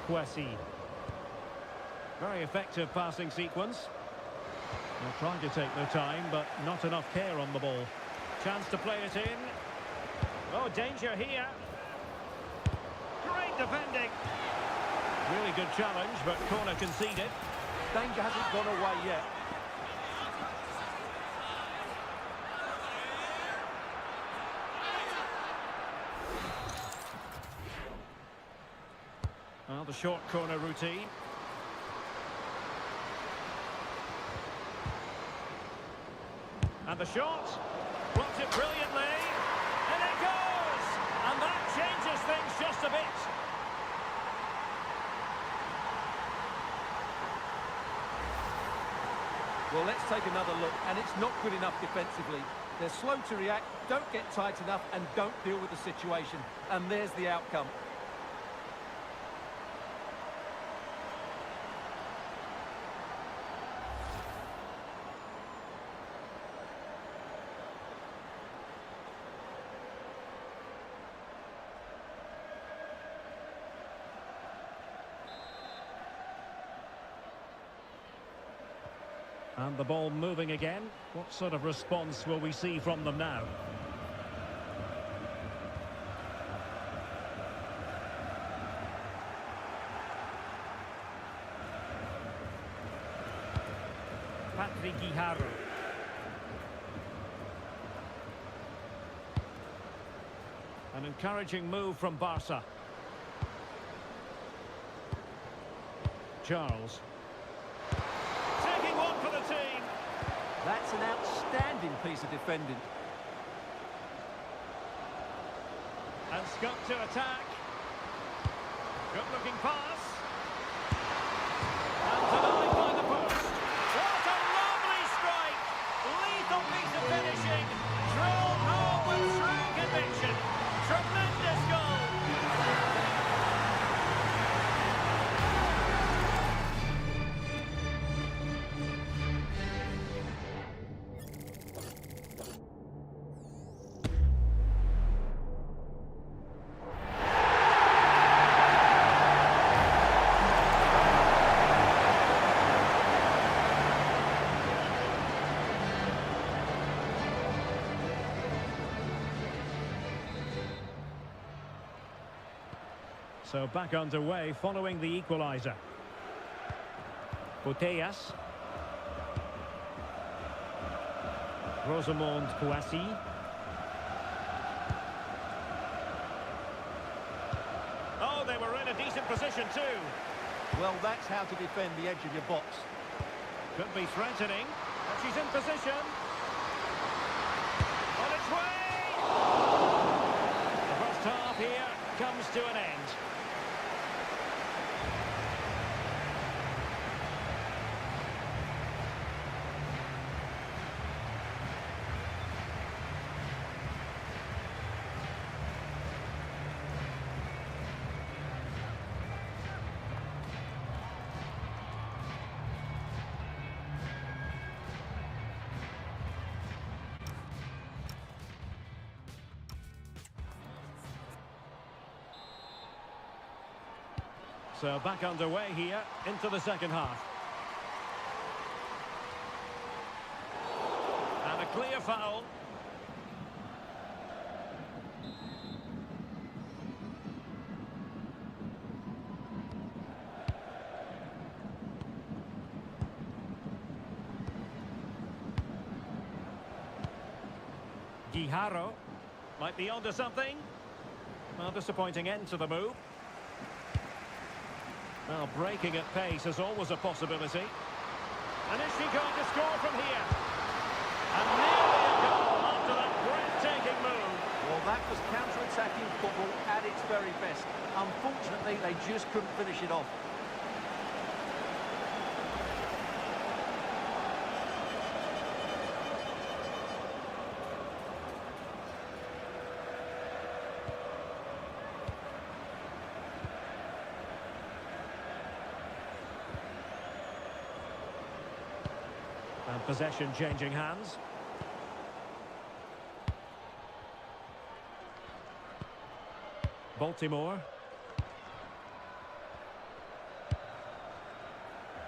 Kouassi. Very effective passing sequence. They're trying to take their time, but not enough care on the ball. Chance to play it in. Oh, danger here. Great defending. Really good challenge, but corner conceded. Danger hasn't gone away yet. Well, the short corner routine. And the shot. Blocked it brilliantly. And it goes! And that changes things just a bit. Well, let's take another look. And it's not good enough defensively. They're slow to react, don't get tight enough, and don't deal with the situation. And there's the outcome. And the ball moving again. What sort of response will we see from them now? Patrick Guijarro. An encouraging move from Barca. Charles. One for the team. That's an outstanding piece of defending. And Scott to attack. Good looking pass. And denied by the post. What a lovely strike. Lethal piece of finishing. Drilled home with true conviction. Tremendous goal. So back underway following the equaliser. Botellas. Rosamond Kouassi. Oh, they were in a decent position too. Well, that's how to defend the edge of your box. Could be threatening, but she's in position. On its way! The first half here comes to an end. So back underway here into the second half. And a clear foul. Guijarro might be onto something. Well, disappointing end to the move. Well, breaking at pace is always a possibility. And is she going to score from here? And nearly a goal after that breathtaking move. Well, that was counter-attacking football at its very best. Unfortunately, they just couldn't finish it off. And possession changing hands. Baltimore.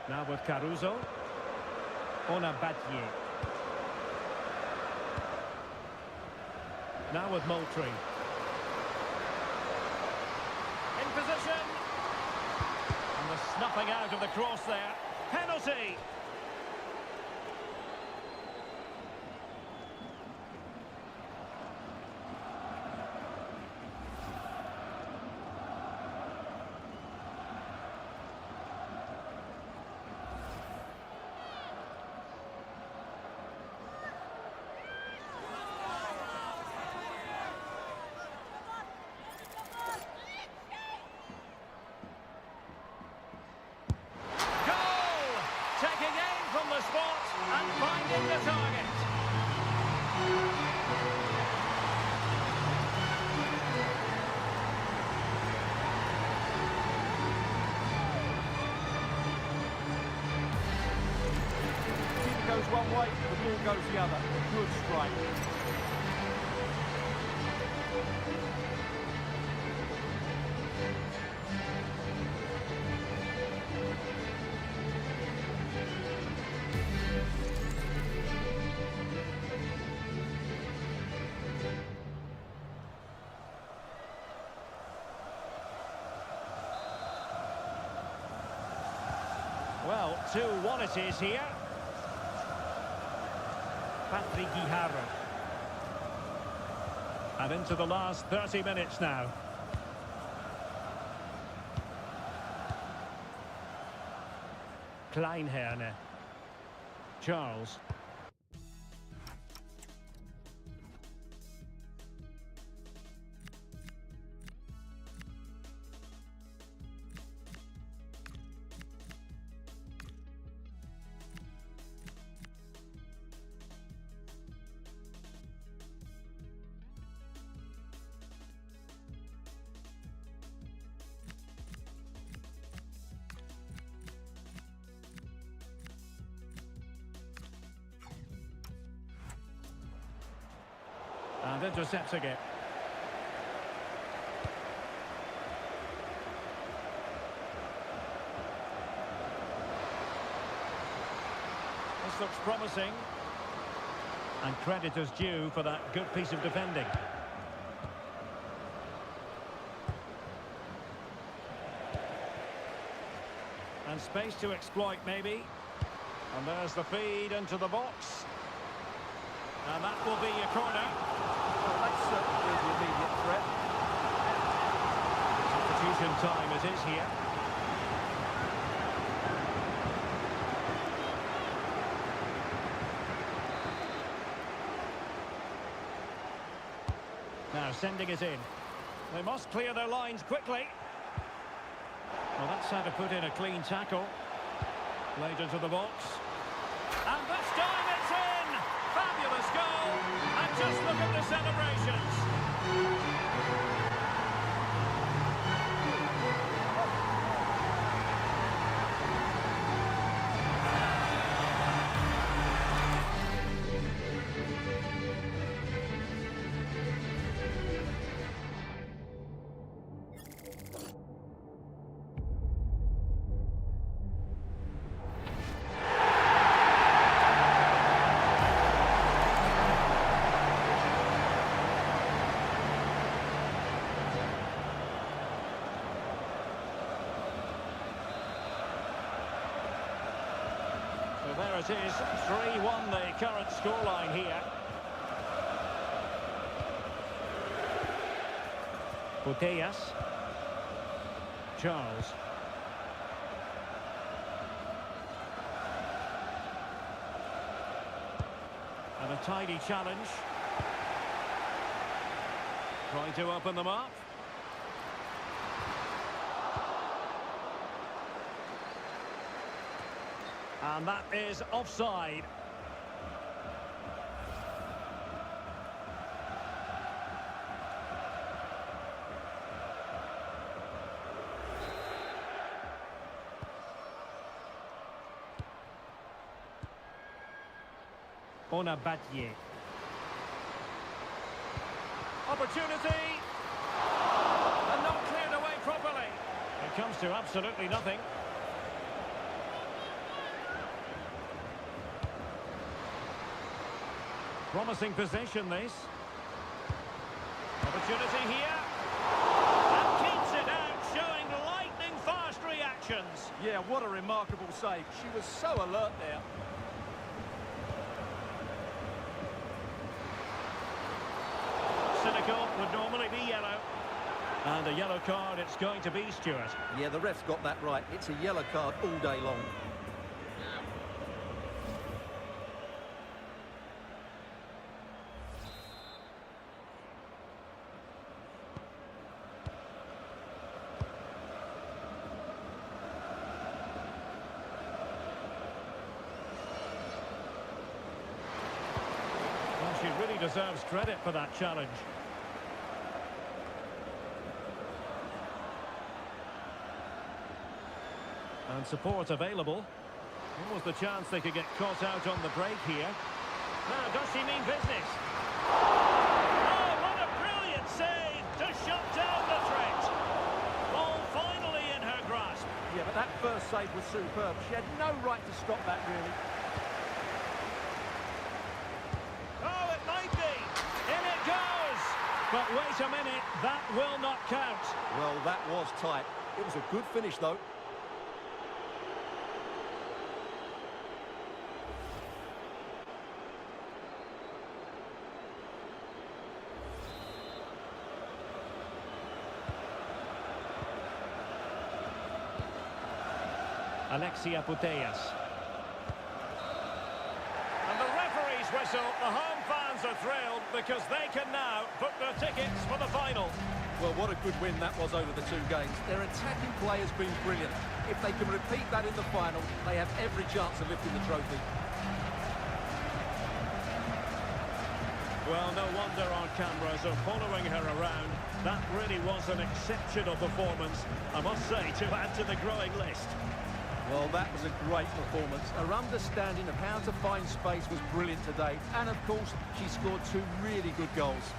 Now with Caruso. Onabatier. Now with Moultrie. In position. And the snuffing out of the cross there. Penalty. Taking aim from the spot and finding the target. It goes one way, the ball goes the other. Good strike. Well, 2-1 it is here. Patrick Guijarro. And into the last 30 minutes now. Kleinherne. Charles. And intercepting it. This looks promising. And credit is due for that good piece of defending. And space to exploit, maybe. And there's the feed into the box. And that will be a corner. Well, that's certainly the immediate threat. Substitution time it is here. Now sending it in. They must clear their lines quickly. Well, that's how to put in a clean tackle. Laid into the box. And this time it's in! Fabulous goal! And just look at the celebrations. it is. 3-1 the current scoreline here. Putellas. Charles. And a tidy challenge. Trying to open them up. And that is offside. Battier. Opportunity. And not cleared away properly. It comes to absolutely nothing. Promising possession, this. Opportunity here. And keeps it out, showing lightning-fast reactions. Yeah, what a remarkable save. She was so alert there. Cynical would normally be yellow. And a yellow card it's going to be, Stuart. Yeah, the ref's got that right. It's a yellow card all day long. Well, she really deserves credit for that challenge. And support available. What was the chance they could get caught out on the break here? Now, does she mean business? Oh, what a brilliant save to shut down the threat. Ball finally in her grasp. Yeah, but that first save was superb. She had no right to stop that, really. Oh, it might be. In it goes. But wait a minute, that will not count. Well, that was tight. It was a good finish, though. Alexia Putellas. And the referee's whistle. The home fans are thrilled because they can now book their tickets for the final. Well, what a good win that was over the two games. Their attacking play has been brilliant. If they can repeat that in the final, they have every chance of lifting the trophy. Well, no wonder our cameras are following her around. That really was an exceptional performance, I must say, to add to the growing list. Well, that was a great performance. Her understanding of how to find space was brilliant today. And, of course, she scored two really good goals.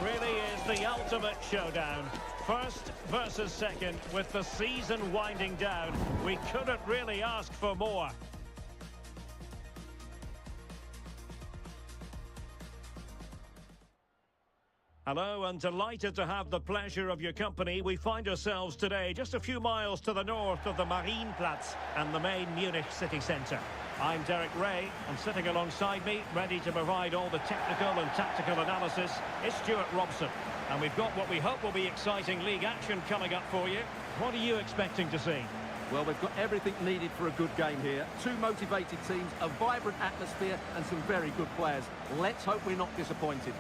really is the ultimate showdown. First versus second, with the season winding down. We couldn't really ask for more. Hello, and delighted to have the pleasure of your company. We find ourselves today just a few miles to the north of the Marienplatz and the main Munich city centre. I'm Derek Ray, and sitting alongside me, ready to provide all the technical and tactical analysis, is Stuart Robson. And we've got what we hope will be exciting league action coming up for you. What are you expecting to see? Well, we've got everything needed for a good game here. Two motivated teams, a vibrant atmosphere, and some very good players. Let's hope we're not disappointed.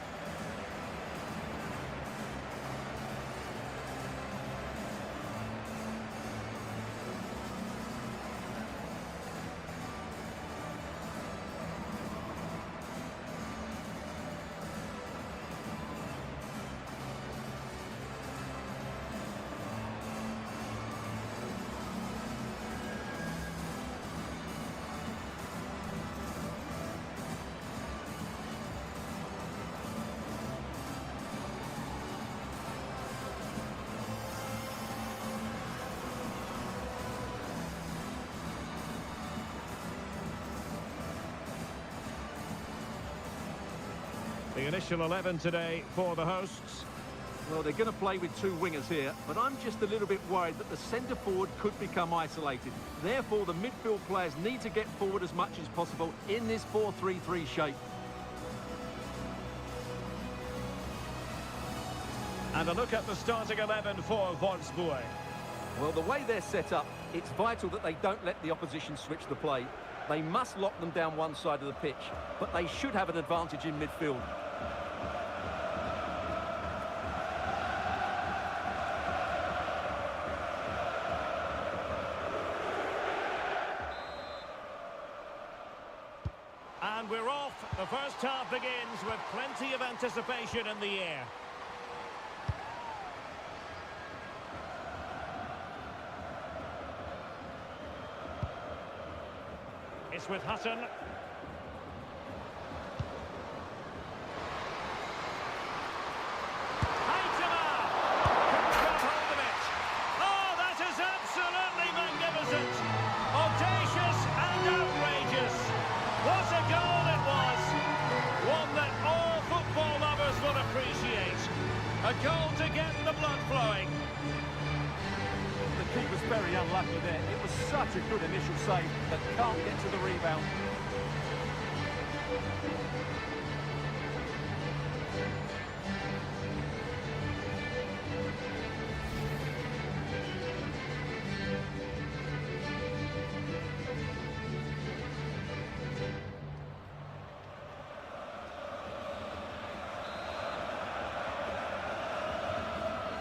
The initial 11 today for the hosts. Well, they're going to play with two wingers here, but I'm just a little bit worried that the centre forward could become isolated. Therefore, the midfield players need to get forward as much as possible in this 4-3-3 shape. And a look at the starting 11 for Wolfsburg. Well, the way they're set up, it's vital that they don't let the opposition switch the play. They must lock them down one side of the pitch, but they should have an advantage in midfield. And we're off. The first half begins with plenty of anticipation in the air. It's with Hutton. A goal to get the blood flowing. The keeper's very unlucky there. It was such a good initial save that can't get to the rebound.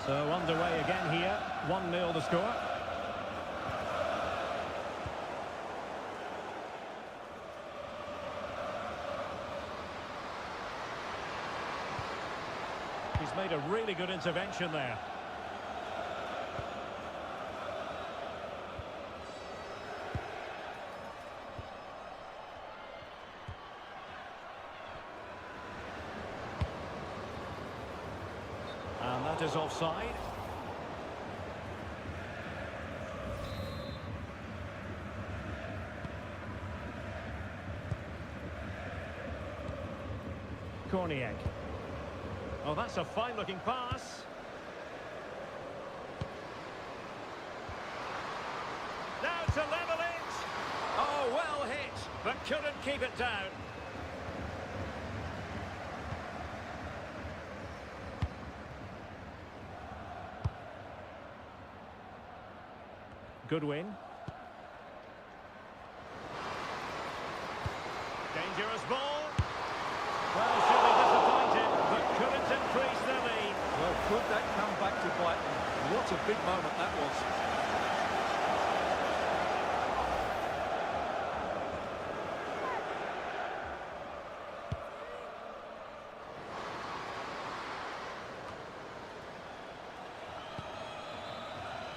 So underway again here, 1-0 the score. He's made a really good intervention there. And that is offside. Korniak. Oh, that's a fine-looking pass. Now to level it. Oh, well hit, but couldn't keep it down. Good win. Dangerous ball. Well, should be disappointed, but couldn't increase the lead. Well, could that come back to bite them? What a big moment that was.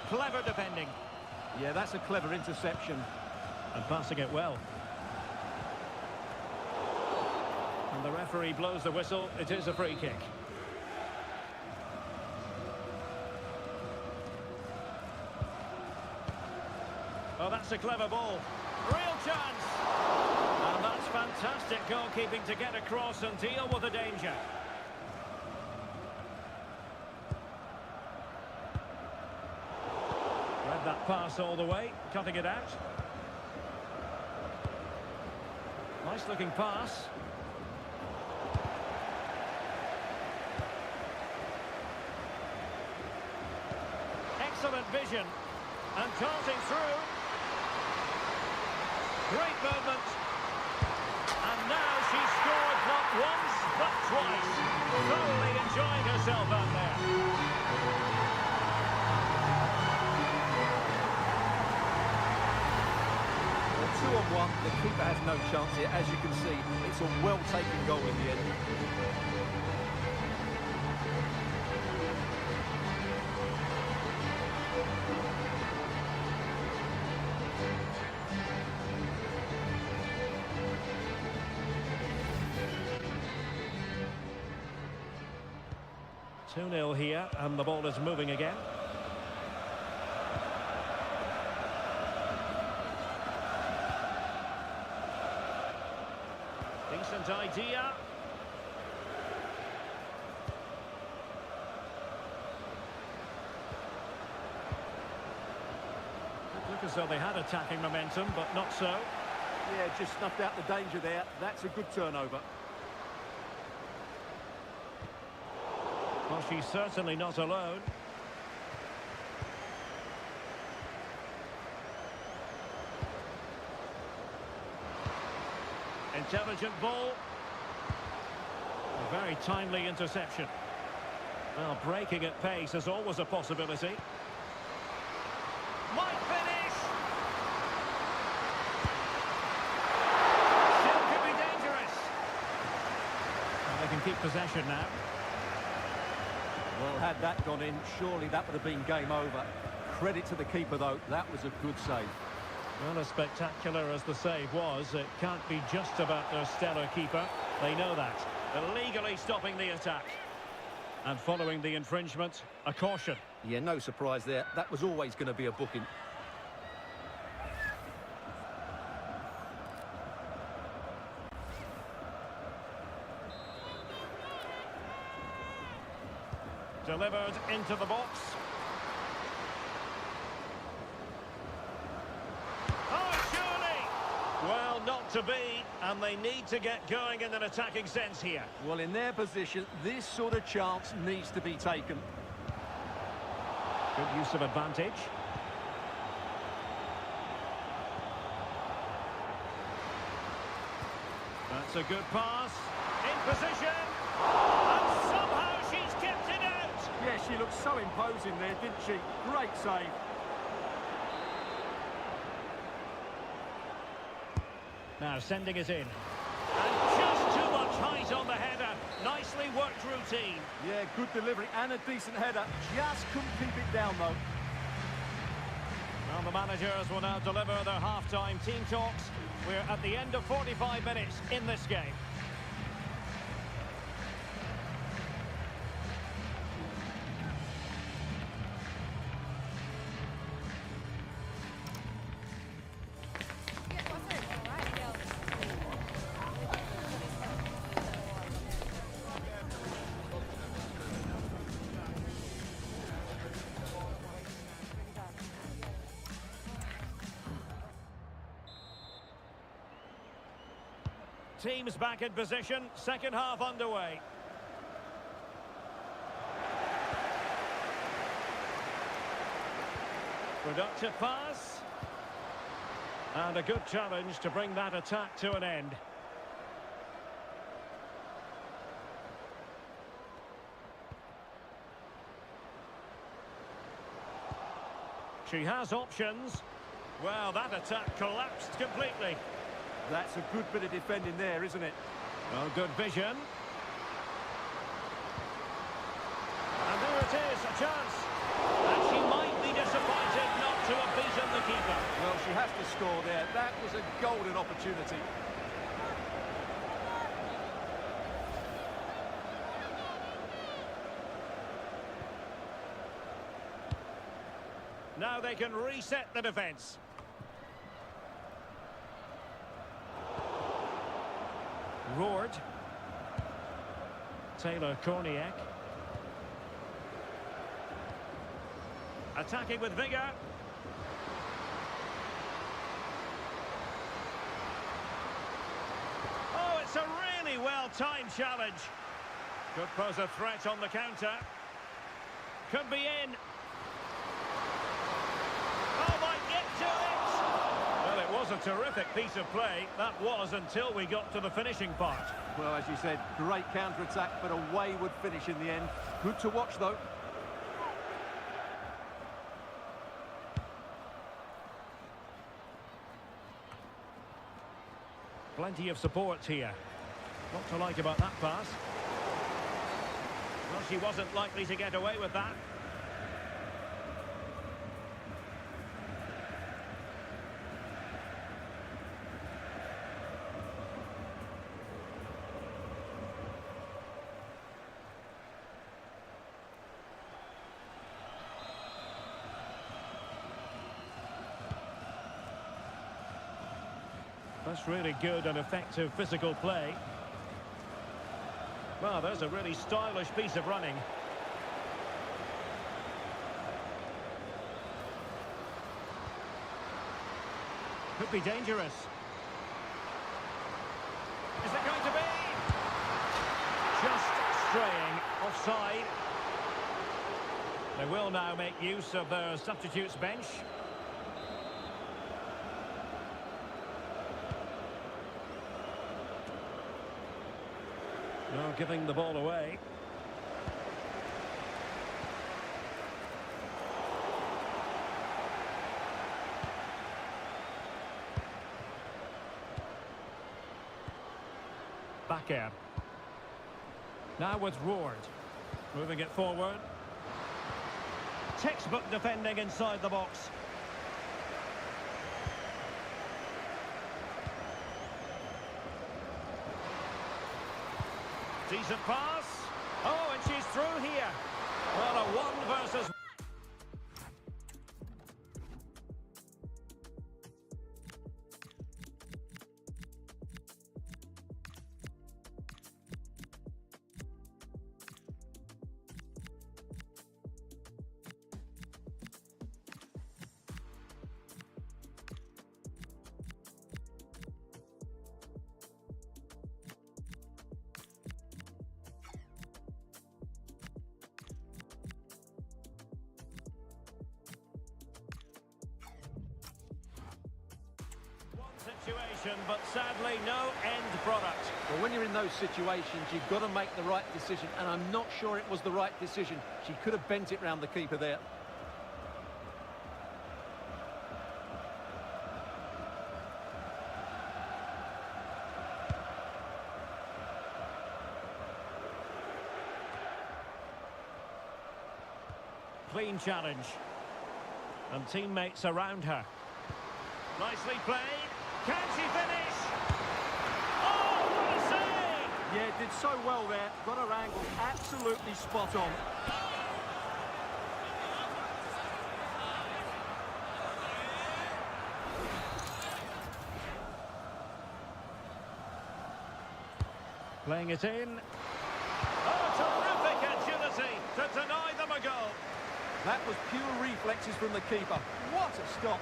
Clever defending. Yeah, that's a clever interception. And passing it well. And the referee blows the whistle. It is a free kick. Oh, that's a clever ball. Real chance. And that's fantastic goalkeeping to get across and deal with the danger. Read that pass all the way, cutting it out. Nice looking pass. Excellent vision. And darting through. Great movement. And now she's scored not once, but twice. Thoroughly enjoying herself out there. Well, 2-on-1, the keeper has no chance here. As you can see, it's a well-taken goal in the end. Two 0 here, and the ball is moving again. Decent idea. Look as though they had attacking momentum, but not so. Yeah, just snuffed out the danger there. That's a good turnover. Well, she's certainly not alone. Intelligent ball. A very timely interception. Well, breaking at pace is always a possibility. Might finish! Still could be dangerous. Well, they can keep possession now. Well, had that gone in, surely that would have been game over. Credit to the keeper, though. That was a good save. Well, as spectacular as the save was, it can't be just about their stellar keeper. They know that. Illegally stopping the attack. And following the infringement, a caution. Yeah, no surprise there. That was always going to be a booking. Delivered into the box. Oh, surely! Well, not to be, and they need to get going in an attacking sense here. Well, in their position, this sort of chance needs to be taken. Good use of advantage. That's a good pass. In position. And somehow she's kept it out. Yeah, she looked so imposing there, didn't she? Great save. Now sending it in. And just too much height on the header. Nicely worked routine. Yeah, good delivery and a decent header. Just couldn't keep it down, though. Well, the managers will now deliver their half-time team talks. We're at the end of 45 minutes in this game. Teams back in position, second half underway. Productive pass. And a good challenge to bring that attack to an end. She has options. Well, that attack collapsed completely. That's a good bit of defending there, isn't it? Well, good vision. And there it is, a chance. And she might be disappointed not to have beaten the keeper. Well, she has to score there. That was a golden opportunity. Now they can reset the defence. Roord. Taylor Korniak. Attacking with vigour. Oh, it's a really well-timed challenge. Could pose a threat on the counter. Could be in. Oh, might get to it! Well, it was a terrific piece of play. That was until we got to the finishing part. Well, as you said, great counter-attack, but a wayward finish in the end. Good to watch, though. Plenty of support here. What to like about that pass? Well, she wasn't likely to get away with that. That's really good and effective physical play. Well, there's a really stylish piece of running. Could be dangerous. Is it going to be? Just straying offside. They will now make use of their substitutes bench. No, giving the ball away. Back air. Now with Roord. Moving it forward. Textbook defending inside the box. Decent pass. Oh, and she's through here. Well, a one versus... situation, but sadly no end product. Well, when you're in those situations, you've got to make the right decision, and I'm not sure it was the right decision. She could have bent it round the keeper there. Clean challenge. And teammates around her. Nicely played. Can she finish? Oh, what a save! Yeah, did so well there. Got her angle absolutely spot on. Playing it in. Oh, terrific agility to deny them a goal. That was pure reflexes from the keeper. What a stop.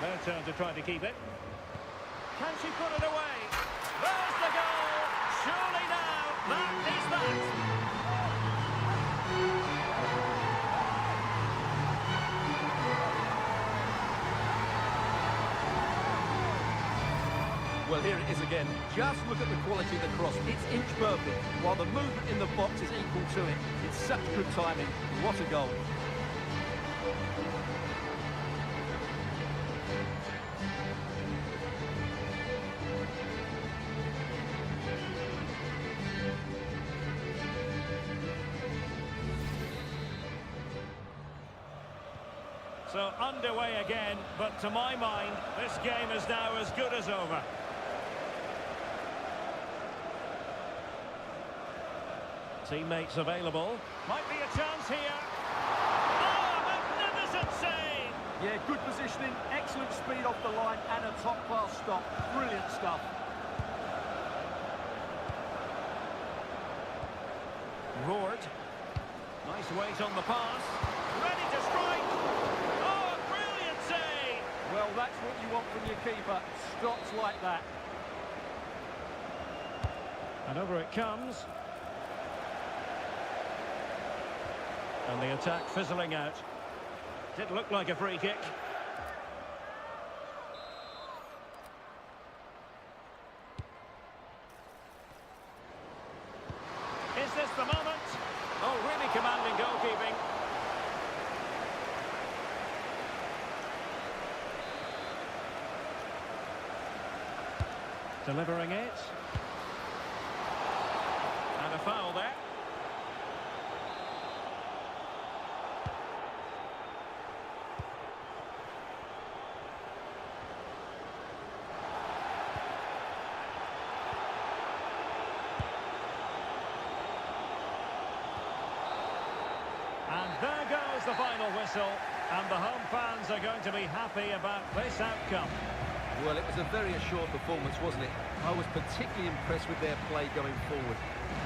Their turn to try to keep it. Can she put it away? There's the goal! Surely now, that is that! Well, here it is again. Just look at the quality of the cross. It's inch perfect, while the movement in the box is equal to it. It's such good timing. What a goal. So underway again, but to my mind, this game is now as good as over. Teammates available. Might be a chance here. Oh, magnificent save! Yeah, good positioning, excellent speed off the line, and a top-class stop. Brilliant stuff. Roared. Nice weight on the pass. Ready to strike. Oh, a brilliant save! Well, that's what you want from your keeper. Stops like that. And over it comes. And the attack fizzling out. Did look like a free kick. Is this the moment? Oh, really commanding goalkeeping. Delivering it. And a foul there. And there goes the final whistle, and the home fans are going to be happy about this outcome. Well, it was a very assured performance, wasn't it? I was particularly impressed with their play going forward.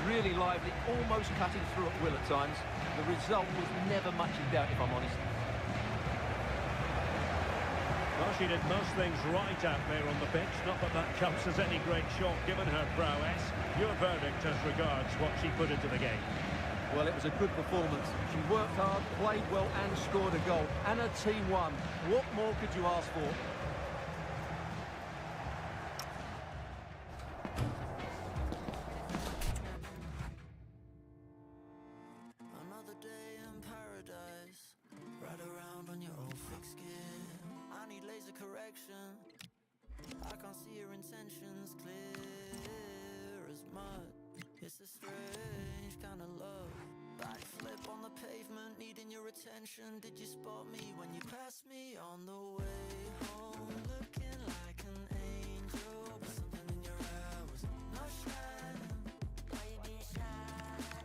Really lively, almost cutting through at will at times. The result was never much in doubt, if I'm honest. Well, she did most things right out there on the pitch. Not that that comes as any great shock given her prowess. Your verdict as regards what she put into the game. Well, it was a good performance. She worked hard, played well and scored a goal. And her team won. What more could you ask for? Another day in paradise. Ride around on your old fixed gear. I need laser correction. I can't see your intentions clear as mud. It's a strange kind of love. Backflip on the pavement, needing your attention. Did you spot me when you passed me on the way home? Looking like an angel, but something in your eye was not shining. Why you being shy?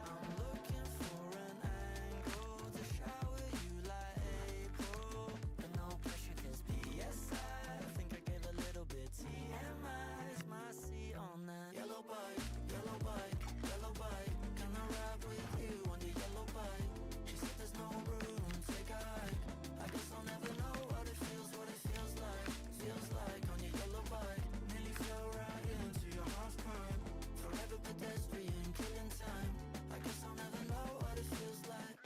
I'm looking for an angle to shower you like April, but no pressure 'cause PSI. I think I gave a little bit TMI. Is my seat on that yellow bike, yellow bike, yellow bike? Can I ride with you on the yellow bike? She said there's no room, take a hike. I guess I'll never know what it feels like on your yellow bike. Nearly fell right into your half curve. Forever pedestrian, killing time. I guess I'll never know what it feels like.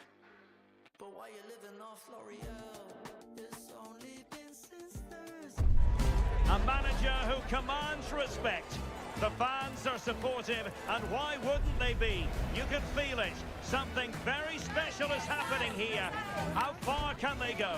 But why you living off L'Oreal? It's only been since Thursday. A manager who commands respect. The fans are supportive, and why wouldn't they be? You can feel it. Something very special is happening here. How far can they go?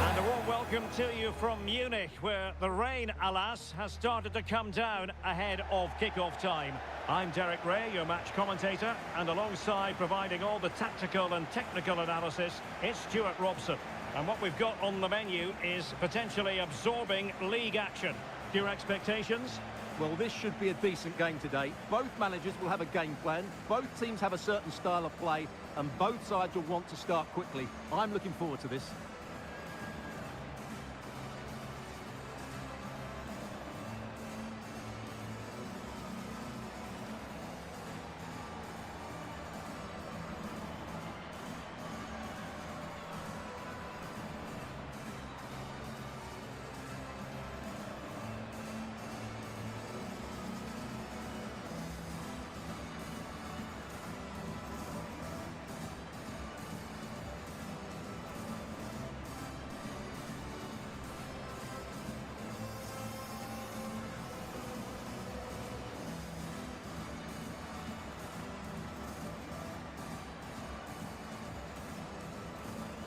And a warm welcome to you from Munich, where the rain, alas, has started to come down ahead of kick-off time. I'm Derek Ray, your match commentator, and alongside providing all the tactical and technical analysis, it's Stuart Robson. And what we've got on the menu is potentially absorbing league action. Your expectations? Well, this should be a decent game today. Both managers will have a game plan, both teams have a certain style of play, and both sides will want to start quickly. I'm looking forward to this.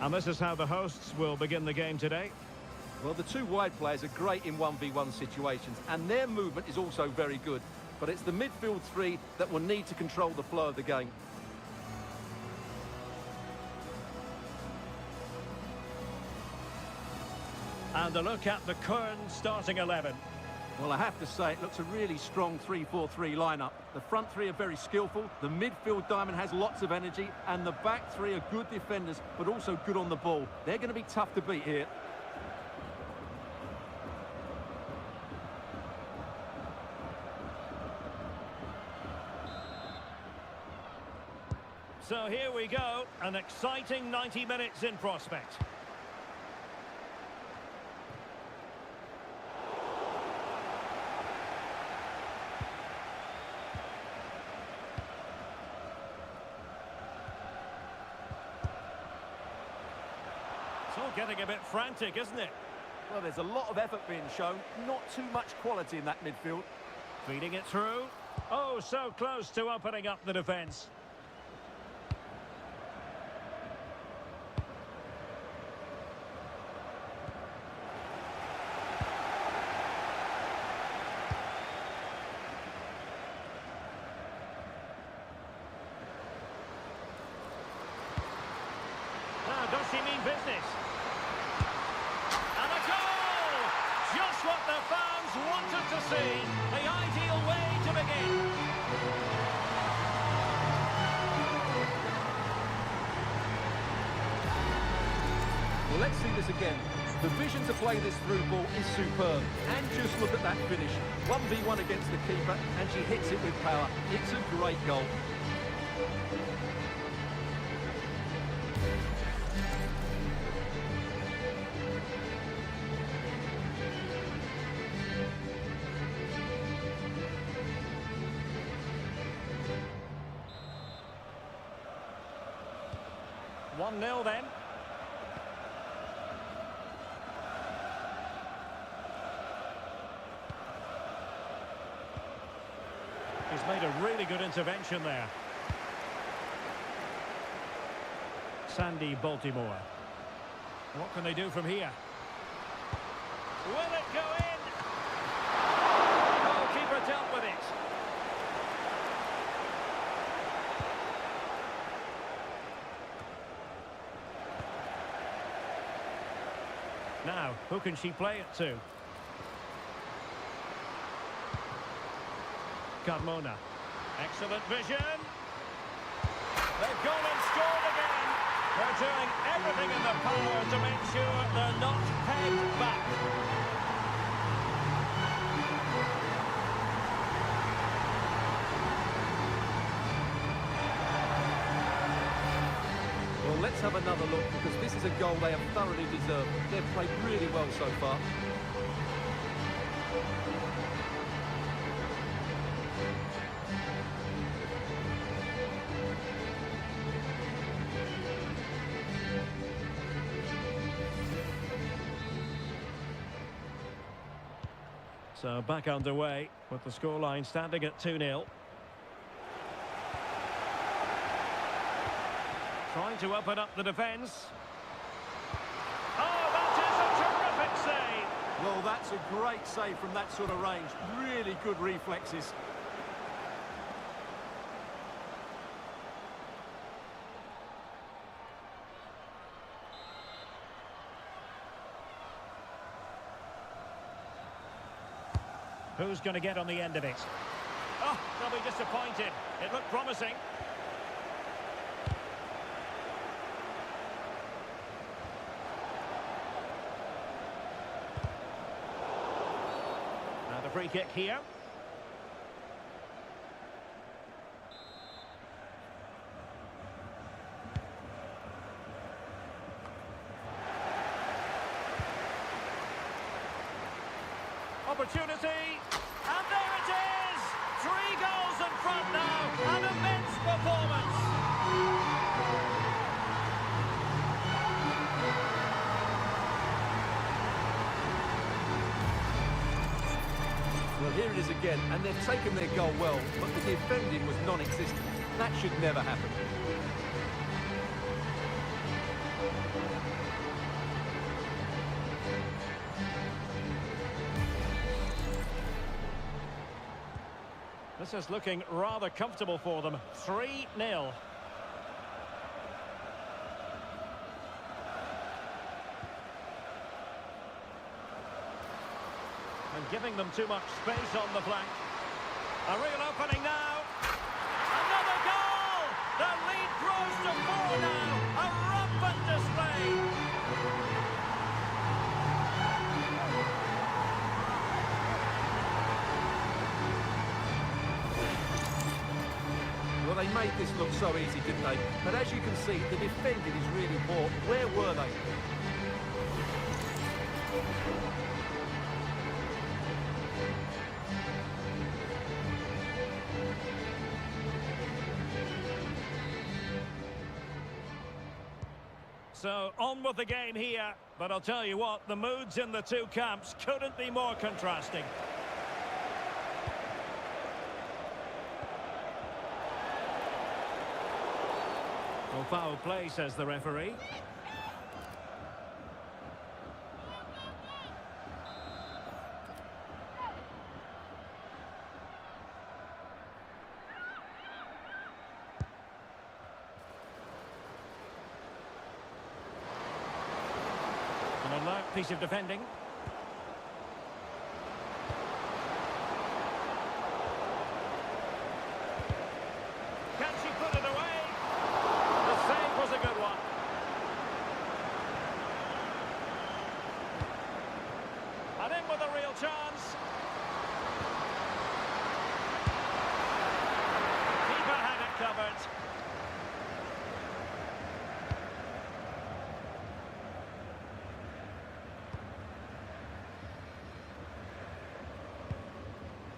And this is how the hosts will begin the game today. Well, the two wide players are great in 1v1 situations, and their movement is also very good. But it's the midfield three that will need to control the flow of the game. And a look at the current starting 11. Well, I have to say, it looks a really strong 3-4-3 lineup. The front three are very skillful, the midfield diamond has lots of energy, and the back three are good defenders, but also good on the ball. They're going to be tough to beat here. So here we go, an exciting 90 minutes in prospect. It's all getting a bit frantic, isn't it? Well, there's a lot of effort being shown, not too much quality in that midfield. Feeding it through. Oh, so close to opening up the defence. Now, does she mean business? And a goal! Just what the fans wanted to see. The ideal way to begin. Well, let's see this again. The vision to play this through ball is superb. And just look at that finish. 1v1 against the keeper, and she hits it with power. It's a great goal. One 0 then. He's made a really good intervention there. Sandy Baltimore. What can they do from here? Will it go in? The goalkeeper dealt with it. Now, who can she play it to? Carmona. Excellent vision. They've gone and scored again. They're doing everything in their power to make sure they're not pegged back. Well, let's have another look, because this is a goal they have thoroughly deserved. They've played really well so far. So back underway with the scoreline standing at 2-0. Trying to open up the defence. Oh, that is a terrific save! Well, that's a great save from that sort of range. Really good reflexes. Who's going to get on the end of it? Oh, they'll be disappointed. It looked promising. Now the free kick here. Opportunity, and there it is! 3 goals in front now, an immense performance! Well, here it is again, and they've taken their goal well, but the defending was non-existent. That should never happen. This is looking rather comfortable for them. 3-0. giving them too much space on the flank. A real opening now. Another goal! The lead grows to 4 now. A rampant display. Well, they made this look so easy, didn't they? But as you can see, the defending is really poor. Where were they? So, on with the game here. But I'll tell you what, the moods in the two camps couldn't be more contrasting. Well, foul play, says the referee. An alert piece of defending. Can she put it away? The save was a good one. And in with a real chance. Keeper had it covered.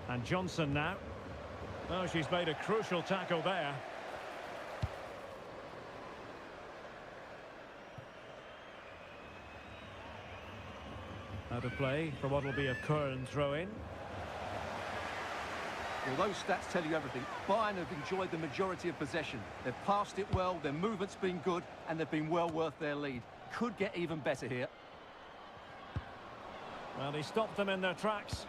And Johnson now. Oh, she's made a crucial tackle there. Out of play for what will be a Kern throw-in. Well, those stats tell you everything. Bayern have enjoyed the majority of possession. They've passed it well, their movement's been good, and they've been well worth their lead. Could get even better here. Well, he stopped them in their tracks.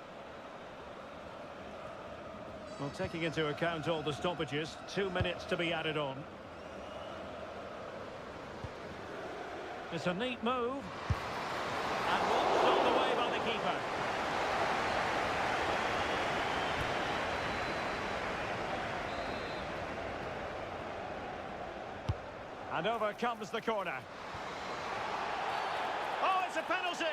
Well, taking into account all the stoppages, 2 minutes to be added on. It's a neat move. And watched on the way by the keeper. And over comes the corner. Oh, it's a penalty!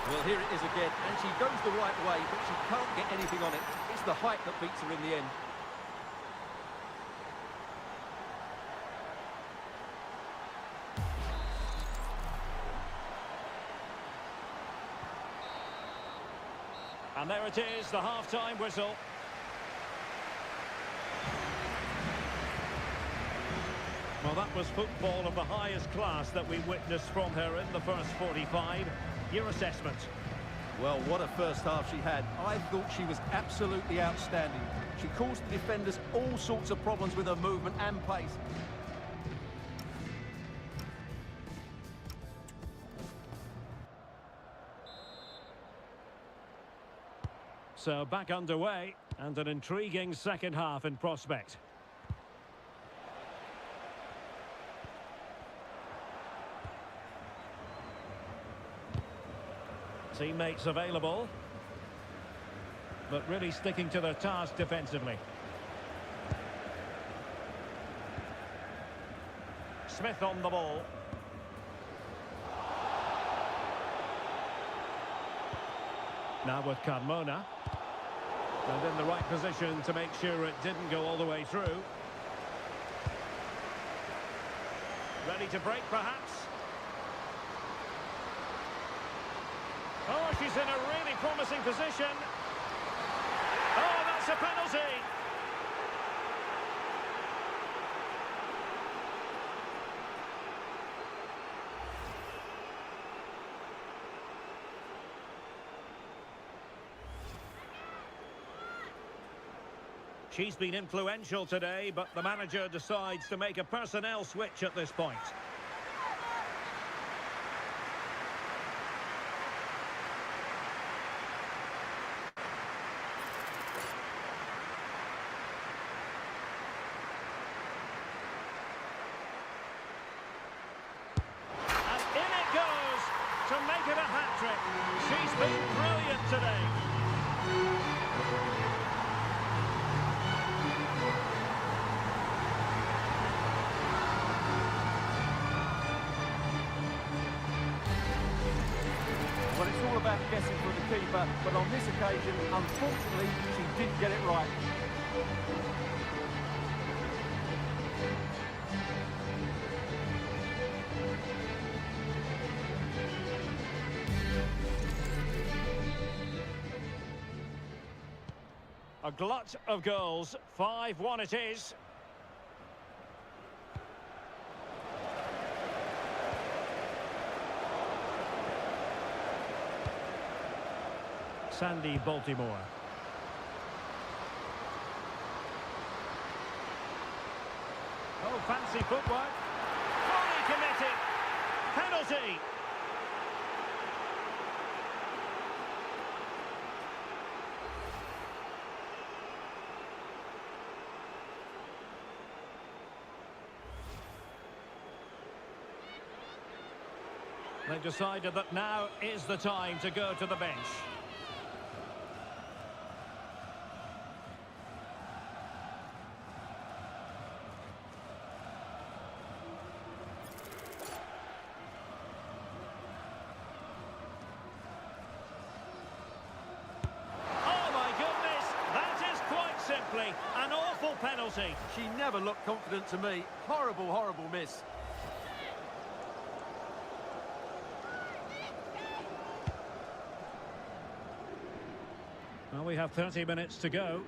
Well, here it is again, and she goes the right way, but she can't get anything on it. It's the height that beats her in the end. And there it is, the half-time whistle. Well, that was football of the highest class that we witnessed from her in the first 45. Your assessment? Well, what a first half she had. I thought she was absolutely outstanding. She caused the defenders all sorts of problems with her movement and pace. So back underway, and an intriguing second half in prospect. Teammates available, but really sticking to their task defensively. Smith on the ball. Now with Carmona. And in the right position to make sure it didn't go all the way through. Ready to break, perhaps? Oh, she's in a really promising position. Oh, that's a penalty. She's been influential today, but the manager decides to make a personnel switch at this point. And in it goes to make it a hat-trick. She's been brilliant today. Well, it's all about guessing for the keeper, but on this occasion, unfortunately, she didn't get it right. A glut of goals, 5-1 it is. Sandy Baltimore. Oh, fancy footwork. Fully committed. Penalty. They've decided that now is the time to go to the bench. Simply an awful penalty. She never looked confident to me. Horrible, horrible miss. Well, we have 30 minutes to go.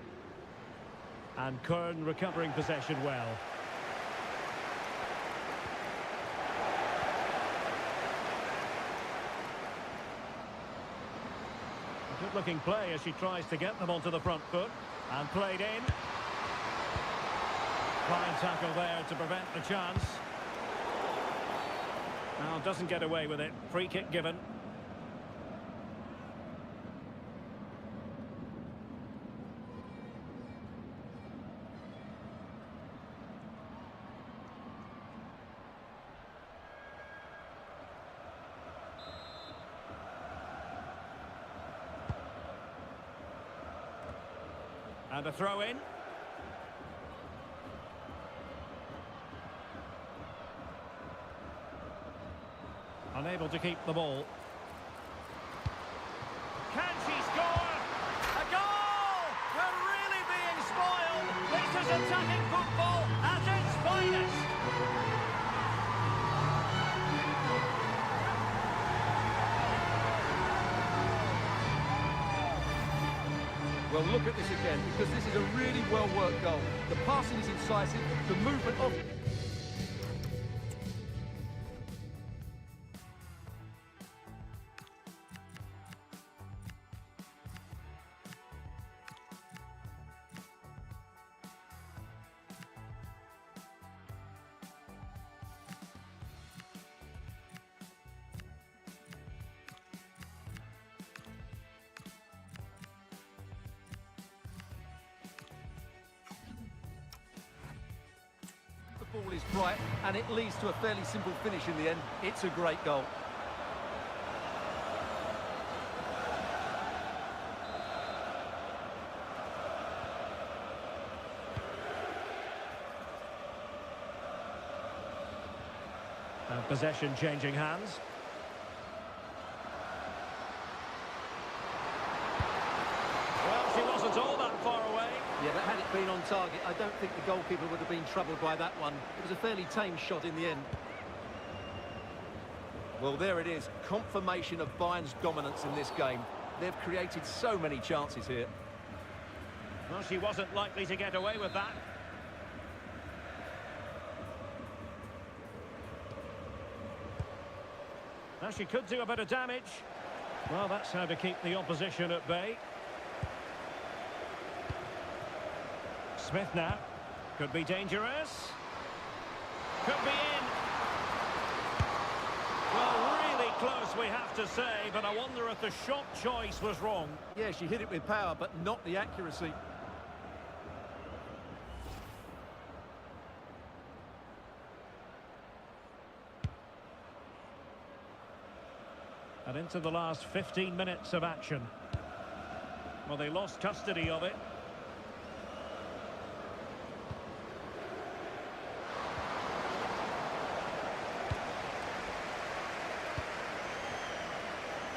And Kern recovering possession well. Good-looking play as she tries to get them onto the front foot. And played in. Fine tackle there to prevent the chance. Now doesn't get away with it. Free kick given. And a throw in. Unable to keep the ball. Can she score? A goal! We're really being spoiled. This is attacking football at its finest. Well, look at this again, because this is a really well-worked goal. The passing is incisive, the movement of... The ball is bright and it leads to a fairly simple finish in the end. It's a great goal. And possession changing hands. Well, she wasn't all that far away. Yeah, but had it been on target, I don't think the goalkeeper would have been troubled by that one. It was a fairly tame shot in the end. Well, there it is. Confirmation of Bayern's dominance in this game. They've created so many chances here. Well, she wasn't likely to get away with that. Now she could do a bit of damage. Well, that's how to keep the opposition at bay. Smith now. Could be dangerous. Could be in. Well, really close, we have to say, but I wonder if the shot choice was wrong. Yeah, she hit it with power, but not the accuracy. And into the last 15 minutes of action. Well, they lost custody of it.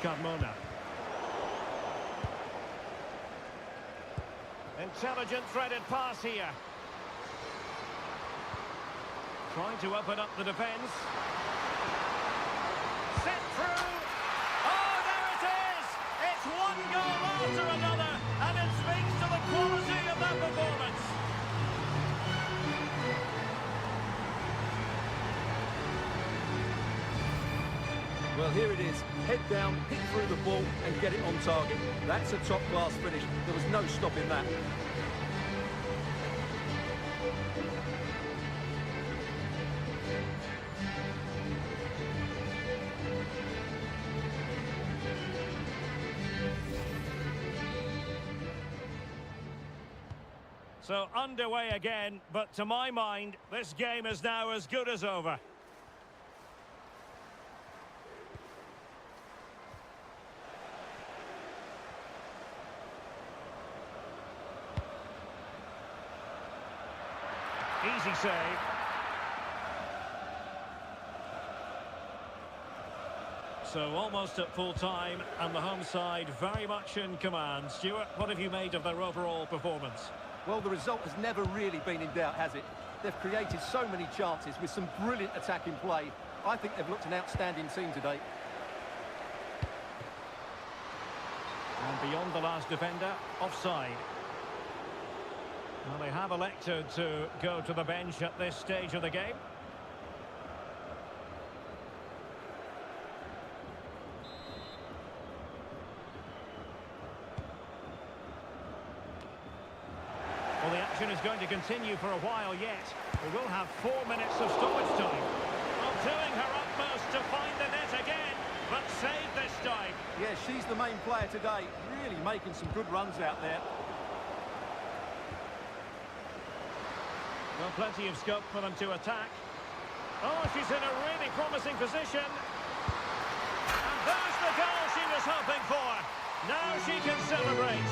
Carmona. Intelligent threaded pass here. Trying to open up the defence. Set through. Oh, there it is! It's one goal after another, and it speaks to the quality of that performance. Well, here it is. Head down, pick through the ball and get it on target. That's a top-class finish. There was no stopping that. So underway again, but to my mind, this game is now as good as over. Easy save. So almost at full time, and the home side very much in command. Stuart, what have you made of their overall performance? Well, the result has never really been in doubt, has it? They've created so many chances with some brilliant attacking play. I think they've looked an outstanding team today. And beyond the last defender, offside. Well, they have elected to go to the bench at this stage of the game. Well, the action is going to continue for a while yet. We will have 4 minutes of stoppage time. Well, doing her utmost to find the net again, but saved this time. Yeah, she's the main player today, really making some good runs out there. Well, plenty of scope for them to attack. Oh, she's in a really promising position. And there's the goal she was hoping for. Now she can celebrate.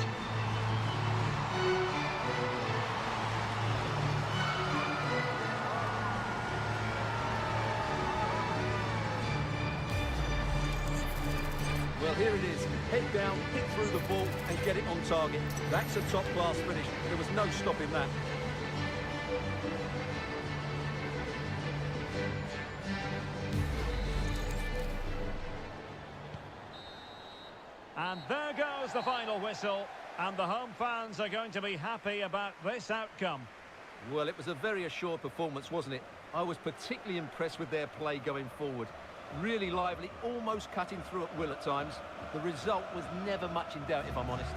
Well, here it is. Head down, pick through the ball and get it on target. That's a top-class finish. There was no stopping that. And there goes the final whistle. And the home fans are going to be happy about this outcome. Well, it was a very assured performance, wasn't it? I was particularly impressed with their play going forward. Really lively, almost cutting through at will at times. The result was never much in doubt, if I'm honest.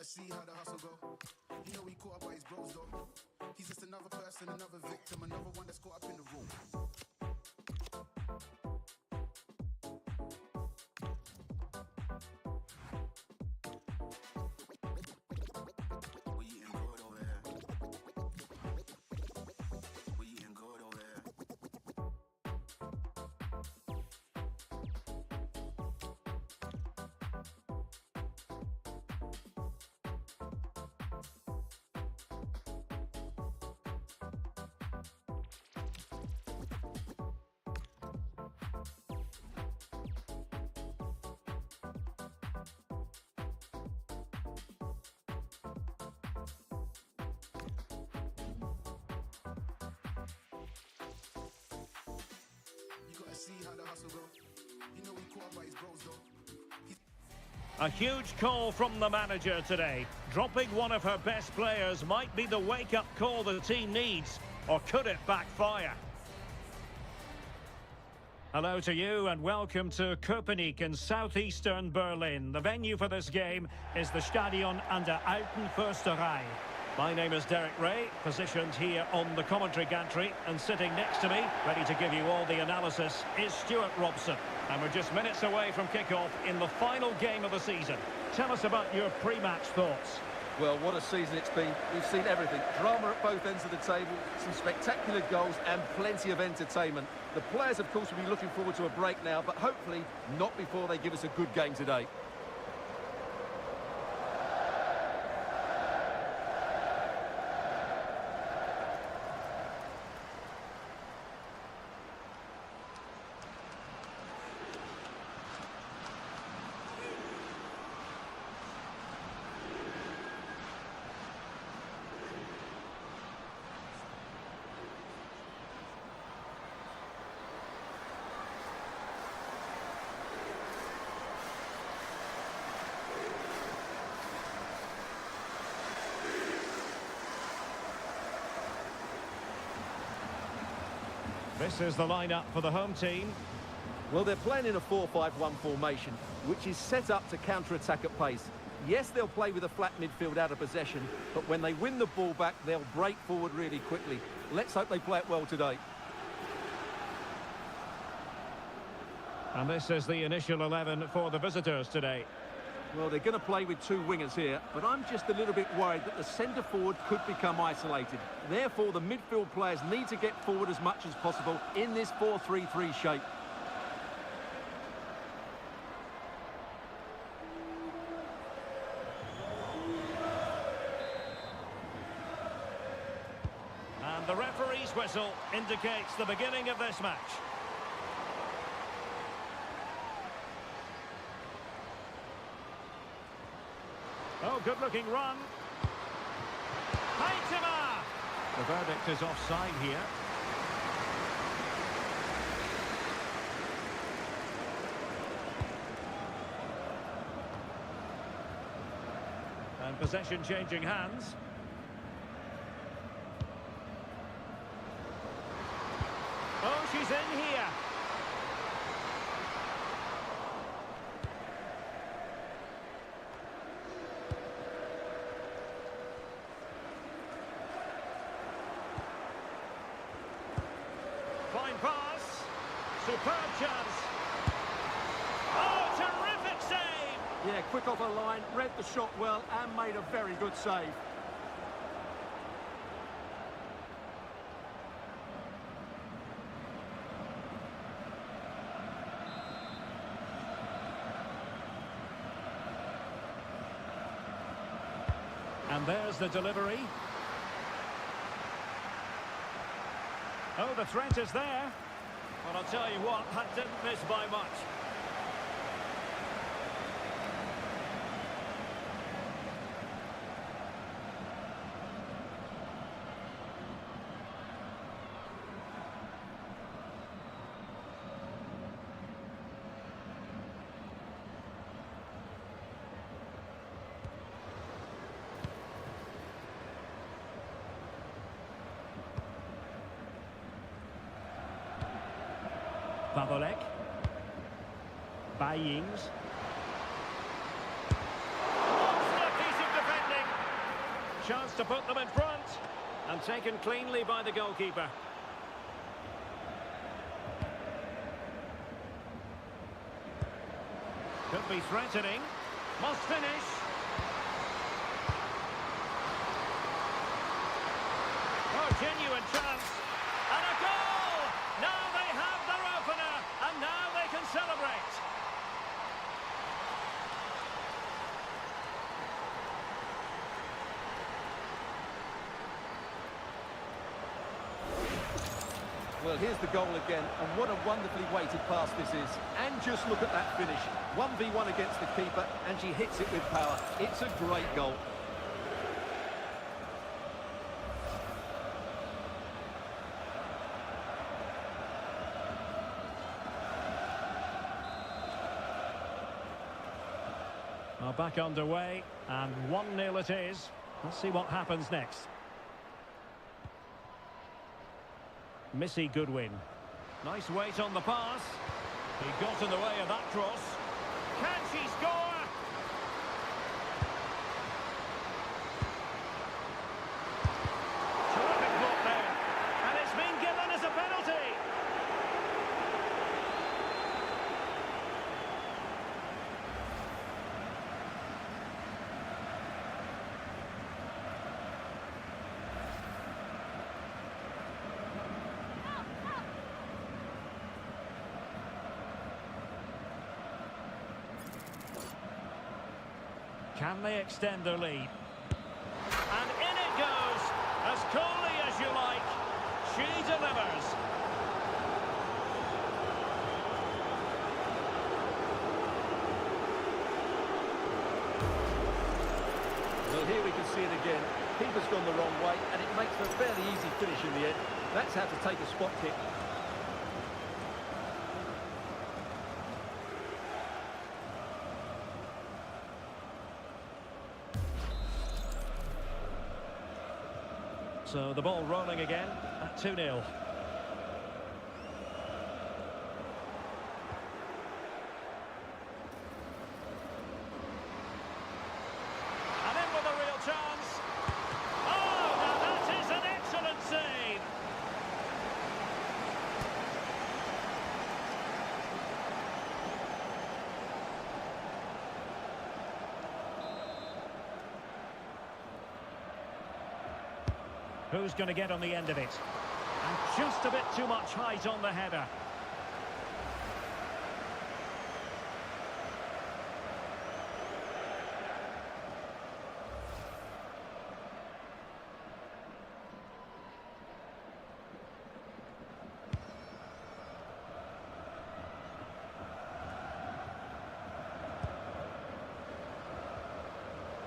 See how the hustle go. You know he caught up by his bros though. He's just another person, another victim, another one that's caught up in the room. We eating good over here. We eating good over here. hustle go. You know he caught up by his bros though. A huge call from the manager today. Dropping one of her best players might be the wake-up call the team needs, or could it backfire? Hello to you and welcome to Köpenick in southeastern Berlin. The venue for this game is the Stadion an der Alten Försterei. My name is Derek Ray, positioned here on the commentary gantry, and sitting next to me, ready to give you all the analysis, is Stuart Robson. And we're just minutes away from kick-off in the final game of the season. Tell us about your pre-match thoughts. Well, what a season it's been. We've seen everything. Drama at both ends of the table, some spectacular goals and plenty of entertainment. The players, of course, will be looking forward to a break now, but hopefully not before they give us a good game today. This is the lineup for the home team. Well, they're playing in a 4-5-1 formation, which is set up to counter-attack at pace. Yes, they'll play with a flat midfield out of possession, but when they win the ball back, they'll break forward really quickly. Let's hope they play it well today. And this is the initial 11 for the visitors today. Well, they're going to play with two wingers here, but I'm just a little bit worried that the centre-forward could become isolated. Therefore, the midfield players need to get forward as much as possible in this 4-3-3 shape. And the referee's whistle indicates the beginning of this match. Oh, good-looking run. Haitema! The verdict is offside here. And possession changing hands. Oh, she's in here. Fine pass. Superb chance. Oh, terrific save! Yeah, quick off a line, read the shot well and made a very good save. And there's the delivery. Oh, the threat is there. Well, I'll tell you what, that didn't miss by much. Pavolek. Bayings. Monster piece of defending. Chance to put them in front. And taken cleanly by the goalkeeper. Could be threatening. Must finish. Oh, genuine chance. And a goal! Now they have their opener, and now they can celebrate. Well, here's the goal again, and what a wonderfully weighted pass this is. And just look at that finish. 1v1 against the keeper, and she hits it with power. It's a great goal. Back underway, and 1-0 it is. Let's see what happens next. Missy Goodwin. Nice weight on the pass. He got in the way of that cross. Can she score? Terrific block there. And it's been given as a penalty. Can they extend their lead? And in it goes, as coolly as you like. She delivers. Well, here we can see it again. Keeper's gone the wrong way, and it makes for a fairly easy finish in the end. That's how to take a spot kick. So the ball rolling again at 2-0. And in with a real chance. Oh, now that is an excellent save. Who's going to get on the end of it? And just a bit too much height on the header.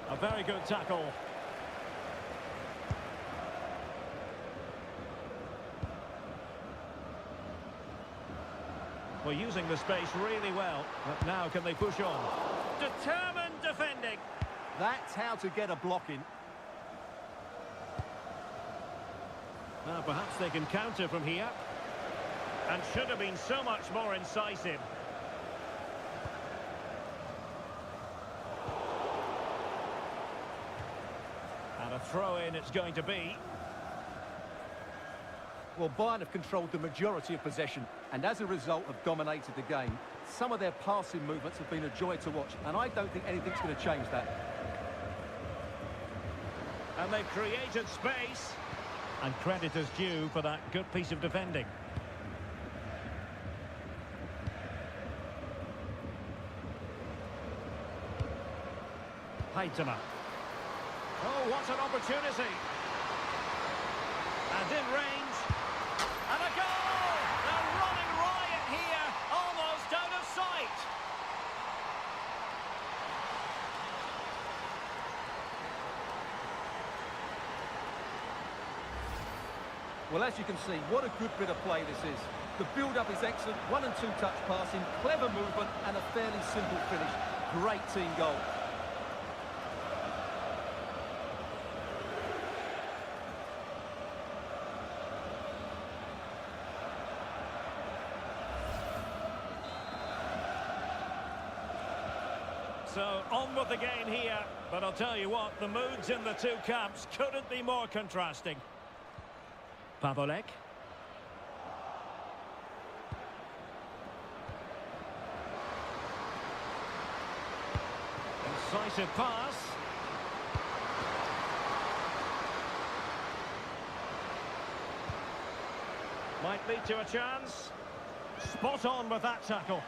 A very good tackle. We're using the space really well, but now can they push on? Determined defending. That's how to get a block in. Now perhaps they can counter from here. And should have been so much more incisive. And a throw-in it's going to be. Well, Bayern have controlled the majority of possession and as a result have dominated the game. Some of their passing movements have been a joy to watch, and I don't think anything's going to change that. And they've created space. And credit is due for that good piece of defending. Heitema. Oh, what an opportunity. And in range. And a goal! They're running riot here, almost out of sight. Well, as you can see, what a good bit of play this is. The build-up is excellent, 1- and 2-touch passing, clever movement, and a fairly simple finish. Great team goal. So, on with the game here, but I'll tell you what, the moods in the two camps couldn't be more contrasting. Pavolek. Incisive pass. Might lead to a chance. Spot on with that tackle.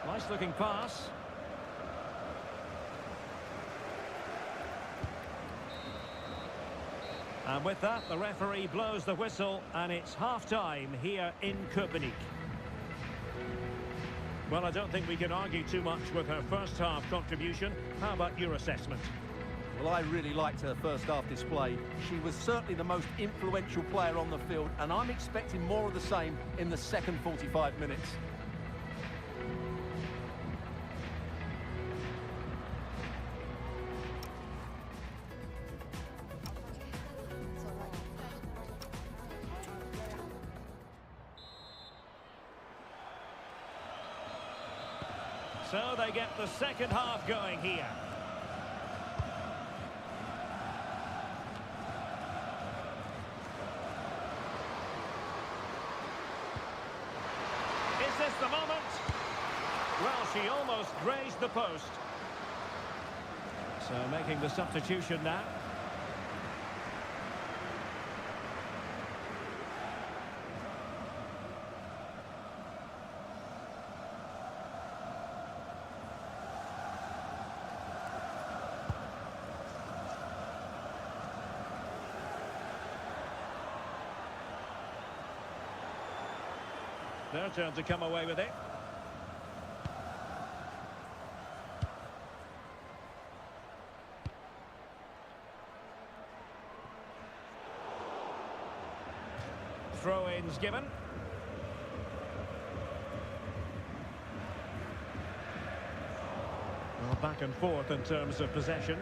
Nice looking pass. And with that, the referee blows the whistle, and it's half-time here in Köpenick. Well, I don't think we can argue too much with her first half contribution. How about your assessment? Well, I really liked her first half display. She was certainly the most influential player on the field, and I'm expecting more of the same in the second 45 minutes. So they get the second half going here. Is this the moment? Well, she almost grazed the post. So making the substitution now. Their turn to come away with it. Throw-ins given. Well, back and forth in terms of possession.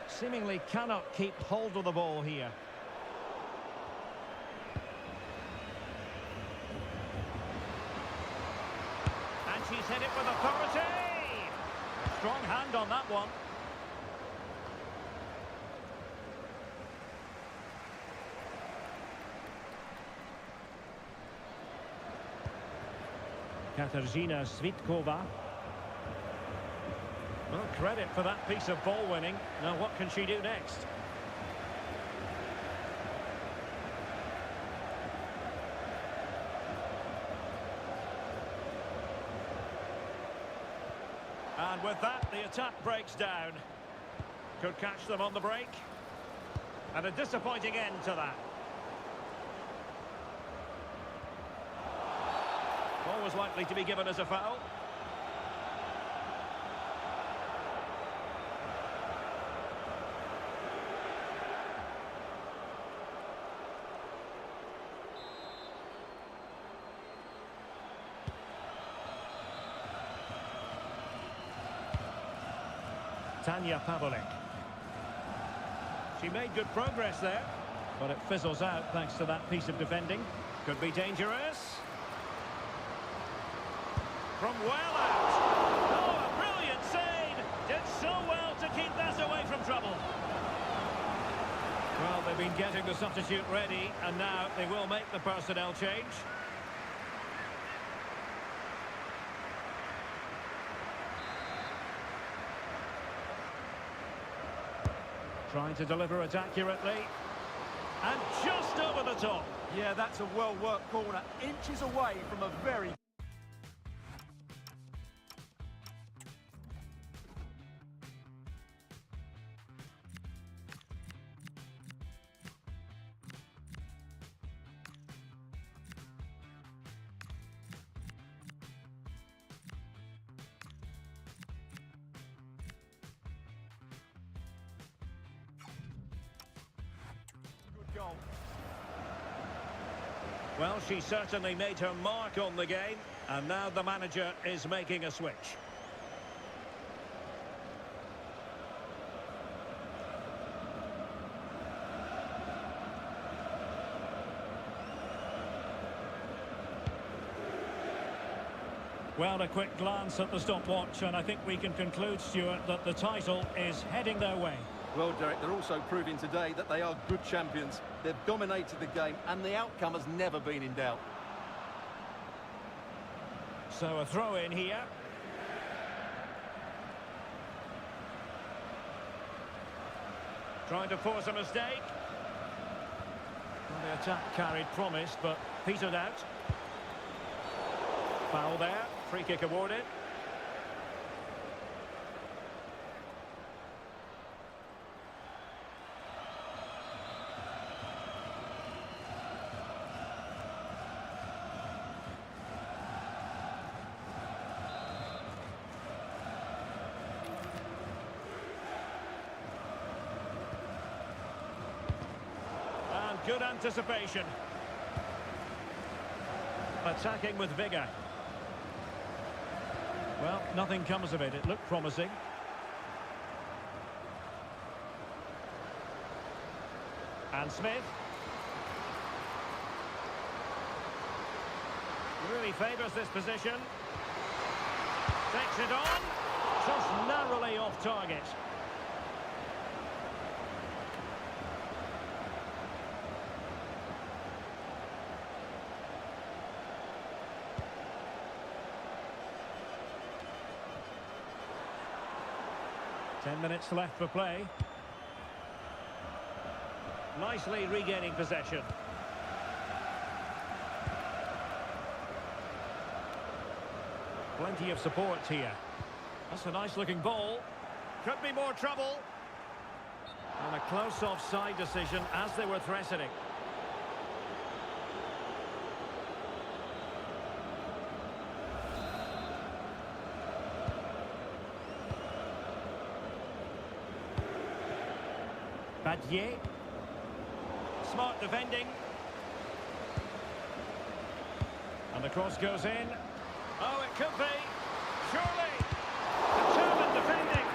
Seemingly cannot keep hold of the ball here. And she's hit it with authority. Strong hand on that one. Katarzyna Svitkova. Well, credit for that piece of ball winning. Now what can she do next? And with that, the attack breaks down. Could catch them on the break. And a disappointing end to that. Ball was likely to be given as a foul. Tanya Pavlik. She made good progress there, but it fizzles out thanks to that piece of defending. Could be dangerous. From well out. Oh, a brilliant save. Did so well to keep that away from trouble. Well, they've been getting the substitute ready, and now they will make the personnel change. Trying to deliver it accurately. And just over the top. Yeah, that's a well-worked corner. Inches away from a very... goal. Well, she certainly made her mark on the game, and now the manager is making a switch. Well, a quick glance at the stopwatch, and I think we can conclude, Stuart, that the title is heading their way. Well, Derek, they're also proving today that they are good champions. They've dominated the game, and the outcome has never been in doubt. So a throw in here. Trying to force a mistake. Well, the attack carried promise, but petered out. Foul there. Free kick awarded. good anticipation. Attacking with vigour. Well, nothing comes of it. It looked promising. And Smith. Really favours this position. Takes it on. Just narrowly off target. Ten minutes left for play. Nicely regaining possession. Plenty of support here. That's a nice looking ball. Could be more trouble. And a close offside decision as they were threatening. Badier. Smart defending. And the cross goes in. Oh, it could be. Surely. Determined defending.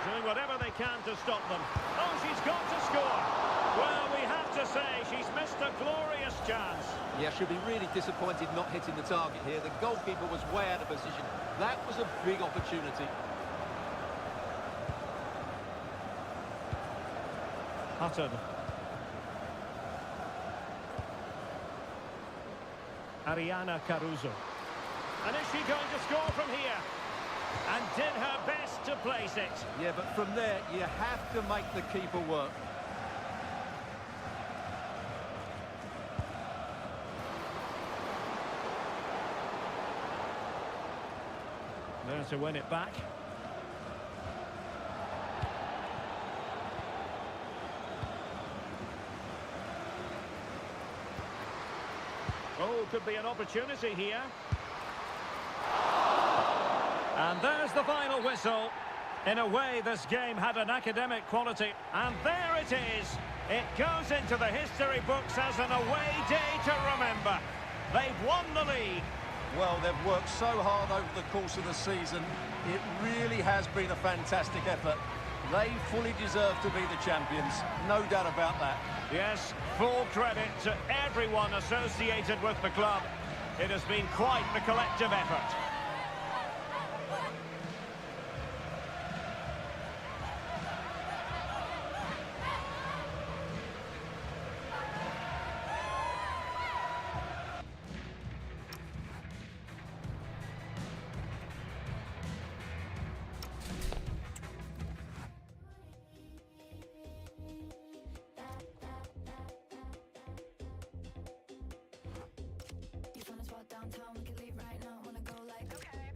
Doing whatever they can to stop them. Oh, she's got to score. Well, we have to say she's missed a glorious chance. Yeah, she'll be really disappointed not hitting the target here. The goalkeeper was way out of position. That was a big opportunity. Hutton. Ariana Caruso. And is she going to score from here? And did her best to place it. Yeah, but from there, you have to make the keeper work. There to win it back. Oh, could be an opportunity here. And there's the final whistle. In a way, this game had an academic quality. And there it is. It goes into the history books as an away day to remember. They've won the league. Well, they've worked so hard over the course of the season. It really has been a fantastic effort. They fully deserve to be the champions. No doubt about that. Yes, full credit to everyone associated with the club. It has been quite the collective effort. Downtown, we can leave right now. Wanna go like, okay.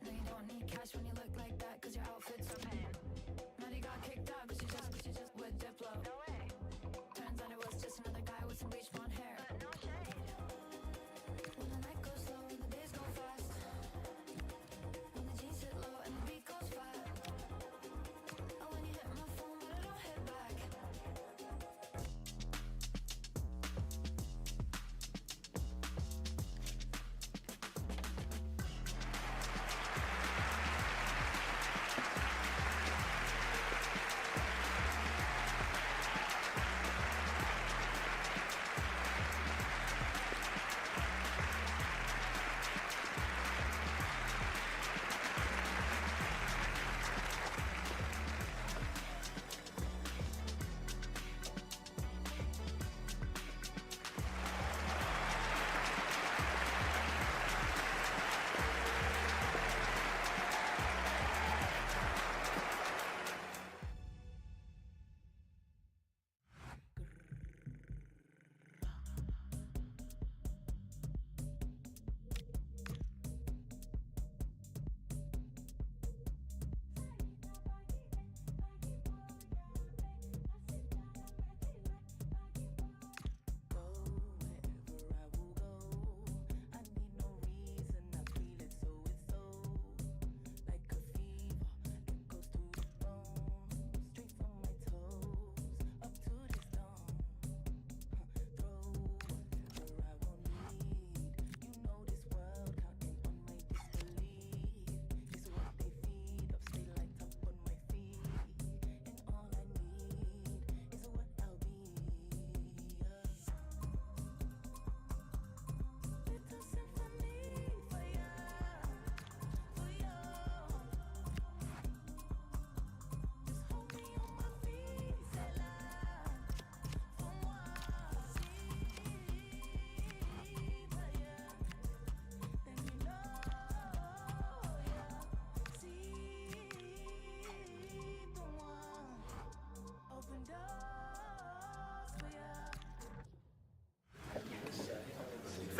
No, you don't need cash when you look like that, cause your outfit's so pain. Maddie got kicked out, cause she just with Diplo. No way. Turns out it was just another guy with some bleach blonde hair. But no shade. When the night goes slow and the days go fast. When the jeans hit low and the beat goes fast. Oh, when you hit my phone, but I don't hit back.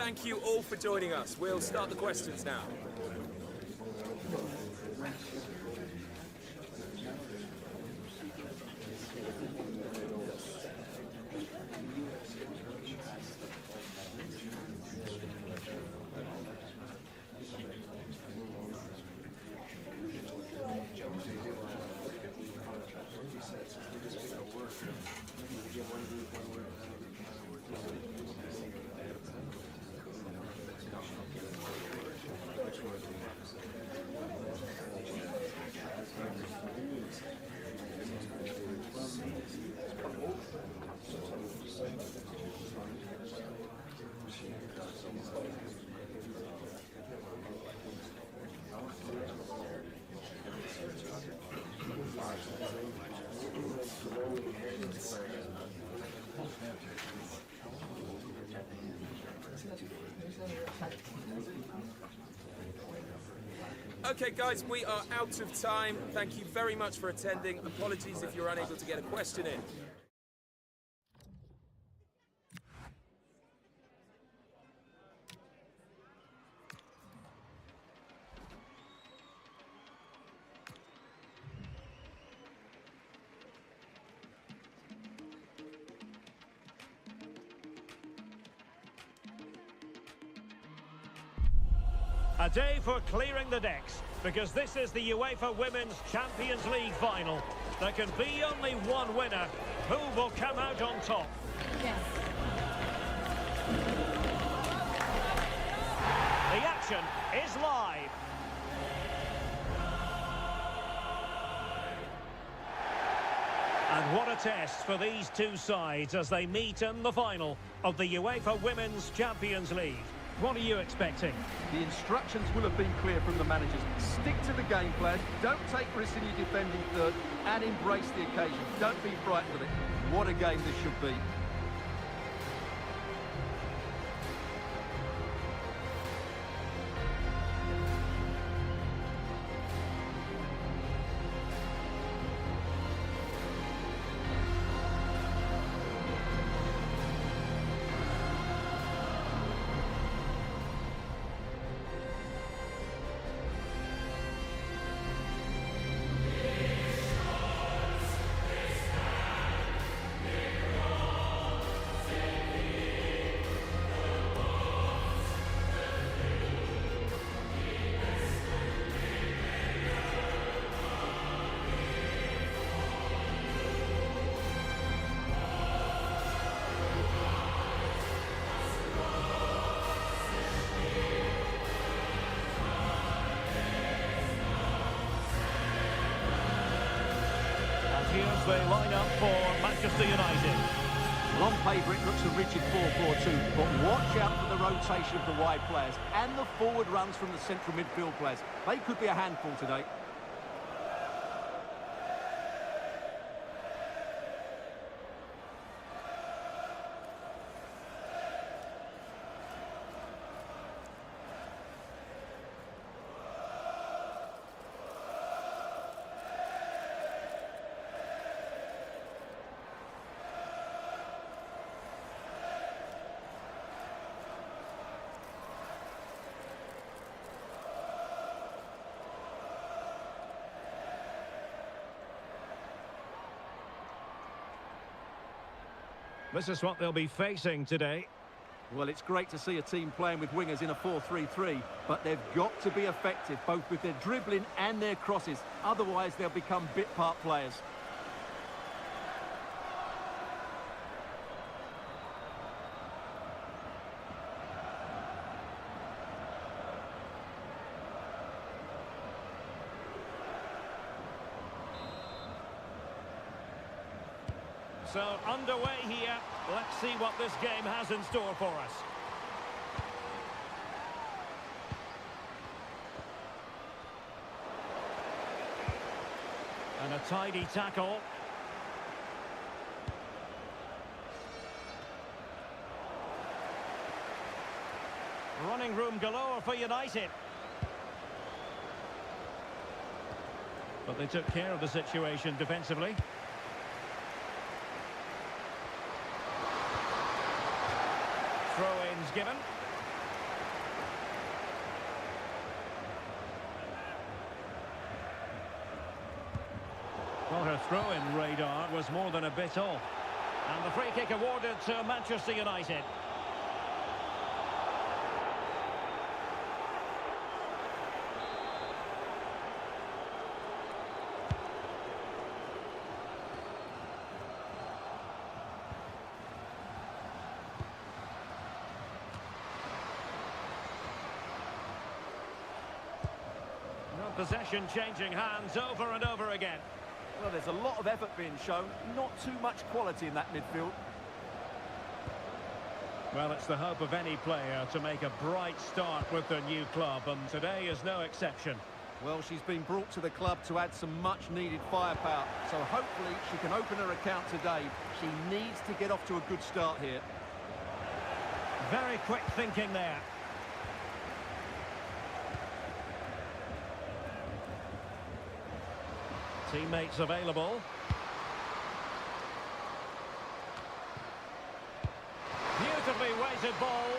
thank you all for joining us. We'll start the questions now. Okay, guys, we are out of time. Thank you very much for attending. Apologies if you're unable to get a question in. A day for clearing the decks, because this is the UEFA Women's Champions League final. There can be only one winner. Who will come out on top? Yes. The action is live. And what a test for these two sides as they meet in the final of the UEFA Women's Champions League. What are you expecting? The instructions will have been clear from the managers. Stick to the game plan, don't take risks in your defending third, and embrace the occasion. Don't be frightened of it. What a game this should be. Here's the lineup for Manchester United. Well, on paper it looks a rigid 4-4-2, but watch out for the rotation of the wide players and the forward runs from the central midfield players. They could be a handful today. This is what they'll be facing today. Well, it's great to see a team playing with wingers in a 4-3-3, but they've got to be effective, both with their dribbling and their crosses. Otherwise, they'll become bit-part players. So, underway here. Let's see what this game has in store for us. And a tidy tackle. Running room galore for United. But they took care of the situation defensively. Throw-ins given. throw-in radar was more than a bit off. And the free kick awarded to Manchester United. Possession changing hands over and over again. Well, there's a lot of effort being shown, not too much quality in that midfield. Well, it's the hope of any player to make a bright start with their new club, and today is no exception. Well, she's been brought to the club to add some much-needed firepower, so hopefully she can open her account today. She needs to get off to a good start here. Very quick thinking there. Teammates available. Beautifully weighted ball.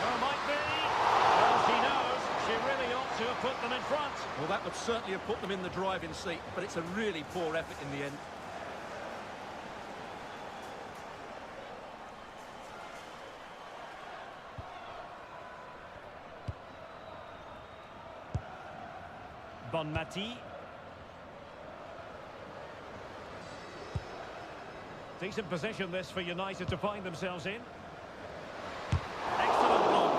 Oh, might be. Well, she knows. She really ought to have put them in front. Well, that would certainly have put them in the driving seat, but it's a really poor effort in the end. Bonmati. Decent position this for United to find themselves in. Excellent block.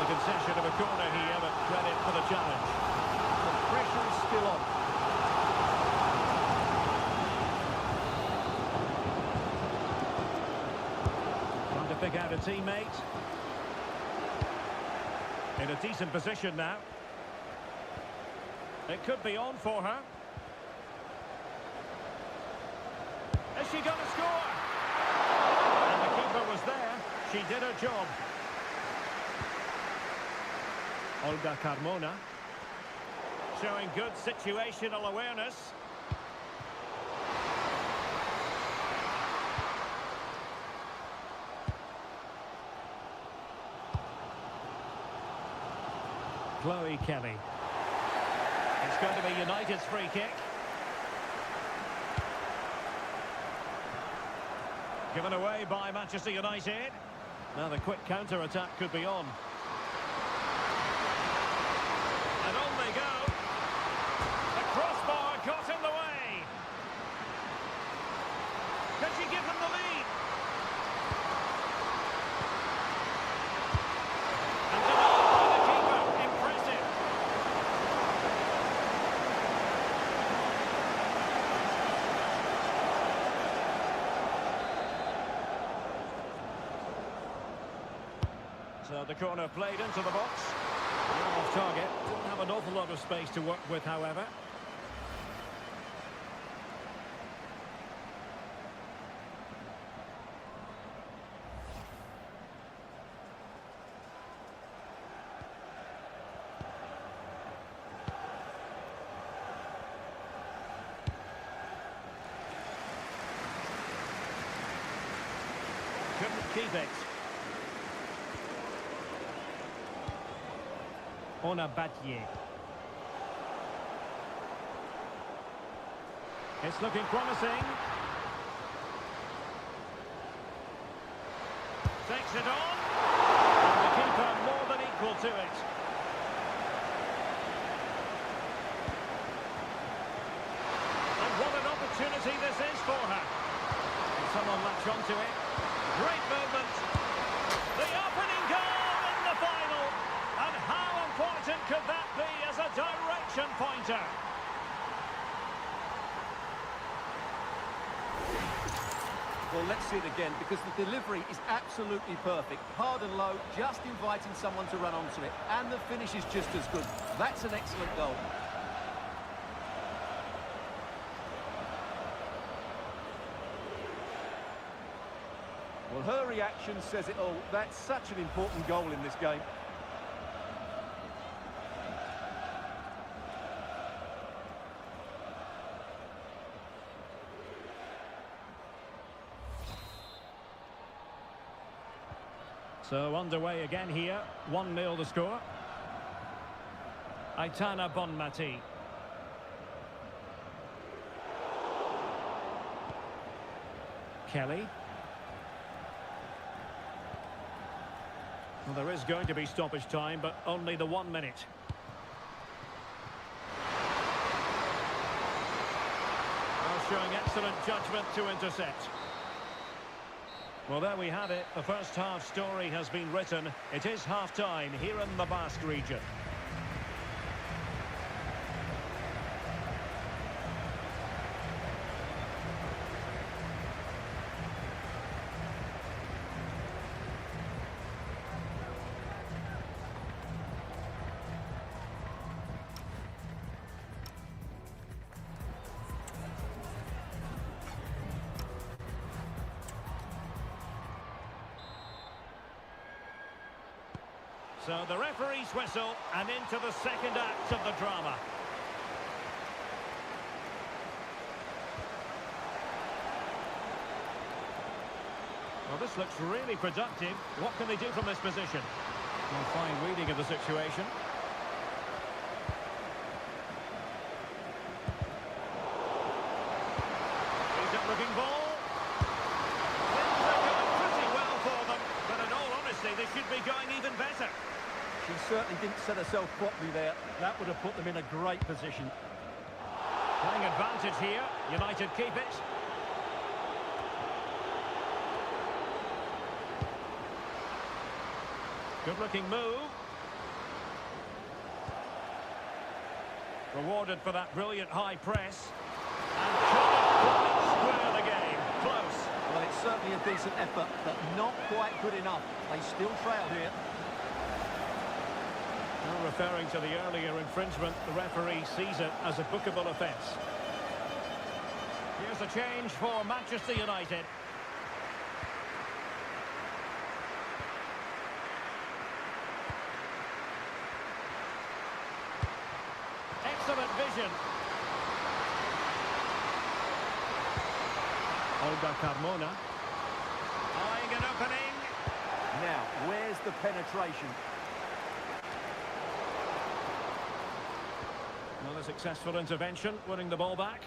The concession of a corner here, but credit for the challenge. The pressure is still on. Trying to pick out a teammate. In a decent position now. It could be on for her. Is she going to score? And the keeper was there. She did her job. Olga Carmona. Showing good situational awareness. Chloe Kelly. It's going to be United's free kick. Given away by Manchester United. Now the quick counter-attack could be on. And on they go. The crossbar got in the way. Can she give them the lead? And denied by the keeper. Impressive. So the corner played into the box. Well off target. Didn't have an awful lot of space to work with, however. Couldn't keep it. On a Battier. It's looking promising. Takes it on. And the keeper more than equal to it. And what an opportunity this is for her. Can someone latch onto it? Great movement. The opening goal in the final. And how important could that be as a direction pointer? Well, let's see it again, because the delivery is absolutely perfect. Hard and low, just inviting someone to run onto it. And the finish is just as good. That's an excellent goal. Well, her reaction says it all. That's such an important goal in this game. So underway again here, 1-0 the score. Aitana Bonmati. Kelly. Well, there is going to be stoppage time, but only the 1 minute. Well, showing excellent judgment to intercept. Well, there we have it. The first half story has been written. It is half-time here in the Basque region. So the referee's whistle, and into the second act of the drama. Well, this looks really productive. What can they do from this position? Well, fine reading of the situation. Decent looking ball. Things are going pretty well for them, but in all honesty, they should be going even better. She certainly didn't set herself properly there. That would have put them in a great position. Playing advantage here. United keep it. Good-looking move. Rewarded for that brilliant high press. And couldn't square the game. Close. Well, it's certainly a decent effort, but not quite good enough. They still trail here. Well, referring to the earlier infringement, the referee sees it as a bookable offence. Here's a change for Manchester United. Excellent vision. Olga Carmona. Eyeing an opening. Now, where's the penetration? Well, a successful intervention, winning the ball back.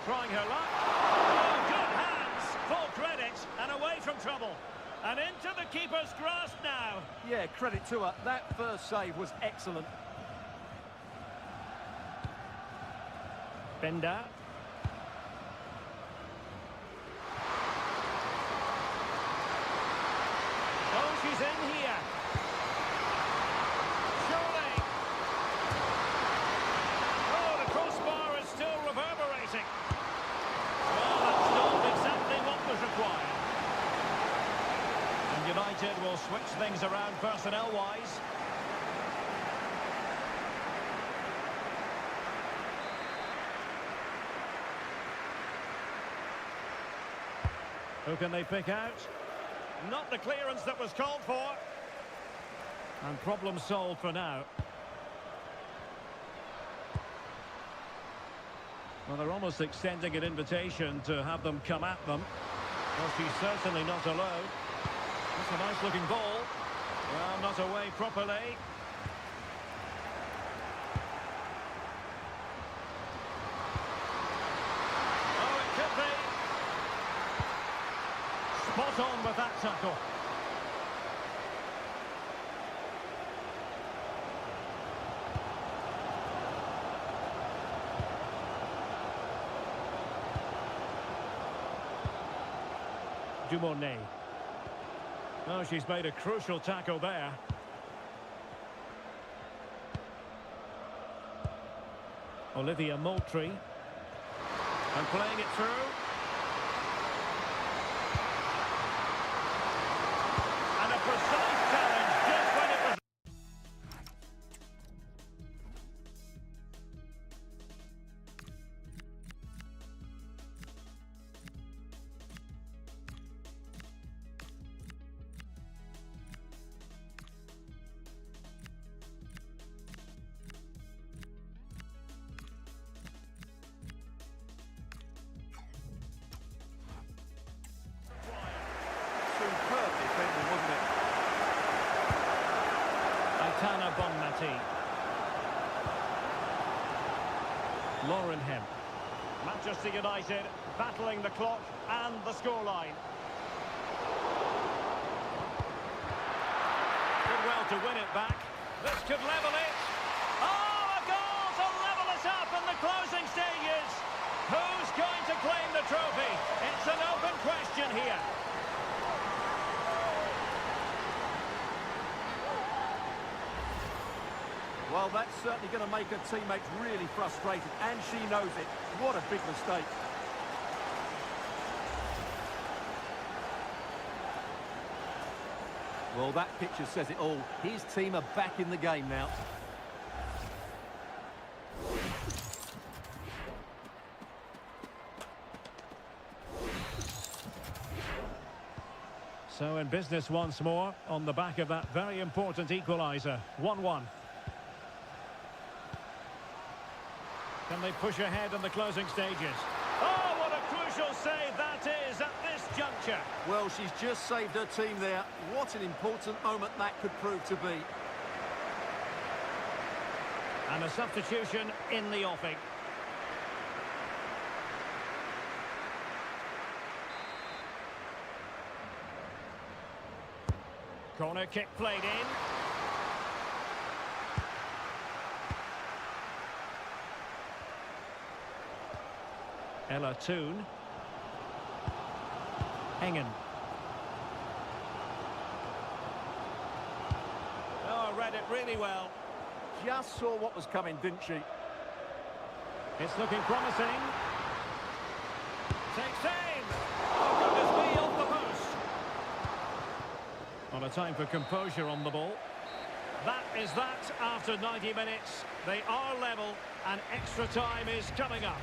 Trying her luck. Oh, good hands! Full credit, and away from trouble. And into the keeper's grasp now. Yeah, credit to her. That first save was excellent. Bender. Oh, she's in here. Surely. Oh, the crossbar is still reverberating. Well, that's not exactly what was required. And United will switch things around personnel-wise. Who can they pick out? Not the clearance that was called for. And problem solved for now. Well, they're almost extending an invitation to have them come at them. Well, she's certainly not alone. That's a nice-looking ball. Well, not away properly. Oh, it could be. Spot on with that tackle. Dumornay. Oh, she's made a crucial tackle there. Olivia Moultrie. And playing it through. And a precise challenge just when it was... Superb defending, wasn't it? Aitana Bonmati. Lauren Hemp. Manchester United battling the clock and the scoreline. Did well to win it back. This could level it. Oh, a goal to level us up in the closing stages. Who's going to claim the trophy? It's an open question here. Well, that's certainly going to make her teammates really frustrated, and she knows it. What a big mistake. Well, that picture says it all. His team are back in the game now. So in business once more on the back of that very important equaliser. 1-1. Can they push ahead in the closing stages? Oh, what a crucial save that is at this juncture. Well, she's just saved her team there. What an important moment that could prove to be. And a substitution in the offing. Corner kick played in. Ella Toon. Engen. Oh, read it really well. Just saw what was coming, didn't she? It's looking promising. Takes aim. Oh, goodness me, off the post. On a time for composure on the ball. That is that after 90 minutes. They are level and extra time is coming up.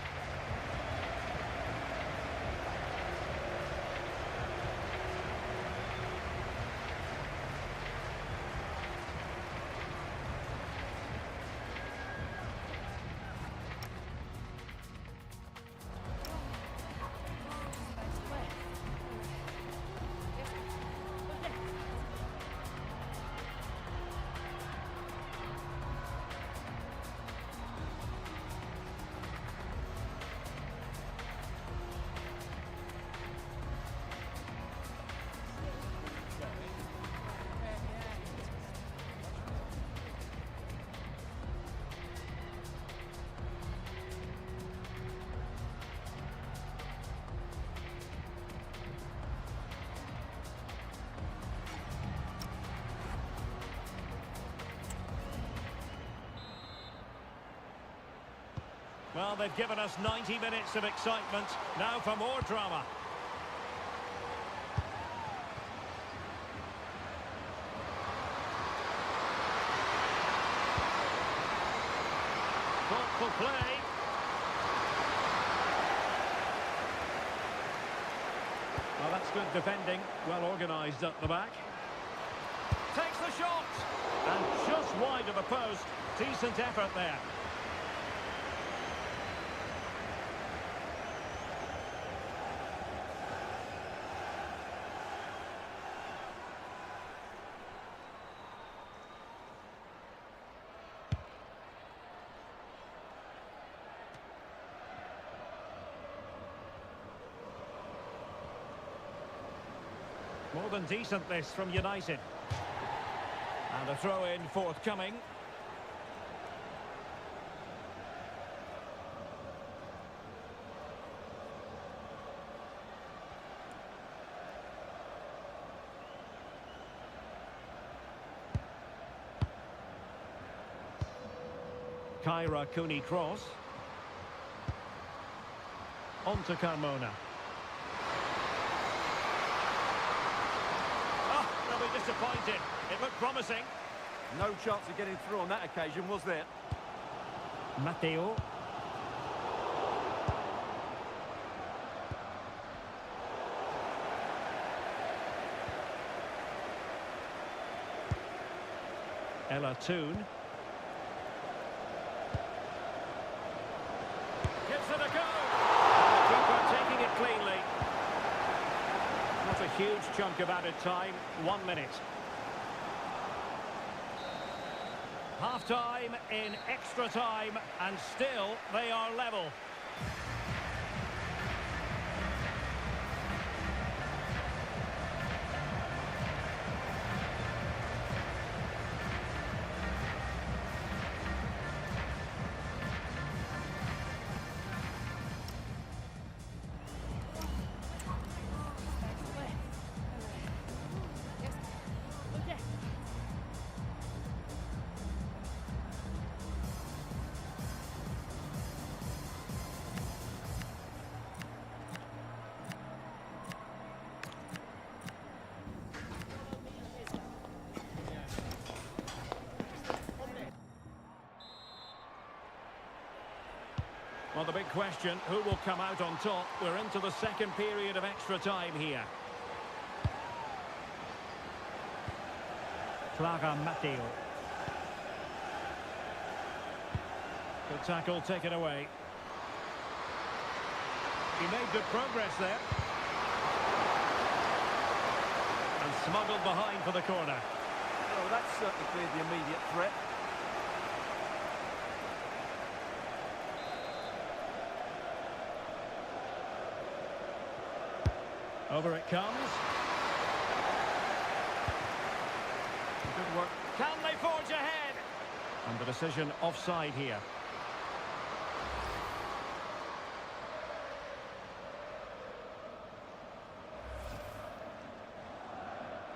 Well, they've given us 90 minutes of excitement. Now for more drama. Thoughtful play. Well, that's good defending. Well organised at the back. Takes the shot. And just wide of the post. Decent effort there. More than decent this from United. And a throw-in forthcoming. Kyra Cooney-Cross. On to Carmona. Disappointed. It looked promising. No chance of getting through on that occasion, was there? Matteo. Ella Toon. Gives it a go. The keeper taking it cleanly. Not a huge chunk of added time. 1 minute. Half-time in extra time, and still they are level. Well, the big question, who will come out on top? We're into the second period of extra time here. Clara Matteo. Good tackle taken away. He made good progress there. And smuggled behind for the corner. Well, that's certainly cleared the immediate threat. Over it comes. Good work. Can they forge ahead? And the decision offside here.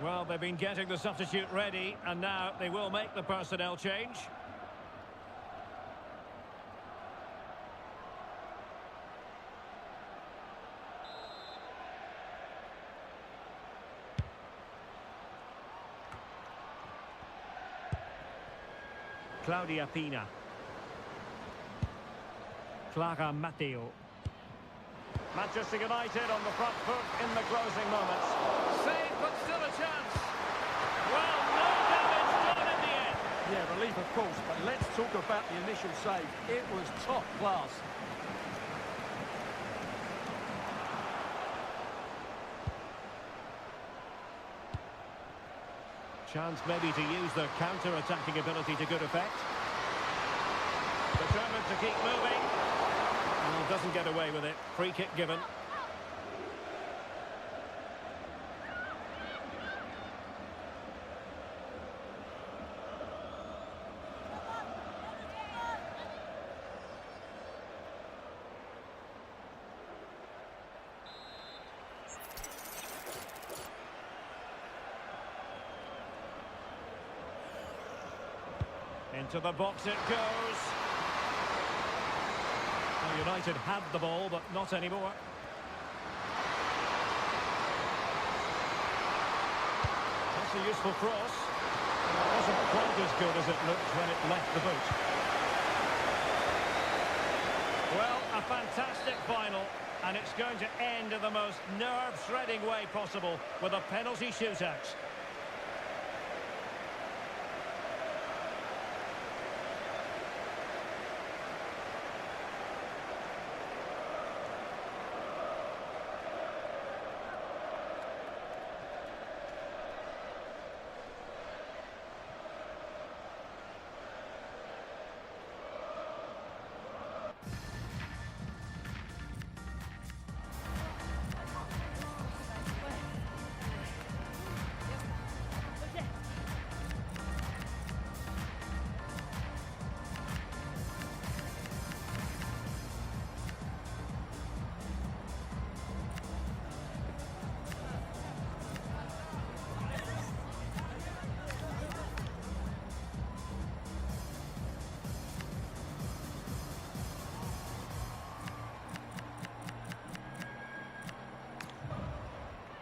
Well, they've been getting the substitute ready, and now they will make the personnel change. Claudia Pina. Clara Matteo. Manchester United on the front foot in the closing moments. Save, but still a chance. Well, no damage done in the end. Yeah, relief of course, but let's talk about the initial save. It was top class. Chance maybe to use their counter-attacking ability to good effect. Determined to keep moving. Well, doesn't get away with it. Free kick given. Into the box it goes. Well, United had the ball, but not anymore. That's a useful cross. It wasn't quite as good as it looked when it left the boot. Well, a fantastic final, and it's going to end in the most nerve-shredding way possible with a penalty shootout.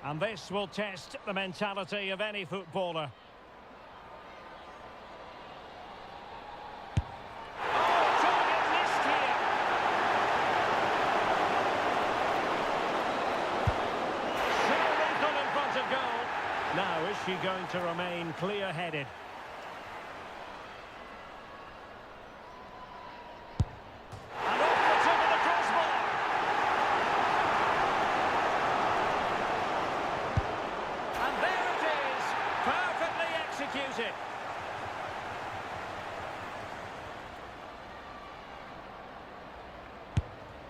And this will test the mentality of any footballer. Oh, target missed here. Sure in front of goal. Now, is she going to remain clear-headed? Execute it.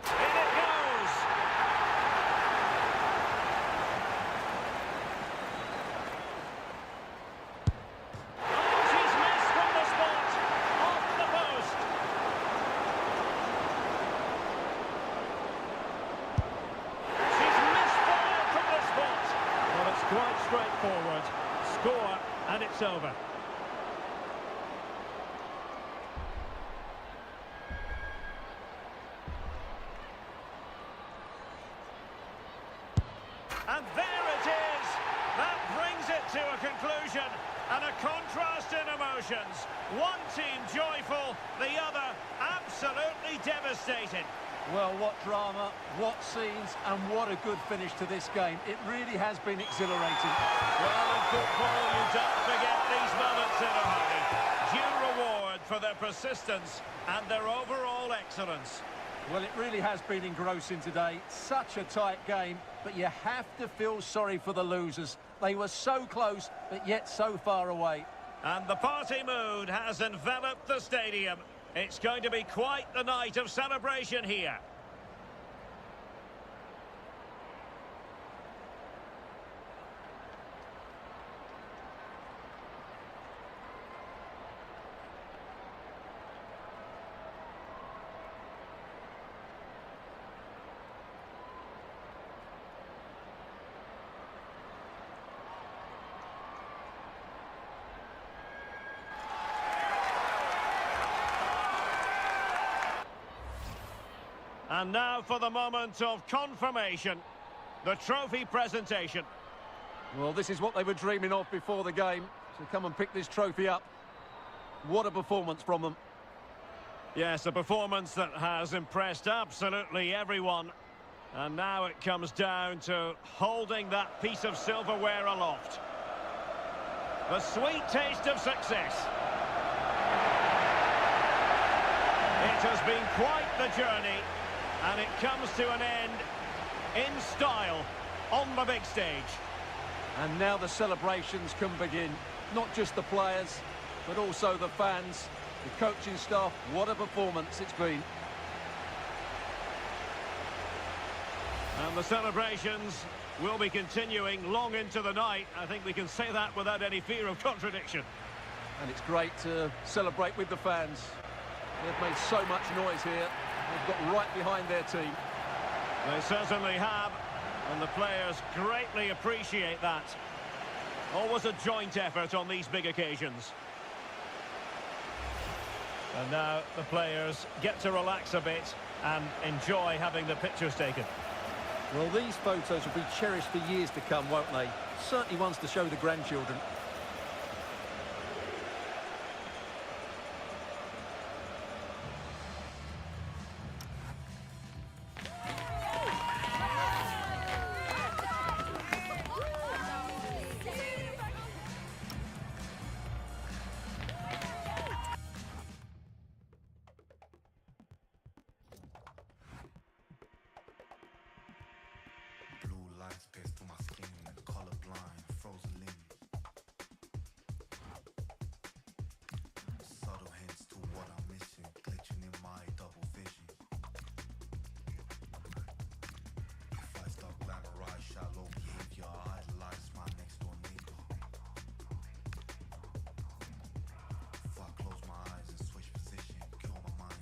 In it goes. Oh, she's missed from the spot. Off the post. She's misfired from the spot. Well, it's quite straightforward. Score. And it's over. And there it is. That brings it to a conclusion. And a contrast in emotions. One team joyful, the other absolutely devastated. Well, what drama, what scenes, and what a good finish to this game. It really has been exhilarating. Well, in football, you don't forget these moments in a hurry. Due reward for their persistence and their overall excellence. Well, it really has been engrossing today. Such a tight game, but you have to feel sorry for the losers. They were so close, but yet so far away. And the party mood has enveloped the stadium. It's going to be quite the night of celebration here. And now for the moment of confirmation, the trophy presentation. Well, this is what they were dreaming of before the game, to come and pick this trophy up. What a performance from them. Yes, a performance that has impressed absolutely everyone. And now it comes down to holding that piece of silverware aloft. The sweet taste of success. It has been quite the journey. And it comes to an end in style on the big stage. And now the celebrations can begin. Not just the players, but also the fans, the coaching staff. What a performance it's been. And the celebrations will be continuing long into the night. I think we can say that without any fear of contradiction. And it's great to celebrate with the fans. They've made so much noise here. They've got right behind their team. They certainly have, and the players greatly appreciate that. Always a joint effort on these big occasions. And now the players get to relax a bit and enjoy having the pictures taken. Well, these photos will be cherished for years to come, won't they? Certainly ones to show the grandchildren. Lights pierce through my skin, colorblind, frozen limb. Subtle hints to what I'm missing, glitching in my double vision. If I start glamorize shallow behavior, I idolize my next door neighbor. If I close my eyes and switch position, kill my mind.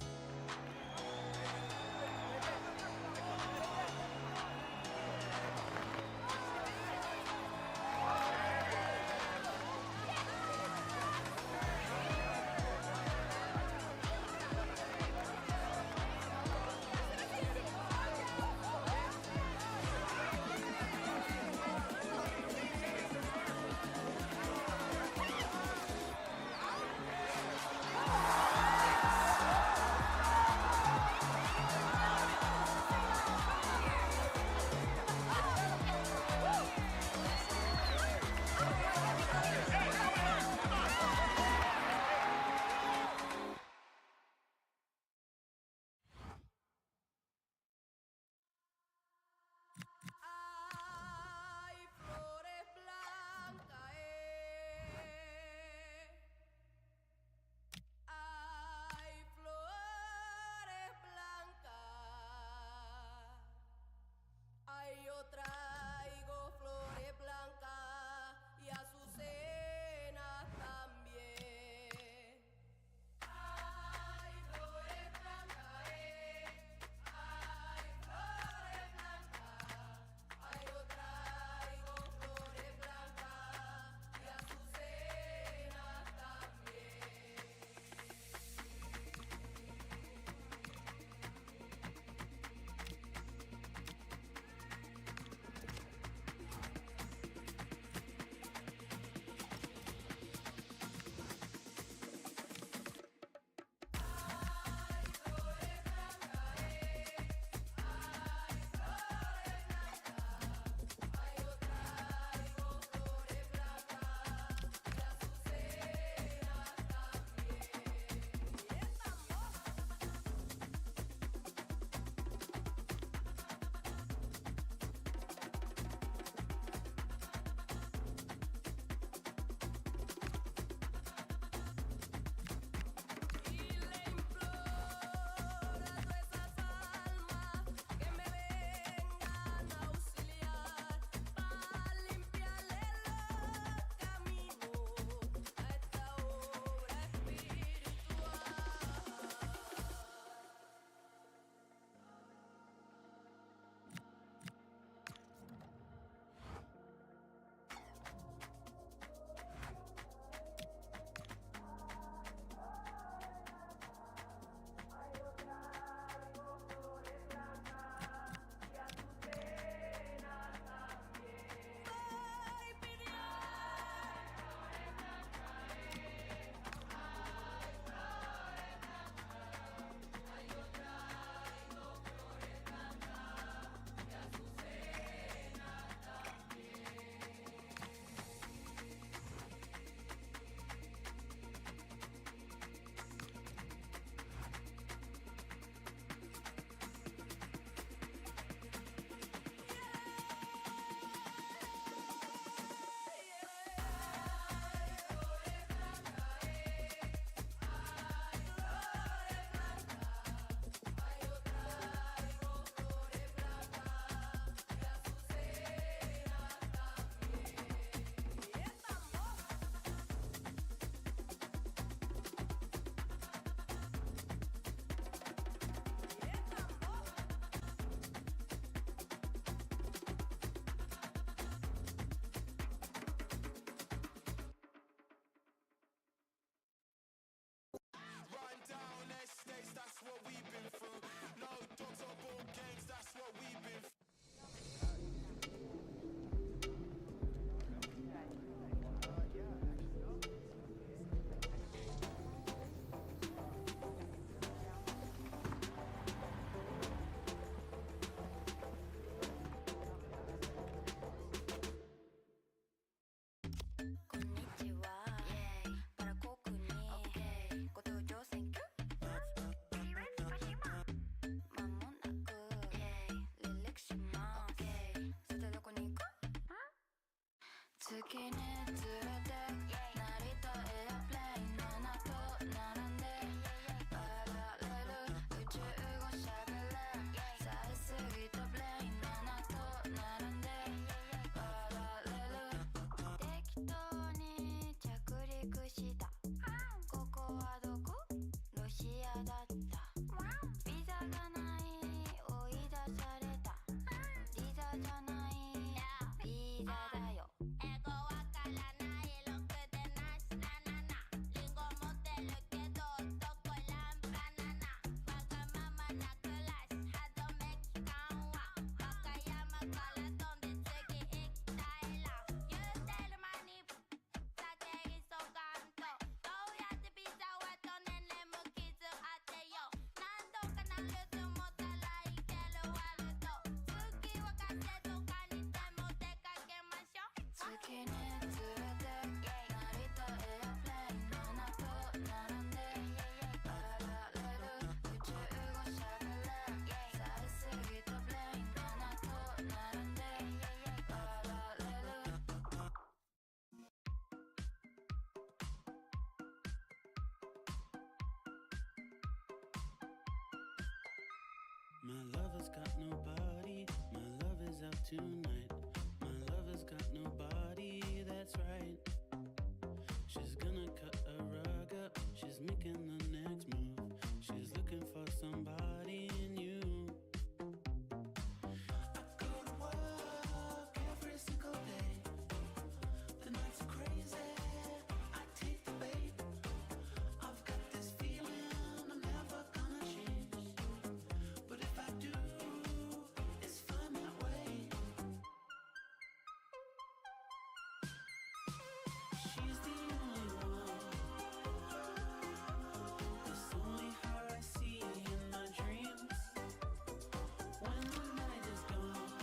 My lover's got nobody, my love is out tonight. My lover's got nobody, that's right. She's gonna cut a rug up, she's making the next move. She's looking for somebody new. I go to work every single day. The nights are crazy, I take the bait. I've got this feeling I'm never gonna change. But if I do, it's fine that way. She's the only one. It's only her I see in my dreams. When the night is gone,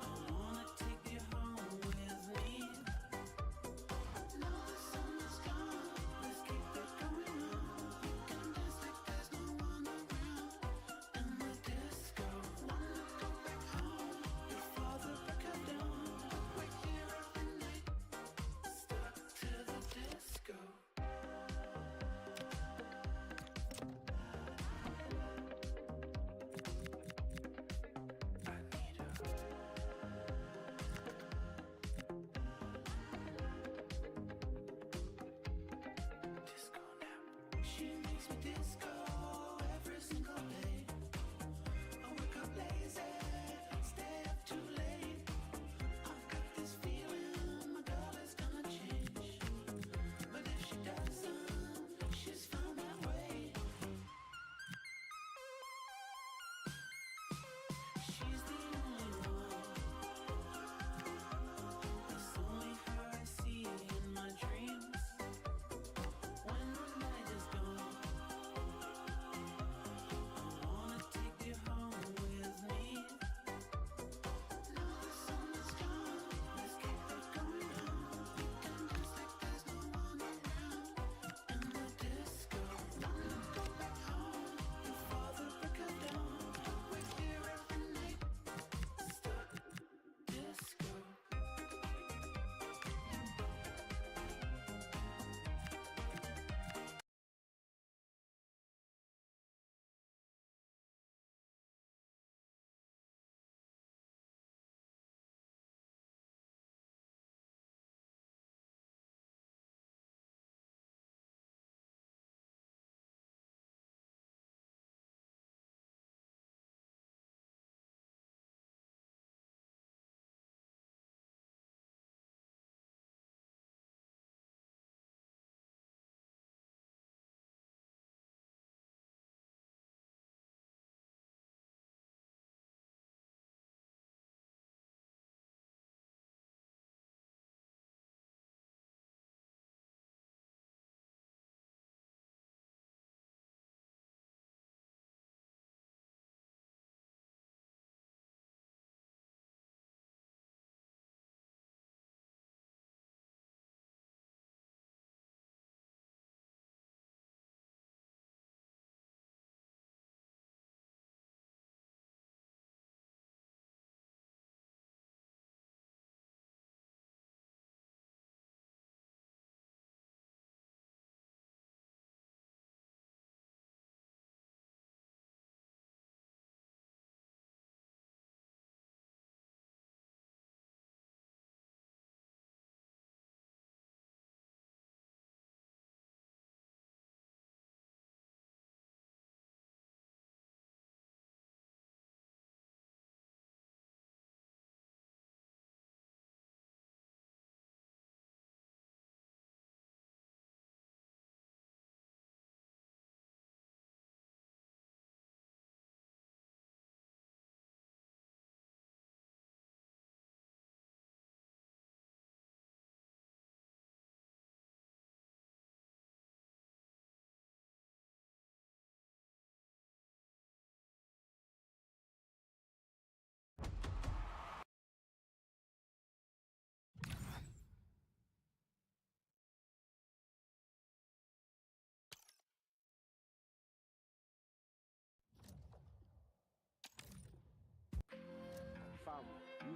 I wanna take you home with me. Now the sun is gone, let's keep it going on. You can dance like there's no one around. In the disco, wanna go back home before the break of dawn. We're here every night, stuck to the disco. She makes me disco every single day. I wake up lazy, stay up too late. I've got this feeling my girl is gonna change. But if she doesn't, she's found that way. She's the only one. It's only her I see in my dreams. When the night is gone,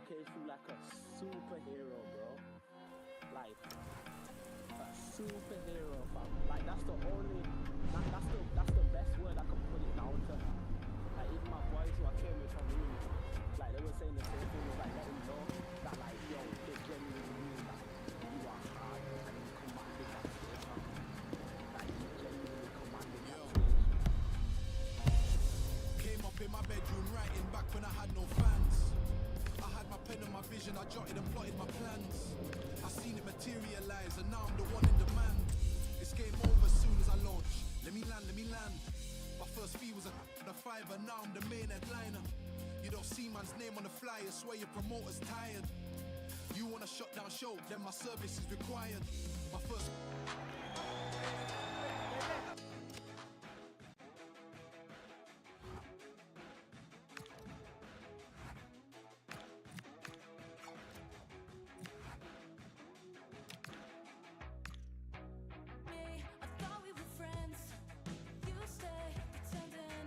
came through like a superhero, bro. Like a superhero, fam. Like that's the best word I can put it down to. Like even my boys who I came with from room, like they were saying the same thing. Was like let them know that like yo, they genuinely mean that you are hard and you commanded that stage, fam. Like you genuinely commanded that stage. Came up in my bedroom writing back when I had no fans. I had my pen and my vision, I jotted and plotted my plans. I seen it materialize and now I'm the one in demand. It's game over as soon as I launch. Let me land. My first fee was a fiver, now I'm the main headliner. You don't see man's name on the flyer, swear your promoter's tired. You want a shut down show, then my service is required. My first... Me, I thought we were friends. You stay pretending.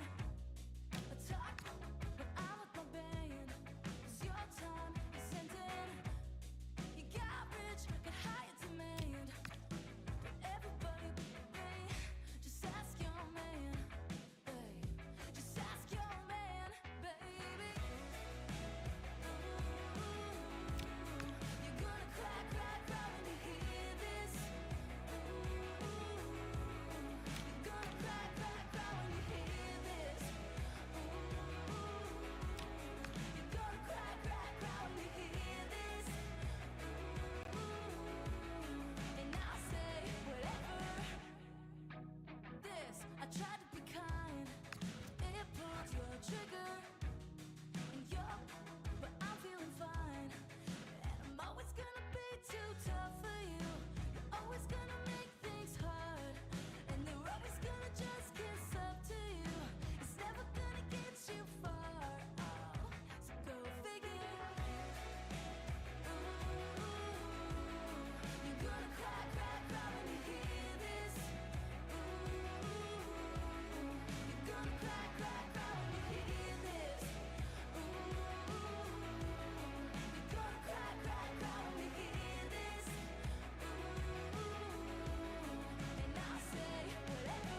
I talk when I'm with my band. 'Cause your time is ending. You got rich, got high in demand. But everybody, babe, just ask your man, babe. Just ask your man, baby. You're gonna cry, cry, cry when you hear this. You're gonna cry, cry, cry when you hear this. You're gonna cry, cry, cry when you hear this. And I'll say whatever. This, I tried to be kind. It pulled your trigger. And but I'm feeling fine. And I'm always gonna be too tough for you. You're always gonna make things hard. And they're always gonna just kiss up to you. It's never gonna get you far. Oh, so go figure. You're gonna cry, cry, cry when you hear this. You're gonna cry, cry, cry when you hear this. You're gonna cry, cry, cry when you hear this. And I'll say whatever.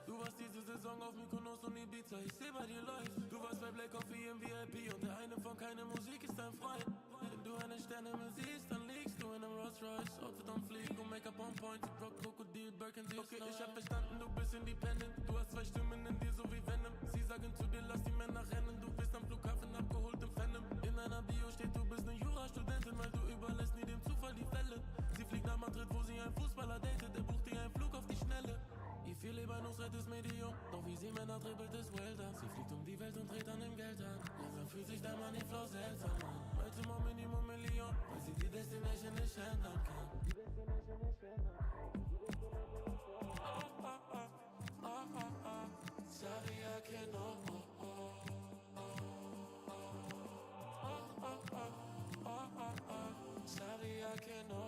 Du warst diese Saison auf Mykonos und Ibiza, ich seh bei dir läuft. Du warst bei Black Coffee im VIP und der eine von keine Musik ist dein Freund. Wenn du eine Sterne siehst, dann liegst du in einem Rolls Royce. Outfit on fleek und Make-up on point, Rock, Krokodil, Birkin, okay, ich hab verstanden, du bist independent. Du hast zwei Stimmen in dir, so wie Venom. Sie sagen zu dir, lass die Männer rennen. Du bist am Flughafen abgeholt im Phantom. In einer Bio steht, du bist eine Jurastudentin, weil du überlässt nie dem Zufall die Fälle. Sie fliegt nach Madrid, wo sie einen Fußballer datet. Er bucht ihr einen Flug auf die Schnelle. Ihr viel lieber Nusret ist Medium, doch wie sie Männer dribbelt ist Welter. Sie fliegt um die Welt und dreht an dem Geld an. Langsam fühlt sich der Money Flow seltsam an. Heute mal Minimum Million, weil sie die Destination nicht ändern kann. Sabía que no. Sabía que no.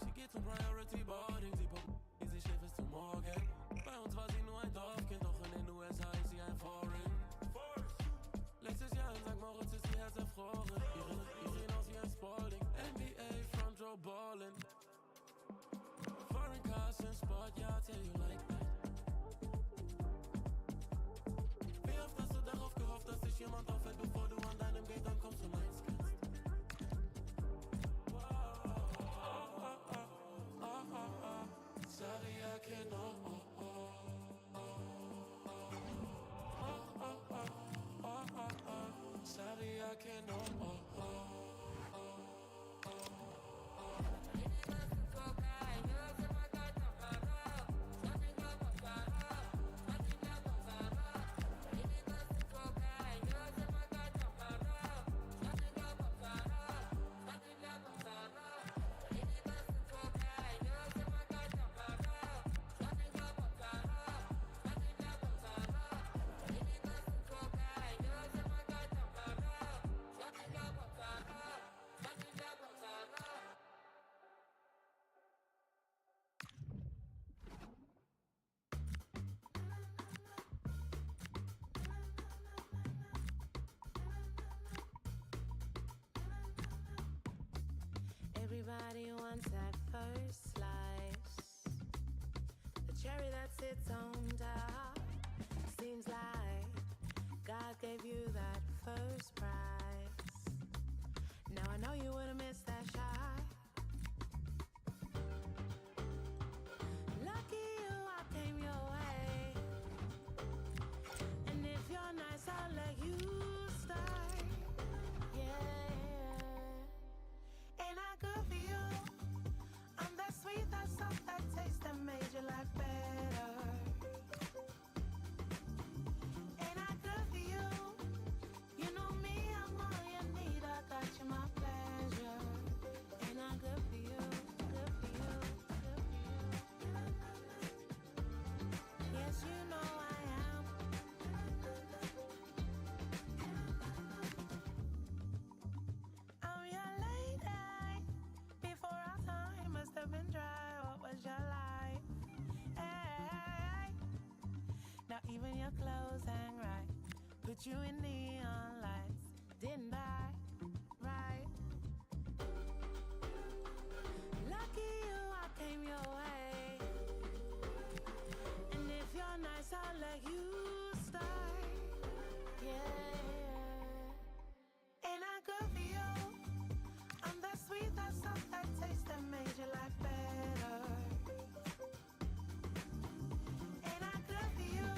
Sie geht zum Priority Boarding, sie pumpt, wie sie Schiff ist zum Morgen. Bei uns war sie nur ein Dorfkind, doch in den USA ist sie ein Foreign. Letztes Jahr in St. Moritz ist ihr Herz erfroren. Ihre sehen aus wie ein Spalding. NBA, Front Row Ballin'. Foreign cars in Sport, yeah, I tell you like that. Wie oft hast du darauf gehofft, dass dich jemand auffällt, bevor du an deinem Gate ankommst und eins kannst? romance at first slice. The cherry that sits on top. Seems like God gave you that first prize. Now I know you would've missed that shot. Lucky you, I came your way. And if you're nice, I'll let you start. Yeah. Ain't I good for you? I'm that sweet, that soft, that taste that made your life better. Ain't I good for you? You know me, I'm all you need. I got you, my pleasure. Ain't I good for you? Good for you. Good for you. Yes, you know I am. I'm your lady. Before our time must have been dry. What was your life? Hey. Now even your clothes hang right. Put you in neon lights. Didn't I? Right. Lucky you, I came your way. And if you're nice, I'll let you start. Yeah. Ain't I good for you? I'm that sweet, that soft, that taste that made your life better. Ain't I good for you?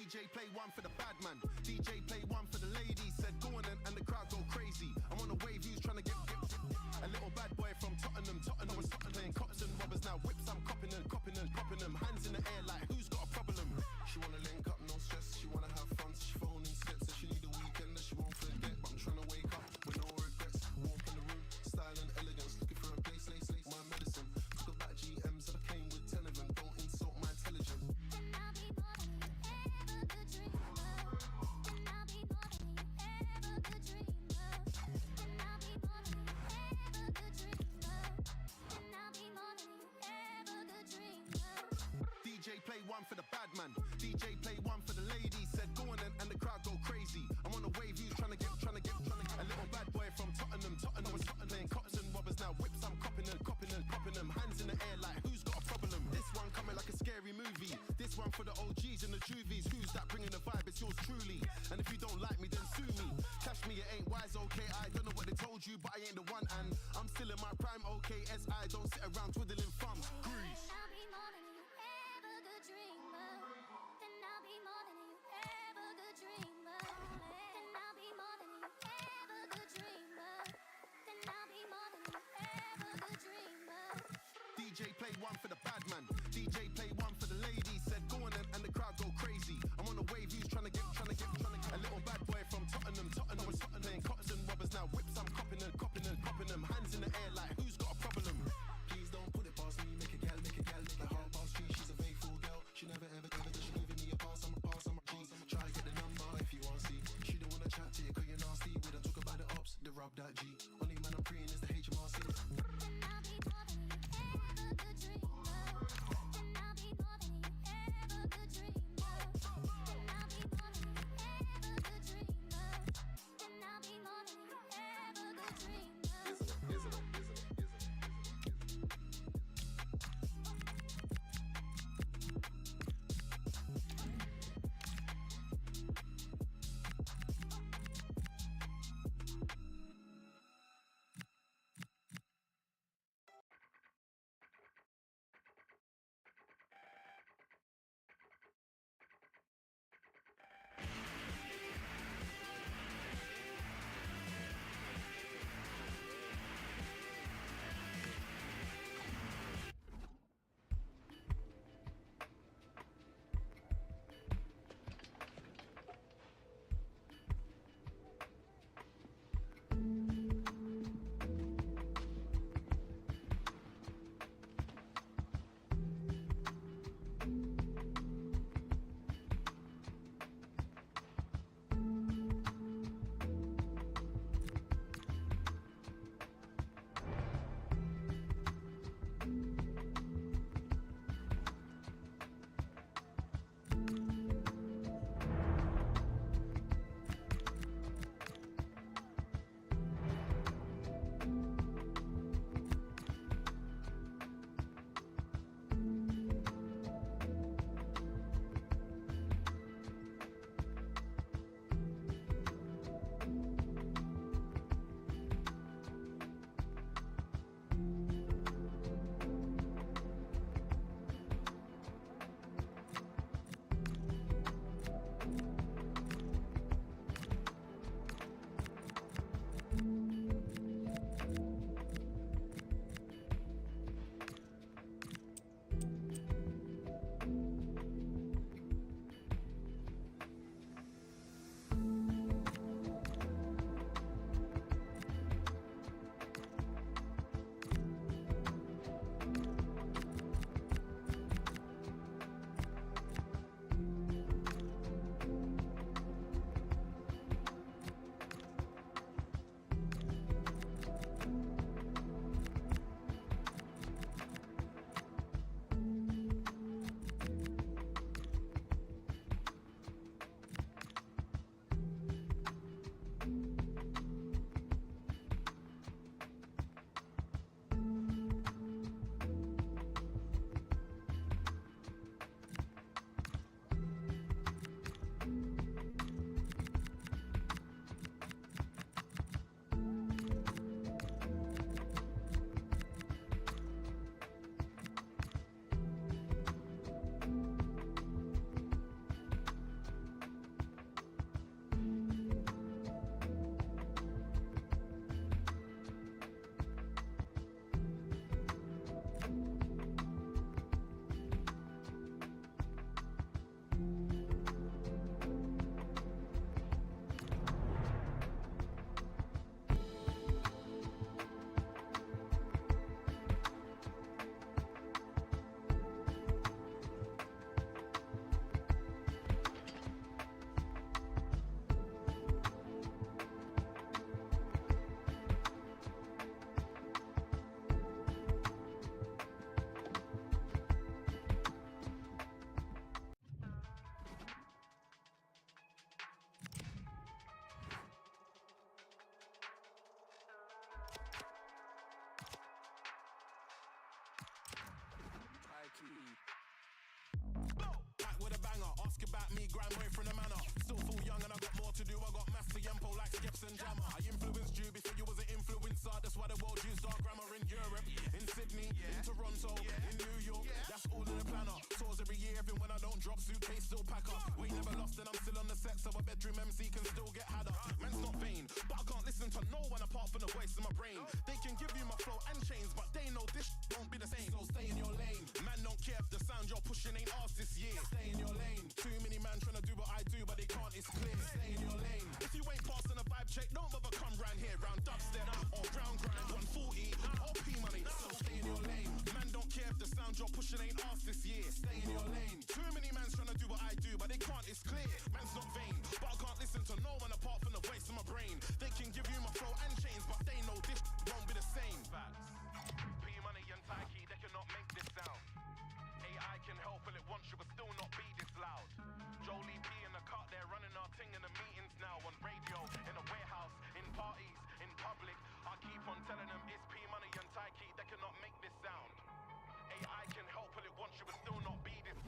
DJ play one for the bad man. DJ play one for the ladies. Said go on and the crowd go crazy. I'm on a wave, who's trying to get a little bad boy from Tottenham. Tottenham was playing cops and robbers. Now whips, I'm copping them. Hands in the air like who's got a problem? She wanna link up, no stress. She wanna have fun, so she phoning sets. Said she need a weekend that she won't forget. But I'm trying to wake up with no regrets. Walk in the room, style and elegance. Looking for a place, lace, my medicine. Took a back GMs and I came with 10 of them. Don't insult my intelligence. DJ play one for the bad man. DJ play one for the ladies. Said go on and the crowd go crazy. I'm on a wave, who's trying to get a little bad boy from Tottenham. Tottenham was playing cops and robbers. Now whips, I'm copping them. Hands in the air like who's got a problem? This one coming like a scary movie. This one for the OGs and the juvies. Who's that bringing the vibe? It's yours truly. And if you don't like me, then sue me. Cash me, it ain't wise, okay. I don't know what they told you, but I ain't the one. And I'm still in my prime, okay. SI don't sit around twiddling thumbs. Grease. DJ play one for the bad man. DJ play one for the ladies. Said go on and the crowd go crazy. I'm on a wave, who's trying to get a little bad boy from Tottenham. Tottenham was playing cops and robbers. Now whips, I'm copping them. Hands in the air like who's got a problem? Please don't put it past me. Make a gal, make a half past three. She's a faithful girl. She never ever does she giving me a pass. I'm a G. Try to get the number if you want to see. She don't wanna chat to you 'cause you're nasty. We don't talk about the ops, they rub that G. Only man I'm preying is the HMRC. Isn't it? ask about me, grind way from the manor. Still full young and I got more to do. I got master yempo like Skips and Jammer. I influenced you before you was an influencer. That's why the world used our grammar in Europe, in Sydney, in Toronto, in New York. That's all in the planner. Tours every year, even when I don't drop, suitcase still pack up. We never lost and I'm still on the set, so a bedroom MC can still get had up. Man's not vain, but I can't listen to no one apart from the voice in my brain. They can give you my flow and chains, but they know this won't be the same. So stay in your lane. Man don't care if the sound you're pushing ain't ours this year. Stay in your lane. Too many man trying to do what I do, but they can't, it's clear. Stay in your lane. If you ain't passing a vibe check, don't bother come round here. Round dubstep or round grind, 140 or P money. So stay in your lane. Man don't care if the sound you're pushing ain't ours this year. Stay in your lane. Too many mans trying to do what I do, but they can't, it's clear. Man's not vain, but I can't listen to no one apart from the voice in my brain. They can give you my flow and chains, but they know this won't be the same. Facts. P money and Taiki, they cannot make this sound. AI can help, but it wants you, but still not be this loud. Jolie P in the cut, they're running our thing in the meetings now. On radio, in a warehouse, in parties, in public. I keep on telling them it's P money and Taiki, they cannot make this sound. AI can help, but it wants you, but still not be this.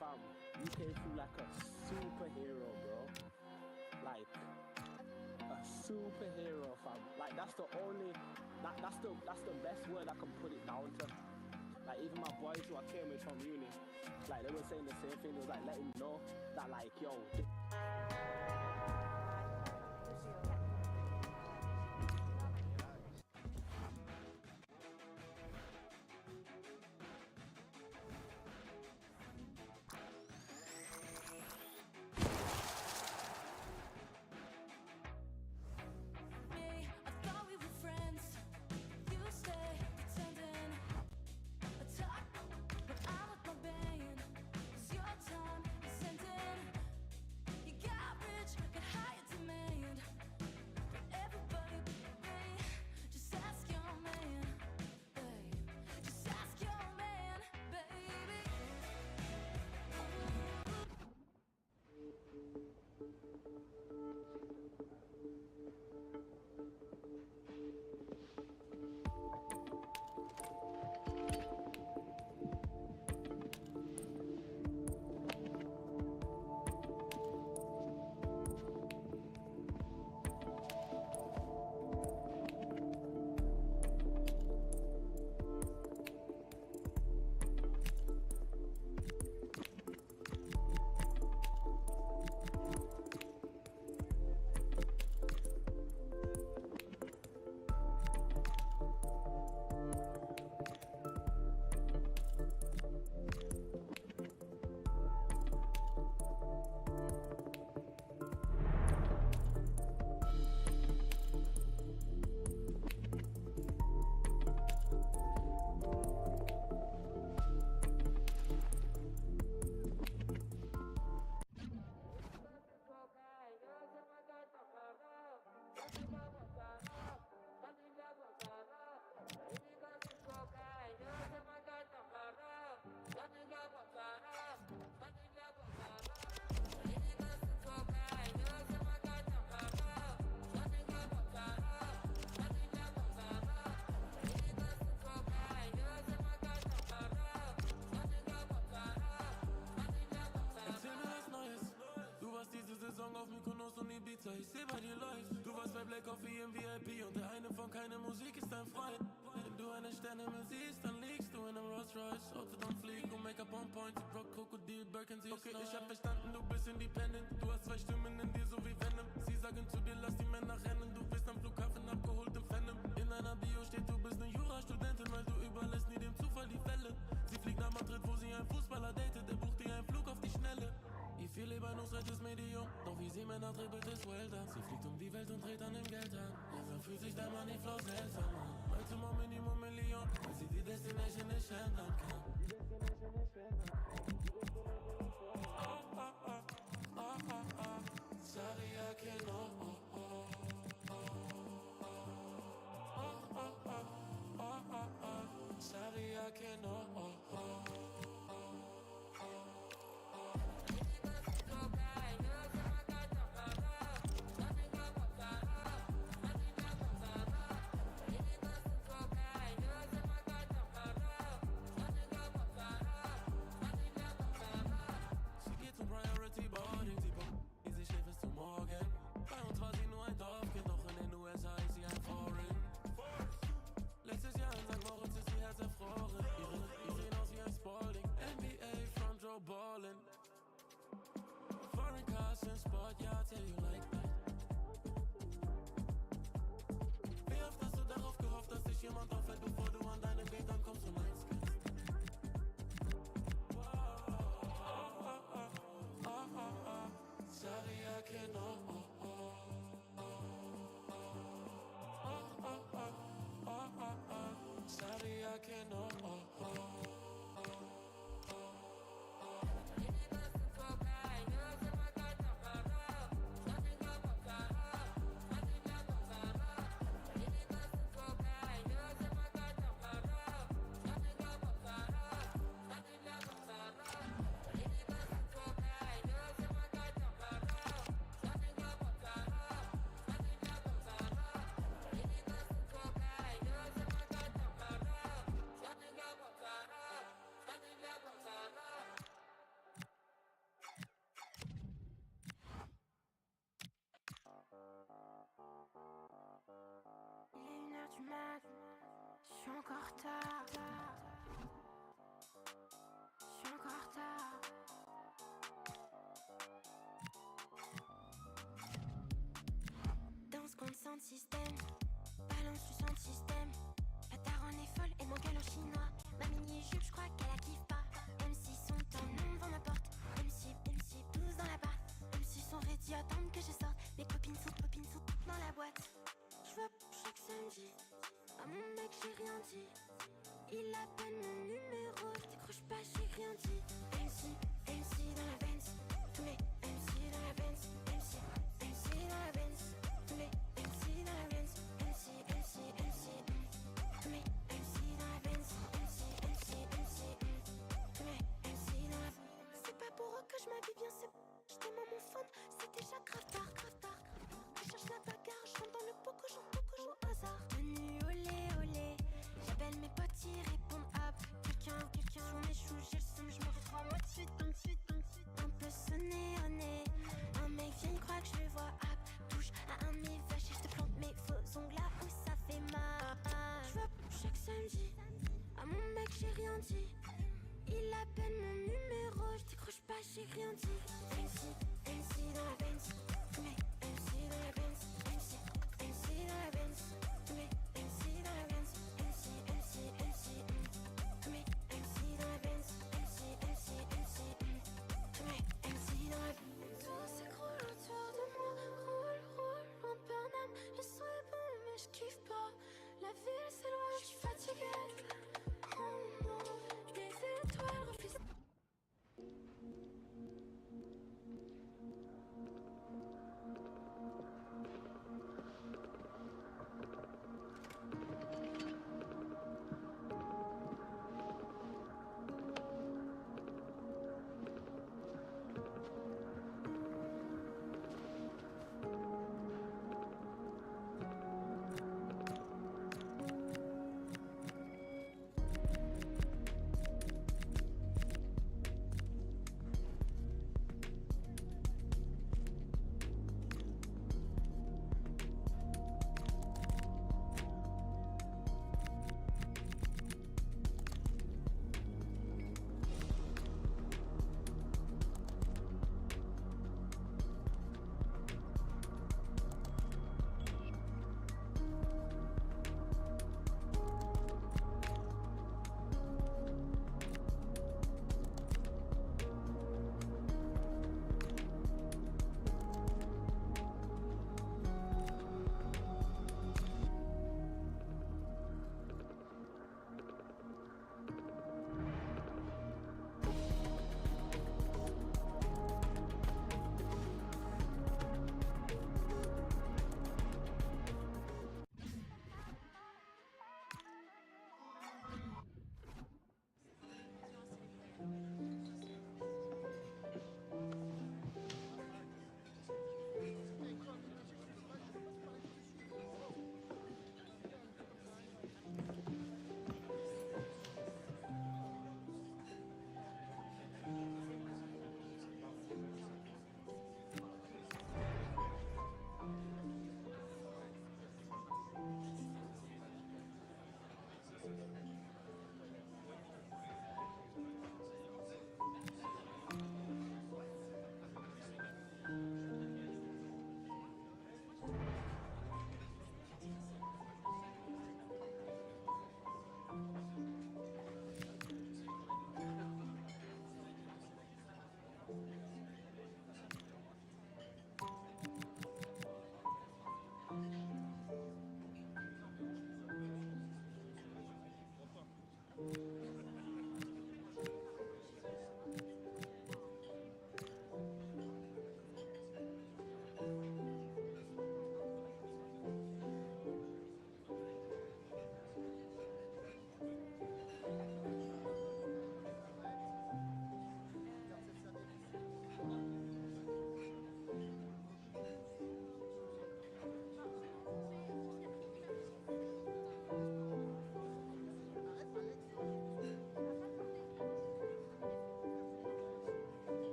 Fam, you came through like a superhero, bro. Like a superhero, fam. Like that's the only, that's the best word I can put it down to. Like even my boys who I came with from uni, like they were saying the same thing. It was like letting know that like yo. I thought we were friends. You stay pretending. I talk, but I'm with my band. 'Cause your time is ending. You got rich, got higher demand. But everybody but me. Just ask your man, babe. Just ask your man, baby. Saison auf Mykonos und Ibiza, ich seh bei dir läuft. Du warst bei Black Coffee im VIP und der eine von keine Musik ist dein Freund. Wenn du eine Sterne mehr siehst, dann liegst du in einem Rolls Royce. Auto dann fliegen und Make-up on point, sie Brock, Krokodil, Birkin, sie okay, ich hab verstanden, du bist independent. Du hast zwei Stimmen in dir, so wie Venom. Sie sagen zu dir, lass die Männer rennen. Du bist am Flughafen abgeholt im Phantom. In einer Bio steht, du bist ne Jura ist Medium, doch wie sie Männer dribbelt es Welter. Sie fliegt um die Welt und dreht an dem Geld an. Langsam fühlt sich der Moneyflow seltsam an. Maximum, Minimum, Million, weil sie die Destination nicht ändern kann. Sorry, I cannot. Sorry, I cannot. Sie geht zum Priority Boarding, sie kommt, wie sie schläft bis zum Morgen. Bei uns war sie nur ein Dorfkind, doch in den USA ist sie ein Foreign. Letztes Jahr in St. Moritz ist ihr Herz erfroren. Ihre sehen aus wie ein Spalding. NBA Front Row Ballin'. Foreign cars in Sport, yeah, I tell you like that. Wie oft hast du darauf gehofft, dass dich jemand auffällt, bevor du an deinem Date ankommst und eins kennst? Sorry, I cannot. Sorry, I cannot. Il est 1h du mat, je suis encore en retard. Je suis encore en retard. Dans ce qu'on sent système, balance du son système. La daronne est folle et mon galon chinois. Ma mini-jupe, je crois qu'elle la kiffe pas. M6 sont en nom devant ma porte. MC 12 dans la barre. MC sont ready, attendent que je sorte. Mes copines sont toutes dans la boîte. Je vois chaque samedi. À mon mec, j'ai rien dit. Il appelle mon numéro. Je décroche pas, j'ai rien dit. MC dans la Benz. Tous les MC dans la Benz. MC dans la Benz. Tous les MC dans la Benz. MC. Tous les MC dans la Benz. MC. Tous les MC dans la Benz. C'est pas pour eux que je m'habille bien, c'est j'étais moi mon phone. C'est déjà grave tard. Je cherche la bagarre, je rentre dans le poco, j'en au hasard. Tenue olé. J'appelle mes potes, ils répondent hop. Quelqu'un, j'en échoue, j'ai le seum, je me retrouve en mode suite. Un peu sonné au nez. Un mec vient, il croit que je le vois hop. Touche à un de mes vaches et je te plante mes faux ongles là où ça fait mal. Je vois chaque samedi. À mon mec, j'ai rien dit. Il appelle mon numéro, je décroche pas, j'ai rien dit. MC dans la Benz. Tous les MC dans la Benz. MC dans la Benz. Tous les MC dans la Benz. MC. Tous les MC dans la Benz. MC. Tous les MC dans la Benz. Tout s'écroule autour de moi. Roule, loin de Burnham. Le son est bon, mais je kiffe pas. La ville c'est loin, je suis fatiguée. Oh non, les étoiles refusent.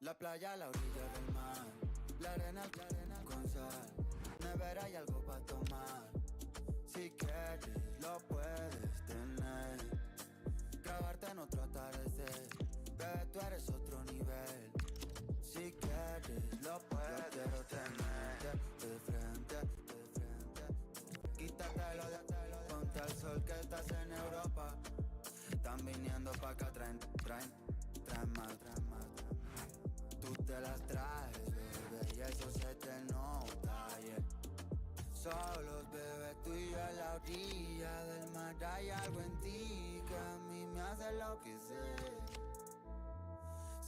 La playa a la orilla del mar, la arena con sal, nevera y algo para tomar. Si quieres lo puedes tener, grabarte en otro atardecer, bebé tú eres otro nivel. Si quieres lo puedes tener, de frente, quítatelo, ponte al sol que estás en Europa. Están viniendo pa' acá, traen más. Tú te las traes, bebé, y eso se te nota, yeah. Solos, bebé, tú y yo en la orilla del mar. Hay algo en ti que a mí me hace enloquecer.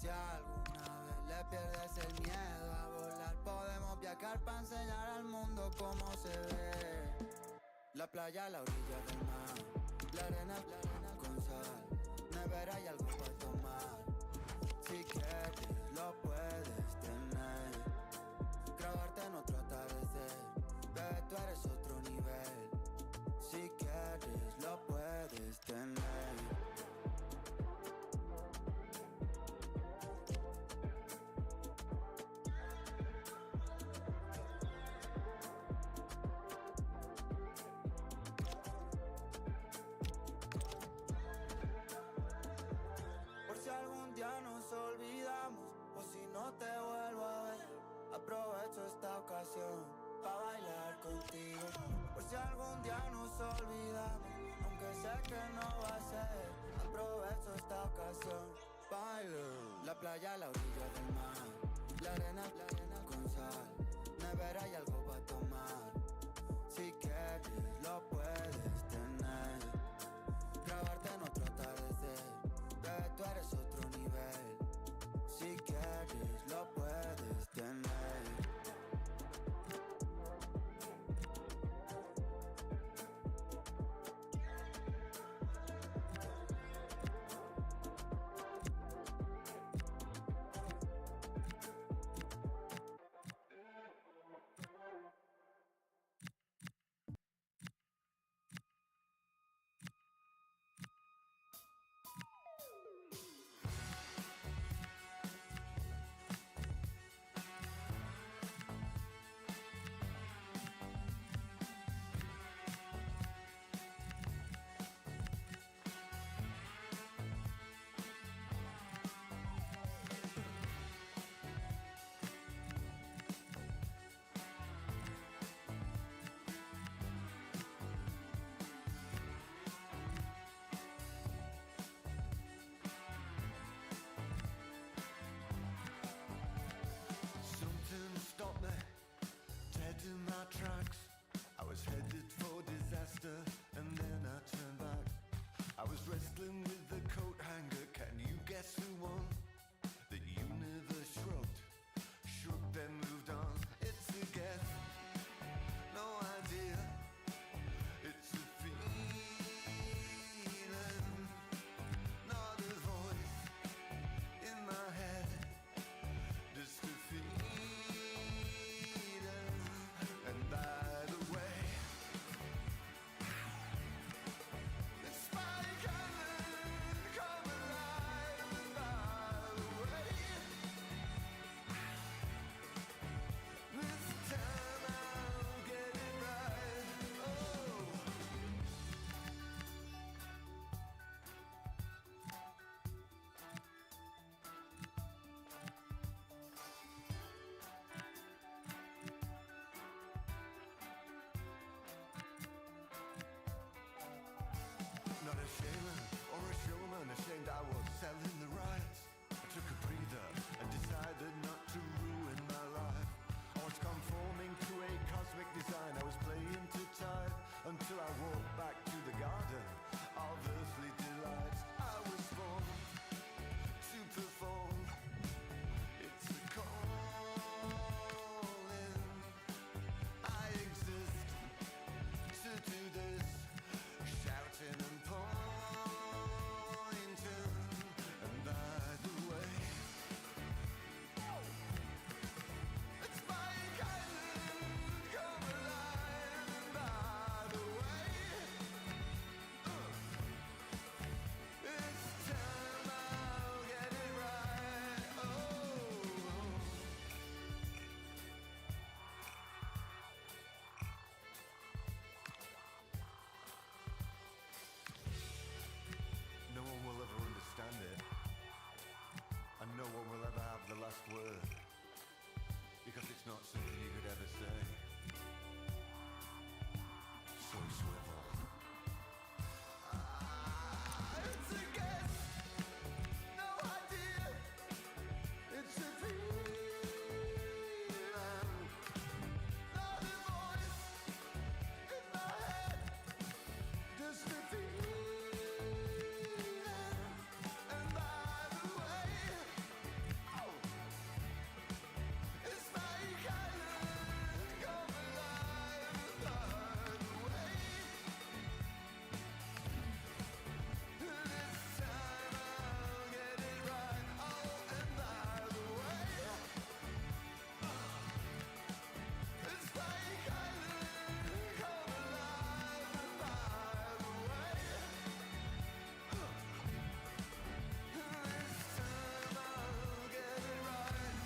Si alguna vez le pierdes el miedo a volar, podemos viajar para enseñar al mundo cómo se ve. La playa a la orilla del mar, la arena con sal, nevera y algo para tomar. Si quieres lo puedes tener, grabarte en otro atardecer, bebé tú eres otro nivel. Si quieres lo puedes tener. Por si algún día nos olvidamos, o si no te vuelvo a ver, aprovecho esta ocasión pa' bailar contigo. Por si algún día nos olvidamos, aunque sé que no va a ser, aprovecho esta ocasión. Bailo, la playa a la orilla del mar, la arena con sal, nevera y algo pa' tomar. Si quieres lo puedes tener, grabarte en otro atardecer, bebé tú eres otro nivel. Si quieres lo puedes tener. Something stopped me, dead in my tracks. I was headed for disaster, and then I turned back. I was wrestling with the coat hanger, can you guess who won? The universe shrugged, then moved on. It's a guess, no idea. It's a feeling, not a voice in my head. Just a feeling, and by the way, the spike hasn't come alive. And by the way, this time I'll get it right. Oh. Not a shaman or a showman, ashamed I was selling the rights. I took a breather and decided not to ruin my life. I was conforming to a cosmic design, I was playing too tight until I walked back to the garden of earthly delights. I was born to perform, it's a calling. I exist to do this, shouting and pointing, and no one will ever have the last word, because it's not something you could ever say. So swivel. It's a guess, no idea. It's a feeling, not a voice in my head, just a feeling. And by the way, it's like island come alive. By the way, this time I'll get it right. Oh, and by the way, it's like island come alive. By the way, this time I'll get it right.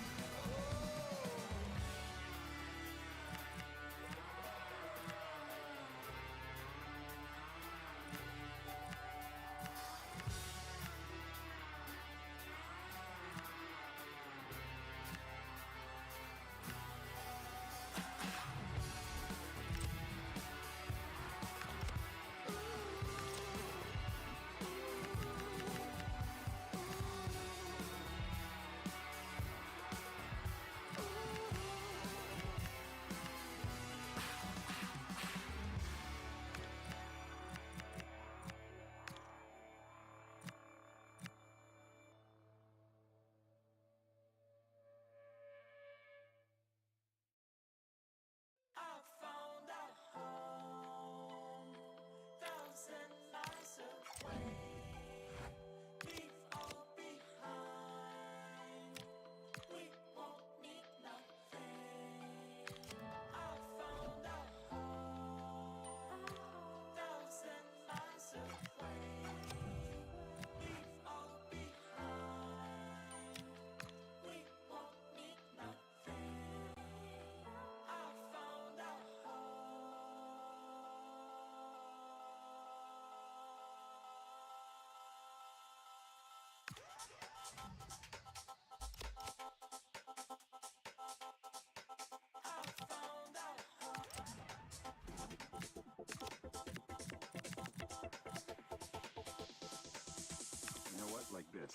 I found a home, thousand miles away. Leave all behind. We won't need nothing. I found a home, thousand miles away. Leave all behind. We won't need nothing. I found a You know what? Like this.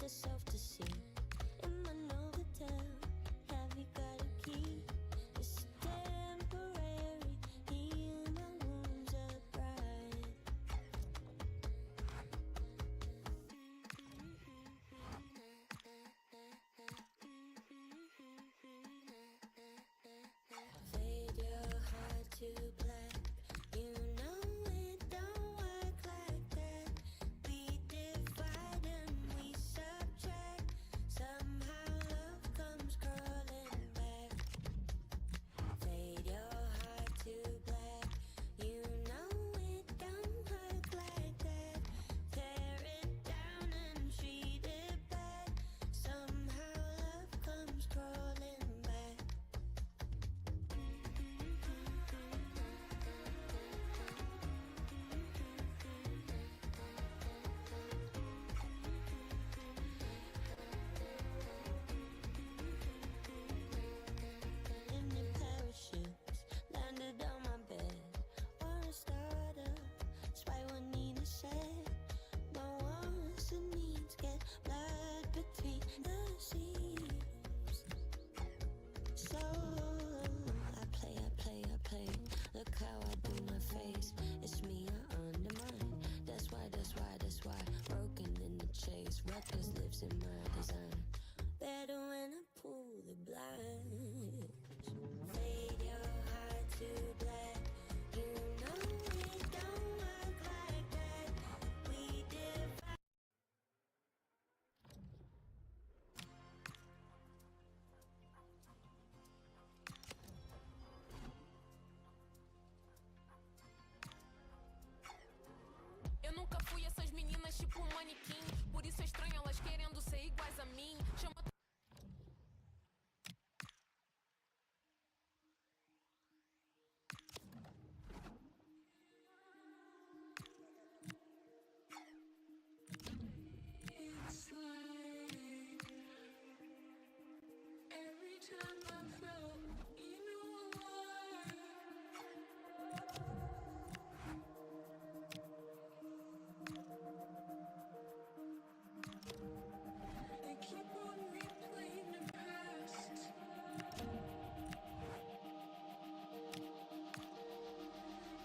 yourself to see. In my Novotel, have you got a key? It's temporary, heal my wounds up right. Fade your heart to black. You know it don't work like that. We divide and we subtract. Somehow love comes crawling back. Fade your heart to black. You know it don't work like that. Tear it down and treat it bad. Somehow love comes crawling back. In your parachutes, landed on my bed. Or a starter, despite what Nina said. My wants and needs get blood between the seams. So I play. Look how I do my face. It's me I undermine. That's why. Broken in the chase. Reckless lives in my design. Better when I pull the blinds. Fade your heart to black. You know it don't work like that. We divide. Eu nunca fui essas meninas tipo um manequim. Por isso é estranho elas querendo ser iguais a mim. Chama It's like every time I felt, you know why. They keep on replaying the past.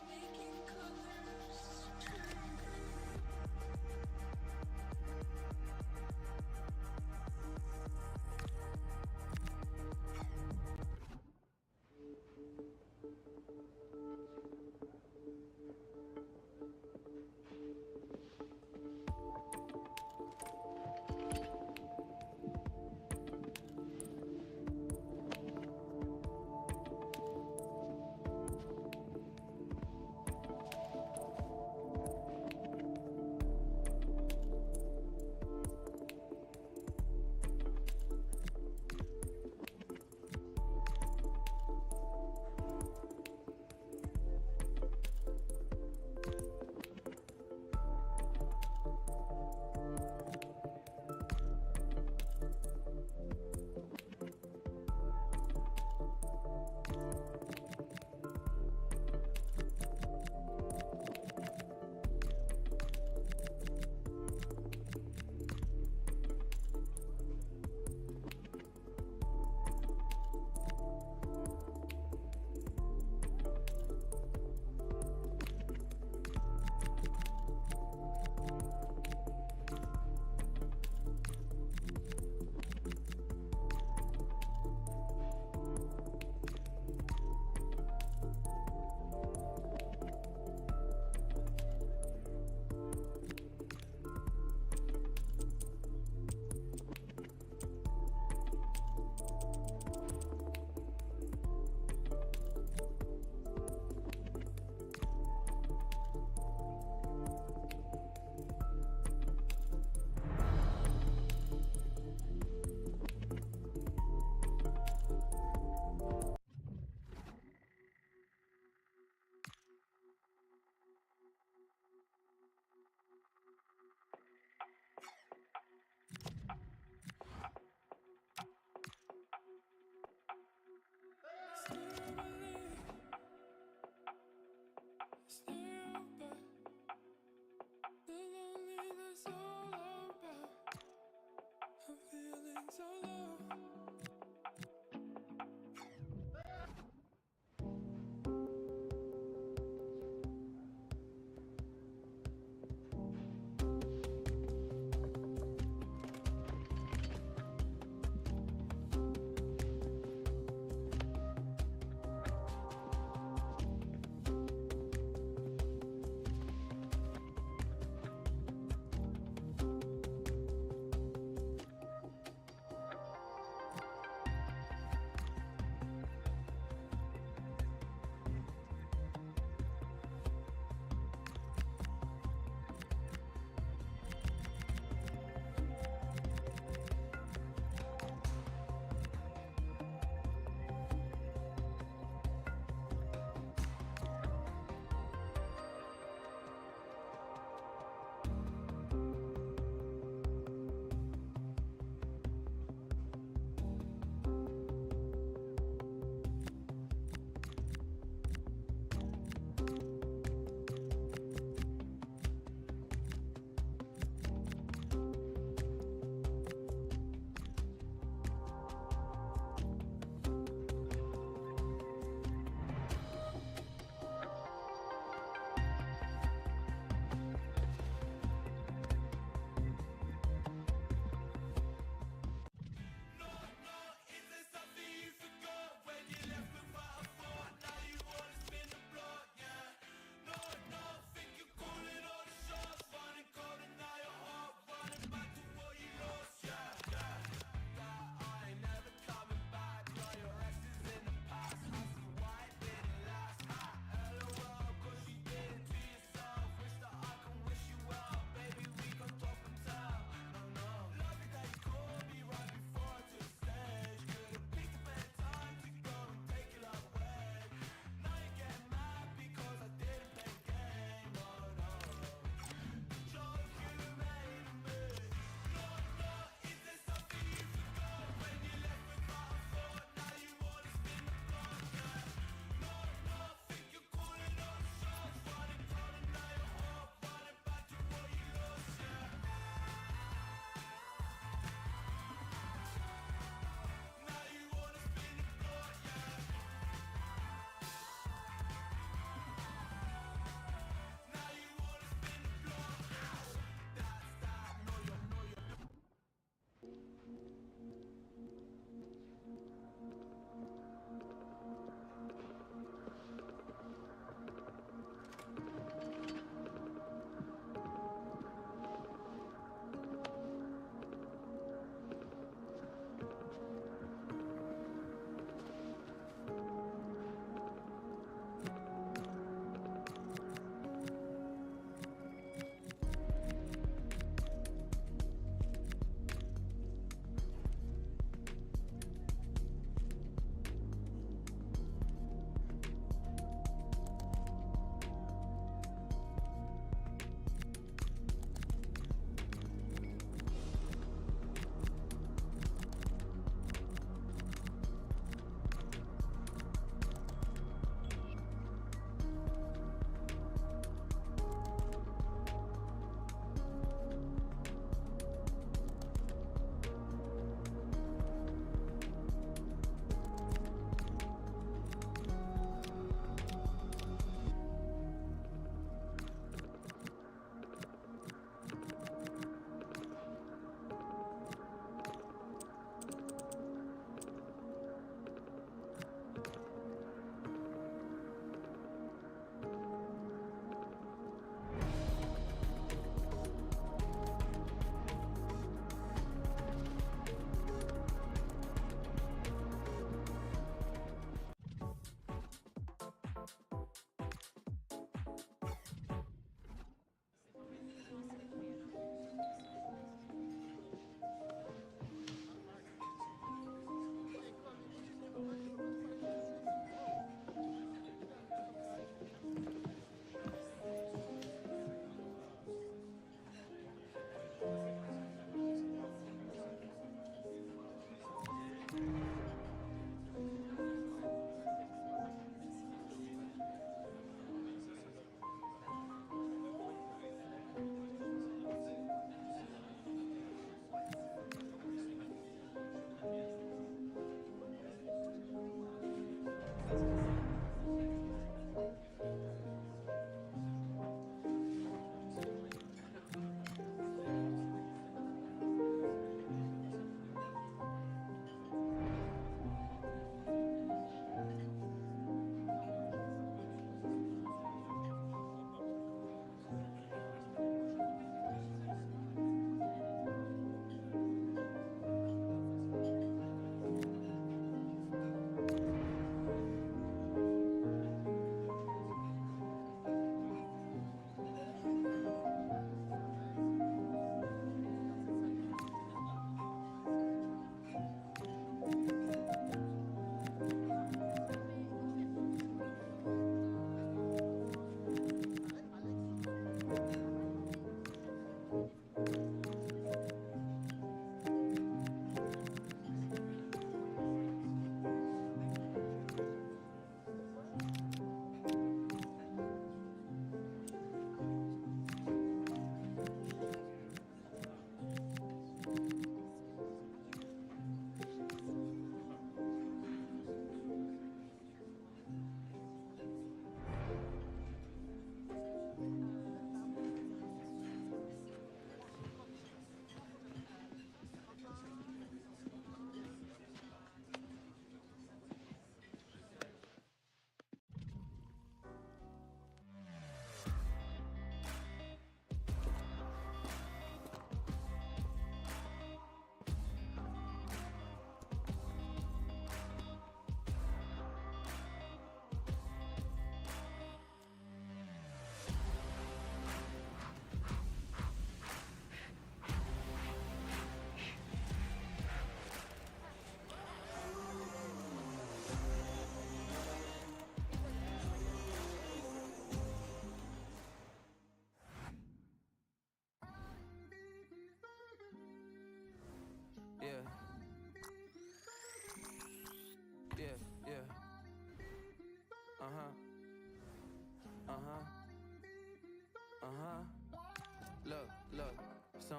Making colors turn green.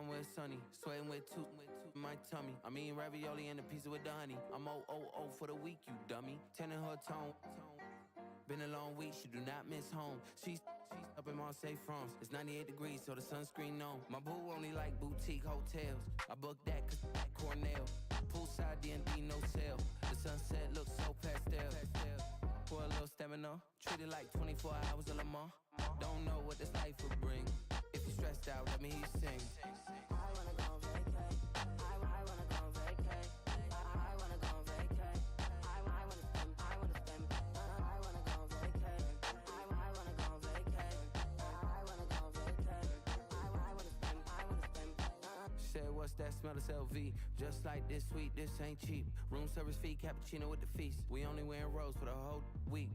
somewhere sunny. Sweating with two in my tummy. I mean ravioli and a pizza with the honey. I'm oh for the week, you dummy. Tending her tone. Been a long week, she do not miss home. She's up in Marseille, France. It's 98 degrees, so the sunscreen on. My boo only like boutique hotels. I booked that cause that Cornell. Poolside D&D, no sale. The sunset looks so pastel. For a little stamina, treat it like 24 hours of Le Mans. Don't know what this life will bring. If you're stressed out, let me hear you sing. I wanna go vacay. I wanna go vacay. I wanna go vacay. I wanna spend. I wanna spend. I wanna go vacay. I wanna go vacay. I wanna go vacay. I wanna spend. I wanna spend. Said, what's that smell? It's LV. Just like this sweet, this ain't cheap. Room service fee, cappuccino with the feast. We only wearing rose for the whole week.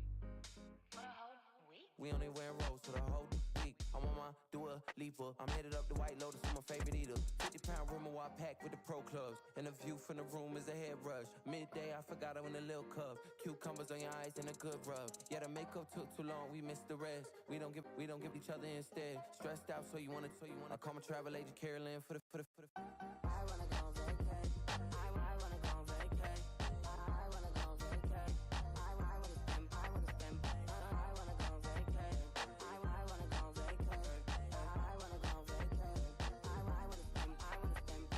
We only wearing rose for the whole week. I'm on my Dua Lipa. I'm headed up the White Lotus for my favorite eater. 50-pound room I pack with the pro clubs. And the view from the room is a hairbrush. Midday, I forgot I in a little cup. Cucumbers on your eyes and a good rub. Yeah, the makeup took too long, we missed the rest. We don't give each other instead. Stressed out, so you wanna. I call my travel agent Carolyn for the. I wanna go vacay. I wanna go vacay. I wanna go vacay. I wanna spend. I wanna spend. I wanna go vacay. I wanna go vacay. I wanna go vacay. I wanna spend. I wanna spend.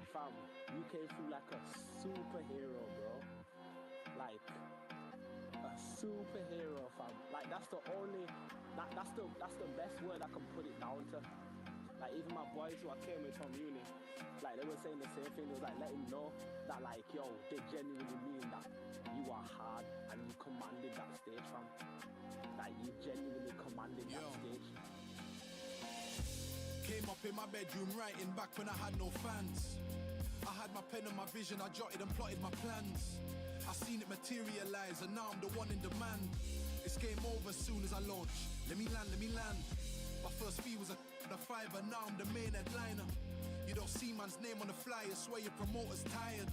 Fam, you came through like a superhero, bro. Like a superhero, fam. Like that's the only, that's the best word I can put it down to. Like even my boys who I came with from uni, like they were saying the same thing. It was like let him know that like yo, they genuinely mean that you are hard and you commanded that stage, fam. Like you genuinely commanded that stage. Came up in my bedroom writing back when I had no fans. I had my pen and my vision, I jotted and plotted my plans. I seen it materialize and now I'm the one in demand. It's game over as soon as I launch. Let me land. My first fee was a fiver, now I'm the main headliner. You don't see man's name on the flyer, swear your promoter's tired.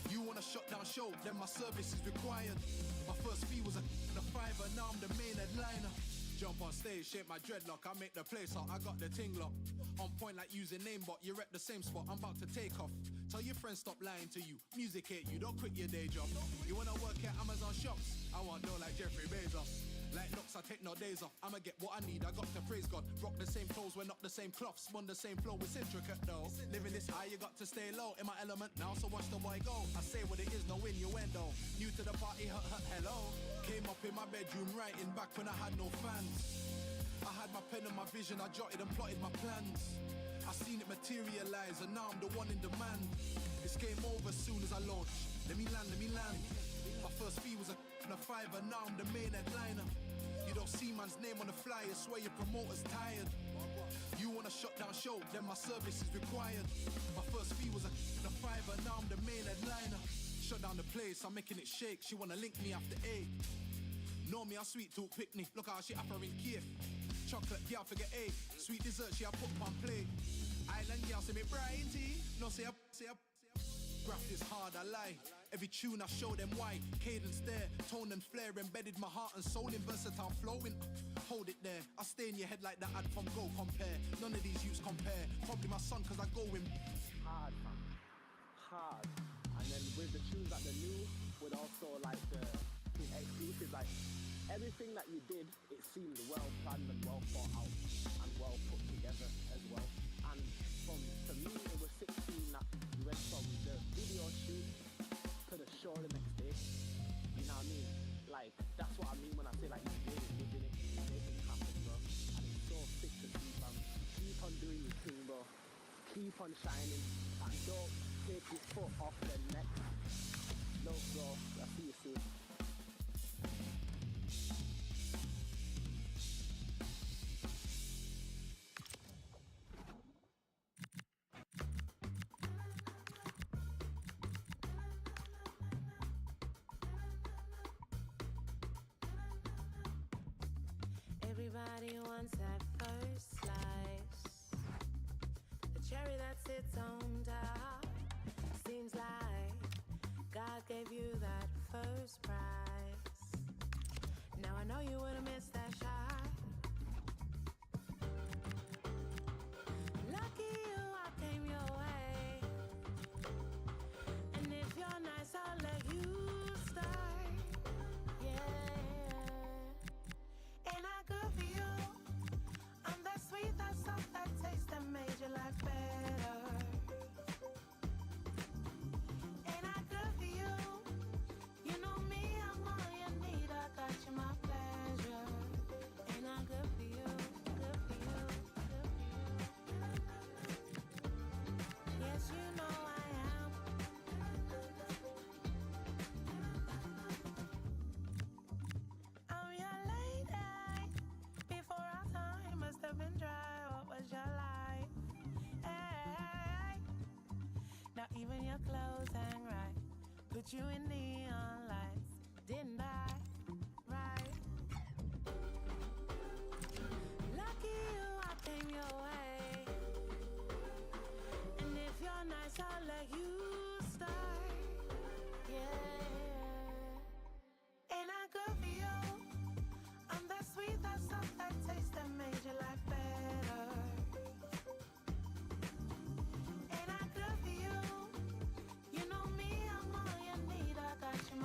You want a shutdown show, then my service is required. My first fee was a fiver, now I'm the main headliner. Jump on stage, shape my dreadlock, I make the place hot, I got the ting lock. On point like using namebot, you're at the same spot, I'm about to take off. Tell your friends stop lying to you, music hate you, don't quit your day job. You wanna work at Amazon shops? I want no like Jeffrey Bezos. Like knocks, I take no days off, I'ma get what I need, I got to praise God. Rock the same clothes, we're not the same cloth, spun the same flow, it's intricate though. Living this high, you got to stay low, in my element now, so watch the boy go. I say what it is, no innuendo. New to the party, hello. Came up in my bedroom writing back when I had no fans. I had my pen and my vision, I jotted and plotted my plans. I seen it materialize and now I'm the one in demand. It's game over as soon as I launch. Let me land. My first fee was a fiver, now I'm the main headliner. You don't see man's name on the flyer, swear your promoter's tired. You want a shutdown show, then my service is required. My first fee was a fiver, now I'm the main headliner. Shut down the place, I'm making it shake. She wanna link me after 8. Know me, I sweet talk picnic. Look how she offering Kiev. Chocolate, girl, forget 8. Sweet dessert, she a put on plate. Island girl, say me Brian T. No, say up. Graft is hard, I lie. Every tune I show them why. Cadence there, tone and flair. Embedded my heart and soul in versatile flowing. Hold it there, I stay in your head like that ad from Go Compare. None of these youths compare. Probably my son, cause I go in. Hard, fam. Hard. And then with the tunes that the new, with also like the exclusive, like everything that you did, it seemed well planned and well thought out and well put together as well. And to me, it was 16 that you went from the video shoot to the show the next day. You know what I mean? Like, that's what I mean when I say like you're really living it, making it happen, bro. And it's so sick to see, fam. Keep on doing your thing, bro. Keep on shining and don't take your foot off the neck. Love, bro. I'll see you soon. romance at first slice. The cherry that sits on top. Seems like God gave you that first prize. Now I know you would've missed that shot. Lucky you, I came your way. And if you're nice, I'll let you start. Yeah. Ain't I good for you? I'm that sweet, that soft, that taste that made your life better. Ain't I good for you? You know me, I'm all you need. I got you, my pleasure. Ain't I good for you? Good for you, good for you. Yes, you know I am. I'm your lady. Before our time must have been dry. What was your life? Hey. Now even your clothes hang right. Put you in neon lights, didn't I? Right. Lucky you, I came your way. And if you're nice, I'll let you start. Yeah. Ain't I good for you? I'm that sweet, that soft, that taste that made your life better. Ain't I good for you? You know me, I'm all you need. I got you,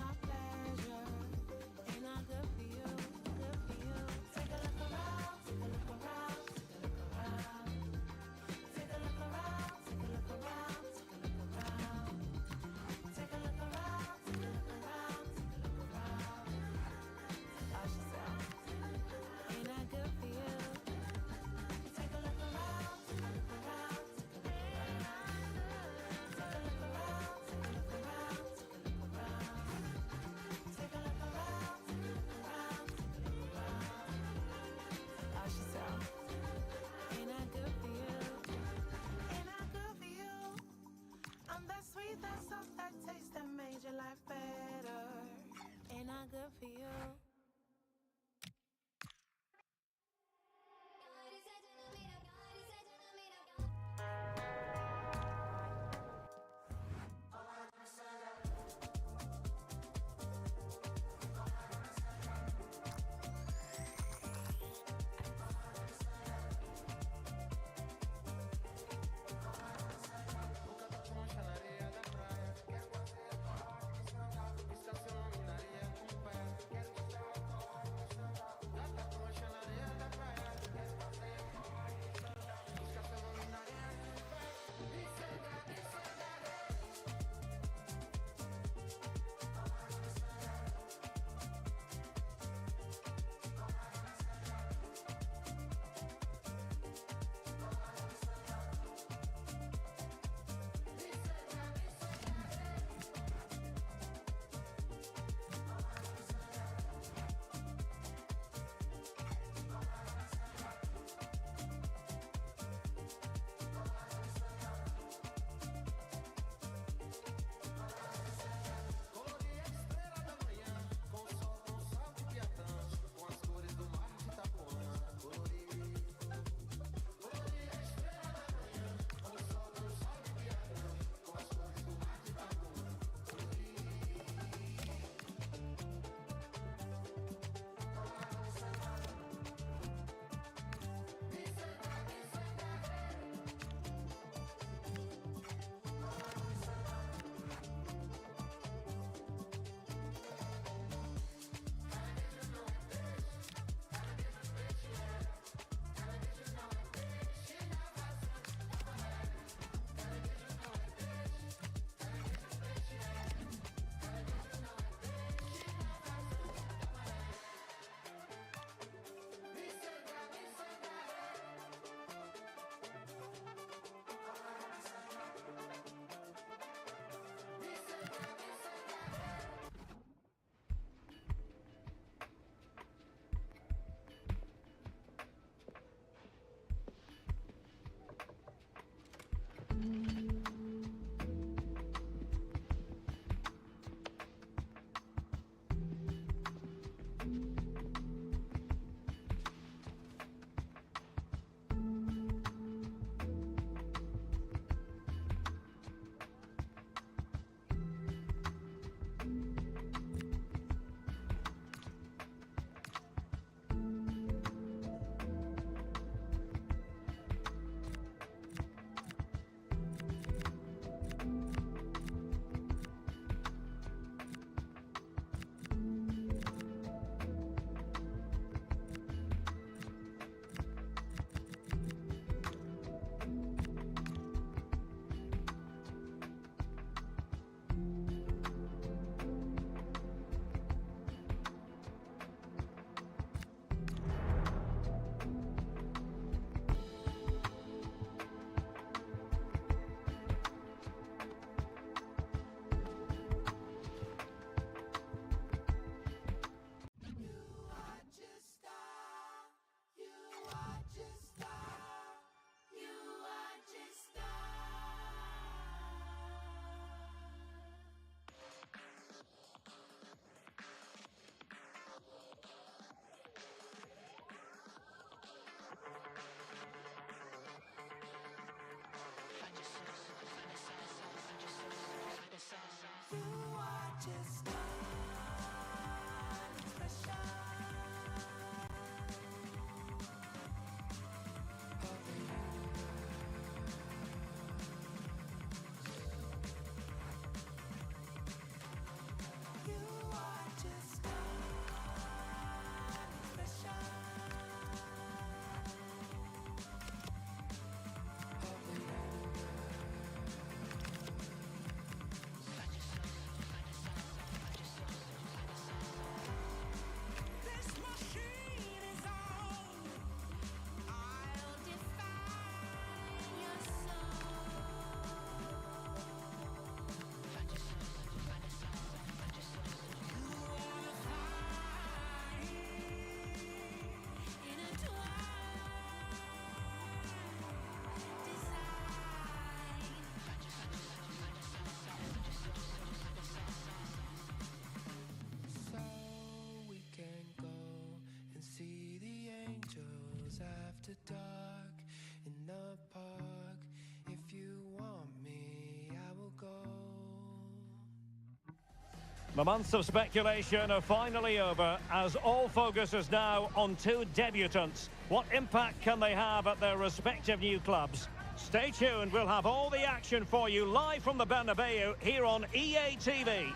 The months of speculation are finally over, as all focus is now on two debutants. What impact can they have at their respective new clubs? Stay tuned, we'll have all the action for you live from the Bernabeu here on EA TV.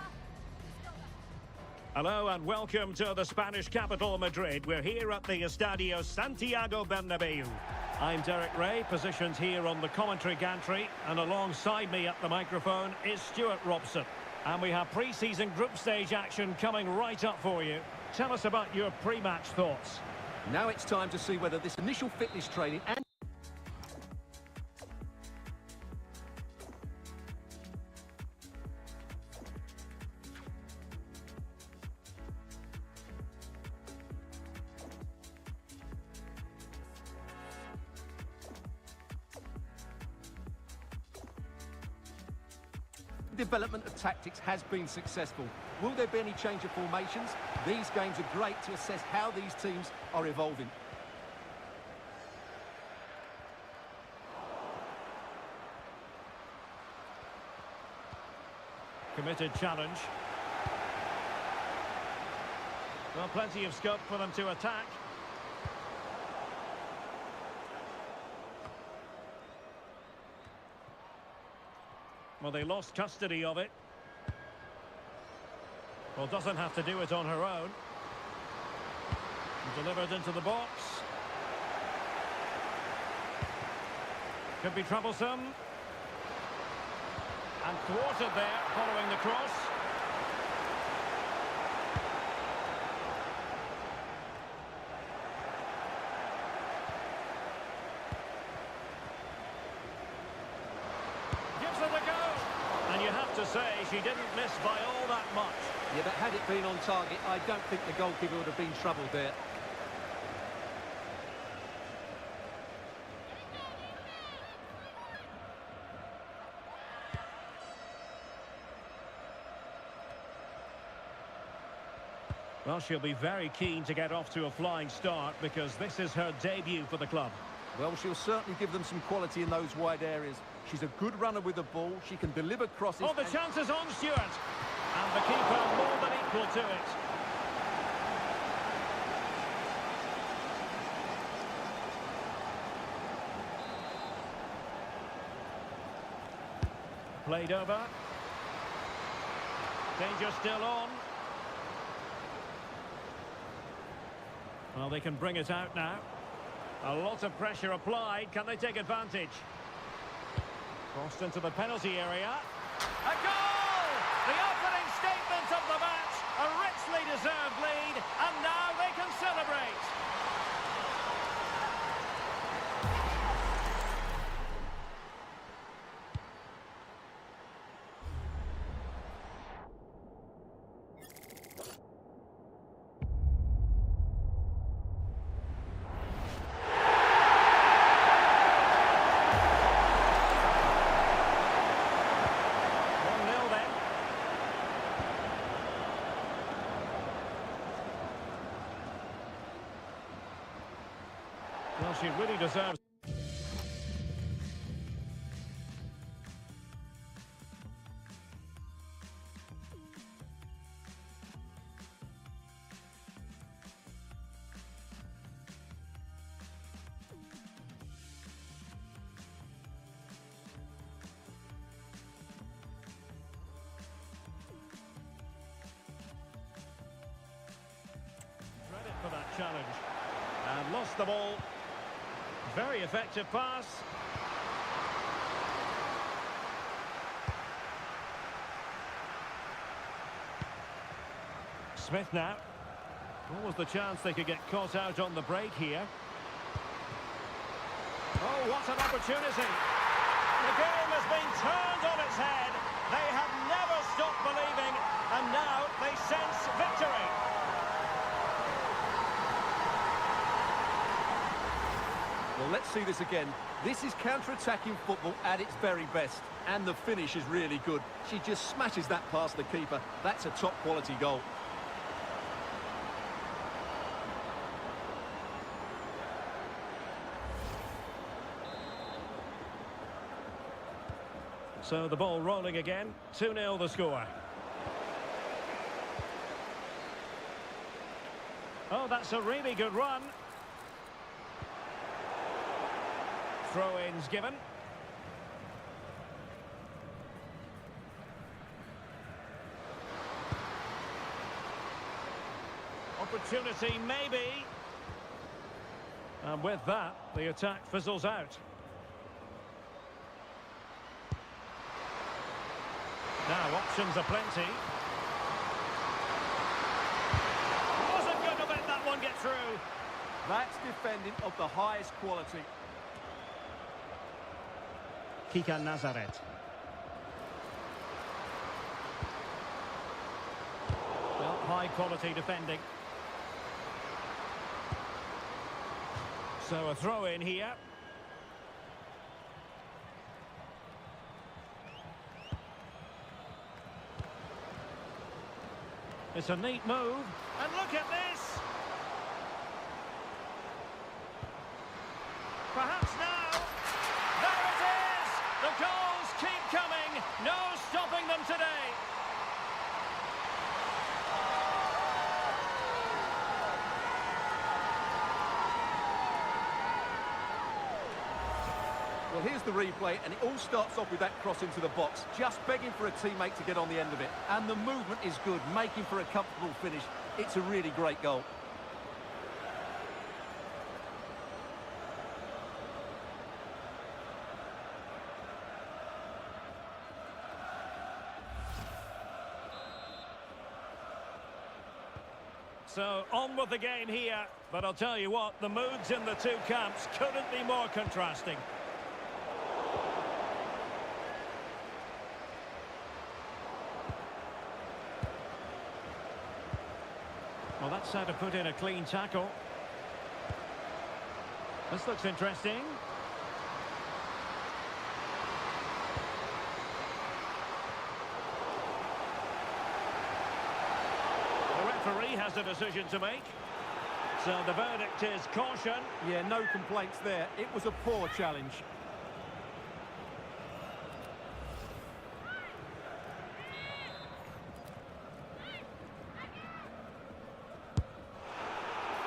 Hello and welcome to the Spanish capital, Madrid. We're here at the Estadio Santiago Bernabeu. I'm Derek Ray, positioned here on the commentary gantry, and alongside me at the microphone is Stuart Robson. And we have pre-season group stage action coming right up for you. Tell us about your pre-match thoughts. Now it's time to see whether this initial fitness training and development of tactics has been successful. Will there be any change of formations? These games are great to assess how these teams are evolving. Committed challenge. Well, plenty of scope for them to attack. Well, they lost custody of it. Well, doesn't have to do it on her own. Delivered into the box. Could be troublesome. And thwarted there, following the cross. Gives it a go. And you have to say, she didn't miss by all that much. Yeah, but had it been on target, I don't think the goalkeeper would have been troubled there. Well, she'll be very keen to get off to a flying start because this is her debut for the club. Well, she'll certainly give them some quality in those wide areas. She's a good runner with the ball. She can deliver crosses. Oh, the chance is on, Stuart. And the keeper more than equal to it. Played over. Danger still on. Well, they can bring it out now. A lot of pressure applied. Can they take advantage? Crossed into the penalty area. A goal! The opening statement of the match. A richly deserved lead. And now they can celebrate. Well, she really deserves... credit for that challenge. And lost the ball. Very effective pass. Smith now. What was the chance they could get caught out on the break here? Oh, what an opportunity. The game has been turned on its head. They have never stopped believing, and now they sense victory. Well, let's see this again. This is counter-attacking football at its very best. And the finish is really good. She just smashes that past the keeper. That's a top-quality goal. So the ball rolling again. 2-0 the score. Oh, that's a really good run. Throw-ins given. Opportunity, maybe. And with that, the attack fizzles out. Now, options are plenty. Wasn't going to let that one get through. That's defending of the highest quality. Kika Nazaret. Well, high quality defending. So a throw in here. It's a neat move. And look at this! Perhaps now. There it is! The goals keep coming. No stopping them today. Well, here's the replay, and it all starts off with that cross into the box, just begging for a teammate to get on the end of it. And the movement is good, making for a comfortable finish. It's a really great goal. So, on with the game here. But I'll tell you what, the moods in the two camps couldn't be more contrasting. Well, that's how to put in a clean tackle. This looks interesting. The referee has a decision to make. So the verdict is caution. Yeah, no complaints there. It was a poor challenge.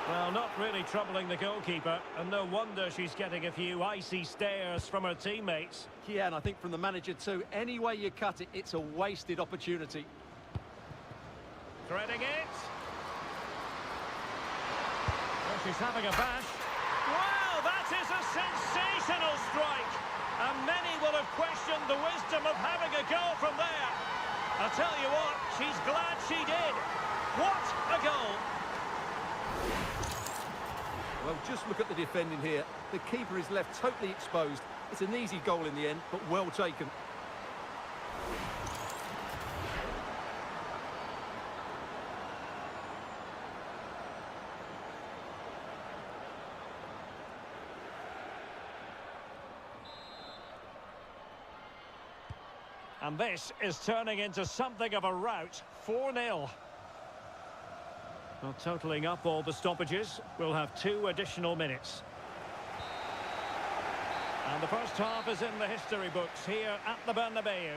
Well, not really troubling the goalkeeper, and no wonder she's getting a few icy stares from her teammates. Yeah, and I think from the manager too, any way you cut it, it's a wasted opportunity. Threading it. Well, she's having a bash. Wow, that is a sensational strike! And many will have questioned the wisdom of having a goal from there. I'll tell you what, she's glad she did. What a goal! Well, just look at the defending here. The keeper is left totally exposed. It's an easy goal in the end, but well taken. And this is turning into something of a rout. 4-0. Well, totalling up all the stoppages, we'll have 2 additional minutes. And the first half is in the history books here at the Bernabeu.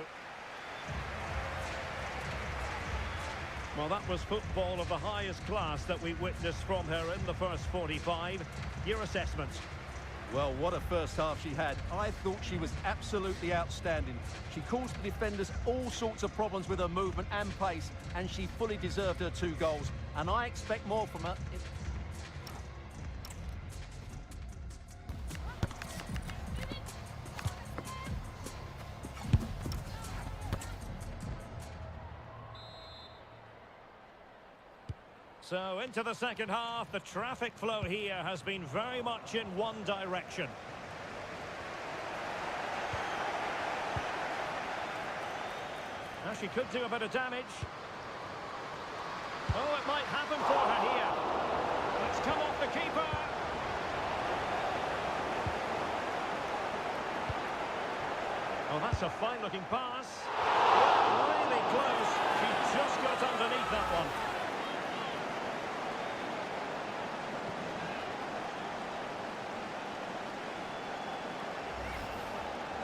Well, that was football of the highest class that we witnessed from her in the first 45. Your assessment? Well, what a first half she had. I thought she was absolutely outstanding. She caused the defenders all sorts of problems with her movement and pace, and she fully deserved her 2 goals. And I expect more from her. So into the second half, the traffic flow here has been very much in one direction. Now she could do a bit of damage. Oh, it might happen for her here. It's come off the keeper. Oh, that's a fine-looking pass. Really close. She just got underneath that one.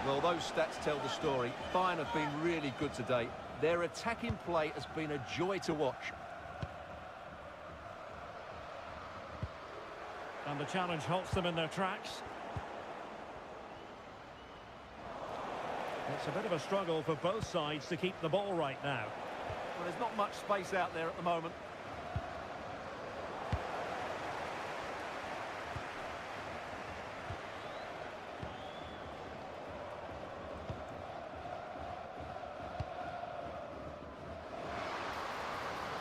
Well, those stats tell the story. Bayern have been really good today. Their attacking play has been a joy to watch. And the challenge halts them in their tracks. It's a bit of a struggle for both sides to keep the ball right now. Well, there's not much space out there at the moment.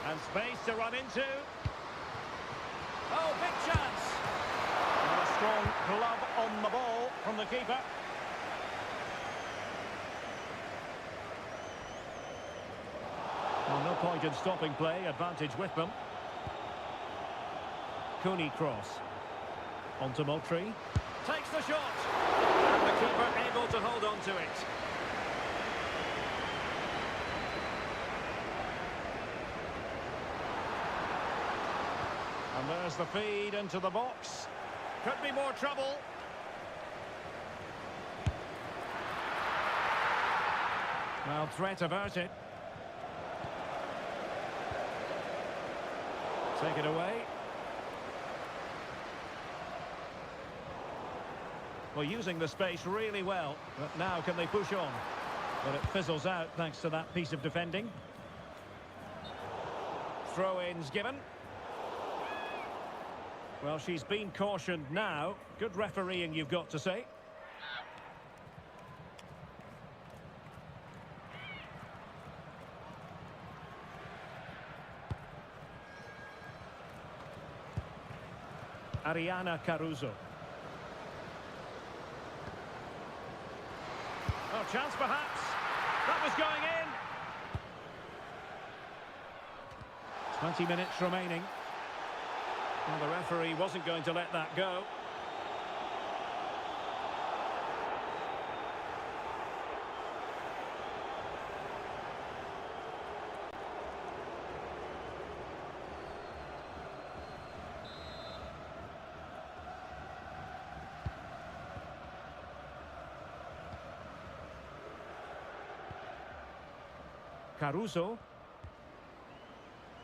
And space to run into. Oh, big chance. And a strong glove on the ball from the keeper. Well, no point in stopping play, advantage with them. Cooney cross. Onto Moultrie. Takes the shot. And the keeper able to hold on to it. And there's the feed into the box. Could be more trouble. Well, threat averted. Take it away. Well, using the space really well. But now can they push on? But it fizzles out thanks to that piece of defending. Throw-ins given. Well, she's been cautioned now. Good refereeing, you've got to say. Ariana Caruso. Oh, chance perhaps. That was going in. 20 minutes remaining. Well, the referee wasn't going to let that go. Caruso.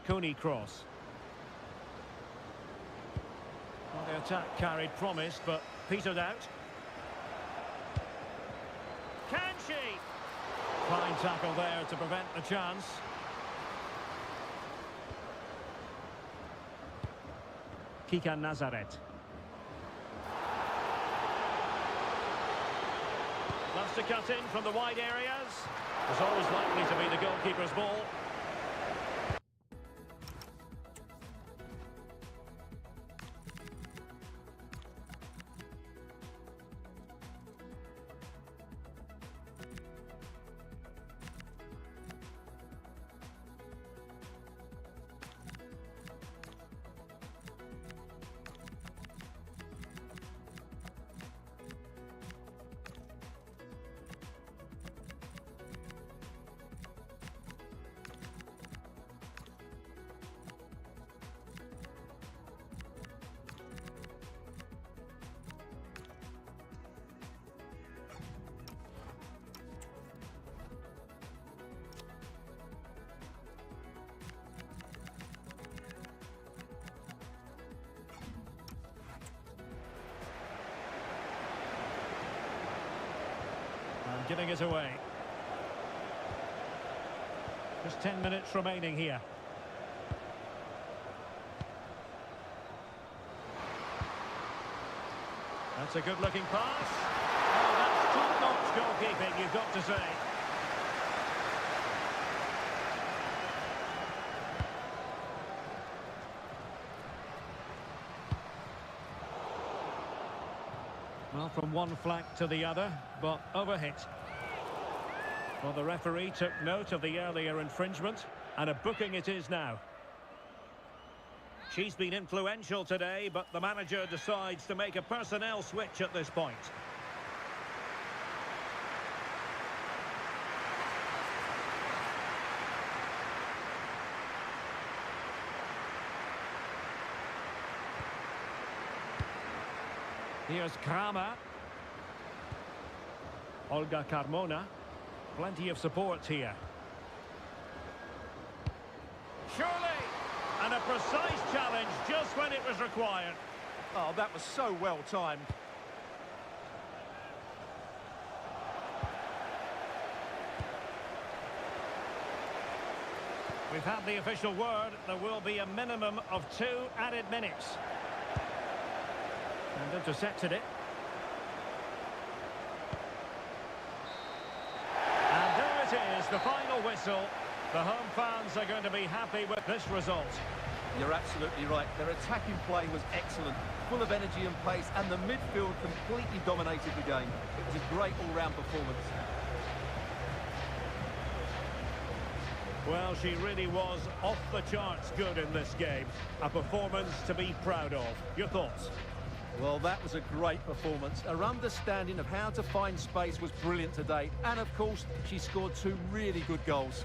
Cooney cross. Well, the attack carried promise, but petered out. Can she? Fine tackle there to prevent the chance. Kika Nazaret. Wants to cut in from the wide areas. It's always likely to be the goalkeeper's ball. Giving it away. Just 10 minutes remaining here. That's a good-looking pass. Oh, that's top-notch goalkeeping, you've got to say. Well, from one flank to the other, but overhit. Well, the referee took note of the earlier infringement, and a booking it is now. She's been influential today, but the manager decides to make a personnel switch at this point. Here's Kramer. Olga Carmona. Plenty of support here. Surely! And a precise challenge just when it was required. Oh, that was so well timed. We've had the official word. There will be a minimum of 2 added minutes. And intercepted it. And there it is, the final whistle. The home fans are going to be happy with this result. You're absolutely right. Their attacking play was excellent, full of energy and pace, and the midfield completely dominated the game. It was a great all-round performance. Well, she really was off the charts good in this game. A performance to be proud of. Your thoughts? Well, that was a great performance. Her understanding of how to find space was brilliant today. And, of course, she scored 2 really good goals.